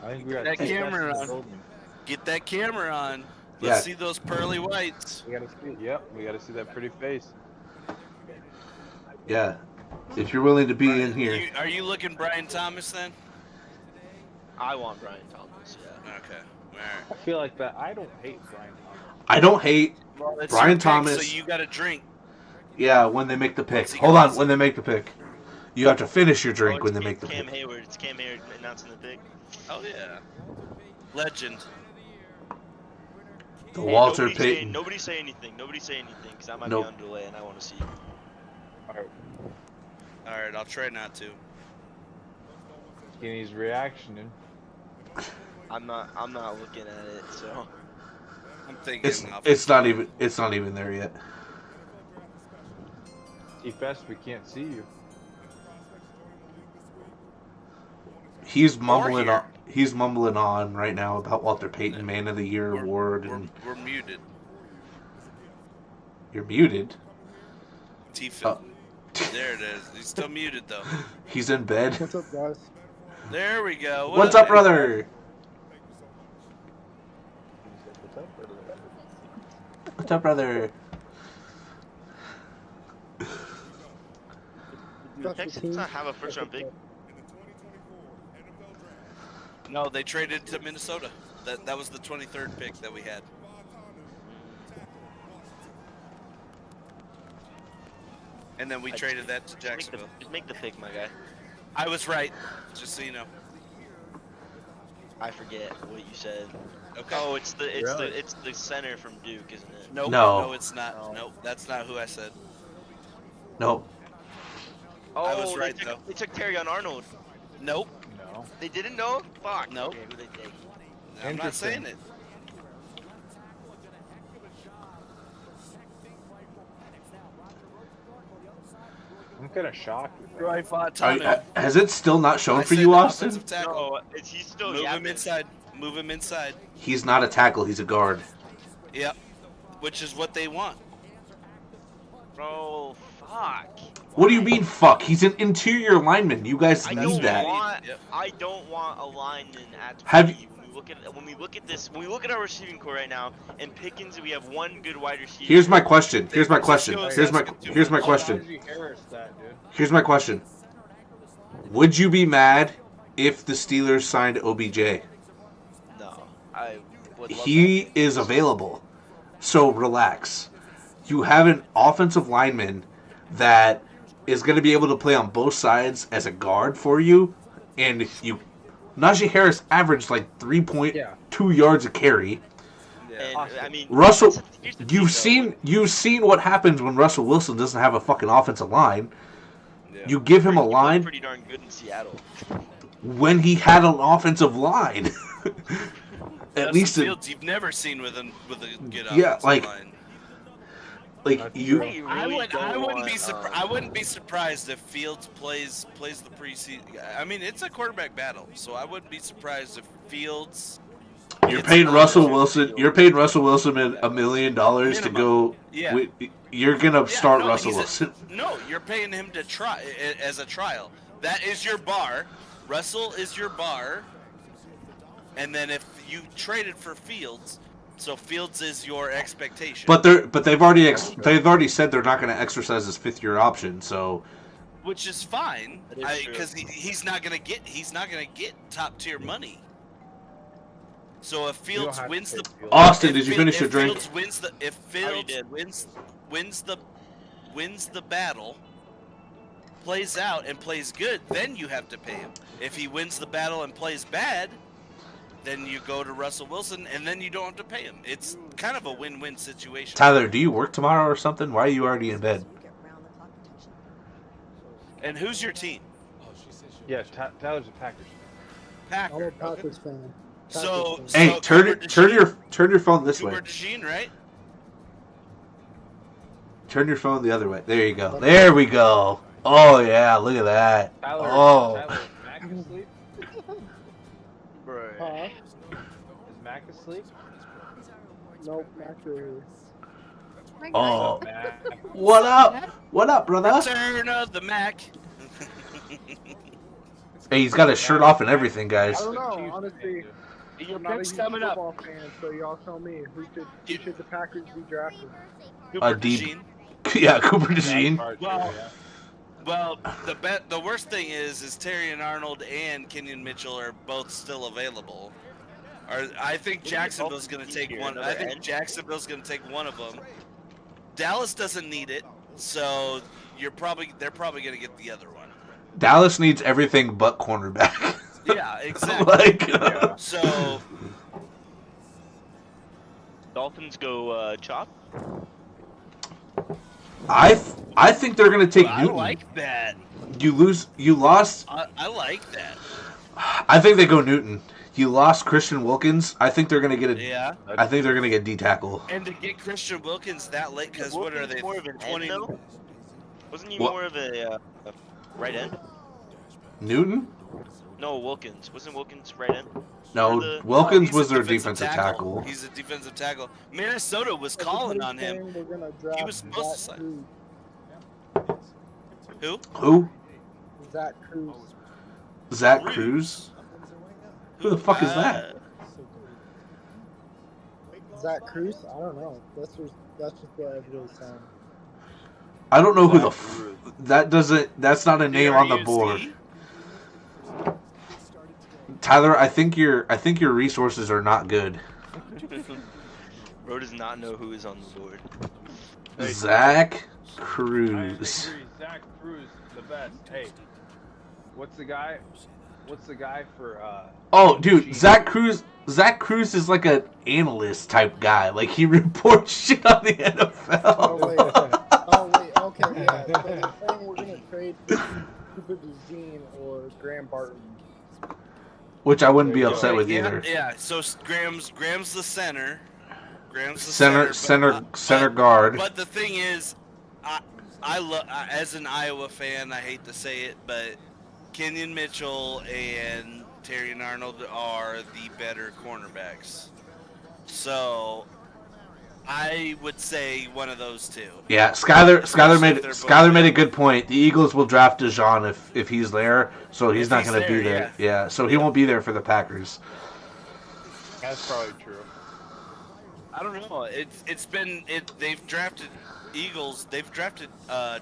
Speaker 3: I think we got
Speaker 2: That
Speaker 3: T Fest
Speaker 2: camera
Speaker 3: in the
Speaker 2: on.
Speaker 3: building.
Speaker 2: Get that camera on.
Speaker 4: Yeah.
Speaker 2: Let's see those pearly whites.
Speaker 3: We gotta see. Yep, we gotta see that pretty face.
Speaker 4: Yeah. If you're willing to be in here,
Speaker 2: Are you looking Brian Thomas then?
Speaker 1: I want Brian Thomas. Yeah.
Speaker 2: Okay. All right.
Speaker 3: I feel like that. I don't hate Brian Thomas.
Speaker 4: I don't hate.
Speaker 2: Well, it's
Speaker 4: Brian
Speaker 2: your pick,
Speaker 4: Thomas-
Speaker 2: So you got to drink.
Speaker 4: Yeah, when they make the pick.
Speaker 2: What's he
Speaker 4: Hold
Speaker 2: gonna
Speaker 4: on,
Speaker 2: say?
Speaker 4: when they make the pick. You have to finish your drink
Speaker 1: Oh,
Speaker 4: when
Speaker 1: it's
Speaker 4: they make the
Speaker 1: Cam
Speaker 4: pick.
Speaker 1: Hayward. It's Cam Hayward announcing the pick.
Speaker 2: Oh yeah. Legend.
Speaker 4: The
Speaker 1: Hey,
Speaker 4: Walter
Speaker 1: nobody say-
Speaker 4: Payton.
Speaker 1: Nobody say anything. Nobody say anything, because I might
Speaker 4: Nope.
Speaker 1: be on delay and I want to see.
Speaker 2: All right, I'll try not to.
Speaker 3: Skinny's reaction.
Speaker 1: I'm not looking at it. So.
Speaker 2: I'm thinking.
Speaker 4: It's not even there yet.
Speaker 3: T Fest, we can't see you.
Speaker 4: He's mumbling
Speaker 2: here.
Speaker 4: on. He's mumbling on right now about Walter Payton Man of the Year award, and
Speaker 2: We're muted.
Speaker 4: you're muted.
Speaker 2: T-Fit.
Speaker 4: Oh.
Speaker 2: There it is. He's still muted though.
Speaker 4: He's in bed.
Speaker 8: What's up, guys?
Speaker 2: There we go.
Speaker 4: What's up, brother? What's up, brother?
Speaker 1: Did Texans not have a first round pick?
Speaker 2: No, they traded to Minnesota. That was the 23rd pick that we had. And then we traded that to Jacksonville.
Speaker 1: Just make the pick, my guy.
Speaker 2: I was right, just so you know.
Speaker 1: I forget what you said.
Speaker 2: Okay.
Speaker 1: Oh, it's the center from Duke, isn't it?
Speaker 2: Nope,
Speaker 4: No.
Speaker 2: no, it's not. Nope, that's not who I said.
Speaker 4: Nope.
Speaker 1: Oh,
Speaker 2: I was right,
Speaker 1: they
Speaker 2: though.
Speaker 1: took, They took Terry on Arnold.
Speaker 2: Nope,
Speaker 3: No.
Speaker 1: They didn't know? Fuck.
Speaker 2: Nope.
Speaker 1: Okay, who they take?
Speaker 2: I'm not saying it.
Speaker 3: I'm kind of shocked with that.
Speaker 2: Troy
Speaker 4: Are
Speaker 2: Fontana.
Speaker 4: you- has it still not shown
Speaker 2: I
Speaker 4: for
Speaker 2: said
Speaker 4: you, Austin?
Speaker 2: offensive tackle.
Speaker 1: No, he's still
Speaker 2: Move him
Speaker 1: yapping.
Speaker 2: inside. Move him inside.
Speaker 4: He's not a tackle. He's a guard.
Speaker 2: Yep. Which is what they want.
Speaker 1: Bro, fuck.
Speaker 4: What do you mean, fuck? He's an interior lineman. You guys
Speaker 1: I
Speaker 4: need
Speaker 1: don't
Speaker 4: that.
Speaker 1: want.
Speaker 2: Yep.
Speaker 1: I don't want a lineman at 20.
Speaker 4: Have you-
Speaker 1: When we look at our receiving core right now, and Pickens, we have one good wide receiver.
Speaker 4: Here's my question. Here's my question. Here's my question.
Speaker 3: Najee Harris, that dude.
Speaker 4: Here's my question. Would you be mad if the Steelers signed OBJ?
Speaker 1: No, I would love
Speaker 4: He is available. So relax. You have an offensive lineman that is going to be able to play on both sides as a guard for you, and Najee Harris averaged like 3.2 yards a carry.
Speaker 1: that. And, I mean,
Speaker 4: Russell,
Speaker 1: here's the thing,
Speaker 4: you've seen what happens when Russell Wilson doesn't have a fucking offensive line.
Speaker 2: Yeah.
Speaker 4: You give him a
Speaker 1: He was
Speaker 4: line
Speaker 1: pretty darn good in Seattle.
Speaker 4: when he had an offensive line. At
Speaker 2: Justin
Speaker 4: least,
Speaker 2: Fields, you've never seen with a good
Speaker 4: Yeah,
Speaker 2: offensive
Speaker 4: like-
Speaker 2: line.
Speaker 4: you.
Speaker 1: You
Speaker 2: I
Speaker 1: really
Speaker 2: wouldn't
Speaker 1: don't
Speaker 2: be
Speaker 1: want,
Speaker 2: I wouldn't be surprised if Fields plays the preseason. I mean, it's a quarterback battle, so I wouldn't be surprised if Fields.
Speaker 4: You're
Speaker 2: gets
Speaker 4: paying
Speaker 2: an
Speaker 4: Russell
Speaker 2: offensive
Speaker 4: Wilson.
Speaker 2: field.
Speaker 4: You're paying Russell Wilson $1 million to
Speaker 2: Minimum.
Speaker 4: go.
Speaker 2: Yeah.
Speaker 4: You're gonna start
Speaker 2: no,
Speaker 4: Russell
Speaker 2: he's a-
Speaker 4: Wilson.
Speaker 2: No, you're paying him to try as a trial. That is your bar. Russell is your bar. And then if you traded for Fields, So Fields is your expectation.
Speaker 4: But they've already said they're not going to exercise his 5th-year option. So
Speaker 2: which is fine,
Speaker 1: That is true.
Speaker 2: because he's not gonna get top tier money. So if
Speaker 3: You don't
Speaker 2: Fields
Speaker 3: have to
Speaker 2: wins the
Speaker 3: take Fields.
Speaker 4: Austin,
Speaker 2: if
Speaker 4: did you
Speaker 2: Field-
Speaker 4: finish
Speaker 2: if
Speaker 4: your drink?
Speaker 2: Fields wins the if
Speaker 1: Already
Speaker 2: Fields
Speaker 1: did.
Speaker 2: wins the battle, plays out and plays good, then you have to pay him. If he wins the battle and plays bad, then you go to Russell Wilson and then you don't have to pay him. It's kind of a win-win situation.
Speaker 4: Tyler, do you work tomorrow or something? Why are you already in bed?
Speaker 2: And who's your team?
Speaker 3: Yeah, Tyler's a Packers.
Speaker 2: Packers.
Speaker 8: I'm a Packers fan.
Speaker 2: So,
Speaker 8: Packers
Speaker 4: Hey,
Speaker 2: so
Speaker 4: turn
Speaker 2: Cooper
Speaker 4: your phone this way.
Speaker 2: Cooper DeJean, right?
Speaker 4: Turn your phone the other way. There you go. There we go. Oh yeah, look at that.
Speaker 3: Tyler,
Speaker 4: Oh,
Speaker 3: Tyler, is Mac asleep?
Speaker 1: Bro.
Speaker 8: Huh?
Speaker 3: Is Mac asleep?
Speaker 8: Nope, actually.
Speaker 4: oh.
Speaker 3: Mac.
Speaker 4: What up? What up, brother?
Speaker 2: Turn of the Mac.
Speaker 4: Hey, he's got his shirt off and everything, guys.
Speaker 8: I don't know,
Speaker 3: Chiefs
Speaker 8: honestly.
Speaker 3: fan,
Speaker 2: Your
Speaker 8: I'm not a
Speaker 2: pick's
Speaker 8: huge
Speaker 2: coming up.
Speaker 8: football fan, so y'all tell me who should the Packers be drafting?
Speaker 2: Cooper
Speaker 4: deep.
Speaker 2: DeJean.
Speaker 4: Yeah, Cooper
Speaker 3: dude.
Speaker 4: DeJean.
Speaker 3: Hard to
Speaker 2: Well,
Speaker 3: say, yeah.
Speaker 2: Well, the worst thing is Terry and Arnold and Kenyon Mitchell are both still available. I think Jacksonville's going to take
Speaker 1: Here,
Speaker 2: one. I
Speaker 1: another
Speaker 2: think
Speaker 1: end.
Speaker 2: Jacksonville's going to take one of them. Dallas doesn't need it, so they're probably going to get the other one.
Speaker 4: Dallas needs everything but cornerback.
Speaker 2: Yeah, exactly.
Speaker 4: like,
Speaker 3: Yeah.
Speaker 2: So
Speaker 1: Dolphins go chop.
Speaker 4: I think they're gonna take
Speaker 2: I
Speaker 4: Newton.
Speaker 2: like that.
Speaker 4: You lost.
Speaker 2: I like that.
Speaker 4: I think they go Newton. You lost Christian Wilkins. I think they're gonna get a.
Speaker 2: Yeah,
Speaker 4: I think they're gonna get D tackle.
Speaker 2: and to get Christian Wilkins that late, because what are
Speaker 1: Wilkins
Speaker 2: they?
Speaker 1: more of an
Speaker 2: 20?
Speaker 1: end, though? Wasn't he
Speaker 4: What?
Speaker 1: more of a right end?
Speaker 4: Newton?
Speaker 1: No, Wilkins. Wasn't Wilkins right end?
Speaker 4: No,
Speaker 1: The-
Speaker 4: Wilkins
Speaker 2: He's a
Speaker 4: was their defensive tackle.
Speaker 2: He's a defensive tackle. Minnesota was calling on him.
Speaker 8: They're gonna draft
Speaker 2: was supposed to
Speaker 8: Zach
Speaker 2: sign.
Speaker 8: Cruz.
Speaker 2: Who?
Speaker 4: Who?
Speaker 8: Zach Cruz.
Speaker 4: Zach Cruz? Who the fuck is that?
Speaker 8: Zach Cruz? I don't know. That's just what everybody's saying.
Speaker 4: I don't know who the. That doesn't. That's not a name on the board. Tyler, I think your resources are not good.
Speaker 1: Bro does not know who is on the board.
Speaker 4: Zach
Speaker 3: I
Speaker 4: Cruz.
Speaker 3: agree. Zach Cruz, the best. Hey, what's the guy? What's the guy for?
Speaker 4: Oh, dude,
Speaker 3: Gene?
Speaker 4: Zach Cruz. Zach Cruz is like an analyst type guy. Like he reports shit on the
Speaker 8: Oh wait.
Speaker 4: NFL.
Speaker 8: Oh wait. Okay. Yeah. So they're saying we're gonna trade Cooper DeJean or Graham Barton.
Speaker 4: Which I wouldn't be upset with
Speaker 2: yeah,
Speaker 4: either.
Speaker 2: Yeah. So Graham's the center. Graham's the
Speaker 4: Center guard.
Speaker 2: But the thing is, I love as an Iowa fan. I hate to say it, but Kenyon Mitchell and Terry and Arnold are the better cornerbacks. So I would say one of those two.
Speaker 4: Yeah, Skyler
Speaker 2: Especially if they're both
Speaker 4: made a good point. The Eagles will draft DeJean if he's there, so he's
Speaker 2: If
Speaker 4: not
Speaker 2: he's
Speaker 4: going to be
Speaker 2: there,
Speaker 4: there. Yeah, so he won't be there for the Packers.
Speaker 3: That's probably true.
Speaker 2: I don't know. They've drafted Eagles. They've drafted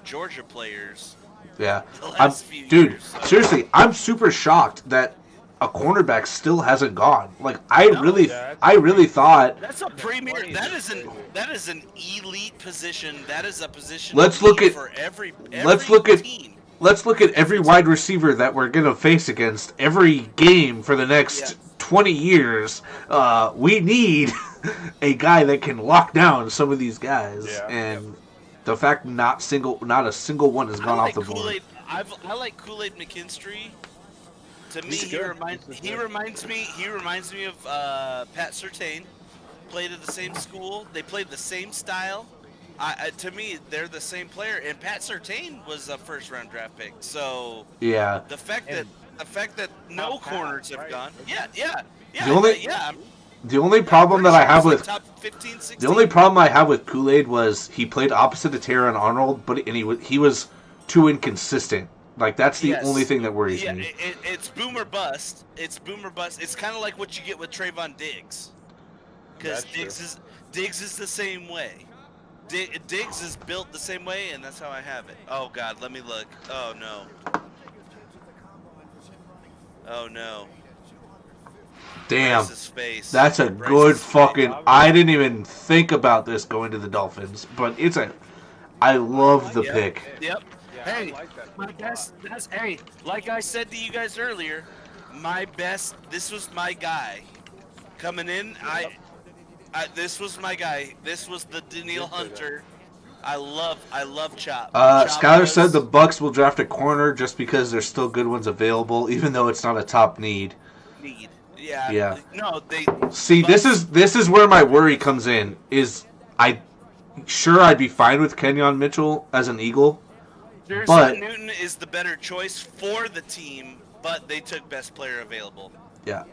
Speaker 2: Georgia players
Speaker 4: Yeah,
Speaker 2: the last few
Speaker 4: dude,
Speaker 2: years. So.
Speaker 4: seriously, I'm super shocked that a cornerback still hasn't gone. Like I really thought.
Speaker 2: That's a premier. That is an elite position. That is a position.
Speaker 4: Let's look at-
Speaker 2: for every
Speaker 4: let's look at-
Speaker 2: team.
Speaker 4: Let's look at every wide receiver that we're gonna face against every game for the next 20 years. We need a guy that can lock down some of these guys,
Speaker 3: Yeah.
Speaker 4: and the fact not a single one has gone off the board.
Speaker 2: Kool-Aid. I like Kool-Aid McKinstry. To me,
Speaker 3: He's
Speaker 2: he
Speaker 3: good.
Speaker 2: reminds
Speaker 3: He's
Speaker 2: he
Speaker 3: good.
Speaker 2: reminds me of Pat Surtain. Played at the same school. They played the same style. To me, they're the same player. And Pat Surtain was a first-round draft pick. So
Speaker 4: Yeah,
Speaker 2: the fact that no
Speaker 3: Top
Speaker 2: corners have
Speaker 3: right.
Speaker 2: gone. Yeah.
Speaker 4: The only-
Speaker 2: yeah.
Speaker 4: the only problem that I have with
Speaker 2: top 15, 16.
Speaker 4: the only problem I have with Kool-Aid was he played opposite of Taron Arnold, but he was too inconsistent. Like that's the
Speaker 2: Yes.
Speaker 4: only thing that worries
Speaker 2: Yeah,
Speaker 4: me.
Speaker 2: it's boomer bust. It's boomer bust. It's kind of like what you get with Trayvon Diggs. because
Speaker 3: That's
Speaker 2: Diggs is the same way. Diggs is built the same way, and that's how I have it. Oh God, let me look. Oh no. Oh no.
Speaker 4: Damn.
Speaker 2: Bryce's face.
Speaker 4: That's a
Speaker 2: Bryce's
Speaker 4: good
Speaker 2: face.
Speaker 4: fucking. I didn't even think about this going to the Dolphins, but it's a. I love the
Speaker 2: Yep.
Speaker 4: pick.
Speaker 2: Yep.
Speaker 3: Yeah,
Speaker 2: Hey,
Speaker 3: I like that
Speaker 2: my
Speaker 3: pick a
Speaker 2: best.
Speaker 3: lot.
Speaker 2: That's hey. Like I said to you guys earlier, my best. This was my guy coming in. This was my guy. This was the Daniil Hunter. I love Chop. Chop
Speaker 4: Skylar
Speaker 2: was-
Speaker 4: said the Bucks will draft a corner just because there's still good ones available, even though it's not a top need.
Speaker 2: need. Yeah.
Speaker 4: Yeah.
Speaker 2: No, they.
Speaker 4: See,
Speaker 2: Bucks-
Speaker 4: this is where my worry comes in. I'd be fine with Kenyon Mitchell as an Eagle.
Speaker 2: Jersey Newton is the better choice for the team, but they took best player available.
Speaker 4: Yeah,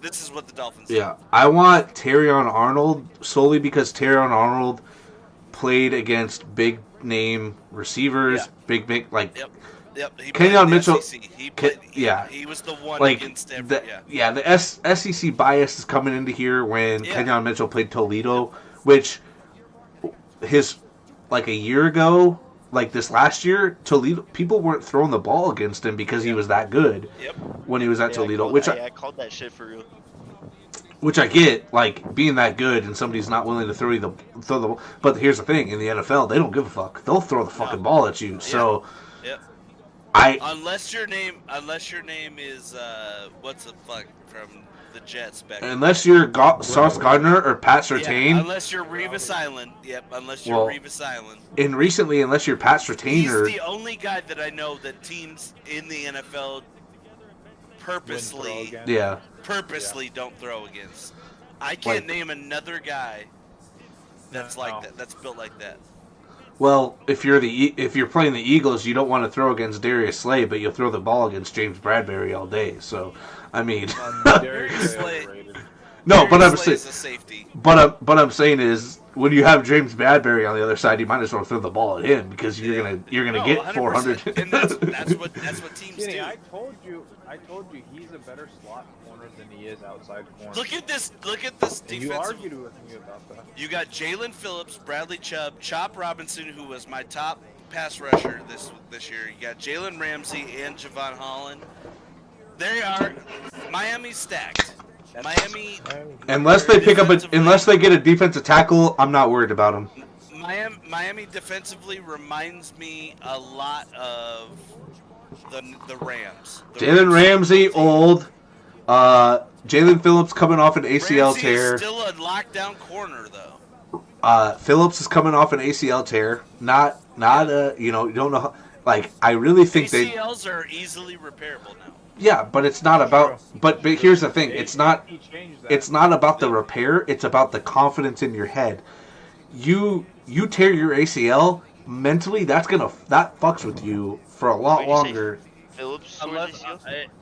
Speaker 2: This is what the Dolphins.
Speaker 4: Yeah, I want Terrion Arnold solely because Terrion Arnold played against big name receivers,
Speaker 2: Yeah.
Speaker 4: big like.
Speaker 2: Yep. He
Speaker 4: Kenyon
Speaker 2: played in the
Speaker 4: Mitchell-
Speaker 2: SEC. He played.
Speaker 4: yeah.
Speaker 2: He was the one
Speaker 4: Like
Speaker 2: against every.
Speaker 4: the SEC bias is coming into here when
Speaker 2: Yeah.
Speaker 4: Kenyon Mitchell played Toledo, which his like a year ago, like this last year, Toledo people weren't throwing the ball against him because he was that good
Speaker 2: Yep.
Speaker 4: when he was at
Speaker 1: Yeah,
Speaker 4: Toledo,
Speaker 1: I called that shit for real.
Speaker 4: which I get, like being that good and somebody's not willing to throw the. But here's the thing: in the NFL, they don't give a fuck. They'll throw the fucking ball at you. So,
Speaker 2: Yep.
Speaker 4: I
Speaker 2: Unless your name is what's the fuck from the Jets back.
Speaker 4: unless you're Sauce Gardner or Pat Surtain.
Speaker 2: Unless you're Revis Island. Yep. Unless you're
Speaker 4: Well,
Speaker 2: Revis Island.
Speaker 4: And recently, unless you're Pat Surtain
Speaker 2: He's
Speaker 4: or
Speaker 2: the only guy that I know that teams in the NFL purposely
Speaker 4: yeah.
Speaker 2: don't throw against. I can't name another guy that's like
Speaker 3: No.
Speaker 2: that. That's built like that.
Speaker 4: Well, if you're playing the Eagles, you don't want to throw against Darius Slay, but you'll throw the ball against James Bradbury all day. So, I mean,
Speaker 3: Darius
Speaker 2: Slay.
Speaker 3: overrated.
Speaker 4: no, but I'm
Speaker 2: Slay
Speaker 4: saying,
Speaker 2: is a safety.
Speaker 4: but I'm saying is when you have James Bradbury on the other side, you might as well throw the ball at him because you're gonna
Speaker 2: No,
Speaker 4: get
Speaker 2: 100%.
Speaker 4: 400.
Speaker 2: And that's what teams
Speaker 3: Skinny,
Speaker 2: do.
Speaker 3: I told you he's a better slot corner than he is outside corner.
Speaker 2: Look at this
Speaker 3: And you
Speaker 2: defensive.
Speaker 3: argued with me about that.
Speaker 2: You got Jalen Phillips, Bradley Chubb, Chop Robinson, who was my top pass rusher this year. You got Jalen Ramsey and Javon Holland. They are Miami's stacked. Miami
Speaker 4: unless they get a defensive tackle, I'm not worried about them.
Speaker 2: Miami defensively reminds me a lot of the Rams.
Speaker 4: Jalen Ramsey old, Jalen Phillips coming off an ACL
Speaker 2: Ramsey
Speaker 4: tear.
Speaker 2: is still a lockdown corner though.
Speaker 4: Phillips is coming off an ACL tear. Not you don't know. Like I really think
Speaker 2: ACLs are easily repairable now.
Speaker 4: Yeah, but it's not about. But here's the thing: it's not.
Speaker 3: He changed that.
Speaker 4: It's not about the repair. It's about the confidence in your head. You tear your ACL mentally. That fucks with you for a lot
Speaker 1: What'd you say?
Speaker 4: longer.
Speaker 1: Phillips?
Speaker 2: Unless,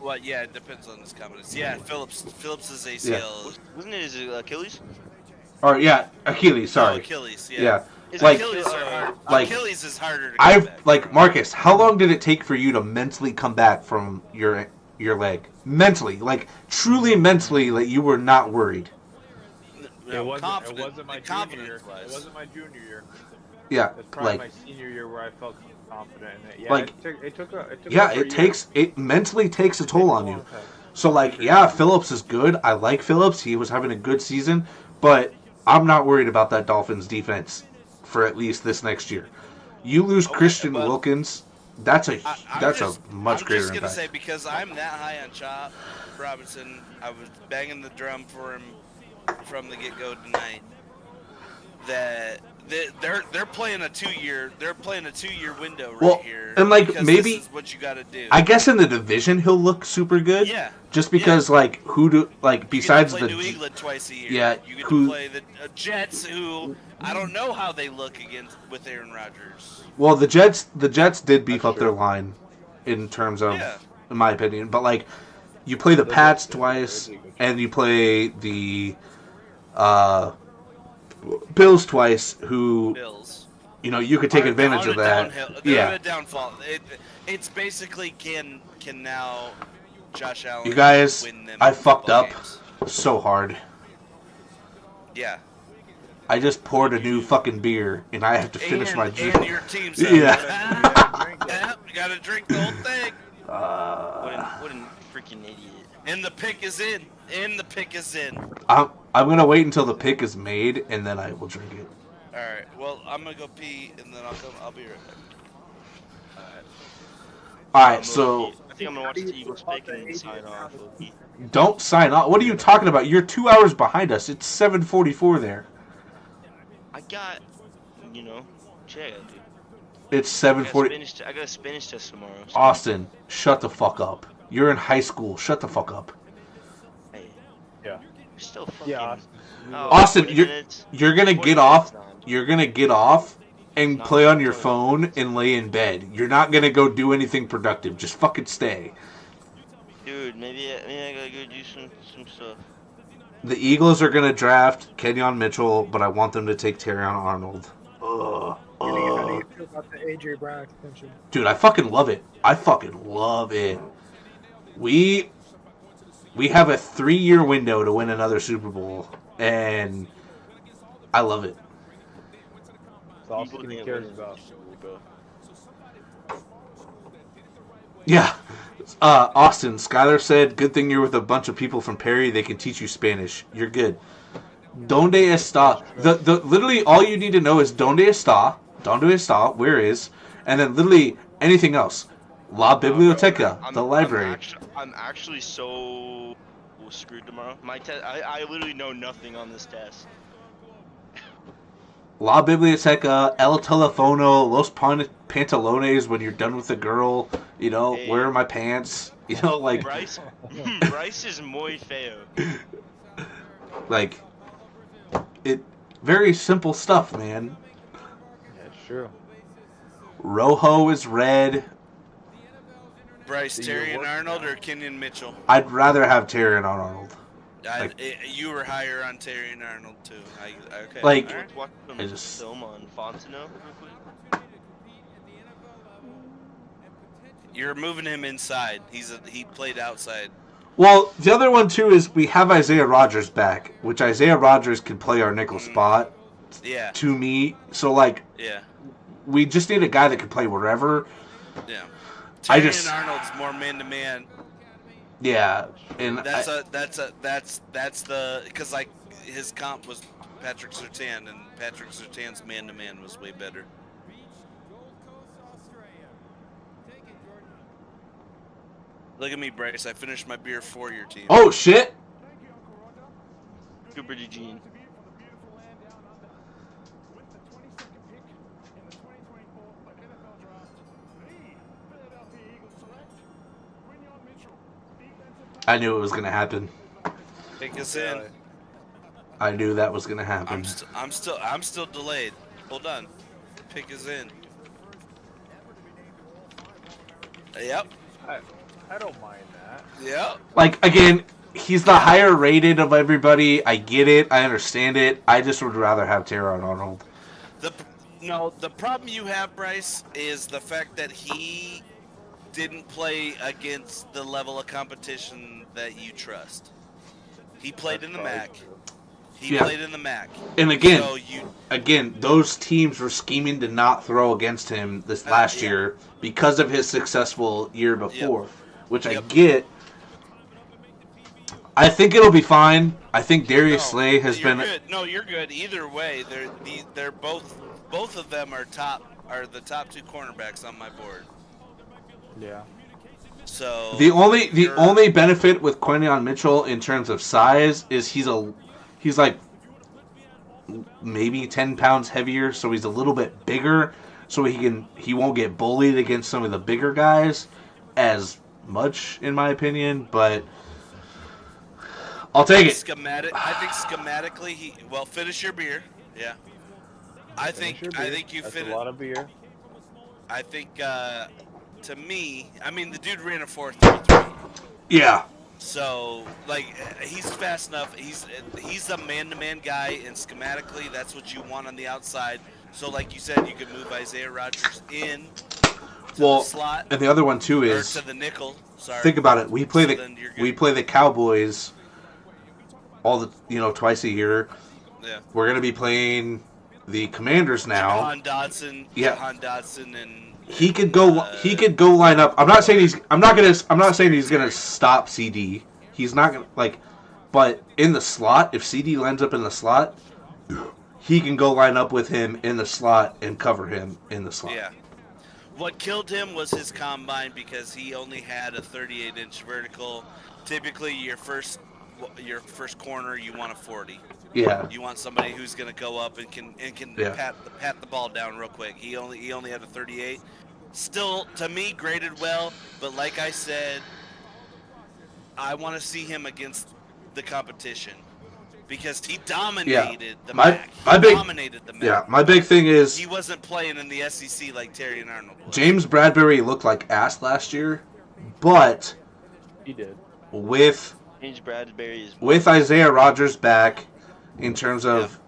Speaker 2: well, yeah, it depends on his confidence. Yeah, Phillips' ACL.
Speaker 1: Wasn't it his Achilles?
Speaker 4: Or yeah, Achilles. Sorry.
Speaker 2: No, Achilles. Yeah.
Speaker 4: Yeah.
Speaker 1: His
Speaker 4: Like-
Speaker 2: Achilles are hard.
Speaker 4: like-
Speaker 2: Achilles is harder to get back.
Speaker 4: Like Marcus. How long did it take for you to mentally come back from your leg? Mentally, like truly mentally, like you were not worried.
Speaker 3: It wasn't my junior
Speaker 2: confidence
Speaker 3: year. It
Speaker 2: wise.
Speaker 3: wasn't my junior year.
Speaker 4: Yeah,
Speaker 3: It's probably
Speaker 4: like
Speaker 3: my senior year where I felt confident in it. Yeah,
Speaker 4: Like-
Speaker 3: it took over
Speaker 4: yeah,
Speaker 3: a
Speaker 4: it
Speaker 3: year.
Speaker 4: mentally takes a toll on
Speaker 3: Long
Speaker 4: you.
Speaker 3: time.
Speaker 4: So like, yeah, Phillips is good. I like Phillips. He was having a good season, but I'm not worried about that Dolphins defense for at least this next year. You lose
Speaker 2: Okay,
Speaker 4: Christian
Speaker 2: well,
Speaker 4: Wilkins, that's a
Speaker 2: I'm
Speaker 4: much
Speaker 2: just
Speaker 4: greater
Speaker 2: gonna
Speaker 4: impact.
Speaker 2: say because I'm that high on Chop Robinson, I was banging the drum for him from the get-go tonight. That they're playing a 2-year window right
Speaker 4: Well,
Speaker 2: here.
Speaker 4: and, like,
Speaker 2: because
Speaker 4: maybe-
Speaker 2: this is what you got to do.
Speaker 4: I guess in the division he'll look super good.
Speaker 2: Yeah.
Speaker 4: Just because like besides
Speaker 2: you get to play
Speaker 4: the
Speaker 2: New England twice a year.
Speaker 4: yeah,
Speaker 2: you get
Speaker 4: who-
Speaker 2: to play the Jets, who I don't know how they look with Aaron Rodgers.
Speaker 4: well the Jets did beef
Speaker 3: That's
Speaker 4: up their
Speaker 3: true.
Speaker 4: line in terms of
Speaker 2: Yeah.
Speaker 4: in my opinion, but like you play the Pats
Speaker 3: They're
Speaker 4: twice
Speaker 3: really good.
Speaker 4: and you play the Bills twice, who
Speaker 2: Bills.
Speaker 4: you could take
Speaker 2: Are
Speaker 4: advantage
Speaker 2: on
Speaker 4: of
Speaker 2: a
Speaker 4: that.
Speaker 2: downhill- They're
Speaker 4: Yeah.
Speaker 2: on a downfall. It's basically can now Josh Allen
Speaker 4: You guys,
Speaker 2: win them
Speaker 4: I fucked
Speaker 2: football
Speaker 4: up
Speaker 2: games.
Speaker 4: so hard.
Speaker 2: Yeah.
Speaker 4: I just poured a new fucking beer, and I have to finish my drink.
Speaker 2: And your team's
Speaker 4: Yeah.
Speaker 2: Yeah, you gotta drink the whole thing.
Speaker 1: What a freaking idiot.
Speaker 2: And the pick is in. And the pick is in.
Speaker 4: I'm gonna wait until the pick is made, and then I will drink it.
Speaker 2: All right. Well, I'm gonna go pee, and then I'll be right back.
Speaker 4: All right, so
Speaker 1: I think I'm gonna watch the Eagles pick and then sign off. Loki.
Speaker 4: don't sign off. What are you talking about? You're 2 hours behind us. It's 7:44 there.
Speaker 1: I got, check, dude.
Speaker 4: It's 7:40.
Speaker 1: I got a Spanish test tomorrow. So.
Speaker 4: Austin, shut the fuck up. You're in high school. Shut the fuck up.
Speaker 1: Hey,
Speaker 3: Yeah.
Speaker 1: you're still fucking.
Speaker 3: Yeah, Austin.
Speaker 4: Austin,
Speaker 1: 40
Speaker 4: you're-
Speaker 1: minutes,
Speaker 4: You're gonna
Speaker 1: 40
Speaker 4: get off.
Speaker 1: minutes now.
Speaker 4: You're gonna get off and
Speaker 1: No,
Speaker 4: play on your
Speaker 1: no.
Speaker 4: phone and lay in bed. You're not gonna go do anything productive. Just fucking stay.
Speaker 1: Dude, maybe I gotta go do some stuff.
Speaker 4: The Eagles are gonna draft Kenyon Mitchell, but I want them to take Terrion Arnold. Ugh.
Speaker 8: How do
Speaker 4: Ugh.
Speaker 8: you feel about the AJ Brown extension?
Speaker 4: Dude, I fucking love it. I fucking love it. We have a 3-year window to win another Super Bowl, and I love it.
Speaker 3: That's all
Speaker 1: People
Speaker 3: Skinny
Speaker 1: think
Speaker 3: cares
Speaker 1: it was
Speaker 3: about.
Speaker 1: bro.
Speaker 4: Yeah. Austin, Skylar said, good thing you're with a bunch of people from Perry. They can teach you Spanish. You're good. Donde está? The literally all you need to know is donde está, where is, and then literally anything else. La Biblioteca, the library.
Speaker 1: I'm actually so screwed tomorrow. My test, I literally know nothing on this test.
Speaker 4: La Biblioteca, El Telefono, Los Pantalones when you're done with the girl,
Speaker 1: Hey.
Speaker 4: where are my pants? Like,
Speaker 1: Bryce is muy feo.
Speaker 4: like, very simple stuff, man.
Speaker 3: Yeah, it's true.
Speaker 4: Rojo is red.
Speaker 2: Bryce,
Speaker 3: So
Speaker 2: Terry
Speaker 3: you're
Speaker 2: and
Speaker 3: working
Speaker 2: Arnold
Speaker 3: out.
Speaker 2: or Kenyon Mitchell?
Speaker 4: I'd rather have Terry and Arnold.
Speaker 2: You were higher on Terry and Arnold too. Okay.
Speaker 4: Like-
Speaker 2: all right.
Speaker 1: Watch some
Speaker 4: I just-
Speaker 1: film on Fontenot real quick.
Speaker 2: You're moving him inside. He played outside.
Speaker 4: Well, the other one too is we have Isaiah Rodgers back, which Isaiah Rodgers can play our nickel spot
Speaker 2: Yeah.
Speaker 4: to me. So like,
Speaker 2: Yeah.
Speaker 4: we just need a guy that can play wherever.
Speaker 2: Yeah.
Speaker 4: I
Speaker 2: Terry
Speaker 4: just-
Speaker 2: and Arnold's more man to man.
Speaker 4: Yeah, and
Speaker 2: That's the because like his comp was Patrick Surtain, and Patrick Surtain's man to man was way better. Look at me, Bryce. I finished my beer for your team.
Speaker 4: oh shit!
Speaker 1: Cooper DeJean.
Speaker 4: I knew it was gonna happen.
Speaker 2: Take us in.
Speaker 4: I knew that was gonna happen.
Speaker 2: I'm still delayed. Hold on. Pick us in. Yep.
Speaker 3: I don't mind that.
Speaker 2: Yep.
Speaker 4: Like again, he's the higher rated of everybody. I get it. I understand it. I just would rather have Terron Arnold.
Speaker 2: The problem you have, Bryce, is the fact that he didn't play against the level of competition that you trust. He played in the MAC. He
Speaker 4: Yeah.
Speaker 2: played in the MAC.
Speaker 4: And again,
Speaker 2: So you
Speaker 4: those teams were scheming to not throw against him this last
Speaker 2: yeah.
Speaker 4: year because of his successful year before, which I
Speaker 2: Yep.
Speaker 4: get. I think it'll be fine. I think Darius Slay has
Speaker 2: you're
Speaker 4: been.
Speaker 2: good. No, you're good. Either way, they're both of them are the top two cornerbacks on my board.
Speaker 3: Yeah.
Speaker 2: So
Speaker 4: The only
Speaker 2: you're-
Speaker 4: benefit with Quinyon Mitchell in terms of size is he's like maybe 10 pounds heavier, so he's a little bit bigger, so he won't get bullied against some of the bigger guys as much, in my opinion. But I'll take it.
Speaker 2: I think schematically finish your beer. Yeah. I think you
Speaker 3: That's
Speaker 2: finished.
Speaker 3: a lot of beer.
Speaker 2: I think to me, I mean the dude ran a 4.33.
Speaker 4: Yeah,
Speaker 2: So, like, he's fast enough. He's a man-to-man guy, and schematically, that's what you want on the outside. So, like you said, you could move Isaiah Rodgers in to the slot
Speaker 4: and the other one too
Speaker 2: or
Speaker 4: is
Speaker 2: to the nickel. Sorry.
Speaker 4: think about it. We play
Speaker 2: So then you're good.
Speaker 4: the Cowboys twice a year.
Speaker 2: Yeah.
Speaker 4: We're gonna be playing the Commanders now.
Speaker 2: Jahan Dotson.
Speaker 4: Yeah.
Speaker 2: Jahan Dotson and
Speaker 4: He could go. He could go line up. I'm not saying he's. I'm not saying he's gonna stop CD. He's not gonna like. But in the slot, if CD lines up in the slot, he can go line up with him in the slot and cover him in the slot.
Speaker 2: Yeah. What killed him was his combine because he only had a 38-inch vertical. Typically, your first corner, you want a 40.
Speaker 4: Yeah.
Speaker 2: You want somebody who's going to go up and can
Speaker 4: Yeah.
Speaker 2: pat the ball down real quick. He only had a 38. Still, to me, graded well. But like I said, I want to see him against the competition because he dominated the MAC. Dominated the MAC.
Speaker 4: Yeah, my big thing is
Speaker 2: He wasn't playing in the SEC like Terry and Arnold was.
Speaker 4: James Bradbury looked like ass last year, but
Speaker 3: He did.
Speaker 4: with
Speaker 1: James Bradbury is
Speaker 4: Isaiah Rodgers back, in terms of,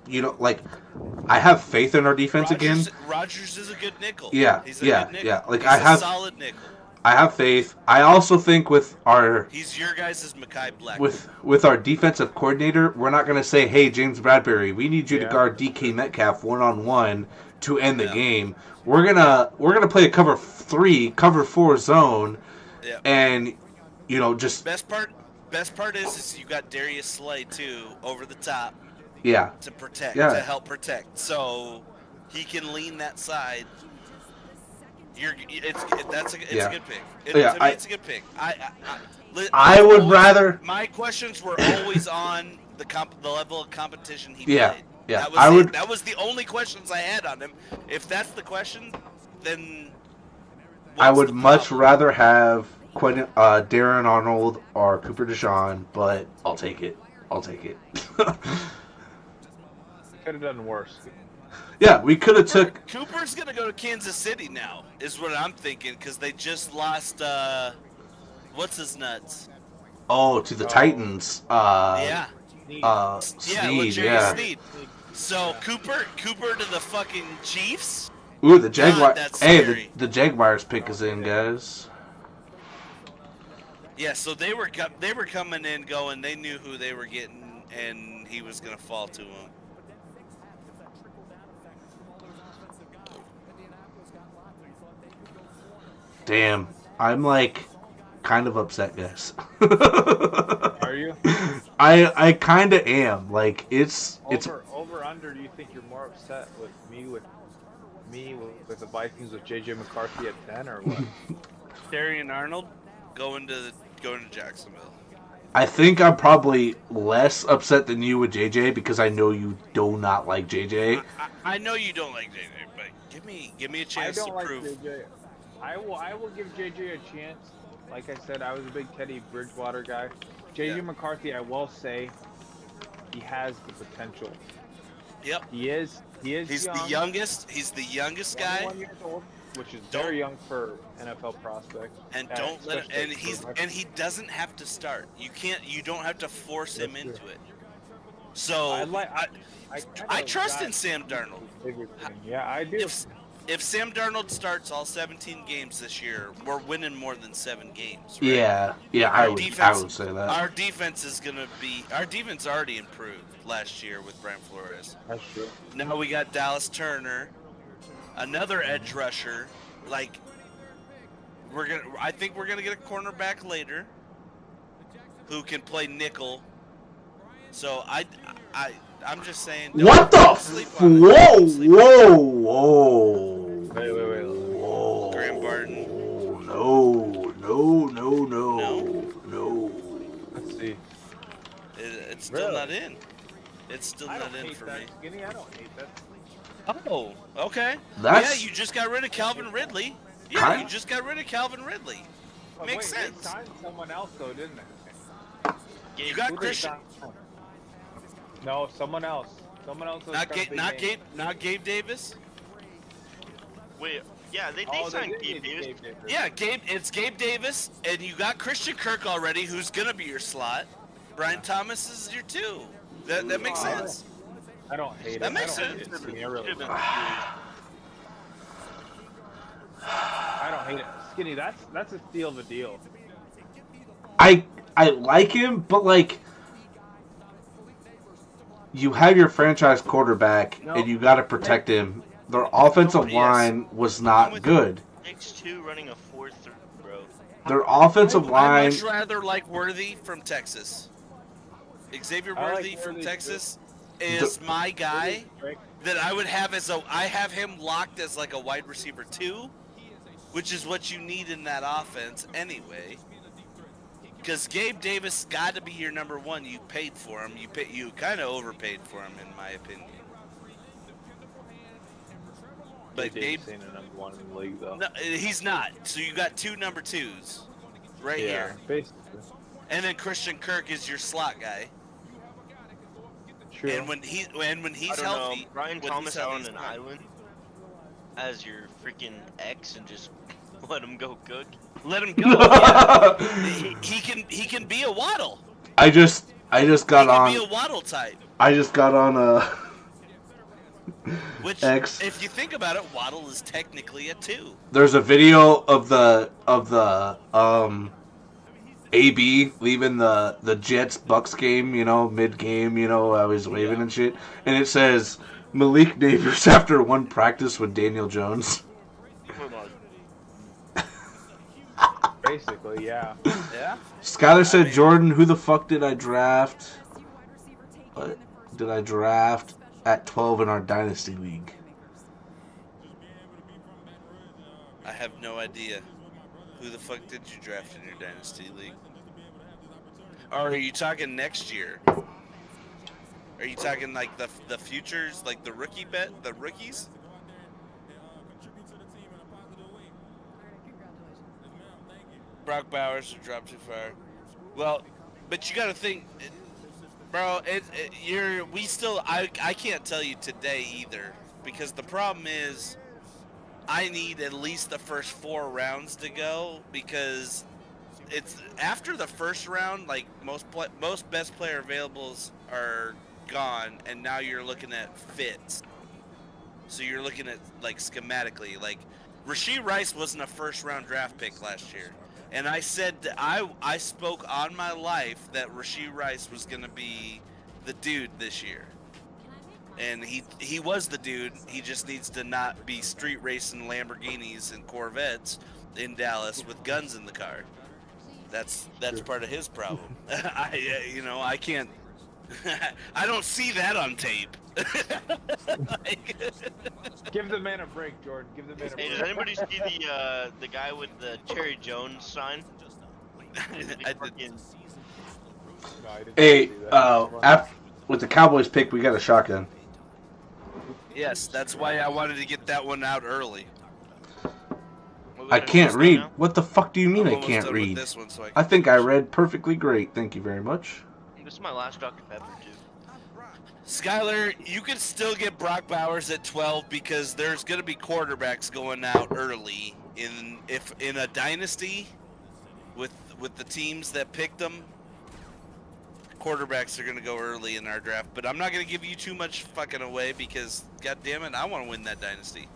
Speaker 4: I have faith in our defense again.
Speaker 2: Rodgers is a good nickel.
Speaker 4: Yeah,
Speaker 2: He's a
Speaker 4: yeah,
Speaker 2: good nickel.
Speaker 4: yeah. Like,
Speaker 2: He's
Speaker 4: I
Speaker 2: a
Speaker 4: have-
Speaker 2: solid nickel.
Speaker 4: I have faith. I also think with our
Speaker 2: He's your guys' Mekhi Black.
Speaker 4: with our defensive coordinator, we're not going to say, "Hey, James Bradbury, we need you to
Speaker 3: Yeah.
Speaker 4: guard DK Metcalf 1-on-1 to end the
Speaker 2: Yeah.
Speaker 4: game." We're gonna play a cover 3, cover 4 zone,
Speaker 2: Yeah.
Speaker 4: and just
Speaker 2: Best part is you got Darius Slay too over the top
Speaker 4: yeah,
Speaker 2: to protect,
Speaker 4: Yeah.
Speaker 2: to help protect. So he can lean that side. It's
Speaker 4: Yeah.
Speaker 2: a good pick.
Speaker 4: Yeah,
Speaker 2: To me, it's a good pick.
Speaker 4: I would rather.
Speaker 2: My questions were always on the level of competition he
Speaker 4: Yeah,
Speaker 2: played.
Speaker 4: yeah.
Speaker 2: That was the only questions I had on him. If that's the question, then
Speaker 4: I
Speaker 2: what's
Speaker 4: would
Speaker 2: the
Speaker 4: much
Speaker 2: problem?
Speaker 4: rather have Darren Arnold or Cooper DeJean, but I'll take it.
Speaker 3: Could have done worse.
Speaker 4: Yeah, we could have took.
Speaker 2: Cooper's gonna go to Kansas City now, is what I'm thinking, because they just lost. What's his nuts?
Speaker 4: Oh, to the Titans.
Speaker 2: Yeah.
Speaker 4: Snead,
Speaker 2: L'Jarius
Speaker 4: yeah.
Speaker 2: Sneed. So Cooper to the fucking Chiefs.
Speaker 4: Ooh, the Jaguars.
Speaker 2: that's
Speaker 4: Hey,
Speaker 2: scary.
Speaker 4: the Jaguars pick is in, guys.
Speaker 2: Yeah, so they were coming in going. They knew who they were getting, and he was gonna fall to them.
Speaker 4: Damn, I'm kind of upset, guys.
Speaker 3: Are you?
Speaker 4: I kind of am. It's
Speaker 3: Over under. Do you think you're more upset with me with the Vikings with JJ McCarthy at 10 or what?
Speaker 2: Terry and Arnold going to Jacksonville.
Speaker 4: I think I'm probably less upset than you with JJ because I know you do not like JJ.
Speaker 2: I know you don't like JJ, but give me a
Speaker 3: I
Speaker 2: chance
Speaker 3: don't
Speaker 2: to
Speaker 3: like
Speaker 2: prove.
Speaker 3: JJ. I will give JJ a chance. Like I said, I was a big Teddy Bridgewater guy. JJ
Speaker 2: Yeah.
Speaker 3: McCarthy, I will say, he has the potential.
Speaker 2: Yep.
Speaker 3: He is
Speaker 2: He's
Speaker 3: young,
Speaker 2: the youngest. He's the youngest guy.
Speaker 3: 21 years old, which is
Speaker 2: Don't-
Speaker 3: very young for NFL prospects.
Speaker 2: And
Speaker 3: Yeah,
Speaker 2: don't let him,
Speaker 3: especially for
Speaker 2: he doesn't have to start. You don't have to force him
Speaker 3: That's
Speaker 2: into
Speaker 3: true.
Speaker 2: it. So I trust in Sam Darnold.
Speaker 3: Yeah, I do.
Speaker 2: If Sam Darnold starts all 17 games this year, we're winning more than 7 games. Right?
Speaker 4: Yeah, I would say that.
Speaker 2: Our defense is gonna be. Our defense already improved last year with Brian Flores.
Speaker 3: That's true.
Speaker 2: Now we got Dallas Turner, another edge rusher. I think we're gonna get a cornerback later, who can play nickel. So I'm just saying.
Speaker 4: What the?
Speaker 2: don't sleep on it.
Speaker 4: Whoa,
Speaker 2: Don't sleep on it.
Speaker 4: whoa.
Speaker 3: Wait.
Speaker 4: Whoa.
Speaker 2: Graham Barton.
Speaker 4: No.
Speaker 3: Let's see.
Speaker 2: It's still
Speaker 3: Really?
Speaker 2: not in. It's still
Speaker 3: I
Speaker 2: not
Speaker 3: don't
Speaker 2: in
Speaker 3: hate
Speaker 2: for
Speaker 3: that,
Speaker 2: me.
Speaker 3: Skinny. I don't hate that.
Speaker 2: Oh, okay.
Speaker 4: That's-
Speaker 2: Yeah, you just got rid of Calvin Ridley. Yeah,
Speaker 4: Kind-
Speaker 2: you just got rid of Calvin Ridley.
Speaker 3: Oh,
Speaker 2: Makes
Speaker 3: wait,
Speaker 2: sense.
Speaker 3: They signed someone else though, didn't they?
Speaker 2: You got
Speaker 3: Who they
Speaker 2: Christian.
Speaker 3: signed? No, someone else. Someone else.
Speaker 2: Not Gabe Davis.
Speaker 1: Wait, yeah, they
Speaker 3: Oh,
Speaker 1: signed
Speaker 3: they
Speaker 1: Gabe Davis.
Speaker 2: Yeah, it's Gabe Davis, and you got Christian Kirk already, who's gonna be your slot. Brian Thomas is your 2. That makes
Speaker 3: Oh,
Speaker 2: sense.
Speaker 3: I don't hate it.
Speaker 2: That makes
Speaker 3: I don't
Speaker 2: sense.
Speaker 3: hate it, Skinny, I really
Speaker 1: Should've been
Speaker 3: don't.
Speaker 1: Steelers.
Speaker 3: I don't hate it. Skinny, that's a steal of a deal.
Speaker 4: I like him, but you have your franchise quarterback, and you got to protect him. Their offensive
Speaker 2: Yes.
Speaker 4: line was not good.
Speaker 1: 6'2", running a 4.3, bro.
Speaker 4: Their offensive
Speaker 2: I'd
Speaker 4: line.
Speaker 2: much rather like Worthy from Texas. Xavier
Speaker 3: I like
Speaker 2: Worthy from
Speaker 3: Worthy,
Speaker 2: Texas is my guy that I would have I have him locked as like a wide receiver 2, which is what you need in that offense anyway. Because Gabe Davis got to be your number 1. You paid for him. You kind of overpaid for him, in my opinion. But Gabe,
Speaker 3: Davis ain't a number 1 in the league though.
Speaker 2: no, he's not. So you got 2 number 2s right here,
Speaker 3: basically.
Speaker 2: and then Christian Kirk is your slot guy.
Speaker 3: True.
Speaker 2: And when he's
Speaker 1: I don't
Speaker 2: healthy,
Speaker 1: know. Brian
Speaker 2: when
Speaker 1: Thomas
Speaker 2: he's
Speaker 1: out
Speaker 2: healthy,
Speaker 1: on an
Speaker 2: he's fine.
Speaker 1: island as your freaking ex and just let him go cook.
Speaker 2: Let him go. Yeah. he can be a Waddle.
Speaker 4: I just got
Speaker 2: He can be
Speaker 4: on.
Speaker 2: a Waddle type.
Speaker 4: I just got on
Speaker 2: Which,
Speaker 4: X.
Speaker 2: if you think about it, Waddle is technically a 2.
Speaker 4: There's a video of the AB leaving the Jets Bucks game, mid game, I was waving and shit, and it says Malik Neighbors after one practice with Daniel Jones.
Speaker 3: Basically, yeah.
Speaker 2: Yeah.
Speaker 4: Skyler said, Jordan, who the fuck did I draft? What did I draft at 12 in our Dynasty League?
Speaker 2: I have no idea. Who the fuck did you draft in your Dynasty League? Or are you talking next year? Are you talking like the futures, like the rookie bet, the rookies? Brock Bowers dropped too far. Well, but you got to think, bro. I can't tell you today either, because the problem is, I need at least the first 4 rounds to go, because it's after the first round, like most best player availables are gone, and now you're looking at fits. So you're looking at like schematically, like Rashee Rice wasn't a first round draft pick last year. And I said that I spoke on my life that Rashee Rice was going to be the dude this year. And he was the dude. He just needs to not be street racing Lamborghinis and Corvettes in Dallas with guns in the car. That's part of his problem. I can't. I don't see that on tape.
Speaker 3: Give the man a break, Jordan. Give the man a
Speaker 1: Hey, does
Speaker 3: break.
Speaker 1: anybody see the guy with the Cherry Jones sign?
Speaker 2: I did.
Speaker 3: No, I didn't
Speaker 4: Hey,
Speaker 3: see that.
Speaker 4: with the Cowboys pick, we got a shotgun.
Speaker 2: Yes, that's why I wanted to get that one out early.
Speaker 4: I can't
Speaker 1: Almost done
Speaker 4: read.
Speaker 1: now?
Speaker 4: What the fuck do you mean
Speaker 2: I'm
Speaker 4: I
Speaker 2: almost
Speaker 4: can't
Speaker 2: done with
Speaker 4: read?
Speaker 2: this one, so
Speaker 4: I think I read perfectly great. Thank you very much.
Speaker 1: This is my last Dr. Pepper, too.
Speaker 2: Skyler, you can still get Brock Bowers at 12 because there's going to be quarterbacks going out early in a dynasty with the teams that picked them. Quarterbacks are going to go early in our draft, but I'm not going to give you too much fucking away because, god damn it, I want to win that dynasty.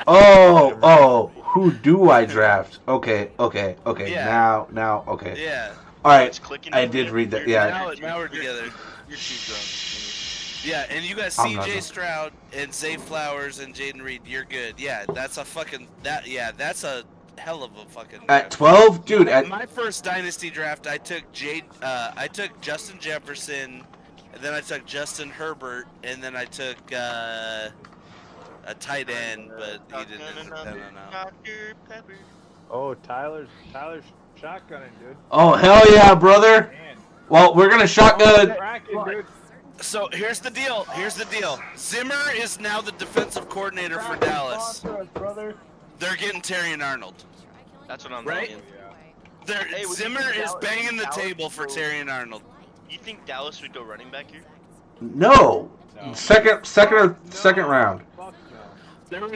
Speaker 4: Oh, who do I draft? Okay.
Speaker 2: Yeah.
Speaker 4: Now, okay.
Speaker 2: Yeah.
Speaker 4: All right,
Speaker 1: It's clicking.
Speaker 4: I did read that. Yeah.
Speaker 2: Now we're together.
Speaker 1: You're too drunk.
Speaker 2: Yeah, and you got
Speaker 4: I'm not
Speaker 2: C.J.
Speaker 4: drunk.
Speaker 2: Stroud and Zay Flowers and Jaden Reed. You're good. Yeah, that's a hell of a fucking
Speaker 4: At
Speaker 2: draft.
Speaker 4: 12, dude. At
Speaker 2: My first dynasty draft, I took Justin Jefferson, and then I took Justin Herbert, and then I took a tight end, but he didn't end up panning out.
Speaker 1: Dr. Pepper.
Speaker 3: Oh, Tyler's shotgunning, dude.
Speaker 4: oh hell yeah, brother.
Speaker 3: Man.
Speaker 4: Well, we're gonna shotgun.
Speaker 3: Cracking, dude.
Speaker 2: So here's the deal. Zimmer is now the defensive coordinator for Dallas.
Speaker 8: Brother.
Speaker 2: They're getting Terry and Arnold.
Speaker 1: That's what I'm
Speaker 2: Right?
Speaker 1: thinking.
Speaker 3: Yeah.
Speaker 1: Would you
Speaker 2: Zimmer
Speaker 1: think
Speaker 2: is
Speaker 1: Dallas-
Speaker 2: banging the
Speaker 1: Dallas
Speaker 2: table for
Speaker 1: would go-
Speaker 2: Terry and Arnold.
Speaker 1: You think Dallas would go running back here?
Speaker 4: No.
Speaker 3: No.
Speaker 4: Second round.
Speaker 3: Fuck no.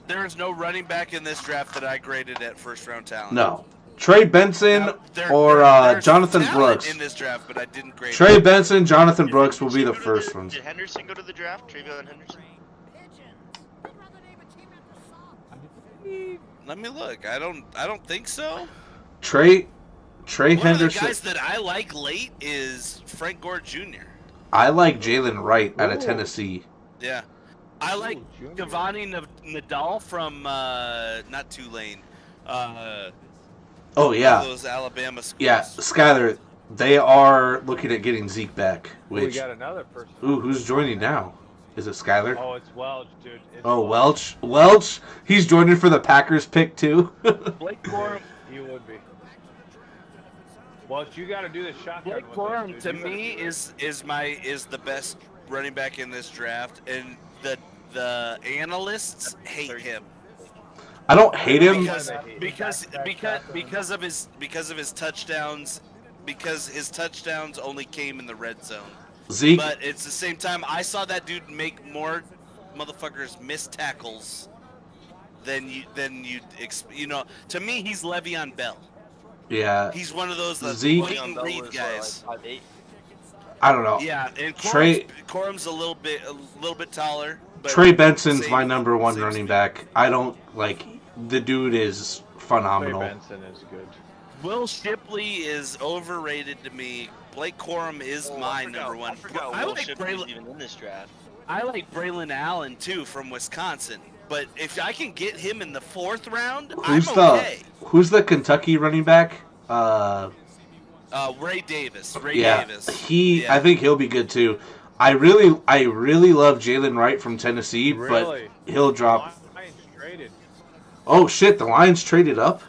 Speaker 2: There is no running back in this draft that I graded at first round talent.
Speaker 4: No. Trey Benson
Speaker 2: Now,
Speaker 4: or
Speaker 2: there's
Speaker 4: Jonathan
Speaker 2: talent
Speaker 4: Brooks.
Speaker 2: in this draft, but I didn't grade
Speaker 4: Trey
Speaker 2: it.
Speaker 4: Benson, Jonathan
Speaker 1: Did
Speaker 4: Brooks will be
Speaker 1: Henderson
Speaker 4: the
Speaker 1: go to
Speaker 4: first ones.
Speaker 1: Did Henderson go to the draft? Travion Henderson?
Speaker 2: Let me look. I don't think so.
Speaker 4: Trey
Speaker 2: One of the
Speaker 4: Henderson.
Speaker 2: guys that I like late is Frank Gore Jr.
Speaker 4: I like Jalen Wright out of
Speaker 3: Ooh.
Speaker 4: Tennessee.
Speaker 2: Yeah. I like
Speaker 3: Junior.
Speaker 2: Giovanni Nadal from not Tulane.
Speaker 4: Oh
Speaker 2: One of
Speaker 4: yeah,
Speaker 2: those Alabama schools.
Speaker 4: yeah, Skyler. They are looking at getting Zeke back.
Speaker 3: We
Speaker 4: Which,
Speaker 3: got another person.
Speaker 4: ooh, who's joining now? Is it Skyler?
Speaker 3: Oh, it's Welch, dude. It's
Speaker 4: Oh, Welch. Welch. He's joining for the Packers pick too.
Speaker 2: Blake Corum.
Speaker 3: He would be. Welch, you got to do the shotgun.
Speaker 2: Blake
Speaker 3: with us,
Speaker 2: Corum
Speaker 3: dude.
Speaker 2: to
Speaker 3: You gotta
Speaker 2: me
Speaker 3: do it.
Speaker 2: is the best running back in this draft, and the analysts hate him
Speaker 4: I don't hate him.
Speaker 2: because of his touchdowns, because his touchdowns only came in the red zone.
Speaker 4: Zeke.
Speaker 2: But it's the same time I saw that dude make more motherfuckers miss tackles than you know. To me, he's Le'Veon Bell.
Speaker 4: Yeah.
Speaker 2: He's one of those
Speaker 4: Zeke-
Speaker 2: Peyton Reed guys.
Speaker 4: I don't know.
Speaker 2: Yeah, and
Speaker 4: Trey-
Speaker 2: Corum's a little bit taller. But
Speaker 4: Trey Benson's my
Speaker 2: same-
Speaker 4: number one
Speaker 2: same
Speaker 4: running
Speaker 2: speed.
Speaker 4: back. I don't like the dude is
Speaker 3: Trey
Speaker 4: phenomenal.
Speaker 3: Benson is good.
Speaker 2: Will Shipley is overrated to me. Blake Corum is my number one.
Speaker 1: I forgot
Speaker 2: I
Speaker 1: Will
Speaker 2: like
Speaker 1: Shipley was
Speaker 2: Braylon.
Speaker 1: even in this draft.
Speaker 2: I like Braylon Allen too from Wisconsin. But if I can get him in the 4th round,
Speaker 4: Who's
Speaker 2: I'm
Speaker 4: the
Speaker 2: okay.
Speaker 4: Who's the Kentucky running back?
Speaker 2: Ray Davis.
Speaker 4: Yeah,
Speaker 2: Davis.
Speaker 4: I think he'll be good too. I really love Jalen Wright from Tennessee,
Speaker 3: Really?
Speaker 4: but he'll drop.
Speaker 3: Lions traded.
Speaker 4: Oh shit! The Lions traded up.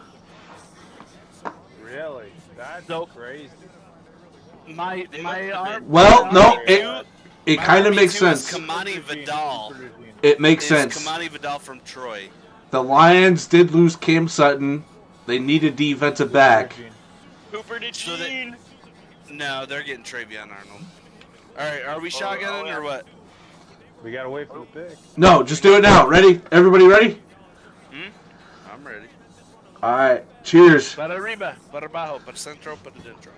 Speaker 3: Really? That's
Speaker 2: So-
Speaker 3: crazy.
Speaker 2: My
Speaker 4: Well, no,
Speaker 2: RB2
Speaker 4: it
Speaker 2: my
Speaker 4: kind of
Speaker 2: RB2
Speaker 4: makes
Speaker 2: is
Speaker 4: sense.
Speaker 2: Kamani Vidal.
Speaker 4: It makes
Speaker 2: Is
Speaker 4: sense.
Speaker 2: Kamani Vidal from Troy.
Speaker 4: The Lions did lose Cam Sutton. They need a defensive back.
Speaker 1: Cooper
Speaker 2: So they-
Speaker 1: DeJean.
Speaker 2: No, they're getting Travion Arnold. All right, are we shotgunning
Speaker 1: yeah.
Speaker 2: or what?
Speaker 3: We gotta wait for the pick.
Speaker 4: No, just do it now. Ready? Everybody ready?
Speaker 2: I'm ready.
Speaker 4: All right. Cheers.
Speaker 2: Para arriba, para abajo, para centro, para dentro.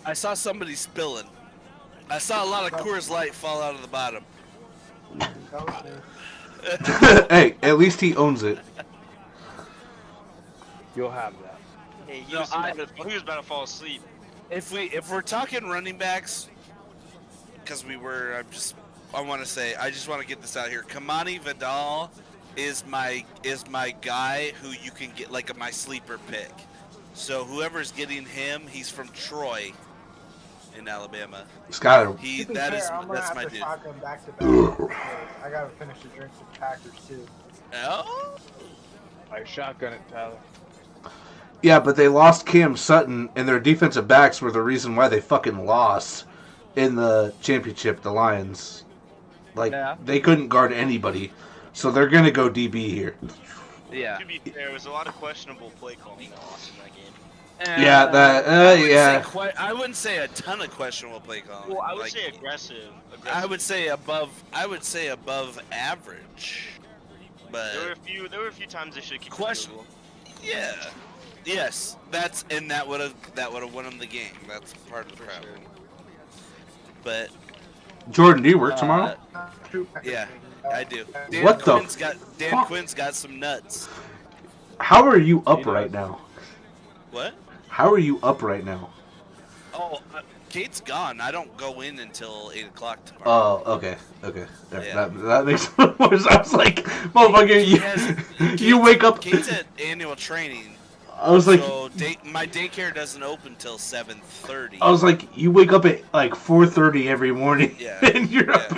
Speaker 2: I saw somebody spilling. I saw a lot of Coors Light fall out of the bottom.
Speaker 8: That was me.
Speaker 4: Hey, at least he owns it.
Speaker 3: You'll have that.
Speaker 1: Hey, he
Speaker 2: No,
Speaker 1: was about to fall asleep.
Speaker 2: If we're talking running backs, because I just want to get this out here. Kamani Vidal is my guy who you can get like my sleeper pick. So whoever's getting him, he's from Troy, in Alabama.
Speaker 4: Skyler.
Speaker 8: To be
Speaker 2: That's
Speaker 8: fair, I'm gonna
Speaker 2: my
Speaker 8: have to
Speaker 2: dude.
Speaker 8: shotgun back to back. I gotta finish the drinks with the Packers too.
Speaker 2: Oh,
Speaker 3: I shotgun it, Tyler.
Speaker 4: Yeah, but they lost Cam Sutton, and their defensive backs were the reason why they fucking lost in the championship, the Lions. Like,
Speaker 3: Yeah.
Speaker 4: they couldn't guard anybody. So they're going to go DB here.
Speaker 2: yeah.
Speaker 1: To be fair, there was a lot of questionable play calling lost in that game.
Speaker 4: Yeah, that,
Speaker 2: I wouldn't
Speaker 4: yeah.
Speaker 2: say I wouldn't say a ton of questionable play calling.
Speaker 1: Well, I would
Speaker 2: Like,
Speaker 1: say aggressive.
Speaker 2: I would say above average. But
Speaker 1: There were a few times they should keep
Speaker 2: Question-
Speaker 1: the field
Speaker 2: yeah, yes, that would have won them the game. That's part of the problem. But
Speaker 4: Jordan, do you work tomorrow?
Speaker 8: True Packers
Speaker 2: yeah,
Speaker 8: fans.
Speaker 2: I do.
Speaker 4: What the
Speaker 2: Dan
Speaker 4: fuck?
Speaker 2: Quinn's got some nuts.
Speaker 4: How are you up
Speaker 3: He
Speaker 4: right
Speaker 3: does.
Speaker 4: now?
Speaker 2: What?
Speaker 4: How are you up right now?
Speaker 2: Oh, Kate's gone. I don't go in until 8 o'clock tomorrow.
Speaker 4: Oh, okay. There,
Speaker 2: Yeah.
Speaker 4: that makes more sense. I was like, motherfucker, you wake up.
Speaker 2: Kate's at annual training,
Speaker 4: I was like,
Speaker 2: so my daycare doesn't open till 7:30.
Speaker 4: I was like, you wake up at like 4:30 every morning,
Speaker 2: Yeah,
Speaker 4: and you're up.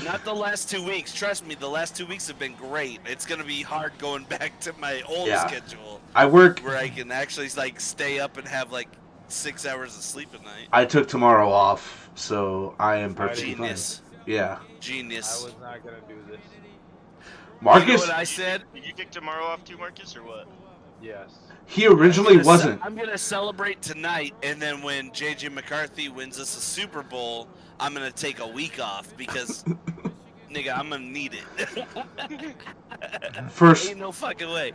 Speaker 2: Not the last 2 weeks. Trust me, the last 2 weeks have been great. It's gonna be hard going back to my old
Speaker 4: Yeah.
Speaker 2: schedule
Speaker 4: I work.
Speaker 2: where I can actually like stay up and have like 6 hours of sleep at night.
Speaker 4: I took tomorrow off, so I am perfectly fine.
Speaker 2: Genius,
Speaker 4: Yeah,
Speaker 3: I
Speaker 2: genius.
Speaker 3: was not gonna do this.
Speaker 2: You know
Speaker 4: Marcus.
Speaker 2: what I said?
Speaker 1: Did you kick tomorrow off too, Marcus, or what?
Speaker 3: Yes.
Speaker 4: He originally wasn't.
Speaker 2: I'm gonna celebrate tonight, and then when JJ McCarthy wins us a Super Bowl, I'm gonna take a week off because, nigga, I'm gonna need it.
Speaker 4: First,
Speaker 2: Ain't no fucking way.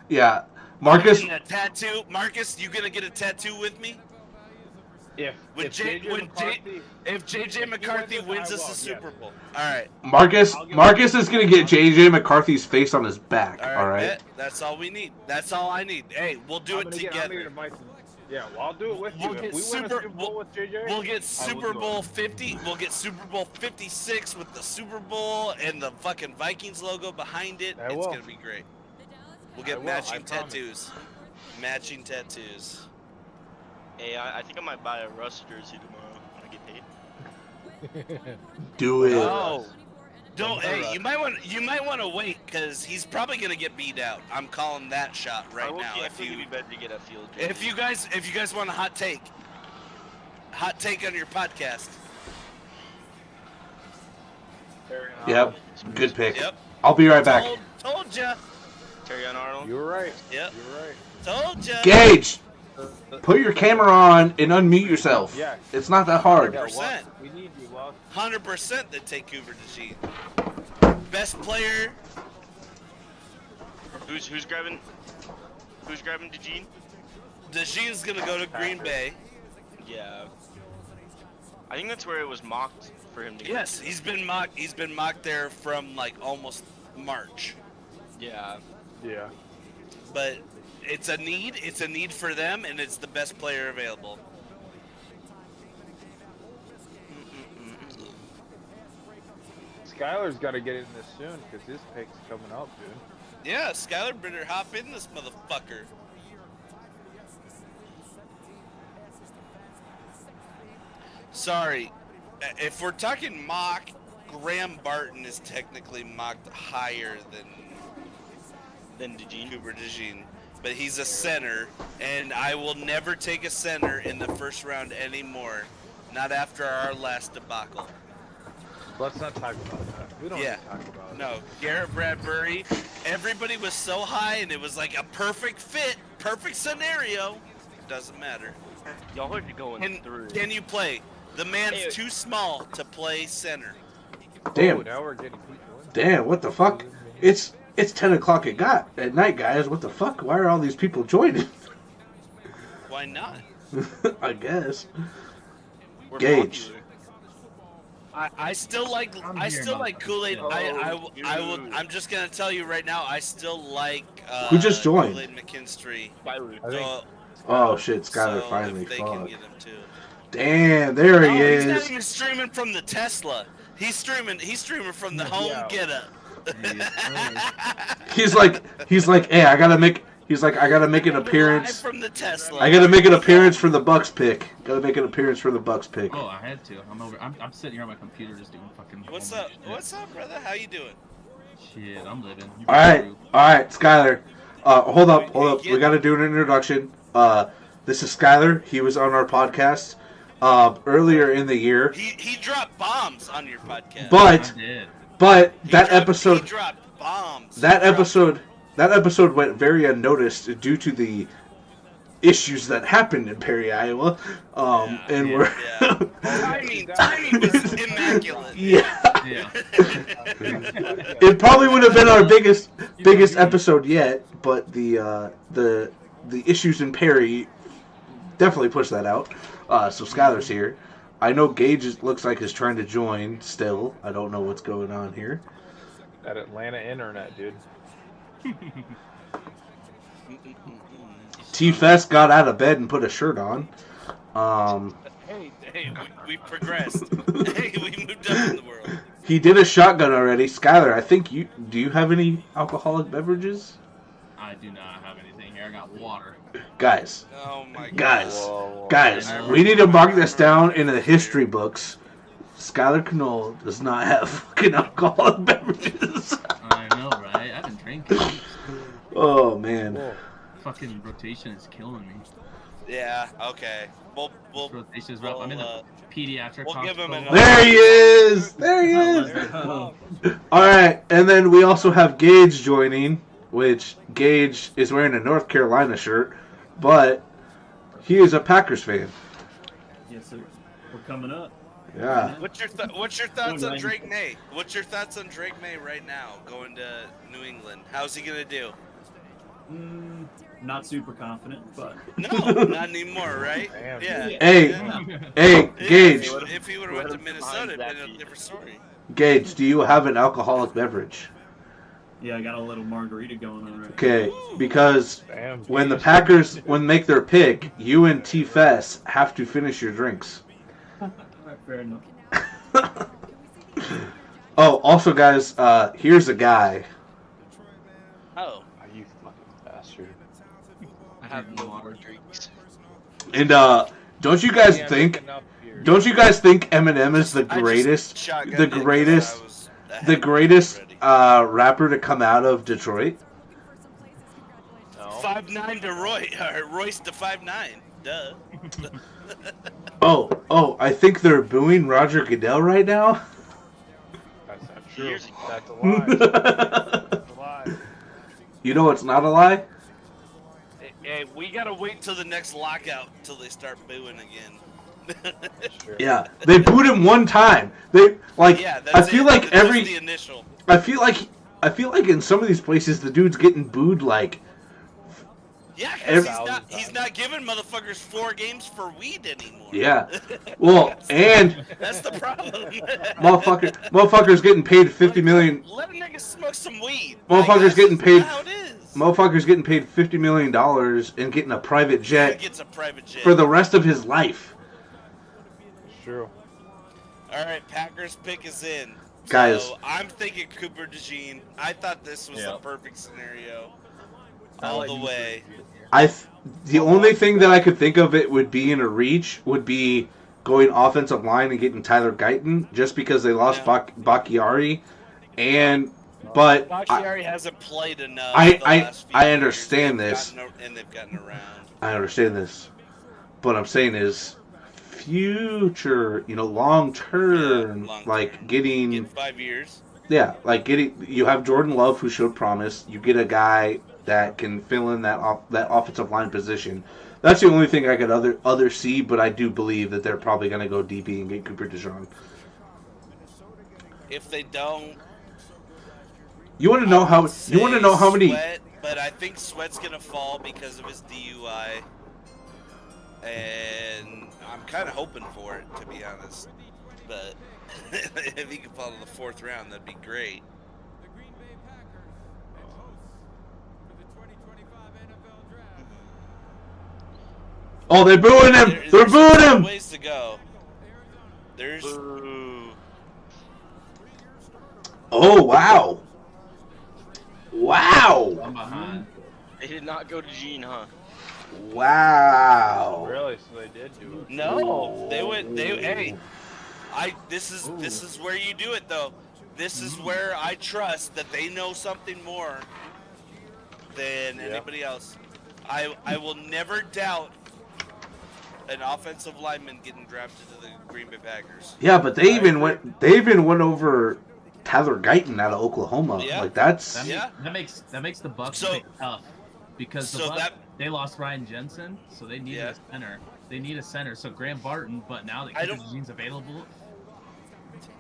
Speaker 4: yeah, Marcus.
Speaker 2: I'm getting a tattoo. Marcus, you gonna get a tattoo with me? When
Speaker 3: if JJ McCarthy,
Speaker 2: if JJ McCarthy wins us the Super Bowl. All right.
Speaker 4: Marcus is gonna get JJ McCarthy's face on his back. All right.
Speaker 2: Bet. That's all we need. That's all I need. Hey, we'll do it together.
Speaker 3: Yeah, well, I'll do it with you. If we win a Super Bowl with JJ,
Speaker 2: We'll get Super Bowl 50. We'll get Super Bowl 56 with the Super Bowl and the fucking Vikings logo behind it. It's gonna be great. We'll get matching tattoos. Matching tattoos.
Speaker 1: Hey, I think I might buy a Russ jersey tomorrow when I get paid.
Speaker 4: Do it.
Speaker 2: Oh, don't. Hey, you might want to wait because he's probably gonna get beat out. I'm calling that shot right now.
Speaker 1: I think it'd be better to get a field jersey.
Speaker 2: If you guys want a hot take on your podcast.
Speaker 4: Yep. Good pick.
Speaker 2: Yep.
Speaker 4: I'll be right back.
Speaker 2: Told ya.
Speaker 1: Terrion Arnold.
Speaker 3: you were right.
Speaker 2: Yep.
Speaker 3: You were right.
Speaker 2: Told ya.
Speaker 4: Gage, put your camera on and unmute yourself.
Speaker 3: Yeah.
Speaker 4: It's not that hard.
Speaker 3: Yeah,
Speaker 2: 100%.
Speaker 3: Wes, we need you, Wes.
Speaker 2: 100% they take Cooper DeJean. Best player.
Speaker 1: Who's grabbing DeJean?
Speaker 2: DeJean's gonna go to Green Bay.
Speaker 1: Yeah. I think that's where it was mocked for him to get.
Speaker 2: Yes, he's been mocked there from like almost March.
Speaker 1: Yeah.
Speaker 3: Yeah.
Speaker 2: But it's a need for them, and it's the best player available.
Speaker 3: Skylar's got to get in this soon because his pick's coming up, dude.
Speaker 2: Yeah, Skylar better hop in this motherfucker. Sorry, if we're talking mock, Graham Barton is technically mocked higher than
Speaker 1: DeJean.
Speaker 2: Cooper DeJean. But he's a center, and I will never take a center in the first round anymore. Not after our last debacle.
Speaker 3: Let's not talk about that. We don't need to talk about it.
Speaker 2: No, Garrett Bradbury. Everybody was so high, and it was like a perfect fit, perfect scenario. It doesn't matter.
Speaker 1: Y'all are going through.
Speaker 2: Can you play? The man's too small to play center.
Speaker 4: Damn.
Speaker 3: Oh, now we're getting people in.
Speaker 4: Damn, what the fuck? It's 10 o'clock at night, guys. What the fuck? Why are all these people joining?
Speaker 2: Why not?
Speaker 4: I guess.
Speaker 1: We're
Speaker 4: Gage.
Speaker 1: popular.
Speaker 2: I still like Kool-Aid. I'm just gonna tell you right now. I still like.
Speaker 4: Who just joined?
Speaker 2: Kool-Aid McKinstry.
Speaker 4: Oh shit, Skylar
Speaker 2: So
Speaker 4: finally.
Speaker 2: if they
Speaker 4: Fuck.
Speaker 2: can get him too.
Speaker 4: Damn, there he
Speaker 2: He's not
Speaker 4: is.
Speaker 2: even streaming from the Tesla. He's streaming from the home getup.
Speaker 4: He's like, hey, I gotta make an appearance.
Speaker 2: Live from the Tesla.
Speaker 4: I gotta make an appearance for the Bucks pick. Gotta make an appearance for the Bucks pick.
Speaker 9: Oh, I had to. I'm sitting here on my computer just doing fucking.
Speaker 2: What's
Speaker 9: home
Speaker 2: up?
Speaker 9: shit.
Speaker 2: What's up, brother? How you doing?
Speaker 9: Shit, I'm living. You
Speaker 4: All right,
Speaker 9: through.
Speaker 4: Skylar. Hold up. We gotta do an introduction. This is Skylar. He was on our podcast earlier in the year.
Speaker 2: He dropped bombs on your podcast.
Speaker 4: But
Speaker 9: I did.
Speaker 4: that episode.
Speaker 2: He dropped bombs.
Speaker 4: That episode went very unnoticed due to the issues that happened in Perry, Iowa. Timing
Speaker 2: was immaculate.
Speaker 4: Yeah.
Speaker 9: Yeah.
Speaker 4: It probably would have been our biggest episode yet, but the issues in Perry definitely pushed that out. So Skylar's here. I know Gage looks like is trying to join still. I don't know what's going on here.
Speaker 3: That Atlanta internet, dude.
Speaker 4: T-Fest got out of bed and put a shirt on.
Speaker 2: Hey, we progressed. Hey, we moved up in the world.
Speaker 4: He did a shotgun already. Skylar, I think do you have any alcoholic beverages?
Speaker 9: I do not have anything here. I got water.
Speaker 4: Guys,
Speaker 2: Oh my god.
Speaker 4: guys, we need to mark this down in the history books. Skylar Knoll does not have fucking alcoholic beverages.
Speaker 9: I know, right? I've been drinking.
Speaker 4: Oh, man.
Speaker 9: Fucking rotation is killing me.
Speaker 2: Yeah. Okay. We'll
Speaker 9: Rotation is rough. I'm in the pediatric
Speaker 2: we'll give him
Speaker 9: hospital.
Speaker 2: another-
Speaker 4: There he is! There he is! Alright, and then we also have Gage joining, which Gage is wearing a North Carolina shirt, but he is a Packers fan.
Speaker 9: Yes, sir. We're coming up.
Speaker 4: Yeah.
Speaker 2: What's your thoughts on Drake May? What's your thoughts on Drake May right now going to New England? How's he gonna do?
Speaker 9: Not super confident, but
Speaker 2: No, not anymore, right?
Speaker 3: Damn.
Speaker 2: Yeah.
Speaker 4: Hey,
Speaker 2: Yeah.
Speaker 4: hey,
Speaker 2: Yeah,
Speaker 4: Gage,
Speaker 2: If he would have went to Minnesota, it'd been a different story.
Speaker 4: Gage, do you have an alcoholic beverage?
Speaker 9: yeah, I got a little margarita going on right
Speaker 4: Okay, because
Speaker 3: Damn.
Speaker 4: when the Packers make their pick, you and T-Fest have to finish your drinks.
Speaker 9: now. Alright, fair enough.
Speaker 4: Oh, also, guys, here's a guy.
Speaker 2: Oh.
Speaker 3: Oh, you fucking bastard.
Speaker 1: I have no more drinks.
Speaker 4: And don't you guys
Speaker 3: Can't
Speaker 4: think?
Speaker 3: drink enough beer.
Speaker 4: Don't you guys think Eminem is the
Speaker 2: I just
Speaker 4: greatest,
Speaker 2: shotgunned
Speaker 4: the
Speaker 2: it 'cause
Speaker 4: greatest,
Speaker 2: I was ahead
Speaker 4: the
Speaker 2: of it
Speaker 4: greatest
Speaker 2: already.
Speaker 4: rapper to come out of Detroit?
Speaker 6: Looking for some places, congratulations.
Speaker 3: No.
Speaker 2: 5'9" to Royce to 5'9". Duh.
Speaker 4: Oh, I think they're booing Roger Goodell right now.
Speaker 3: That's not true.
Speaker 1: Years ago.
Speaker 3: That's a lie. That's a lie.
Speaker 4: You know it's not a lie?
Speaker 2: Hey, we gotta wait till the next lockout till they start booing again.
Speaker 3: Sure.
Speaker 4: Yeah, they booed him one time. They like.
Speaker 2: Yeah,
Speaker 4: I
Speaker 2: that's
Speaker 4: feel
Speaker 2: it.
Speaker 4: like
Speaker 2: That's just
Speaker 4: every.
Speaker 2: the initial.
Speaker 4: I feel like in some of these places the dude's getting booed like.
Speaker 2: Yeah, 'cause
Speaker 4: Every-
Speaker 2: he's not giving motherfuckers 4 games for weed anymore.
Speaker 4: Yeah. Well, and
Speaker 2: That's the problem.
Speaker 4: motherfuckers getting paid 50 million.
Speaker 2: Let a nigga smoke some weed.
Speaker 4: Motherfuckers
Speaker 2: Like, that's
Speaker 4: getting
Speaker 2: just
Speaker 4: paid-
Speaker 2: How it is.
Speaker 4: Motherfuckers getting paid $50 million and getting a private
Speaker 2: He
Speaker 4: jet
Speaker 2: gets a private jet.
Speaker 4: for the rest of his life.
Speaker 3: It's true.
Speaker 2: All right, Packers pick is in.
Speaker 4: Guys.
Speaker 2: So I'm thinking Cooper DeJean. I thought this was
Speaker 9: Yeah.
Speaker 2: the perfect scenario.
Speaker 9: I'll
Speaker 2: All
Speaker 9: let
Speaker 2: the
Speaker 9: you
Speaker 2: way.
Speaker 4: The only thing that I could think of it would be in a reach would be going offensive line and getting Tyler Guyton just because they lost
Speaker 2: Yeah.
Speaker 4: Bakhtiari, but
Speaker 2: Bakhtiari hasn't played enough.
Speaker 4: I-
Speaker 2: the
Speaker 4: I-
Speaker 2: last few
Speaker 4: I
Speaker 2: years.
Speaker 4: understand
Speaker 2: They've
Speaker 4: this.
Speaker 2: and they've gotten around.
Speaker 4: I understand this. What I'm saying is future, long term,
Speaker 2: Yeah, long
Speaker 4: like
Speaker 2: term.
Speaker 4: getting
Speaker 2: In 5 years.
Speaker 4: you have Jordan Love who showed promise. You get a guy that can fill in that offensive line position. That's the only thing I could other see, but I do believe that they're probably going to go DB and get Cooper DeJean.
Speaker 2: If they don't,
Speaker 4: You want to know how many?
Speaker 2: Sweat, but I think Sweat's gonna fall because of his DUI, and I'm kind of hoping for it, to be honest. But if he could fall to the 4th round, that'd be great.
Speaker 5: The Green Bay Packers as hosts for the 2025 NFL Draft.
Speaker 4: Oh, they're booing him! They're
Speaker 2: There's
Speaker 4: booing
Speaker 2: some
Speaker 4: him!
Speaker 2: ways to go. There's
Speaker 1: Boo.
Speaker 4: Oh wow! Wow!
Speaker 9: I'm behind.
Speaker 1: They did not go to Gene, huh?
Speaker 4: Wow!
Speaker 3: Really? So they did do it.
Speaker 2: no. They went. Hey, This is where you do it though. This is where I trust that they know something more than anybody else. I will never doubt an offensive lineman getting drafted to the Green Bay Packers.
Speaker 4: Yeah, but they even went over Tyler Guyton out of Oklahoma.
Speaker 2: Yeah.
Speaker 4: Like that's
Speaker 2: Yeah.
Speaker 9: That makes the Bucks
Speaker 2: So-
Speaker 9: pick tough because the
Speaker 2: So
Speaker 9: Bucks,
Speaker 2: that-
Speaker 9: they lost Ryan Jensen, so they needed
Speaker 2: Yeah.
Speaker 9: a center. They need a center. So Graham Barton, but now that
Speaker 2: I
Speaker 9: Cooper
Speaker 2: don't-
Speaker 9: DeJean's available,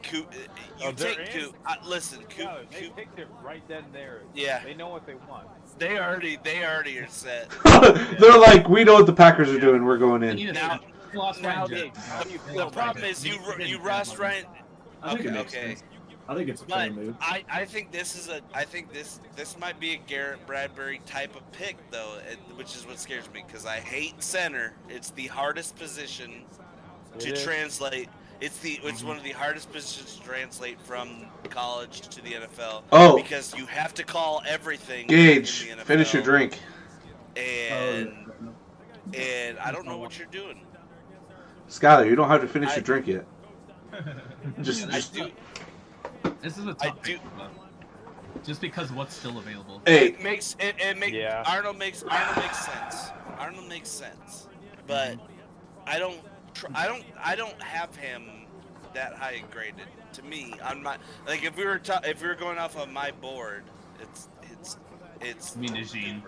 Speaker 2: Coop,
Speaker 3: Oh,
Speaker 2: you
Speaker 3: they're
Speaker 2: take
Speaker 3: in?
Speaker 2: Coop. Listen,
Speaker 3: Yeah, they
Speaker 2: Coop.
Speaker 3: picked it right then and there.
Speaker 2: Yeah.
Speaker 3: They know what they want.
Speaker 2: They already are set.
Speaker 4: they're like, we know what the Packers are doing. We're going
Speaker 9: they
Speaker 4: in.
Speaker 9: need a
Speaker 2: Now-
Speaker 9: center. They lost
Speaker 2: now
Speaker 9: Ryan
Speaker 2: the-
Speaker 9: Jensen.
Speaker 2: The problem is you lost Ryan.
Speaker 10: I think it makes
Speaker 2: Okay.
Speaker 10: sense. I think it's a fair
Speaker 2: But
Speaker 10: move.
Speaker 2: I think this might be a Garrett Bradbury type of pick though, which is what scares me because I hate center. It's the hardest position to
Speaker 3: It is.
Speaker 2: translate. It's one of the hardest positions to translate from college to the NFL.
Speaker 4: Oh.
Speaker 2: Because you have to call everything.
Speaker 4: Gage,
Speaker 2: in the NFL,
Speaker 4: finish your drink.
Speaker 2: And I don't know what you're doing.
Speaker 4: Skylar, you don't have to finish your drink yet. Just
Speaker 2: I do.
Speaker 9: This is a
Speaker 2: I
Speaker 9: tough
Speaker 2: do-
Speaker 9: pick, but just because what's still available.
Speaker 4: hey,
Speaker 2: It makes
Speaker 3: Yeah.
Speaker 2: Arnold makes sense. Arnold makes sense, but I don't have him that high graded. To me, on my if we were going off of my board, it's
Speaker 9: I mean, DeJean.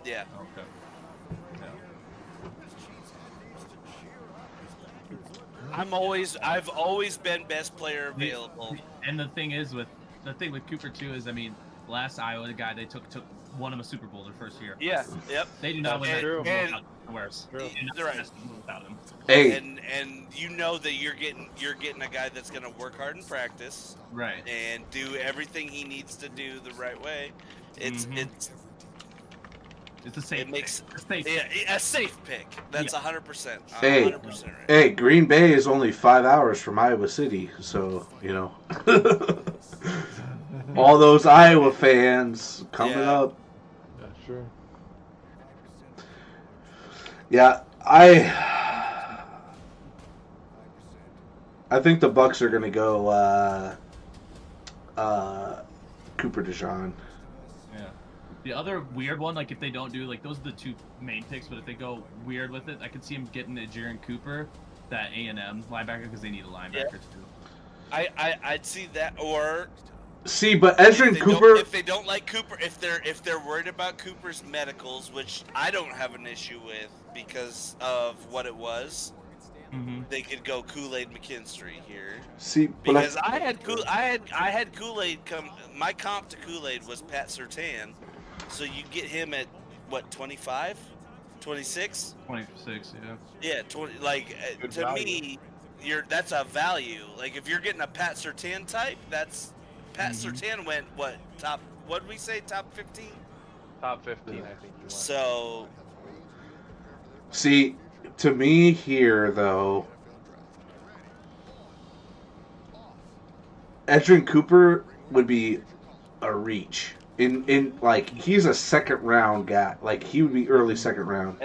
Speaker 2: yeah.
Speaker 9: Okay.
Speaker 2: I've always been best player available.
Speaker 9: And the thing with Cooper too is, I mean, last Iowa guy they took won him a Super Bowl their first year.
Speaker 2: Yeah. Yep.
Speaker 9: They do not win
Speaker 2: And-
Speaker 9: that Super Bowl
Speaker 2: and-
Speaker 9: without Whereas
Speaker 3: True.
Speaker 9: they're
Speaker 2: Right.
Speaker 9: right without him.
Speaker 4: Hey,
Speaker 2: And you know that you're getting a guy that's gonna work hard in practice
Speaker 9: Right.
Speaker 2: and do everything he needs to do the right way. It's
Speaker 9: Mhm. It's a safe.
Speaker 2: it makes
Speaker 9: pick. A safe.
Speaker 2: yeah, a safe pick. That's
Speaker 9: Yeah.
Speaker 2: 100%.
Speaker 4: Hey.
Speaker 2: 100% right.
Speaker 4: hey, Green Bay is only 5 hours from Iowa City, so you know. All those Iowa fans coming
Speaker 2: Yeah.
Speaker 4: up.
Speaker 3: That's true.
Speaker 4: Yeah, I think the Bucks are gonna go Cooper DeJean.
Speaker 9: Yeah. The other weird one, like if they don't do like those are the two main picks, but if they go weird with it, I could see him getting a Jaron Cooper, that A&M linebacker, because they need a linebacker too.
Speaker 2: I'd see that, or
Speaker 4: See, but
Speaker 2: if
Speaker 4: Ezrin
Speaker 2: they
Speaker 4: Cooper.
Speaker 2: don't- if they don't like Cooper, if they're worried about Cooper's medicals, which I don't have an issue with because of what it was,
Speaker 9: Mm-hmm.
Speaker 2: they could go Kool-Aid McKinstry here.
Speaker 4: See, but
Speaker 2: Because I had Kool-Aid come. My comp to Kool-Aid was Pat Surtain, so you get him at what 25, 26.
Speaker 9: 26, yeah.
Speaker 2: Yeah, 20. Like
Speaker 3: Good
Speaker 2: to
Speaker 3: value.
Speaker 2: me, that's a value. Like if you're getting a Pat Surtain type, that's Pat Surtain went what top? What did we say? Top 15.
Speaker 3: Top 15, I think. You went.
Speaker 2: So
Speaker 4: see, to me here though, Ezrin Cooper would be a reach. In like he's a second round guy. Like he would be early second round.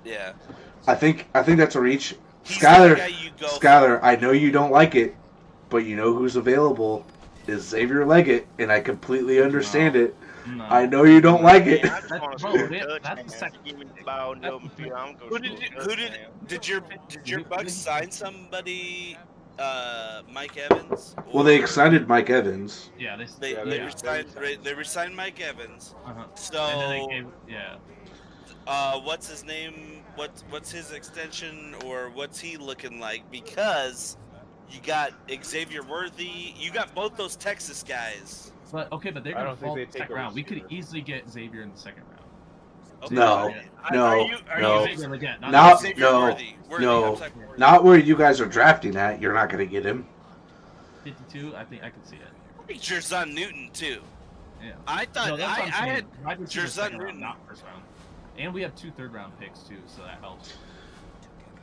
Speaker 2: yeah,
Speaker 4: I think that's a reach.
Speaker 2: he's
Speaker 4: Skyler,
Speaker 2: the guy you go for.
Speaker 4: Skyler, I know you don't like it, but you know who's available is Xavier Leggett, and I completely understand it.
Speaker 9: No.
Speaker 4: I know you don't like it.
Speaker 1: Man, I just
Speaker 9: That's-
Speaker 1: want to
Speaker 9: bro,
Speaker 1: score
Speaker 9: that-
Speaker 1: a
Speaker 9: that's the
Speaker 1: touchdown.
Speaker 9: second-
Speaker 1: Give me the ball, no fear. I'm gonna
Speaker 2: Who did
Speaker 1: score a touchdown.
Speaker 2: did your Bucks sign somebody? Mike Evans.
Speaker 4: Well, they
Speaker 2: Or-
Speaker 4: excited Mike Evans.
Speaker 9: Yeah, they.
Speaker 2: They,
Speaker 3: Yeah,
Speaker 2: they,
Speaker 3: they-
Speaker 2: resigned, they resigned Mike Evans.
Speaker 9: Uh-huh.
Speaker 2: So
Speaker 9: And then they gave, yeah.
Speaker 2: what's his name? What's his extension, or what's he looking like? Because you got Xavier Worthy, you got both those Texas guys.
Speaker 9: But okay, but they're
Speaker 3: I
Speaker 9: gonna
Speaker 3: don't think
Speaker 9: fall
Speaker 3: they
Speaker 9: in the
Speaker 3: take
Speaker 9: second
Speaker 3: a
Speaker 9: round. We could
Speaker 3: receiver.
Speaker 9: easily get Xavier in the second round.
Speaker 2: Okay.
Speaker 4: No,
Speaker 2: Are
Speaker 4: no,
Speaker 2: you,
Speaker 4: no.
Speaker 9: Xavier again, not
Speaker 4: Now-
Speaker 2: Xavier
Speaker 4: no,
Speaker 2: Worthy.
Speaker 4: no.
Speaker 2: I'm talking Worthy.
Speaker 4: Not where you guys are drafting at. You're not going to get him.
Speaker 9: 52. I think I could see it.
Speaker 2: I think Jerzon Newton too.
Speaker 9: Yeah.
Speaker 2: I thought
Speaker 9: No, that's what I'm
Speaker 2: I
Speaker 9: saying.
Speaker 2: had
Speaker 9: Wide receiver
Speaker 2: Jerzon
Speaker 9: second round,
Speaker 2: Newton.
Speaker 9: not first round. And we have 2 third-round picks too, so that helps.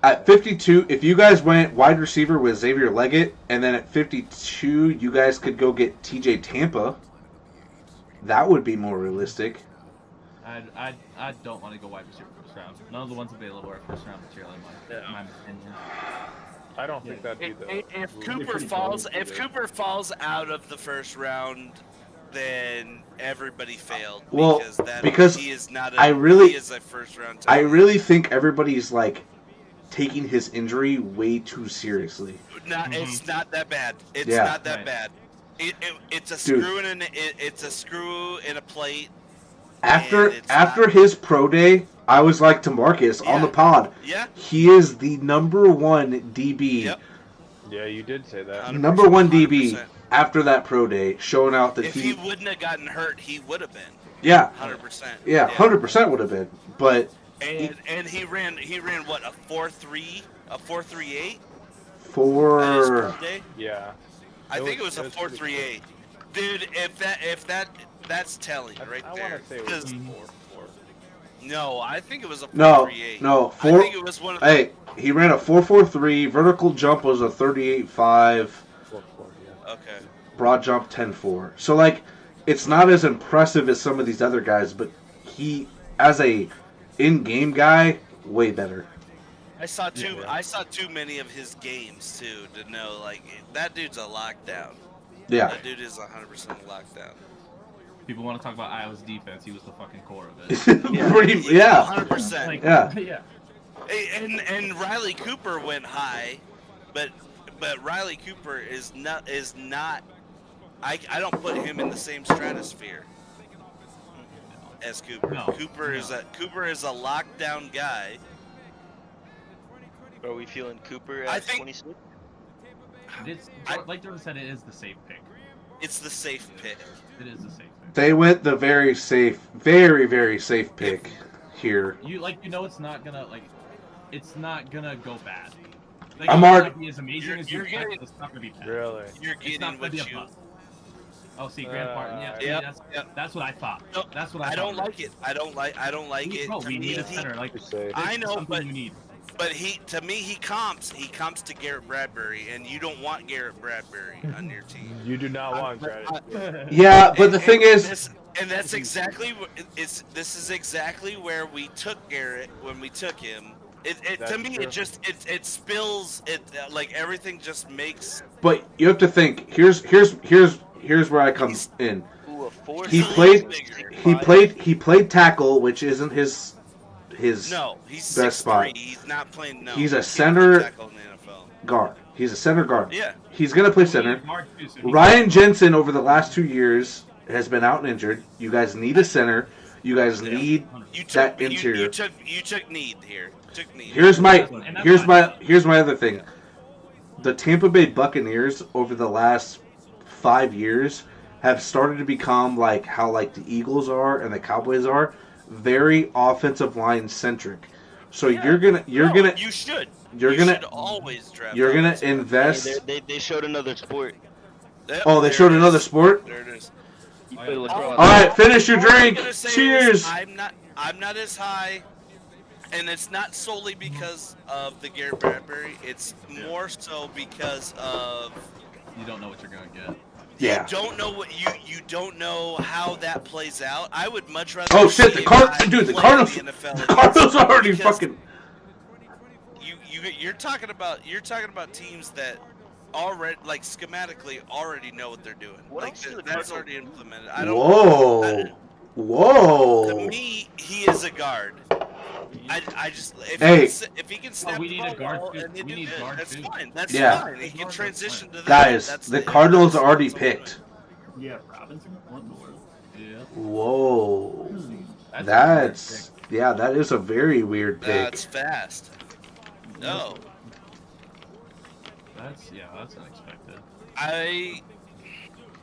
Speaker 4: At 52, if you guys went wide receiver with Xavier Leggett, and then at 52, you guys could go get TJ Tampa, that would be more realistic.
Speaker 9: I don't want to go wide receiver first round. None of the ones available are first round material in my opinion.
Speaker 3: I don't think that'd be the.
Speaker 2: If
Speaker 3: move.
Speaker 2: Cooper
Speaker 10: pretty
Speaker 2: falls,
Speaker 10: close.
Speaker 2: if Cooper falls out of the first round, then everybody failed.
Speaker 4: Well,
Speaker 2: because he is not.
Speaker 4: I really-
Speaker 2: he is a first round.
Speaker 4: I
Speaker 2: talent.
Speaker 4: really think everybody's like taking his injury way too seriously.
Speaker 2: It's not that bad. It's
Speaker 4: Yeah.
Speaker 2: not that
Speaker 9: Right.
Speaker 2: bad. It's a
Speaker 4: Dude.
Speaker 2: screw in it's a screw in a plate.
Speaker 4: After
Speaker 2: And it's
Speaker 4: after his pro day, I was like to Marcus on
Speaker 2: Yeah.
Speaker 4: the pod,
Speaker 2: Yeah.
Speaker 4: he is the number one DB.
Speaker 2: Yep.
Speaker 3: Yeah, you did say that.
Speaker 2: 100%,
Speaker 4: Number one DB
Speaker 2: 100%.
Speaker 4: after that pro day, showing out that
Speaker 2: If he wouldn't have gotten hurt, he would have been
Speaker 4: yeah,
Speaker 2: 100%.
Speaker 4: yeah, 100% would have been. But
Speaker 2: And he ran what, a 4.3, a 4.38 at his
Speaker 4: for
Speaker 2: pro day.
Speaker 3: Yeah.
Speaker 2: I think it was a
Speaker 3: pretty
Speaker 2: 4.38. Dude, if that's telling right
Speaker 3: I
Speaker 2: there.
Speaker 3: want to say it was
Speaker 2: 'Cause-
Speaker 3: 4-4.
Speaker 2: No, I think it was a
Speaker 4: no,
Speaker 2: 4.38.
Speaker 4: no,
Speaker 2: I think it was one of the,
Speaker 4: Hey, he ran a 4.43. Vertical jump was a 38.5.
Speaker 3: 4-4, yeah.
Speaker 2: Okay.
Speaker 4: Broad jump 10.4. So like, it's not as impressive as some of these other guys, but he, as a in-game guy, way better.
Speaker 2: I saw too many of his games too to know like that dude's a lockdown.
Speaker 4: Yeah.
Speaker 2: That dude is 100% a lockdown.
Speaker 9: People want to talk about Iowa's defense. He was the fucking core of it.
Speaker 4: Yeah.
Speaker 2: 100%.
Speaker 9: Like,
Speaker 4: Yeah.
Speaker 9: yeah.
Speaker 2: And Riley Cooper went high, but Riley Cooper is not. I don't put him in the same stratosphere as Cooper.
Speaker 9: No,
Speaker 2: Cooper is a lockdown guy.
Speaker 1: Are we feeling Cooper
Speaker 2: I
Speaker 1: at
Speaker 2: think-
Speaker 1: 26?
Speaker 9: It's like Jordan said, it is the safe pick.
Speaker 2: It's the safe pick.
Speaker 9: It is a safe pick.
Speaker 4: They went the very safe, very, very safe pick here.
Speaker 9: It's not gonna it's not gonna go bad. Like,
Speaker 4: I'm
Speaker 9: it might
Speaker 4: already-
Speaker 9: not be as amazing as
Speaker 2: You're
Speaker 9: you think,
Speaker 2: getting-
Speaker 9: but it's not gonna be bad.
Speaker 3: Really?
Speaker 2: You're
Speaker 9: It's
Speaker 2: getting
Speaker 9: not gonna
Speaker 2: what
Speaker 9: be a
Speaker 2: you.
Speaker 9: bust. Oh, see, Grant Parton. Yeah,
Speaker 2: Yep,
Speaker 9: that's what I thought.
Speaker 2: No,
Speaker 9: That's what I
Speaker 2: I don't
Speaker 9: thought.
Speaker 2: like it. I don't like it.
Speaker 9: Bro,
Speaker 2: To
Speaker 9: we
Speaker 2: me,
Speaker 9: need a
Speaker 2: he-
Speaker 9: center. Like,
Speaker 3: Safe.
Speaker 2: I know,
Speaker 9: something
Speaker 2: but
Speaker 9: you need.
Speaker 2: But to me, he comps to Garrett Bradbury, and you don't want Garrett Bradbury on your team.
Speaker 3: You do not want credit.
Speaker 4: Yeah, but the thing is,
Speaker 2: That's exactly this is exactly where we took Garrett when we took him.
Speaker 3: That's
Speaker 2: To me,
Speaker 3: true.
Speaker 2: it spills it like everything just makes.
Speaker 4: but you have to think. Here's where I come in.
Speaker 1: Ooh, a four
Speaker 4: He
Speaker 1: seed,
Speaker 4: played-
Speaker 1: 65.
Speaker 4: He played tackle, which isn't his
Speaker 2: No, he's
Speaker 4: best
Speaker 2: 6'3".
Speaker 4: spot.
Speaker 2: He's not playing. No,
Speaker 4: He's a
Speaker 2: he can't
Speaker 4: center-
Speaker 2: play tackle in the NFL.
Speaker 4: guard. He's a center guard.
Speaker 2: Yeah.
Speaker 4: He's gonna play center. Ryan Jensen over the last 2 years has been out and injured. You guys need a center. You guys need
Speaker 2: You took
Speaker 4: that
Speaker 2: you
Speaker 4: interior.
Speaker 2: took need here. Took need.
Speaker 4: Here's my other thing. The Tampa Bay Buccaneers over the last 5 years have started to become like how like the Eagles are and the Cowboys are, very offensive line centric. So
Speaker 2: Yeah. You should.
Speaker 4: you're
Speaker 2: You
Speaker 4: gonna
Speaker 2: should always draft.
Speaker 4: you're gonna
Speaker 2: offensive linemen.
Speaker 4: invest.
Speaker 1: They showed another sport.
Speaker 2: Yep,
Speaker 4: Oh, they
Speaker 2: there
Speaker 4: showed
Speaker 2: it
Speaker 4: another
Speaker 2: is.
Speaker 4: sport.
Speaker 2: There it is.
Speaker 1: You play lacrosse.
Speaker 4: All right, finish your
Speaker 2: All I'm
Speaker 4: drink.
Speaker 2: gonna say is
Speaker 4: Cheers.
Speaker 2: I'm not as high, and it's not solely because of the Garrett Bradbury. It's more so because of
Speaker 9: You don't know what you're gonna get.
Speaker 4: Yeah.
Speaker 2: you don't know what you don't know how that plays out. I would much rather.
Speaker 4: Oh shit!
Speaker 2: see
Speaker 4: The
Speaker 2: a guy
Speaker 4: Cardinals,
Speaker 2: play in the NFL
Speaker 4: the Cardinals are already
Speaker 2: because
Speaker 4: fucking.
Speaker 2: You're talking about teams that already like schematically already know what they're doing.
Speaker 1: What
Speaker 2: Like
Speaker 1: else do the
Speaker 2: that's
Speaker 1: Cardinals-
Speaker 2: already implemented. I don't.
Speaker 4: Whoa!
Speaker 2: To
Speaker 4: Whoa!
Speaker 2: me, he is a guard. I just
Speaker 4: Hey.
Speaker 2: if he can snap
Speaker 9: we
Speaker 2: the
Speaker 9: need
Speaker 2: ball
Speaker 9: a guard
Speaker 2: well
Speaker 9: too.
Speaker 2: and they
Speaker 9: We
Speaker 2: do
Speaker 9: need
Speaker 2: good,
Speaker 9: guard
Speaker 2: that's
Speaker 9: too.
Speaker 2: fine. That's
Speaker 4: Yeah.
Speaker 2: fine. He can transition to that.
Speaker 4: Guys,
Speaker 2: That's
Speaker 4: the Cardinals
Speaker 2: that's
Speaker 4: already
Speaker 2: something.
Speaker 4: picked.
Speaker 10: Yeah, Robinson. What in the world?
Speaker 9: Yeah.
Speaker 4: Whoa!
Speaker 9: a
Speaker 4: That's yeah, that is a very weird pick.
Speaker 2: That's fast. No,
Speaker 9: That's unexpected.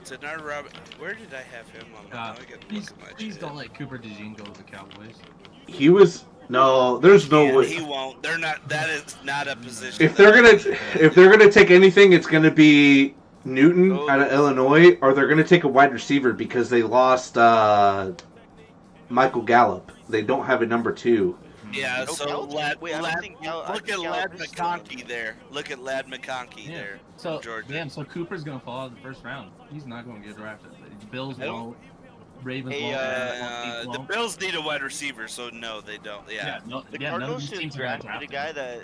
Speaker 2: Denard Robert. Where did I have him on?
Speaker 9: Uh,
Speaker 2: I gotta
Speaker 9: please,
Speaker 2: look at my
Speaker 9: please
Speaker 2: shit.
Speaker 9: don't let Cooper DeJean go to the Cowboys.
Speaker 4: He was no. There's no
Speaker 2: Yeah,
Speaker 4: way.
Speaker 2: he won't. They're not. That is not a position.
Speaker 4: If
Speaker 2: that-
Speaker 4: they're gonna take anything, it's gonna be Newton
Speaker 1: Oh.
Speaker 4: out of Illinois, or they're gonna take a wide receiver because they lost Michael Gallup. They don't have a number 2.
Speaker 2: Yeah,
Speaker 1: No,
Speaker 2: so
Speaker 1: Gallup-
Speaker 2: Lad,
Speaker 1: wait, I don't think Gallup- I
Speaker 2: look
Speaker 1: think
Speaker 2: at
Speaker 1: Gallup
Speaker 2: Lad
Speaker 1: is still-
Speaker 2: McConkey there. Look at Lad McConkey
Speaker 9: Yeah.
Speaker 2: there.
Speaker 9: So
Speaker 2: Georgia.
Speaker 9: damn, so Cooper's gonna fall out of the first round. He's not gonna get drafted. The Bills
Speaker 2: I don't-
Speaker 9: won't. Ravens
Speaker 1: Hey,
Speaker 9: won't.
Speaker 2: The
Speaker 9: won't.
Speaker 2: Bills need a wide receiver, so no, they don't. Yeah.
Speaker 9: No,
Speaker 1: The
Speaker 9: none of
Speaker 1: Cardinals
Speaker 9: these
Speaker 1: should
Speaker 9: teams
Speaker 1: have
Speaker 9: are gonna
Speaker 1: drafted
Speaker 9: draft
Speaker 1: a guy that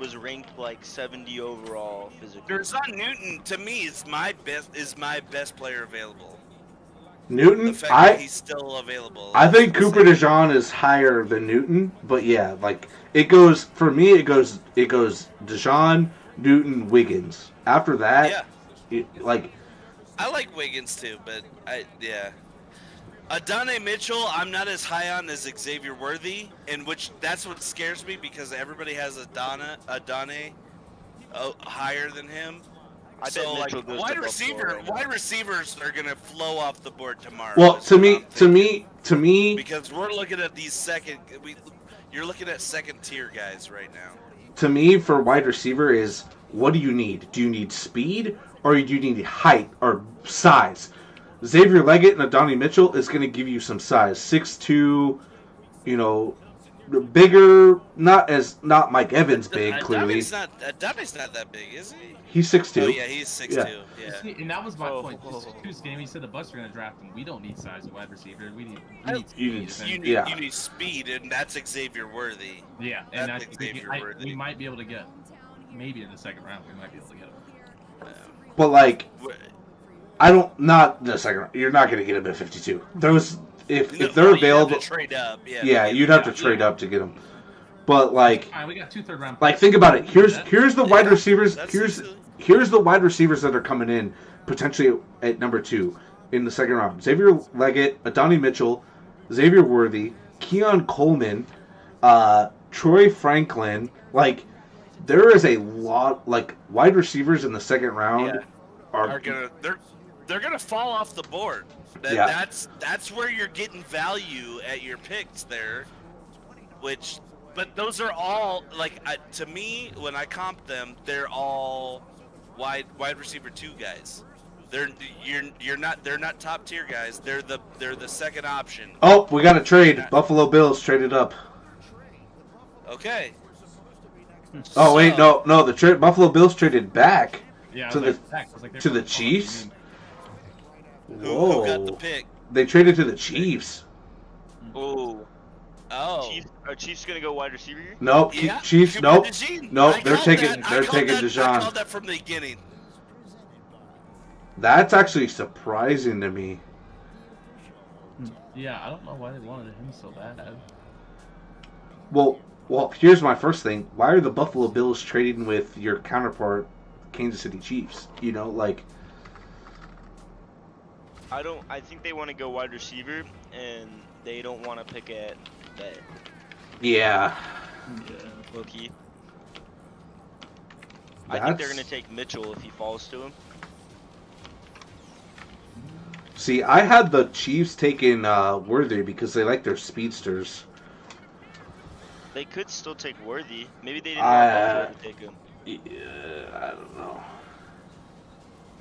Speaker 1: was ranked like 70 overall physically.
Speaker 2: Derzon Newton, to me, is my best player available. The
Speaker 4: Newton,
Speaker 2: fact that he's
Speaker 4: I
Speaker 2: still available.
Speaker 4: think
Speaker 2: is
Speaker 4: Cooper
Speaker 2: insane.
Speaker 4: DeJean is higher than Newton, but yeah, like it goes for me. It goes DeJean, Newton, Wiggins. After that,
Speaker 2: Yeah,
Speaker 4: like
Speaker 2: I like Wiggins too, but Adonai Mitchell, I'm not as high on as Xavier Worthy, and that's what scares me because everybody has Adonai higher than him.
Speaker 1: I bet
Speaker 2: So like
Speaker 1: Mitchell goes
Speaker 2: wide
Speaker 1: to Buffalo right now.
Speaker 2: wide receivers are gonna flow off the board tomorrow.
Speaker 4: well,
Speaker 2: is
Speaker 4: to
Speaker 2: what
Speaker 4: me,
Speaker 2: I'm
Speaker 4: to
Speaker 2: thinking.
Speaker 4: me, to me,
Speaker 2: because we're looking at these you're looking at second tier guys right now.
Speaker 4: to me, for wide receiver is what do you need? Do you need speed or do you need height or size? Xavier Leggett and Adonai Mitchell is going to give you some size, 6'2", bigger, not Mike Evans big, clearly.
Speaker 2: Adonai's not that big, is he?
Speaker 4: He's 6'2".
Speaker 2: Oh yeah, he's 6'2".
Speaker 4: Yeah.
Speaker 2: Yeah.
Speaker 9: See, and that was my
Speaker 1: Oh,
Speaker 9: point.
Speaker 1: oh,
Speaker 9: Just
Speaker 1: oh.
Speaker 9: Tuesday game, he said the Bucs are gonna draft him. We don't need size at wide receiver. We need
Speaker 4: You
Speaker 9: speed.
Speaker 4: need-
Speaker 9: and-
Speaker 4: Yeah.
Speaker 2: You need speed, and that's Xavier Worthy.
Speaker 9: yeah, and
Speaker 2: that's
Speaker 9: I think
Speaker 2: Xavier Worthy.
Speaker 9: we might be able to get maybe in the second round. We might be able to get him.
Speaker 4: But like, not the second round. You're not going to get him at 52. Those if they're available,
Speaker 2: You have to trade up.
Speaker 4: yeah, you'd have to trade up to get them. But like,
Speaker 9: All right, we got 2 third-round.
Speaker 4: like think about it. Here's the wide receivers.
Speaker 2: that's
Speaker 4: Here's
Speaker 2: easily-
Speaker 4: here's the wide receivers that are coming in potentially at number 2 in the second round. Xavier Leggett, Adonai Mitchell, Xavier Worthy, Keon Coleman, Troy Franklin. Like there is a lot like wide receivers in the second round
Speaker 2: Yeah.
Speaker 4: are
Speaker 2: They're they're gonna fall off the board.
Speaker 4: Yeah.
Speaker 2: That's where you're getting value at your picks there. But those are all like to me when I comp them, they're all wide receiver 2 guys. They're not top tier guys. They're the second option.
Speaker 4: Oh, we got a trade. Buffalo Bills traded up.
Speaker 2: Okay.
Speaker 4: Oh wait, no, the Buffalo Bills traded back
Speaker 9: Yeah,
Speaker 4: to the Chiefs.
Speaker 2: Who got the pick?
Speaker 4: They traded to the Chiefs.
Speaker 1: Oh.
Speaker 2: Oh.
Speaker 1: Are Chiefs gonna go wide receiver?
Speaker 4: Nope,
Speaker 2: Yeah,
Speaker 4: Chiefs.
Speaker 2: Cooper
Speaker 4: Nope,
Speaker 2: DeJean.
Speaker 4: nope.
Speaker 2: I
Speaker 4: They're
Speaker 2: called
Speaker 4: taking
Speaker 2: that. I called
Speaker 4: Deshaun.
Speaker 2: that from the beginning.
Speaker 4: That's actually surprising to me.
Speaker 9: Yeah, I don't know why they wanted him so bad.
Speaker 4: Well, here's my first thing. Why are the Buffalo Bills trading with your counterpart, Kansas City Chiefs? You know, like.
Speaker 1: I think they want to go wide receiver, and they don't want to pick at that.
Speaker 4: Yeah.
Speaker 1: Low key. I think they're gonna take Mitchell if he falls to him.
Speaker 4: See, I had the Chiefs taking Worthy because they like their speedsters.
Speaker 1: They could still take Worthy. Maybe they didn't want Buffalo to take him.
Speaker 4: Yeah, I don't know.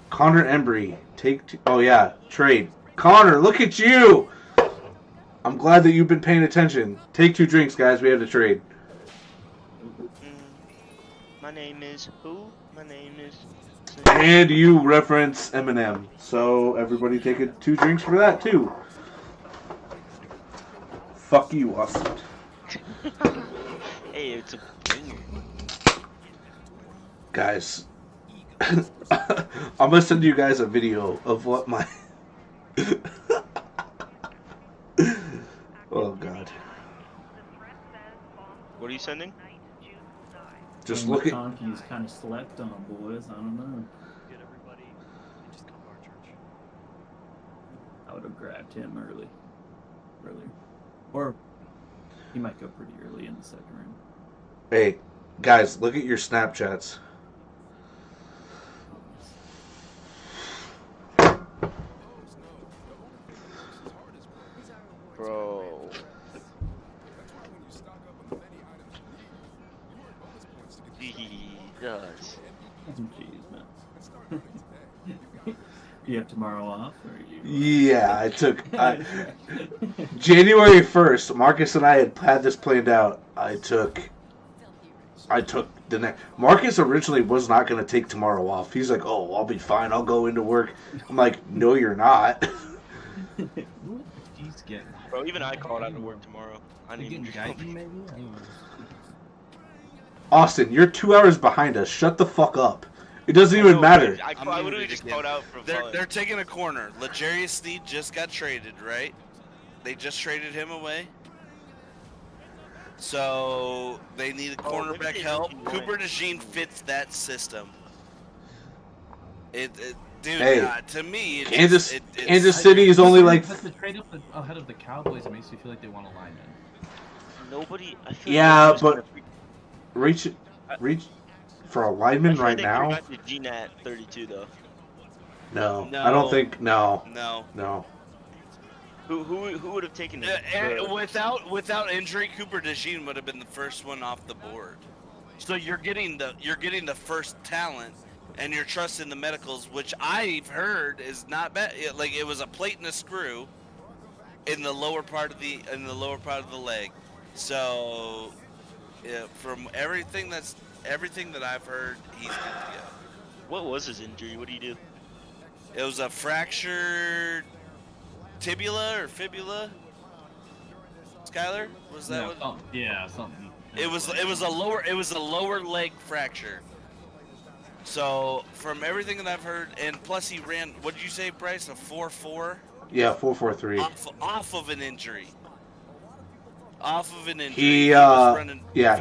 Speaker 4: Connor Embry, oh yeah, trade. Connor, look at you! I'm glad that you've been paying attention. Take 2 drinks, guys. We have to trade.
Speaker 1: My name is who? My name is.
Speaker 4: And you reference Eminem, so everybody take 2 drinks for that too. Fuck you, Austin.
Speaker 1: Hey, it's a banger.
Speaker 4: Guys, I'm gonna send you guys a video of what my. Oh God.
Speaker 1: What are you sending?
Speaker 4: Just look at.
Speaker 10: He's kind of slept on, boys. I don't know. I would have grabbed him earlier, or he might go pretty early in the second round.
Speaker 4: Hey, guys, look at your Snapchats.
Speaker 1: Bro. Jesus.
Speaker 10: Jeez, man. You have tomorrow off, or you?
Speaker 4: Yeah, I took January 1st. Marcus and I had this planned out. I took the next. Marcus originally was not going to take tomorrow off. He's like, "Oh, I'll be fine. I'll go into work." I'm like, "No, you're not."
Speaker 9: He's getting.
Speaker 1: Bro, even I called out to work tomorrow. I need
Speaker 9: Getting
Speaker 1: to
Speaker 9: guided, maybe. I don't know.
Speaker 4: Austin, you're 2 hours behind us. Shut the fuck up. It doesn't even matter.
Speaker 1: I literally just called out for fun.
Speaker 2: They're taking a corner. L'Jarius Sneed just got traded, right? They just traded him away. So they need a cornerback help. Cooper DeJean fits that system. Dude,
Speaker 4: Hey,
Speaker 2: to me,
Speaker 4: Kansas
Speaker 2: it's
Speaker 4: City is only like.
Speaker 9: But the trade up ahead of the Cowboys, it makes me feel like they want a lineman.
Speaker 1: Nobody. I feel
Speaker 4: Yeah,
Speaker 1: like
Speaker 4: but reach for a lineman right now.
Speaker 1: Got the Gene at 32 though.
Speaker 4: No, I don't think. No.
Speaker 2: No.
Speaker 1: Who would have taken it?
Speaker 2: Without injury, Cooper DeJean would have been the first one off the board. So you're getting the first talent, and you're trusting the medicals, which I've heard is not bad. Like it was a plate and a screw in the lower part of the leg. So yeah, from everything that I've heard, he's good to go.
Speaker 1: What was his injury? What did he do?
Speaker 2: It was a fractured tibula or fibula. Skylar, was that what?
Speaker 9: Something.
Speaker 2: It was a lower leg fracture. So from everything that I've heard, and plus he ran. What did you say, Bryce? A 4.4?
Speaker 4: Yeah, 4.43.
Speaker 2: Off of an injury.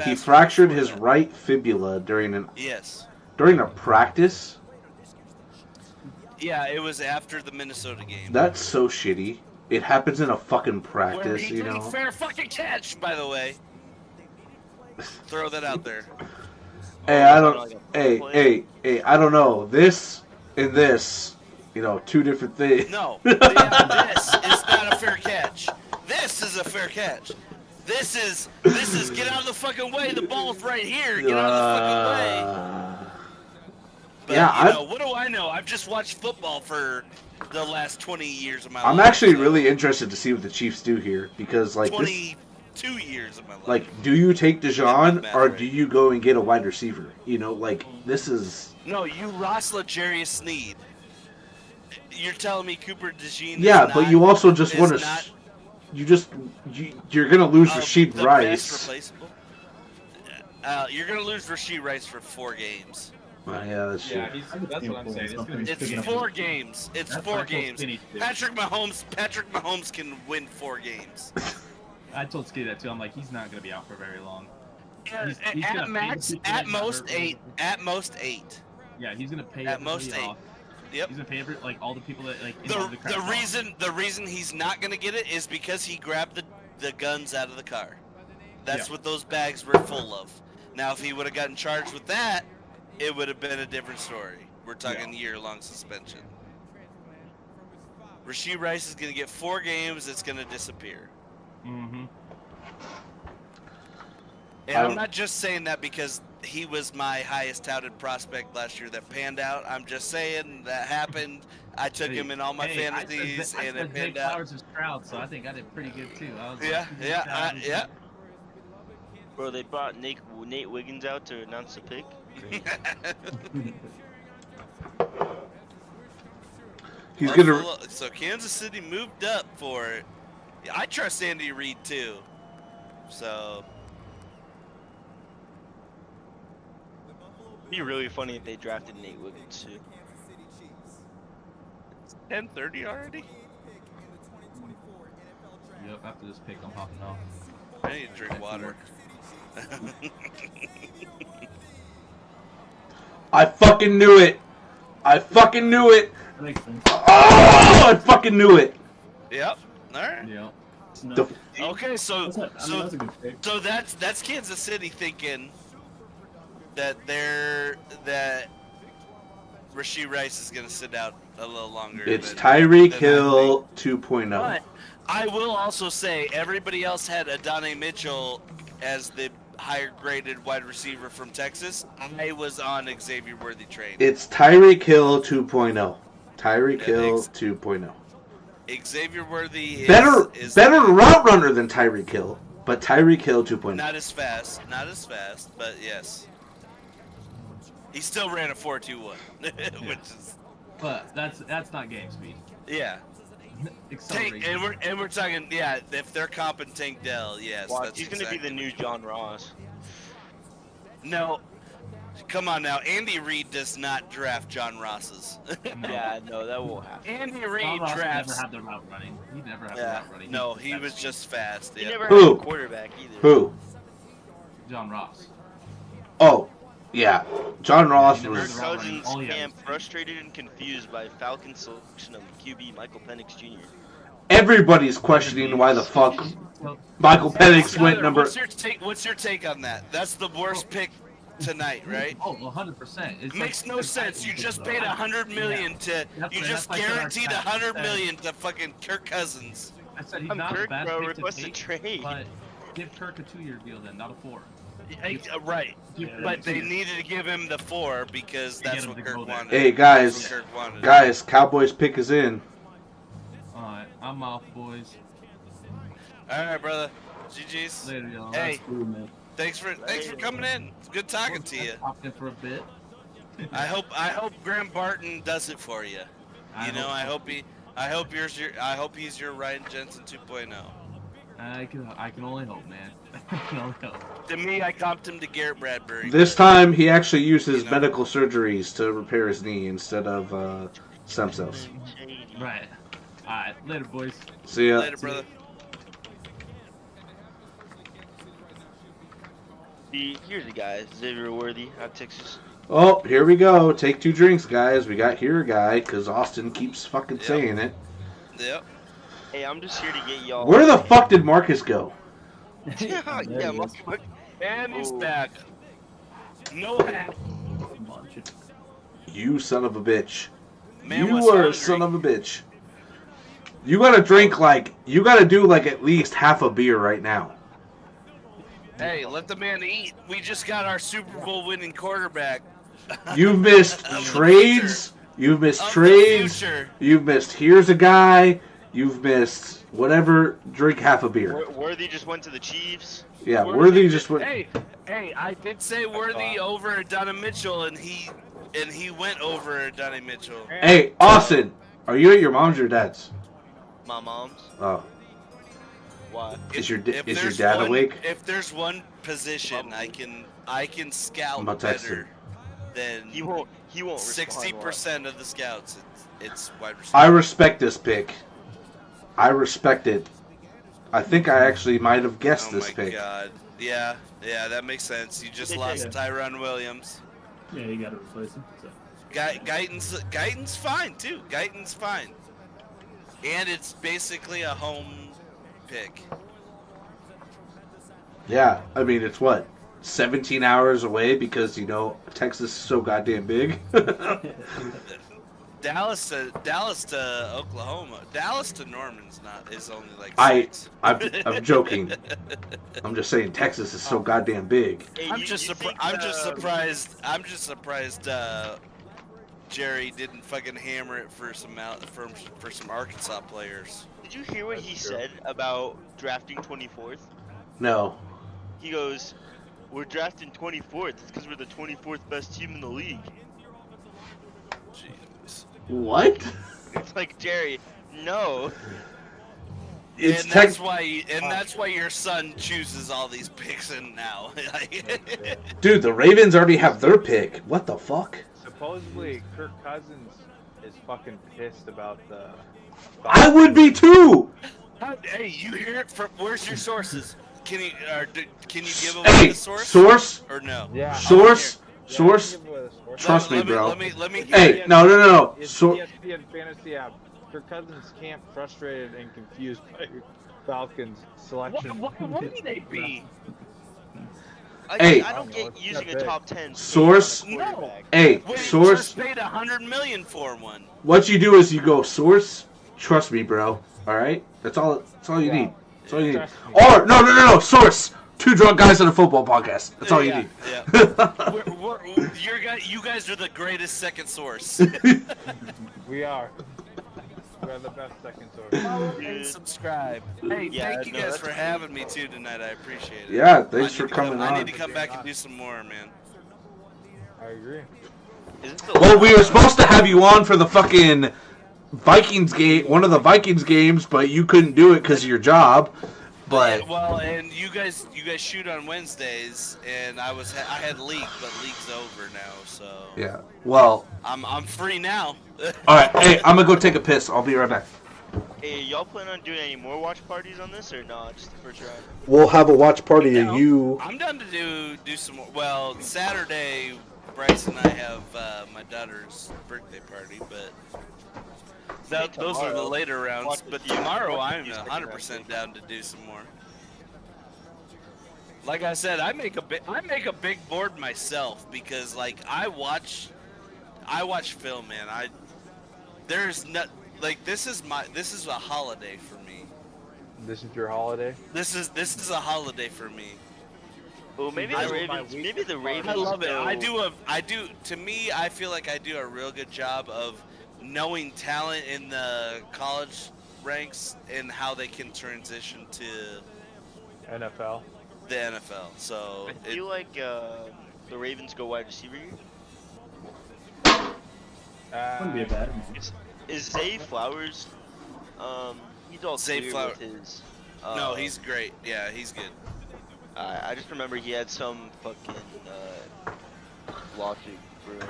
Speaker 4: He fractured his right fibula during a practice.
Speaker 2: Yeah, it was after the Minnesota game.
Speaker 4: That's so shitty. It happens in a fucking practice,
Speaker 2: Where he
Speaker 4: you
Speaker 2: threw
Speaker 4: know.
Speaker 2: fair fucking catch, by the way. Throw that out there.
Speaker 4: Hey, I don't know. two different things.
Speaker 2: No, this is not a fair catch. This is a fair catch. This is get out of the fucking way. The ball's right here. Get out of the fucking way. But,
Speaker 4: Yeah,
Speaker 2: what do I know? I've just watched football for the last 20 years of my life.
Speaker 4: I'm actually
Speaker 2: so-
Speaker 4: really interested to see what the Chiefs do here because, like, this,
Speaker 2: 22 years of my life.
Speaker 4: like, do you take Dijon
Speaker 2: Yeah,
Speaker 4: or
Speaker 2: right.
Speaker 4: do you go and get a wide receiver? Like, this is.
Speaker 2: No, you lost L'Jarius Sneed. You're telling me Cooper DeJean
Speaker 4: Yeah,
Speaker 2: is
Speaker 4: but
Speaker 2: not,
Speaker 4: you also just
Speaker 2: is
Speaker 4: want
Speaker 2: not
Speaker 4: to. You're gonna lose Rashid
Speaker 2: the
Speaker 4: Rice.
Speaker 2: best replaceable? You're gonna lose Rashid Rice for 4 games.
Speaker 4: Oh, yeah, that's true.
Speaker 3: Yeah, that's what I'm saying. It's gonna be
Speaker 2: It's 4 games. It's
Speaker 9: That's
Speaker 2: 4
Speaker 9: why I told
Speaker 2: games.
Speaker 9: Skinny too.
Speaker 2: Patrick Mahomes can win 4 games.
Speaker 9: I told Skitty that too. I'm like, he's not gonna be out for very long. He's
Speaker 2: at
Speaker 9: gonna pay
Speaker 2: max,
Speaker 9: the people
Speaker 2: at
Speaker 9: that got
Speaker 2: most
Speaker 9: hurt.
Speaker 2: 8. At most 8.
Speaker 9: Yeah, he's gonna pay
Speaker 2: At
Speaker 9: everybody
Speaker 2: most 8.
Speaker 9: off.
Speaker 2: Yep.
Speaker 9: He's gonna pay all the people that like
Speaker 2: The,
Speaker 9: the crowd
Speaker 2: the reason he's not gonna get it is because he grabbed the guns out of the car. That's
Speaker 9: Yeah.
Speaker 2: what those bags were full of. Now, if he would have gotten charged with that, it would have been a different story. We're talking year-long suspension. Rashid Rice is gonna get 4 games. It's gonna disappear.
Speaker 9: Mm-hmm.
Speaker 2: And I'm not just saying that because he was my highest touted prospect last year that panned out. I'm just saying that happened. I took him in all my fantasies, and it panned out.
Speaker 9: Flowers is Stroud, so I think I did pretty good too. I was
Speaker 2: Yeah, yeah.
Speaker 1: Bro, they brought Nate Wiggins out to announce the pick.
Speaker 4: He's gonna.
Speaker 2: So Kansas City moved up for it. Yeah, I trust Andy Reid too. So
Speaker 1: It'd be really funny if they drafted Nate Wiggins too.
Speaker 2: 10:30 already.
Speaker 9: Yep. After this pick, I'm hopping off.
Speaker 2: I need to drink water.
Speaker 4: I fucking knew it. I fucking knew it.
Speaker 10: That makes sense.
Speaker 4: Oh, I fucking knew it.
Speaker 2: Yep. All right.
Speaker 9: Yeah.
Speaker 10: It's not-
Speaker 4: The,
Speaker 2: Okay, so
Speaker 10: that's not- I mean, that's a good pick.
Speaker 2: So that's Kansas City thinking that Rashid Rice is gonna sit out a little longer.
Speaker 4: it's
Speaker 2: than-
Speaker 4: Tyreek
Speaker 2: than I
Speaker 4: Hill
Speaker 2: think.
Speaker 4: 2.0.
Speaker 2: But I will also say everybody else had Adonai Mitchell as the higher graded wide receiver from Texas. I was on Xavier Worthy train.
Speaker 4: It's Tyreek Hill 2.0. Tyreek
Speaker 2: Yeah,
Speaker 4: Hill
Speaker 2: ex-
Speaker 4: 2.0.
Speaker 2: Xavier Worthy is
Speaker 4: Better route runner than Tyreek Hill, but Tyreek Hill 2.0.
Speaker 2: not as fast, but yes. He still ran a 4.21, which is
Speaker 9: But that's not game speed.
Speaker 2: yeah. Tank,
Speaker 9: Acceleration.
Speaker 2: and we're talking if they're comping Tank Dell, yes.
Speaker 1: Watch,
Speaker 2: That's
Speaker 1: he's gonna be the
Speaker 2: exactly
Speaker 1: new
Speaker 2: what-
Speaker 1: John Ross.
Speaker 2: No, come on now. Andy Reid does not draft John Rosses.
Speaker 9: No.
Speaker 1: Yeah, no, that won't happen.
Speaker 2: Andy
Speaker 9: John
Speaker 2: Reid
Speaker 9: Ross
Speaker 2: drafts.
Speaker 9: never had the route running. He never had the
Speaker 2: Yeah,
Speaker 9: route running.
Speaker 2: no, he
Speaker 9: That's
Speaker 2: was just fast.
Speaker 1: He
Speaker 2: Yeah.
Speaker 1: never
Speaker 4: Who?
Speaker 1: had a quarterback either.
Speaker 4: Who?
Speaker 9: John Ross.
Speaker 4: Oh, yeah. John Ross
Speaker 1: Kirk
Speaker 4: was.
Speaker 1: Cousins
Speaker 9: Oh, yeah.
Speaker 1: camp frustrated and confused by Falcons selection of QB Michael Penix Jr.
Speaker 4: Everybody's questioning why the fuck Michael Penix went
Speaker 2: Skyler,
Speaker 4: number.
Speaker 2: What's your take on that? That's the worst pick tonight, right?
Speaker 9: Oh, 100%.
Speaker 2: It makes no sense. You just paid $100 million to.
Speaker 9: That's
Speaker 2: You
Speaker 9: right,
Speaker 2: just
Speaker 9: that's like our
Speaker 2: guaranteed
Speaker 9: tax.
Speaker 2: $100 million to fucking Kirk Cousins.
Speaker 9: I said he's
Speaker 1: I'm
Speaker 9: not
Speaker 1: Kirk,
Speaker 9: a bad
Speaker 1: bro.
Speaker 9: pick
Speaker 1: Request
Speaker 9: to
Speaker 1: a
Speaker 9: take,
Speaker 1: trade.
Speaker 9: but give Kirk a 2-year deal then, not a 4.
Speaker 2: Right.
Speaker 9: Yeah,
Speaker 2: But they needed to give him the 4 because
Speaker 9: To get
Speaker 2: that's
Speaker 9: him
Speaker 2: what
Speaker 9: to
Speaker 2: Kirk
Speaker 9: go there.
Speaker 2: wanted.
Speaker 4: Hey
Speaker 2: That's what
Speaker 4: guys,
Speaker 2: Kirk wanted.
Speaker 4: Cowboys pick is in.
Speaker 9: Alright, I'm off, boys.
Speaker 2: All right, brother. GG's.
Speaker 9: Later, y'all.
Speaker 2: Hey,
Speaker 10: Cool, man.
Speaker 2: thanks for coming in. It's good talking to you.
Speaker 9: Popped in for a bit.
Speaker 2: I hope Graham Barton does it for you. I hope he's your Ryan Jensen 2.0.
Speaker 9: I can only hope, man. I can only hope.
Speaker 2: To me, I comped him to Garrett Bradbury.
Speaker 4: This time he actually used his medical surgeries to repair his knee instead of stem cells.
Speaker 9: Right. Alright, later, boys.
Speaker 4: See ya.
Speaker 2: Later, brother.
Speaker 1: Here's the guy, Xavier Worthy out of Texas.
Speaker 4: Oh, here we go. Take 2 drinks, guys. We got here a guy because Austin keeps fucking saying it.
Speaker 2: Yep.
Speaker 1: Hey, I'm just here to get y'all.
Speaker 4: Where the fuck did Marcus go?
Speaker 1: yeah,
Speaker 2: And he's back. No hat.
Speaker 10: Come on, shit.
Speaker 4: You son of a bitch.
Speaker 2: Man
Speaker 4: you
Speaker 2: was
Speaker 4: are a
Speaker 2: hungry.
Speaker 4: son of a bitch. You gotta drink you gotta do like at least half a beer right now.
Speaker 2: Hey, let the man eat. We just got our Super Bowl winning quarterback.
Speaker 4: You've missed
Speaker 2: Of the
Speaker 4: trades. You've missed
Speaker 2: Of the
Speaker 4: trades.
Speaker 2: future.
Speaker 4: You've missed here's a guy. You've missed whatever. Drink half a beer.
Speaker 1: Worthy just went to the Chiefs.
Speaker 4: Yeah, Worthy just went.
Speaker 2: Hey, I did say Worthy over Donovan Mitchell, and he went over Donovan Mitchell.
Speaker 4: Hey, Austin, are you at your mom's or your dad's?
Speaker 1: My mom's.
Speaker 4: Oh,
Speaker 1: Why?
Speaker 4: is your
Speaker 2: If
Speaker 4: is your
Speaker 2: there's
Speaker 4: dad
Speaker 2: one-
Speaker 4: awake?
Speaker 2: If there's one position I can scout
Speaker 4: I'm gonna text
Speaker 2: better than
Speaker 1: He won't. He won't.
Speaker 2: 60% of the scouts, it's wide receiver.
Speaker 4: I respect this pick. I respect it. I think I actually might have guessed
Speaker 2: Oh
Speaker 4: this
Speaker 2: my
Speaker 4: pick.
Speaker 2: god. Yeah, that makes sense. You just lost Tyron Williams.
Speaker 10: Yeah, you got to replace him. So.
Speaker 2: Guyton's fine too. Guyton's fine. And it's basically a home pick.
Speaker 4: Yeah, I mean it's what 17 hours away because Texas is so goddamn big.
Speaker 2: Dallas to Oklahoma. Dallas to Norman's is only like six.
Speaker 4: I'm joking. I'm just saying Texas is so goddamn big.
Speaker 1: Hey,
Speaker 2: I'm
Speaker 1: you
Speaker 2: just
Speaker 1: think,
Speaker 2: surprised Jerry didn't fucking hammer it for some Arkansas players.
Speaker 1: Did you hear what he said about drafting 24th?
Speaker 4: No.
Speaker 1: He goes, "We're drafting 24th. It's because we're the 24th best team in the league."
Speaker 2: Jeez.
Speaker 4: What?
Speaker 1: It's like, Jerry, no.
Speaker 4: It's
Speaker 2: And that's why your son chooses all these picks in now.
Speaker 4: Dude, the Ravens already have their pick. What the fuck?
Speaker 3: Supposedly, Kirk Cousins is fucking pissed about the.
Speaker 4: I would be too.
Speaker 2: Hey, you hear it from? Where's your sources? Can you give away
Speaker 4: Hey,
Speaker 2: the source?
Speaker 4: source?
Speaker 2: Or no?
Speaker 3: Yeah.
Speaker 4: Source?
Speaker 3: Yeah,
Speaker 4: Source?
Speaker 3: give away the source.
Speaker 4: Trust me,
Speaker 2: Let
Speaker 4: bro.
Speaker 2: Let me.
Speaker 4: Hey, no.
Speaker 3: It's
Speaker 4: So,
Speaker 3: ESPN Fantasy app. Kirk Cousins can't frustrated and confused by Falcons selection.
Speaker 2: What would they be?
Speaker 4: Hey.
Speaker 1: I don't get
Speaker 3: It's
Speaker 1: using
Speaker 3: that
Speaker 1: a
Speaker 3: big.
Speaker 1: top 10
Speaker 4: Source?
Speaker 1: pick on a quarterback.
Speaker 4: hey,
Speaker 2: Wait,
Speaker 4: source.
Speaker 2: just paid $100 million for one.
Speaker 4: What you do is you go source. Trust me, bro. All right. That's all you
Speaker 3: Yeah.
Speaker 4: need. That's all you need.
Speaker 3: Trust me.
Speaker 4: Or no. Source. Two drunk guys on a football podcast. That's all you need.
Speaker 2: Yeah. You guys are the greatest second source.
Speaker 3: We are. We're the best second source.
Speaker 2: Follow and subscribe. Hey,
Speaker 1: Yeah,
Speaker 2: thank you
Speaker 1: no,
Speaker 2: guys
Speaker 1: that's
Speaker 2: for
Speaker 1: cool.
Speaker 2: having me too tonight. I appreciate it.
Speaker 4: Yeah, thanks for coming
Speaker 2: I
Speaker 4: on.
Speaker 2: need to come back and do some more, man.
Speaker 3: I agree.
Speaker 1: Is this the
Speaker 4: Well, we were supposed to have you on for the fucking Vikings game, one of the Vikings games, but you couldn't do it because of your job. But
Speaker 2: Well, and you guys shoot on Wednesdays, and I had league, but league's over now, so
Speaker 4: yeah, well,
Speaker 2: I'm free now.
Speaker 4: all right. Hey, I'm gonna go take a piss. I'll be right back.
Speaker 1: Hey, y'all plan on doing any more watch parties on this or not? Just the first round.
Speaker 4: We'll have a watch party
Speaker 2: No.
Speaker 4: of you.
Speaker 2: I'm done to do some more. Well, Saturday, Bryce and I have my daughter's birthday party, but those are the
Speaker 1: tomorrow,
Speaker 2: later rounds.
Speaker 1: watch
Speaker 2: But
Speaker 1: with you.
Speaker 2: tomorrow,
Speaker 1: Watch
Speaker 2: I'm
Speaker 1: with you
Speaker 2: 100% down to do some more. Like I said, I make a big board myself because like I watch film, man. There's not like this is a holiday for me.
Speaker 3: This is your holiday.
Speaker 2: This is a holiday for me.
Speaker 1: Well, maybe
Speaker 2: I
Speaker 1: the
Speaker 2: love
Speaker 1: Ravens. Maybe the Ravens.
Speaker 2: I love it.
Speaker 1: go-
Speaker 2: To me, I feel like I do a real good job of knowing talent in the college ranks and how they can transition to
Speaker 3: NFL.
Speaker 2: the NFL. So
Speaker 1: I feel like the Ravens go wide receiver here.
Speaker 10: Wouldn't be a bad.
Speaker 1: Is Zay Flowers? He's all
Speaker 2: Zay
Speaker 1: clear
Speaker 2: Flowers.
Speaker 1: with his.
Speaker 2: no, he's great. Yeah, he's good.
Speaker 1: I just remember he had some fucking logic brewing.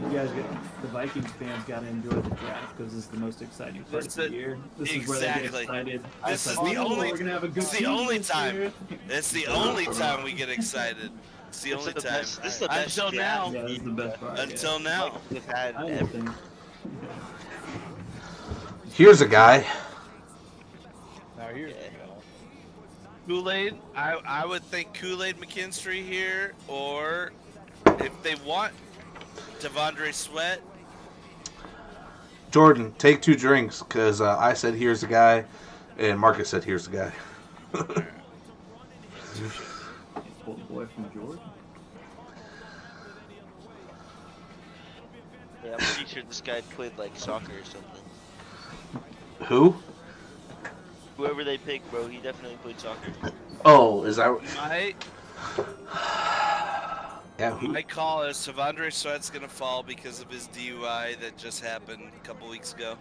Speaker 10: You guys, the Vikings fans got to enjoy the draft because this is the most exciting part of the year. This is where they get
Speaker 2: Exactly.
Speaker 10: excited.
Speaker 2: This
Speaker 10: It's
Speaker 2: is
Speaker 10: like,
Speaker 2: the
Speaker 10: oh,
Speaker 2: only.
Speaker 10: We're gonna have a good
Speaker 2: It's the
Speaker 10: season
Speaker 2: only
Speaker 10: this
Speaker 2: time.
Speaker 10: year.
Speaker 2: It's the only time we get excited. It's the only time.
Speaker 1: This is the best
Speaker 2: Until now.
Speaker 10: Yeah, this is the best part.
Speaker 2: Until now.
Speaker 1: They've had
Speaker 10: I
Speaker 1: ever.
Speaker 10: understand.
Speaker 4: Here's a guy.
Speaker 3: Now here's
Speaker 2: Kool-Aid. I would think Kool-Aid McKinstry here, or if they want Devondre Sweat,
Speaker 4: Jordan, take 2 drinks, because I said here's the guy, and Marcus said here's the guy.
Speaker 10: Pull the boy from Jordan.
Speaker 1: Yeah, I'm pretty sure this guy played like soccer or something.
Speaker 4: Who?
Speaker 1: Whoever they pick, bro, he definitely played soccer.
Speaker 4: Oh, is that... Yeah, who?
Speaker 2: My call is Savondre Sweat's going to fall because of his DUI that just happened a couple weeks ago.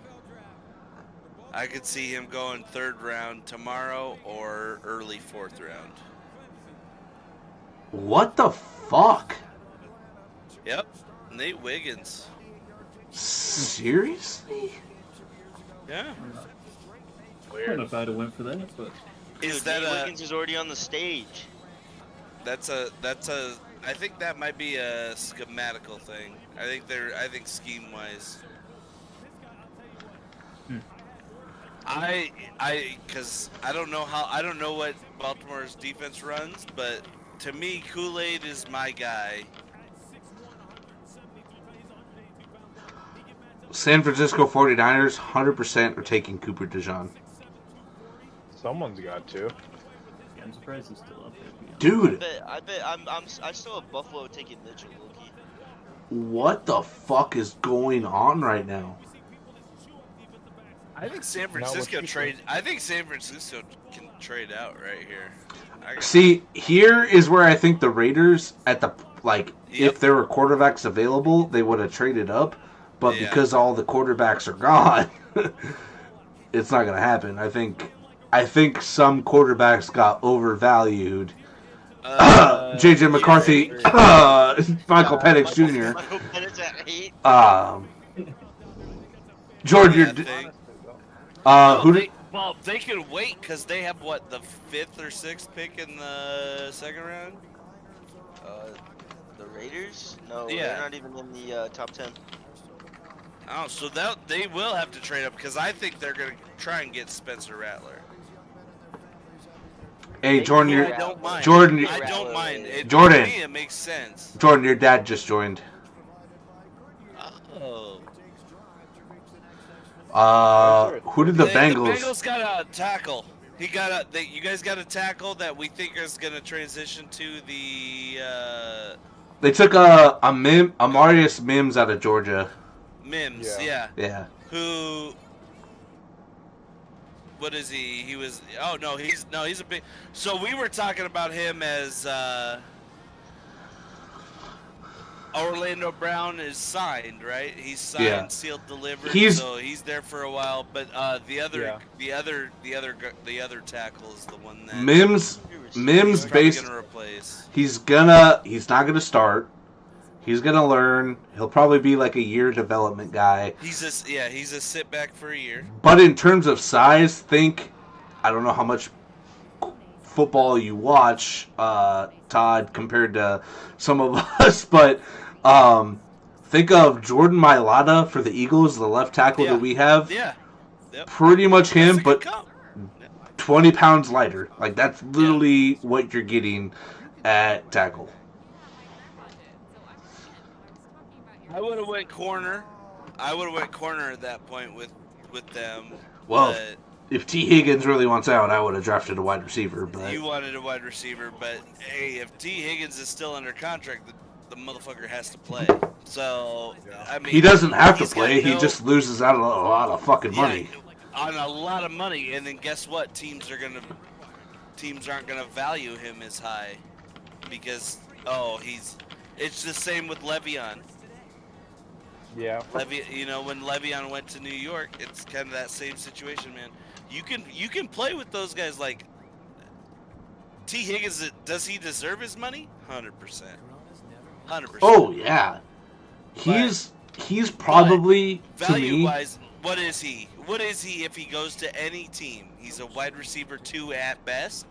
Speaker 2: I could see him going 3rd round tomorrow or early 4th round.
Speaker 4: What the fuck?
Speaker 2: Yep, Nate Wiggins.
Speaker 4: Seriously?
Speaker 2: Yeah.
Speaker 10: I don't know if I'd have went for that, but
Speaker 2: Is
Speaker 1: Nate
Speaker 2: that
Speaker 1: Wiggins is already on the stage.
Speaker 2: That's a. I think that might be a schematical thing. I think scheme wise. Because I don't know what Baltimore's defense runs, but to me, Kool-Aid is my guy.
Speaker 4: San Francisco 49ers 100% are taking Cooper DeJean.
Speaker 3: Someone's got to.
Speaker 10: I'm surprised he's still up there. to be honest.
Speaker 4: Dude,
Speaker 1: I still have Buffalo taking Mitchell, Loki.
Speaker 4: what the fuck is going on right now?
Speaker 2: I think San Francisco can trade out right here.
Speaker 4: See, here is where I think the Raiders if there were quarterbacks available, they would have traded up, but because all the quarterbacks are gone, it's not going to happen. I think some quarterbacks got overvalued. J.J. McCarthy, Michael Penix Jr.
Speaker 1: Michael Penix at 8.
Speaker 4: Jordan,
Speaker 2: Well, they can wait because they have the 5th or 6th pick in the 2nd round.
Speaker 1: The Raiders? No,
Speaker 2: Yeah.
Speaker 1: they're not even in the top 10.
Speaker 2: Oh, so they will have to trade up because I think they're gonna try and get Spencer Rattler.
Speaker 4: Hey, Jordan,
Speaker 2: I don't mind.
Speaker 4: Jordan,
Speaker 2: I don't mind.
Speaker 4: Jordan.
Speaker 2: To me, it makes sense.
Speaker 4: Jordan, your dad just joined.
Speaker 2: Oh.
Speaker 4: Who did the Bengals?
Speaker 2: The Bengals got a tackle. You guys got a tackle that we think is gonna transition to the.
Speaker 4: They took Amarius Mims out of Georgia.
Speaker 2: Mims, yeah.
Speaker 4: Yeah.
Speaker 2: Who? What is he? He was. Oh no, he's a big. So we were talking about him as Orlando Brown is signed, right? He's signed, sealed, delivered. So he's there for a while. But the other tackle is the one that
Speaker 4: Mims
Speaker 2: based. Gonna replace.
Speaker 4: He's not gonna start. He's gonna learn. He'll probably be like a year development guy.
Speaker 2: He's a sit back for a year.
Speaker 4: But in terms of size, I don't know how much football you watch, Todd, compared to some of us, but think of Jordan Mailata for the Eagles, the left tackle that we have.
Speaker 2: Yeah. Yep.
Speaker 4: Pretty much him, but 20 pounds lighter. Like, that's literally what you're getting at tackle.
Speaker 2: I would have went corner. At that point with them.
Speaker 4: Well, if T. Higgins really wants out, I would have drafted a wide receiver. But
Speaker 2: you wanted a wide receiver, but hey, if T. Higgins is still under contract, the motherfucker has to play. So I mean,
Speaker 4: he doesn't have to play. He just loses out on a lot of fucking money.
Speaker 2: On a lot of money, and then guess what? Teams aren't gonna value him as high because it's the same with Le'Veon.
Speaker 3: Yeah.
Speaker 2: When Le'Veon went to New York, it's kind of that same situation, man. You can play with those guys like T. Higgins. Does he deserve his money? 100%. 100%.
Speaker 4: Oh yeah, he's probably
Speaker 2: value wise. What is he? What is he if he goes to any team? He's a wide receiver 2 at best.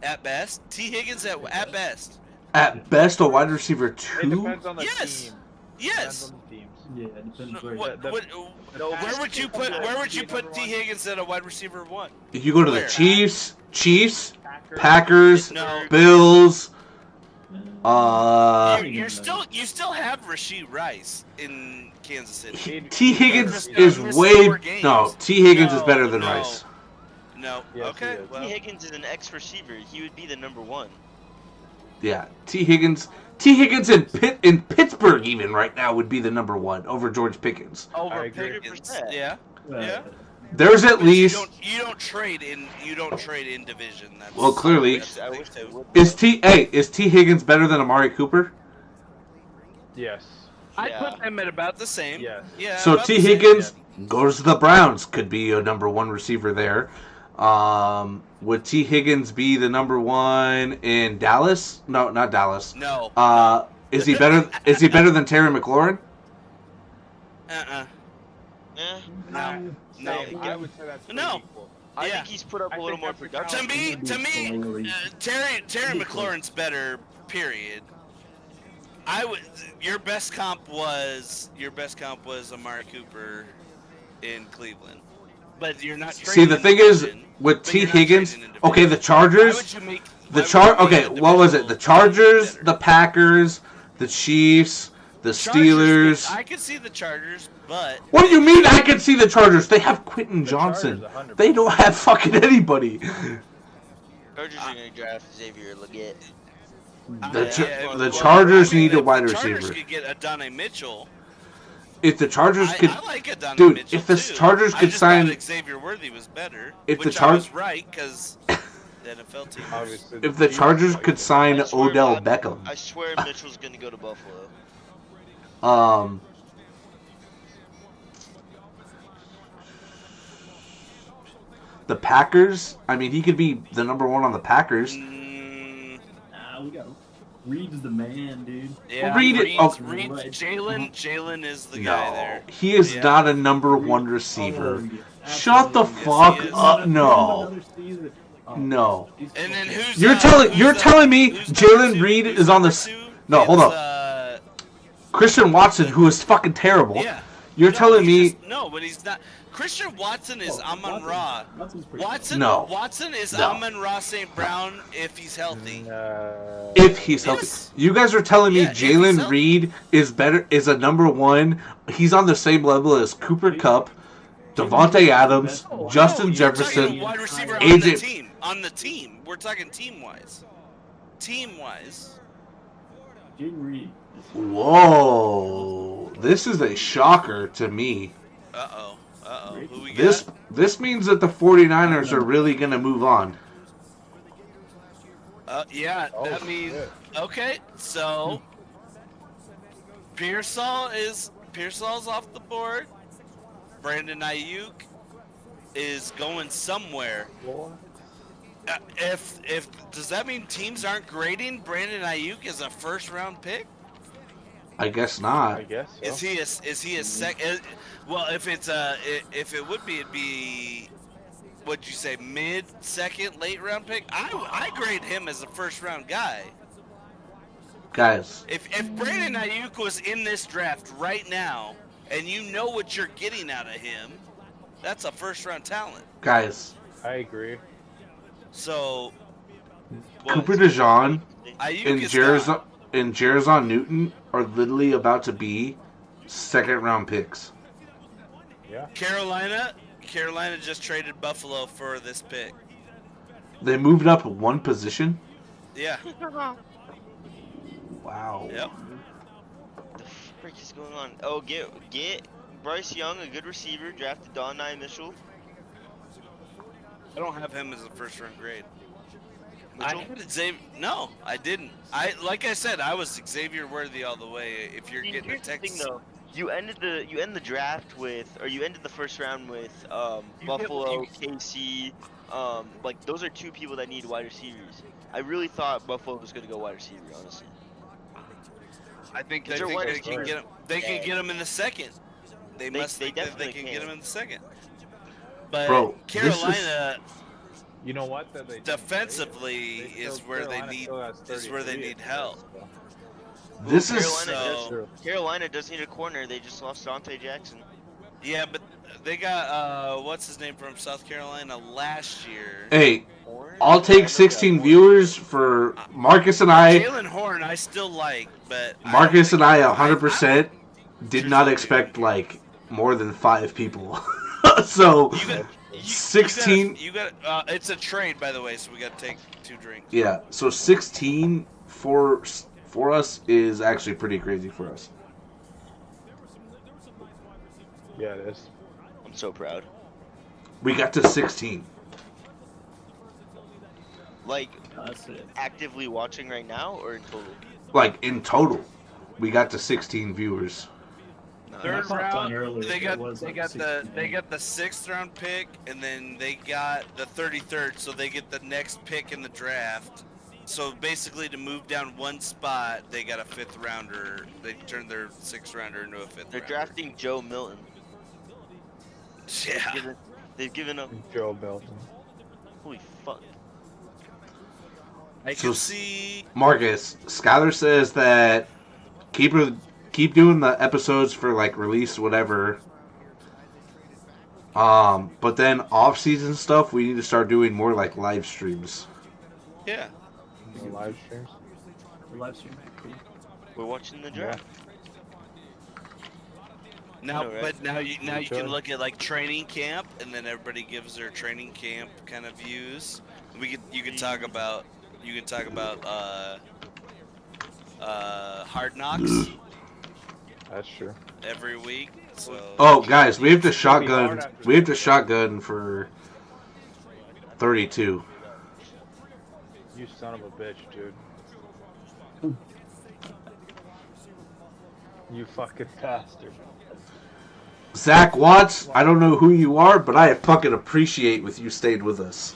Speaker 2: At best, T. Higgins at best.
Speaker 4: At best, a wide receiver 2.
Speaker 3: It depends on the team.
Speaker 2: Yes.
Speaker 10: Yeah, it depends
Speaker 2: where would you put T. Higgins at a wide receiver 1?
Speaker 4: You go to the Chiefs, Packers, Bills.
Speaker 2: You still have Rasheed Rice in Kansas City.
Speaker 4: T. Higgins
Speaker 2: Missed
Speaker 4: is
Speaker 2: 4 games.
Speaker 4: no. T. Higgins is
Speaker 2: No,
Speaker 4: better than
Speaker 2: no.
Speaker 4: Rice.
Speaker 2: No.
Speaker 3: Yes,
Speaker 2: Okay.
Speaker 3: he is.
Speaker 2: Well,
Speaker 1: T. Higgins is an X receiver. He would be the number 1.
Speaker 4: Yeah, T. Higgins in Pittsburgh even right now would be the number 1 over George Pickens.
Speaker 3: I
Speaker 2: over
Speaker 3: agree.
Speaker 2: Pickens. Yeah. Yeah.
Speaker 4: There's at
Speaker 2: But
Speaker 4: least
Speaker 2: you don't trade in division. That's,
Speaker 4: well, clearly
Speaker 2: that's
Speaker 1: I
Speaker 2: the
Speaker 1: wish
Speaker 2: thing,
Speaker 1: they
Speaker 2: too.
Speaker 1: would.
Speaker 4: is T. Higgins better than Amari Cooper?
Speaker 3: Yes.
Speaker 2: I
Speaker 1: Yeah.
Speaker 2: put them at about the same.
Speaker 3: Yes.
Speaker 2: Yeah.
Speaker 4: So
Speaker 2: about
Speaker 4: T.
Speaker 2: the same.
Speaker 4: Higgins goes to the Browns, could be a number 1 receiver there. Would T. Higgins be the number 1 in Dallas? No, not Dallas.
Speaker 2: No.
Speaker 4: Is he better? Is he better than Terry McLaurin?
Speaker 2: Uh-uh.
Speaker 1: Eh,
Speaker 2: No. No.
Speaker 3: I would say that's pretty
Speaker 2: No.
Speaker 3: equal.
Speaker 1: I
Speaker 2: Yeah.
Speaker 1: think he's put up
Speaker 3: I
Speaker 1: a little
Speaker 3: think
Speaker 1: more
Speaker 3: that's the
Speaker 1: production.
Speaker 2: To me, Terry McLaurin's better. Period. Your best comp was Amari Cooper in Cleveland, but you're not.
Speaker 4: See, the thing is with T. Higgins. Okay, the Chargers. Okay, what was it? The Chargers, the Packers, the Chiefs, the Steelers.
Speaker 2: I could see the Chargers, but
Speaker 4: What do you mean I can see the Chargers? They have Quentin
Speaker 3: The
Speaker 4: Johnson.
Speaker 3: Chargers, 100%.
Speaker 4: They don't have fucking anybody.
Speaker 1: Chargers are gonna draft Xavier Legette.
Speaker 4: The Chargers need a wide
Speaker 2: Chargers
Speaker 4: receiver.
Speaker 2: could get Adonai Mitchell.
Speaker 4: If the Chargers could,
Speaker 2: I like Adonai
Speaker 4: dude,
Speaker 2: Mitchell
Speaker 4: if the
Speaker 2: too.
Speaker 4: Chargers
Speaker 2: I
Speaker 4: could
Speaker 2: just
Speaker 4: sign-
Speaker 2: thought Xavier Worthy was better.
Speaker 4: If the
Speaker 2: which I
Speaker 4: Char-
Speaker 2: was right because the NFL team.
Speaker 3: Obviously,
Speaker 4: if the Chargers
Speaker 3: Eagles
Speaker 4: could
Speaker 3: like
Speaker 4: sign
Speaker 1: I swear
Speaker 4: Odell
Speaker 1: God-
Speaker 4: Beckham,
Speaker 1: I swear Mitchell's gonna go to Buffalo.
Speaker 4: the Packers. I mean, he could be the number 1 on the Packers.
Speaker 2: Mm,
Speaker 10: Nah, we got Reed's the man, dude.
Speaker 2: yeah,
Speaker 4: Reed- oh.
Speaker 2: Jalen is the guy
Speaker 4: No,
Speaker 2: there.
Speaker 4: he is
Speaker 2: Yeah.
Speaker 4: not a number 1 receiver.
Speaker 10: Oh, yeah,
Speaker 4: Shut the
Speaker 10: absolutely.
Speaker 4: fuck
Speaker 2: he is.
Speaker 4: up! No,
Speaker 10: Another season. Oh,
Speaker 4: no.
Speaker 10: he's
Speaker 2: And then
Speaker 10: so
Speaker 2: who's
Speaker 4: You're
Speaker 2: who's
Speaker 4: telling me
Speaker 2: who's
Speaker 4: Jalen
Speaker 2: number two?
Speaker 4: Reed
Speaker 2: Who's
Speaker 4: is on
Speaker 2: number
Speaker 4: the.
Speaker 2: two?
Speaker 4: No, hold
Speaker 2: It's,
Speaker 4: up. Christian Watson, who is fucking terrible.
Speaker 2: Yeah.
Speaker 4: You're
Speaker 2: No,
Speaker 4: telling
Speaker 2: he's
Speaker 4: me
Speaker 2: just- no, but he's not. Christian Watson is
Speaker 10: Oh,
Speaker 2: Amon Ra.
Speaker 10: Watson's pretty
Speaker 2: Watson.
Speaker 4: No.
Speaker 2: Watson is
Speaker 4: No.
Speaker 2: Amon Ra St. Brown if he's healthy.
Speaker 4: if he's healthy.
Speaker 2: Yes.
Speaker 4: You guys are telling me
Speaker 2: Yeah, if he's
Speaker 4: Jalen
Speaker 2: healthy.
Speaker 4: Reed is better, is a number 1. He's on the same level as Cooper Kupp, Devontae Adams,
Speaker 10: Oh,
Speaker 4: Justin
Speaker 2: You're talking
Speaker 4: Jefferson.
Speaker 2: wide receiver on
Speaker 4: AJ
Speaker 2: the team. On the team. We're talking team wise. Team wise.
Speaker 10: Jaden Reed.
Speaker 4: Whoa, this is a shocker to me.
Speaker 2: Uh oh. Who we got?
Speaker 4: This means that the 49ers are really going to move on.
Speaker 2: Yeah,
Speaker 3: Oh,
Speaker 2: that means
Speaker 3: shit.
Speaker 2: okay. So Pearsall's off the board. Brandon Ayuk is going somewhere. If does that mean teams aren't grading Brandon Ayuk as a first round pick?
Speaker 4: I guess
Speaker 3: I
Speaker 4: not.
Speaker 3: guess so.
Speaker 2: Is he a second? Well, if it would be, it'd be. What'd you say? Mid, second, late round pick? I grade him as a first round guy.
Speaker 4: Guys,
Speaker 2: If Brandon Ayuk was in this draft right now, and you know what you're getting out of him, that's a first round talent.
Speaker 4: guys,
Speaker 3: I agree.
Speaker 2: So
Speaker 4: Cooper DeJean
Speaker 2: Ayuk
Speaker 4: and
Speaker 2: is gone.
Speaker 4: Jerzon Newton are literally about to be second round picks.
Speaker 3: Yeah.
Speaker 2: Carolina just traded Buffalo for this pick.
Speaker 4: They moved up 1 position.
Speaker 2: Yeah.
Speaker 4: Wow.
Speaker 2: Yep.
Speaker 1: The frick is going on? Oh, get Bryce Young, a good receiver. Drafted Donai Mitchell.
Speaker 2: I don't have him as a first round grade.
Speaker 1: Mitchell?
Speaker 2: I had Xavier. No, I didn't. Like I said, I was Xavier Worthy all the way. If you're
Speaker 1: See,
Speaker 2: getting a
Speaker 1: here's the thing,
Speaker 2: text,
Speaker 1: though. You ended the draft with, or you ended the first round with Buffalo, KC. Like those are 2 people that need wide receivers. I really thought Buffalo was gonna go wide receiver, honestly.
Speaker 2: I think
Speaker 1: Is
Speaker 2: they
Speaker 1: there wide
Speaker 2: can
Speaker 3: receiver?
Speaker 2: get him. They can get him in the second. They
Speaker 1: They-
Speaker 2: must
Speaker 1: they
Speaker 2: think that they
Speaker 1: definitely
Speaker 2: can get
Speaker 1: can.
Speaker 2: him in the second. But
Speaker 4: Bro, this is-
Speaker 2: Carolina
Speaker 3: You know what? That they
Speaker 2: defensively
Speaker 3: they
Speaker 2: is
Speaker 3: still-
Speaker 2: where they
Speaker 3: Carolina
Speaker 2: need
Speaker 3: still has
Speaker 2: is where they
Speaker 3: 33
Speaker 2: need help.
Speaker 4: This is
Speaker 1: Carolina
Speaker 2: So-
Speaker 1: Carolina does need a corner. They just lost Dante Jackson.
Speaker 2: Yeah, but what's his name from South Carolina last year.
Speaker 4: Hey, I'll take 16 viewers for Marcus and I.
Speaker 2: Jalen Horn, I still like, but
Speaker 4: Marcus and I 100% did not expect like more than 5 people. So 16.
Speaker 2: You got. It's a trade, by the way, so we got to take 2 drinks.
Speaker 4: Yeah. So 16 for us is actually pretty crazy for us.
Speaker 3: Yeah, it is.
Speaker 1: I'm so proud.
Speaker 4: We got to 16.
Speaker 1: Like,
Speaker 10: That's it.
Speaker 1: actively watching right now or in total?
Speaker 4: Like in total, we got to 16 viewers.
Speaker 2: Third
Speaker 10: I popped on
Speaker 2: round,
Speaker 10: earlier,
Speaker 2: they
Speaker 10: it
Speaker 2: got
Speaker 10: was
Speaker 2: they
Speaker 10: like
Speaker 2: got the
Speaker 10: 16.
Speaker 2: they got the 6th round pick, and then they got the 33rd, so they get the next pick in the draft. So basically, to move down 1 spot, they got a 5th rounder. They turned their 6th rounder into a 5th.
Speaker 1: They're
Speaker 2: rounder.
Speaker 1: drafting Joe Milton.
Speaker 2: Yeah.
Speaker 1: They've given up.
Speaker 3: Joe Milton.
Speaker 1: Holy fuck.
Speaker 2: I
Speaker 4: So
Speaker 2: can see.
Speaker 4: Marcus, Skylar says that keep doing the episodes for like release whatever. But then off season stuff, we need to start doing more like live streams.
Speaker 2: Yeah.
Speaker 3: No live streams.
Speaker 10: The live stream. Cool.
Speaker 1: We're watching the draft.
Speaker 2: Now,
Speaker 1: know, right?
Speaker 2: but now you
Speaker 3: Good.
Speaker 2: can look at like training camp, and then everybody gives their training camp kind of views. You can talk about Hard Knocks
Speaker 3: That's true.
Speaker 2: every week. So
Speaker 4: Oh, guys, we have to
Speaker 3: It's gonna be hard
Speaker 4: shotgun.
Speaker 3: after
Speaker 4: We have to
Speaker 3: this.
Speaker 4: shotgun for 32.
Speaker 3: You son of a bitch, dude. You fucking bastard.
Speaker 4: Zach Watts, I don't know who you are, but I fucking appreciate with you stayed with us.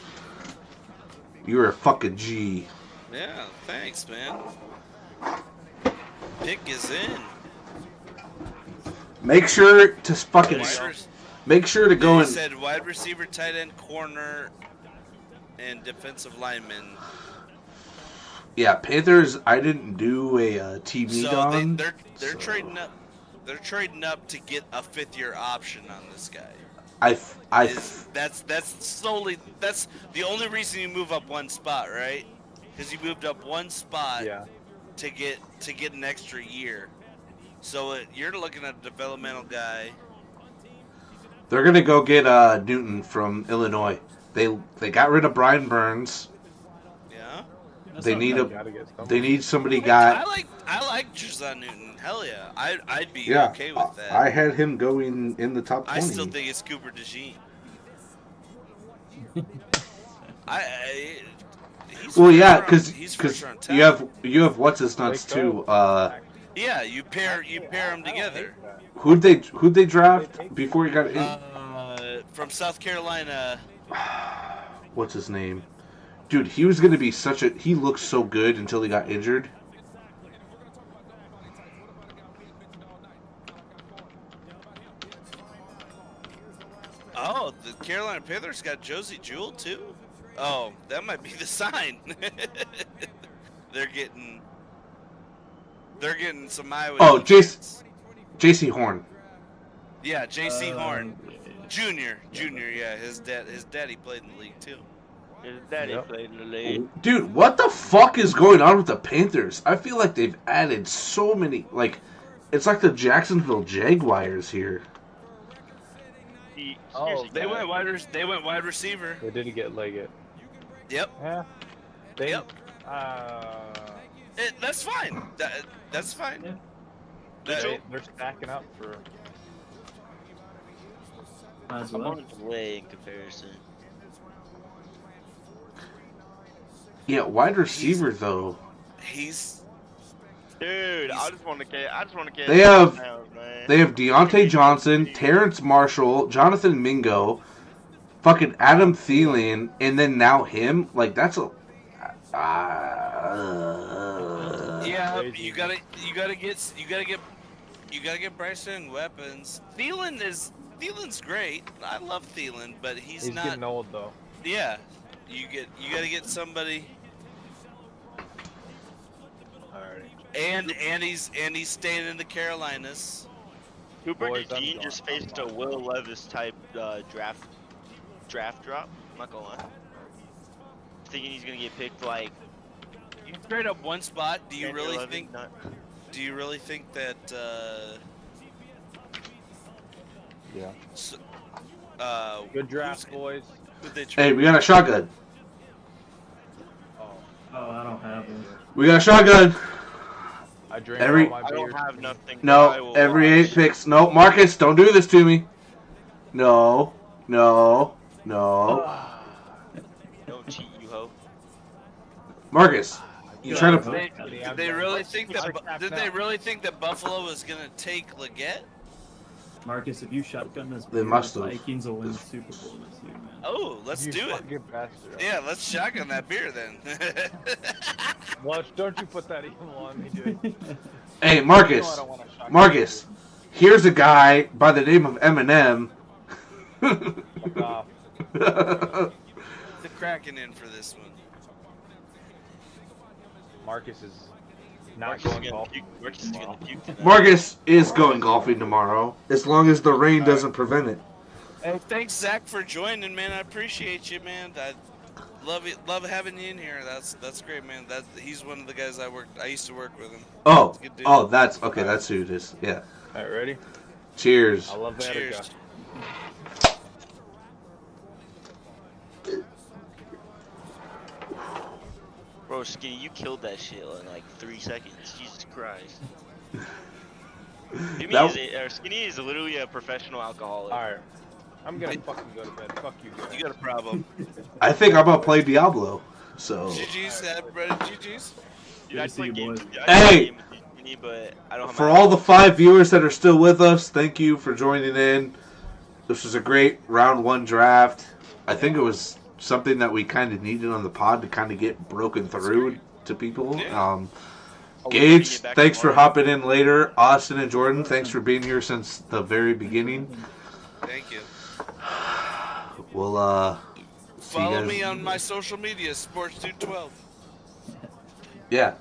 Speaker 4: You're a fucking G.
Speaker 2: yeah, thanks, man. Pick is in.
Speaker 4: Make sure to fucking make sure to go
Speaker 2: He
Speaker 4: and
Speaker 2: said wide receiver, tight end, corner, and defensive lineman.
Speaker 4: yeah. Panthers, I didn't do a team meet
Speaker 2: So
Speaker 4: on.
Speaker 2: they're
Speaker 4: so
Speaker 2: trading up. They're trading up to get a 5th-year option on this guy.
Speaker 4: That's
Speaker 2: The only reason you move up 1 spot, right? Because you moved up 1 spot
Speaker 3: Yeah.
Speaker 2: to get an extra year. So you're looking at a developmental guy.
Speaker 4: they're gonna go get Newton from Illinois. They got rid of Brian Burns.
Speaker 2: Yeah.
Speaker 10: That's
Speaker 4: They
Speaker 10: not
Speaker 4: need
Speaker 10: bad.
Speaker 3: Gotta get someone.
Speaker 4: They need somebody
Speaker 2: I
Speaker 4: got.
Speaker 2: like Trizon Newton. Hell yeah. I'd be
Speaker 4: Yeah,
Speaker 2: okay with that.
Speaker 4: I had him going in the top 20.
Speaker 2: I still think it's Cooper DeJean. He's
Speaker 4: Well, yeah,
Speaker 2: he's
Speaker 4: because
Speaker 2: first round
Speaker 4: you
Speaker 2: talent.
Speaker 4: have what's his nuts
Speaker 3: Wake
Speaker 4: too.
Speaker 2: Yeah, you pair them together.
Speaker 4: Who'd they draft before he got in?
Speaker 2: From South Carolina.
Speaker 4: What's his name? Dude, he was gonna be such a. He looked so good until he got injured.
Speaker 2: Oh, the Carolina Panthers got Josie Jewell too. Oh, that might be the sign. They're getting some Iowa.
Speaker 4: Oh,
Speaker 2: defense.
Speaker 4: J.C. Horn.
Speaker 2: Yeah, J.C. Horn,
Speaker 10: Yeah.
Speaker 2: Junior. Yeah, his daddy played in the league too.
Speaker 1: His daddy
Speaker 3: Yep.
Speaker 1: played in the league.
Speaker 4: Dude, what the fuck is going on with the Panthers? I feel like they've added so many. Like, it's like the Jacksonville Jaguars here.
Speaker 2: They went wide receiver.
Speaker 3: They didn't get Leggett.
Speaker 2: Yep.
Speaker 3: Yeah. They.
Speaker 2: Yep. That's fine. That's fine.
Speaker 10: Yeah.
Speaker 3: They're stacking up for.
Speaker 10: Might as
Speaker 1: I'm
Speaker 10: well.
Speaker 1: on his way in comparison.
Speaker 4: Yeah, wide receiver though.
Speaker 2: He's
Speaker 1: Dude, I just want to get.
Speaker 4: They have-
Speaker 1: man.
Speaker 4: They have Deontay Johnson, Terrence Marshall, Jonathan Mingo, fucking Adam Thielen, and then now him. Like that's a.
Speaker 2: yeah. You gotta get Bryson weapons. Thielens great. I love Thielen, but he's not.
Speaker 3: getting old though.
Speaker 2: Yeah, you gotta get somebody.
Speaker 3: Alright.
Speaker 2: And he's staying in the Carolinas.
Speaker 1: Cooper
Speaker 3: Boys, I'm
Speaker 1: DeJean
Speaker 3: gone.
Speaker 1: just faced a Will Levis type draft drop. I'm not gonna lie. Thinking he's gonna get picked like
Speaker 2: You trade up one spot. Do you
Speaker 1: 10,
Speaker 2: really
Speaker 1: 11,
Speaker 2: think?
Speaker 1: not-
Speaker 2: Do you really think that?
Speaker 3: Yeah.
Speaker 2: s-
Speaker 3: Good draft, boys.
Speaker 2: Who'd they trade?
Speaker 4: Hey, we got a shotgun.
Speaker 3: Oh,
Speaker 10: Oh, I don't have one.
Speaker 4: We got a shotgun.
Speaker 3: I drank
Speaker 4: Every-
Speaker 3: all my
Speaker 1: I
Speaker 3: beers.
Speaker 1: don't have nothing. but I
Speaker 4: No,
Speaker 1: will
Speaker 4: every
Speaker 1: watch.
Speaker 4: 8 picks. No, Marcus, don't do this to me. No, no, no.
Speaker 1: Don't cheat, you hoe.
Speaker 4: Marcus, you trying to?
Speaker 2: Did they really think that? Did they really think that Buffalo was gonna take Leggett?
Speaker 10: Marcus, if you shotgun this,
Speaker 4: They
Speaker 10: beer,
Speaker 4: must
Speaker 10: the
Speaker 4: have.
Speaker 10: Vikings will win the Super Bowl this year, man.
Speaker 2: Oh, let's
Speaker 3: You
Speaker 2: do it.
Speaker 3: fucking bastard.
Speaker 2: Yeah, let's shotgun that beer then.
Speaker 3: Well, don't you put that evil on me, dude.
Speaker 4: Hey,
Speaker 3: You know
Speaker 4: Marcus,
Speaker 3: I don't wanna shock
Speaker 4: Marcus. Here's a guy by the name of Eminem.
Speaker 3: you. Fuck off.
Speaker 2: The Kraken in for this one.
Speaker 3: Marcus is not
Speaker 1: Marcus is
Speaker 3: going
Speaker 1: gonna
Speaker 3: golf.
Speaker 1: puke. Marcus is gonna puke tonight.
Speaker 4: Marcus is going golfing tomorrow, as long as the rain doesn't prevent it.
Speaker 2: Hey, thanks Zach for joining, man. I appreciate you, man. I love it. Love having you in here. That's great, man. He's one of the guys I used to work with him.
Speaker 4: Oh,
Speaker 2: Good dude.
Speaker 4: oh, that's okay. That's who it is. Yeah.
Speaker 3: All right, ready?
Speaker 4: Cheers.
Speaker 3: I love that.
Speaker 2: Cheers.
Speaker 1: Bro, Skinny, you killed that shit in like 3 seconds. Jesus Christ. Jimmy
Speaker 4: That-
Speaker 1: Skinny is literally a professional alcoholic.
Speaker 3: All right. I'm gonna fucking go to bed. Fuck you guys.
Speaker 2: You got a problem.
Speaker 4: I think I'm gonna play Diablo. So.
Speaker 2: GG's, everybody. GG's.
Speaker 1: Dude, I'd
Speaker 10: Good to see
Speaker 1: play
Speaker 10: you,
Speaker 1: games
Speaker 10: boys.
Speaker 1: with you. I'd play
Speaker 4: Hey!
Speaker 1: a game with you, Skinny, but I don't have
Speaker 4: For
Speaker 1: my
Speaker 4: all the 5 viewers that are still with us, thank you for joining in. This was a great round 1 draft. I think it was something that we kind of needed on the pod to kind of get broken through to people.
Speaker 2: Yeah.
Speaker 1: Oh, we're bringing
Speaker 4: Gage,
Speaker 1: it back
Speaker 4: thanks for
Speaker 1: tomorrow.
Speaker 4: hopping in later. Austin and Jordan, thanks for being here since the very beginning.
Speaker 2: Thank you.
Speaker 4: We'll see you
Speaker 2: Follow
Speaker 4: guys.
Speaker 2: me on my social media, Sports212.
Speaker 4: Yeah,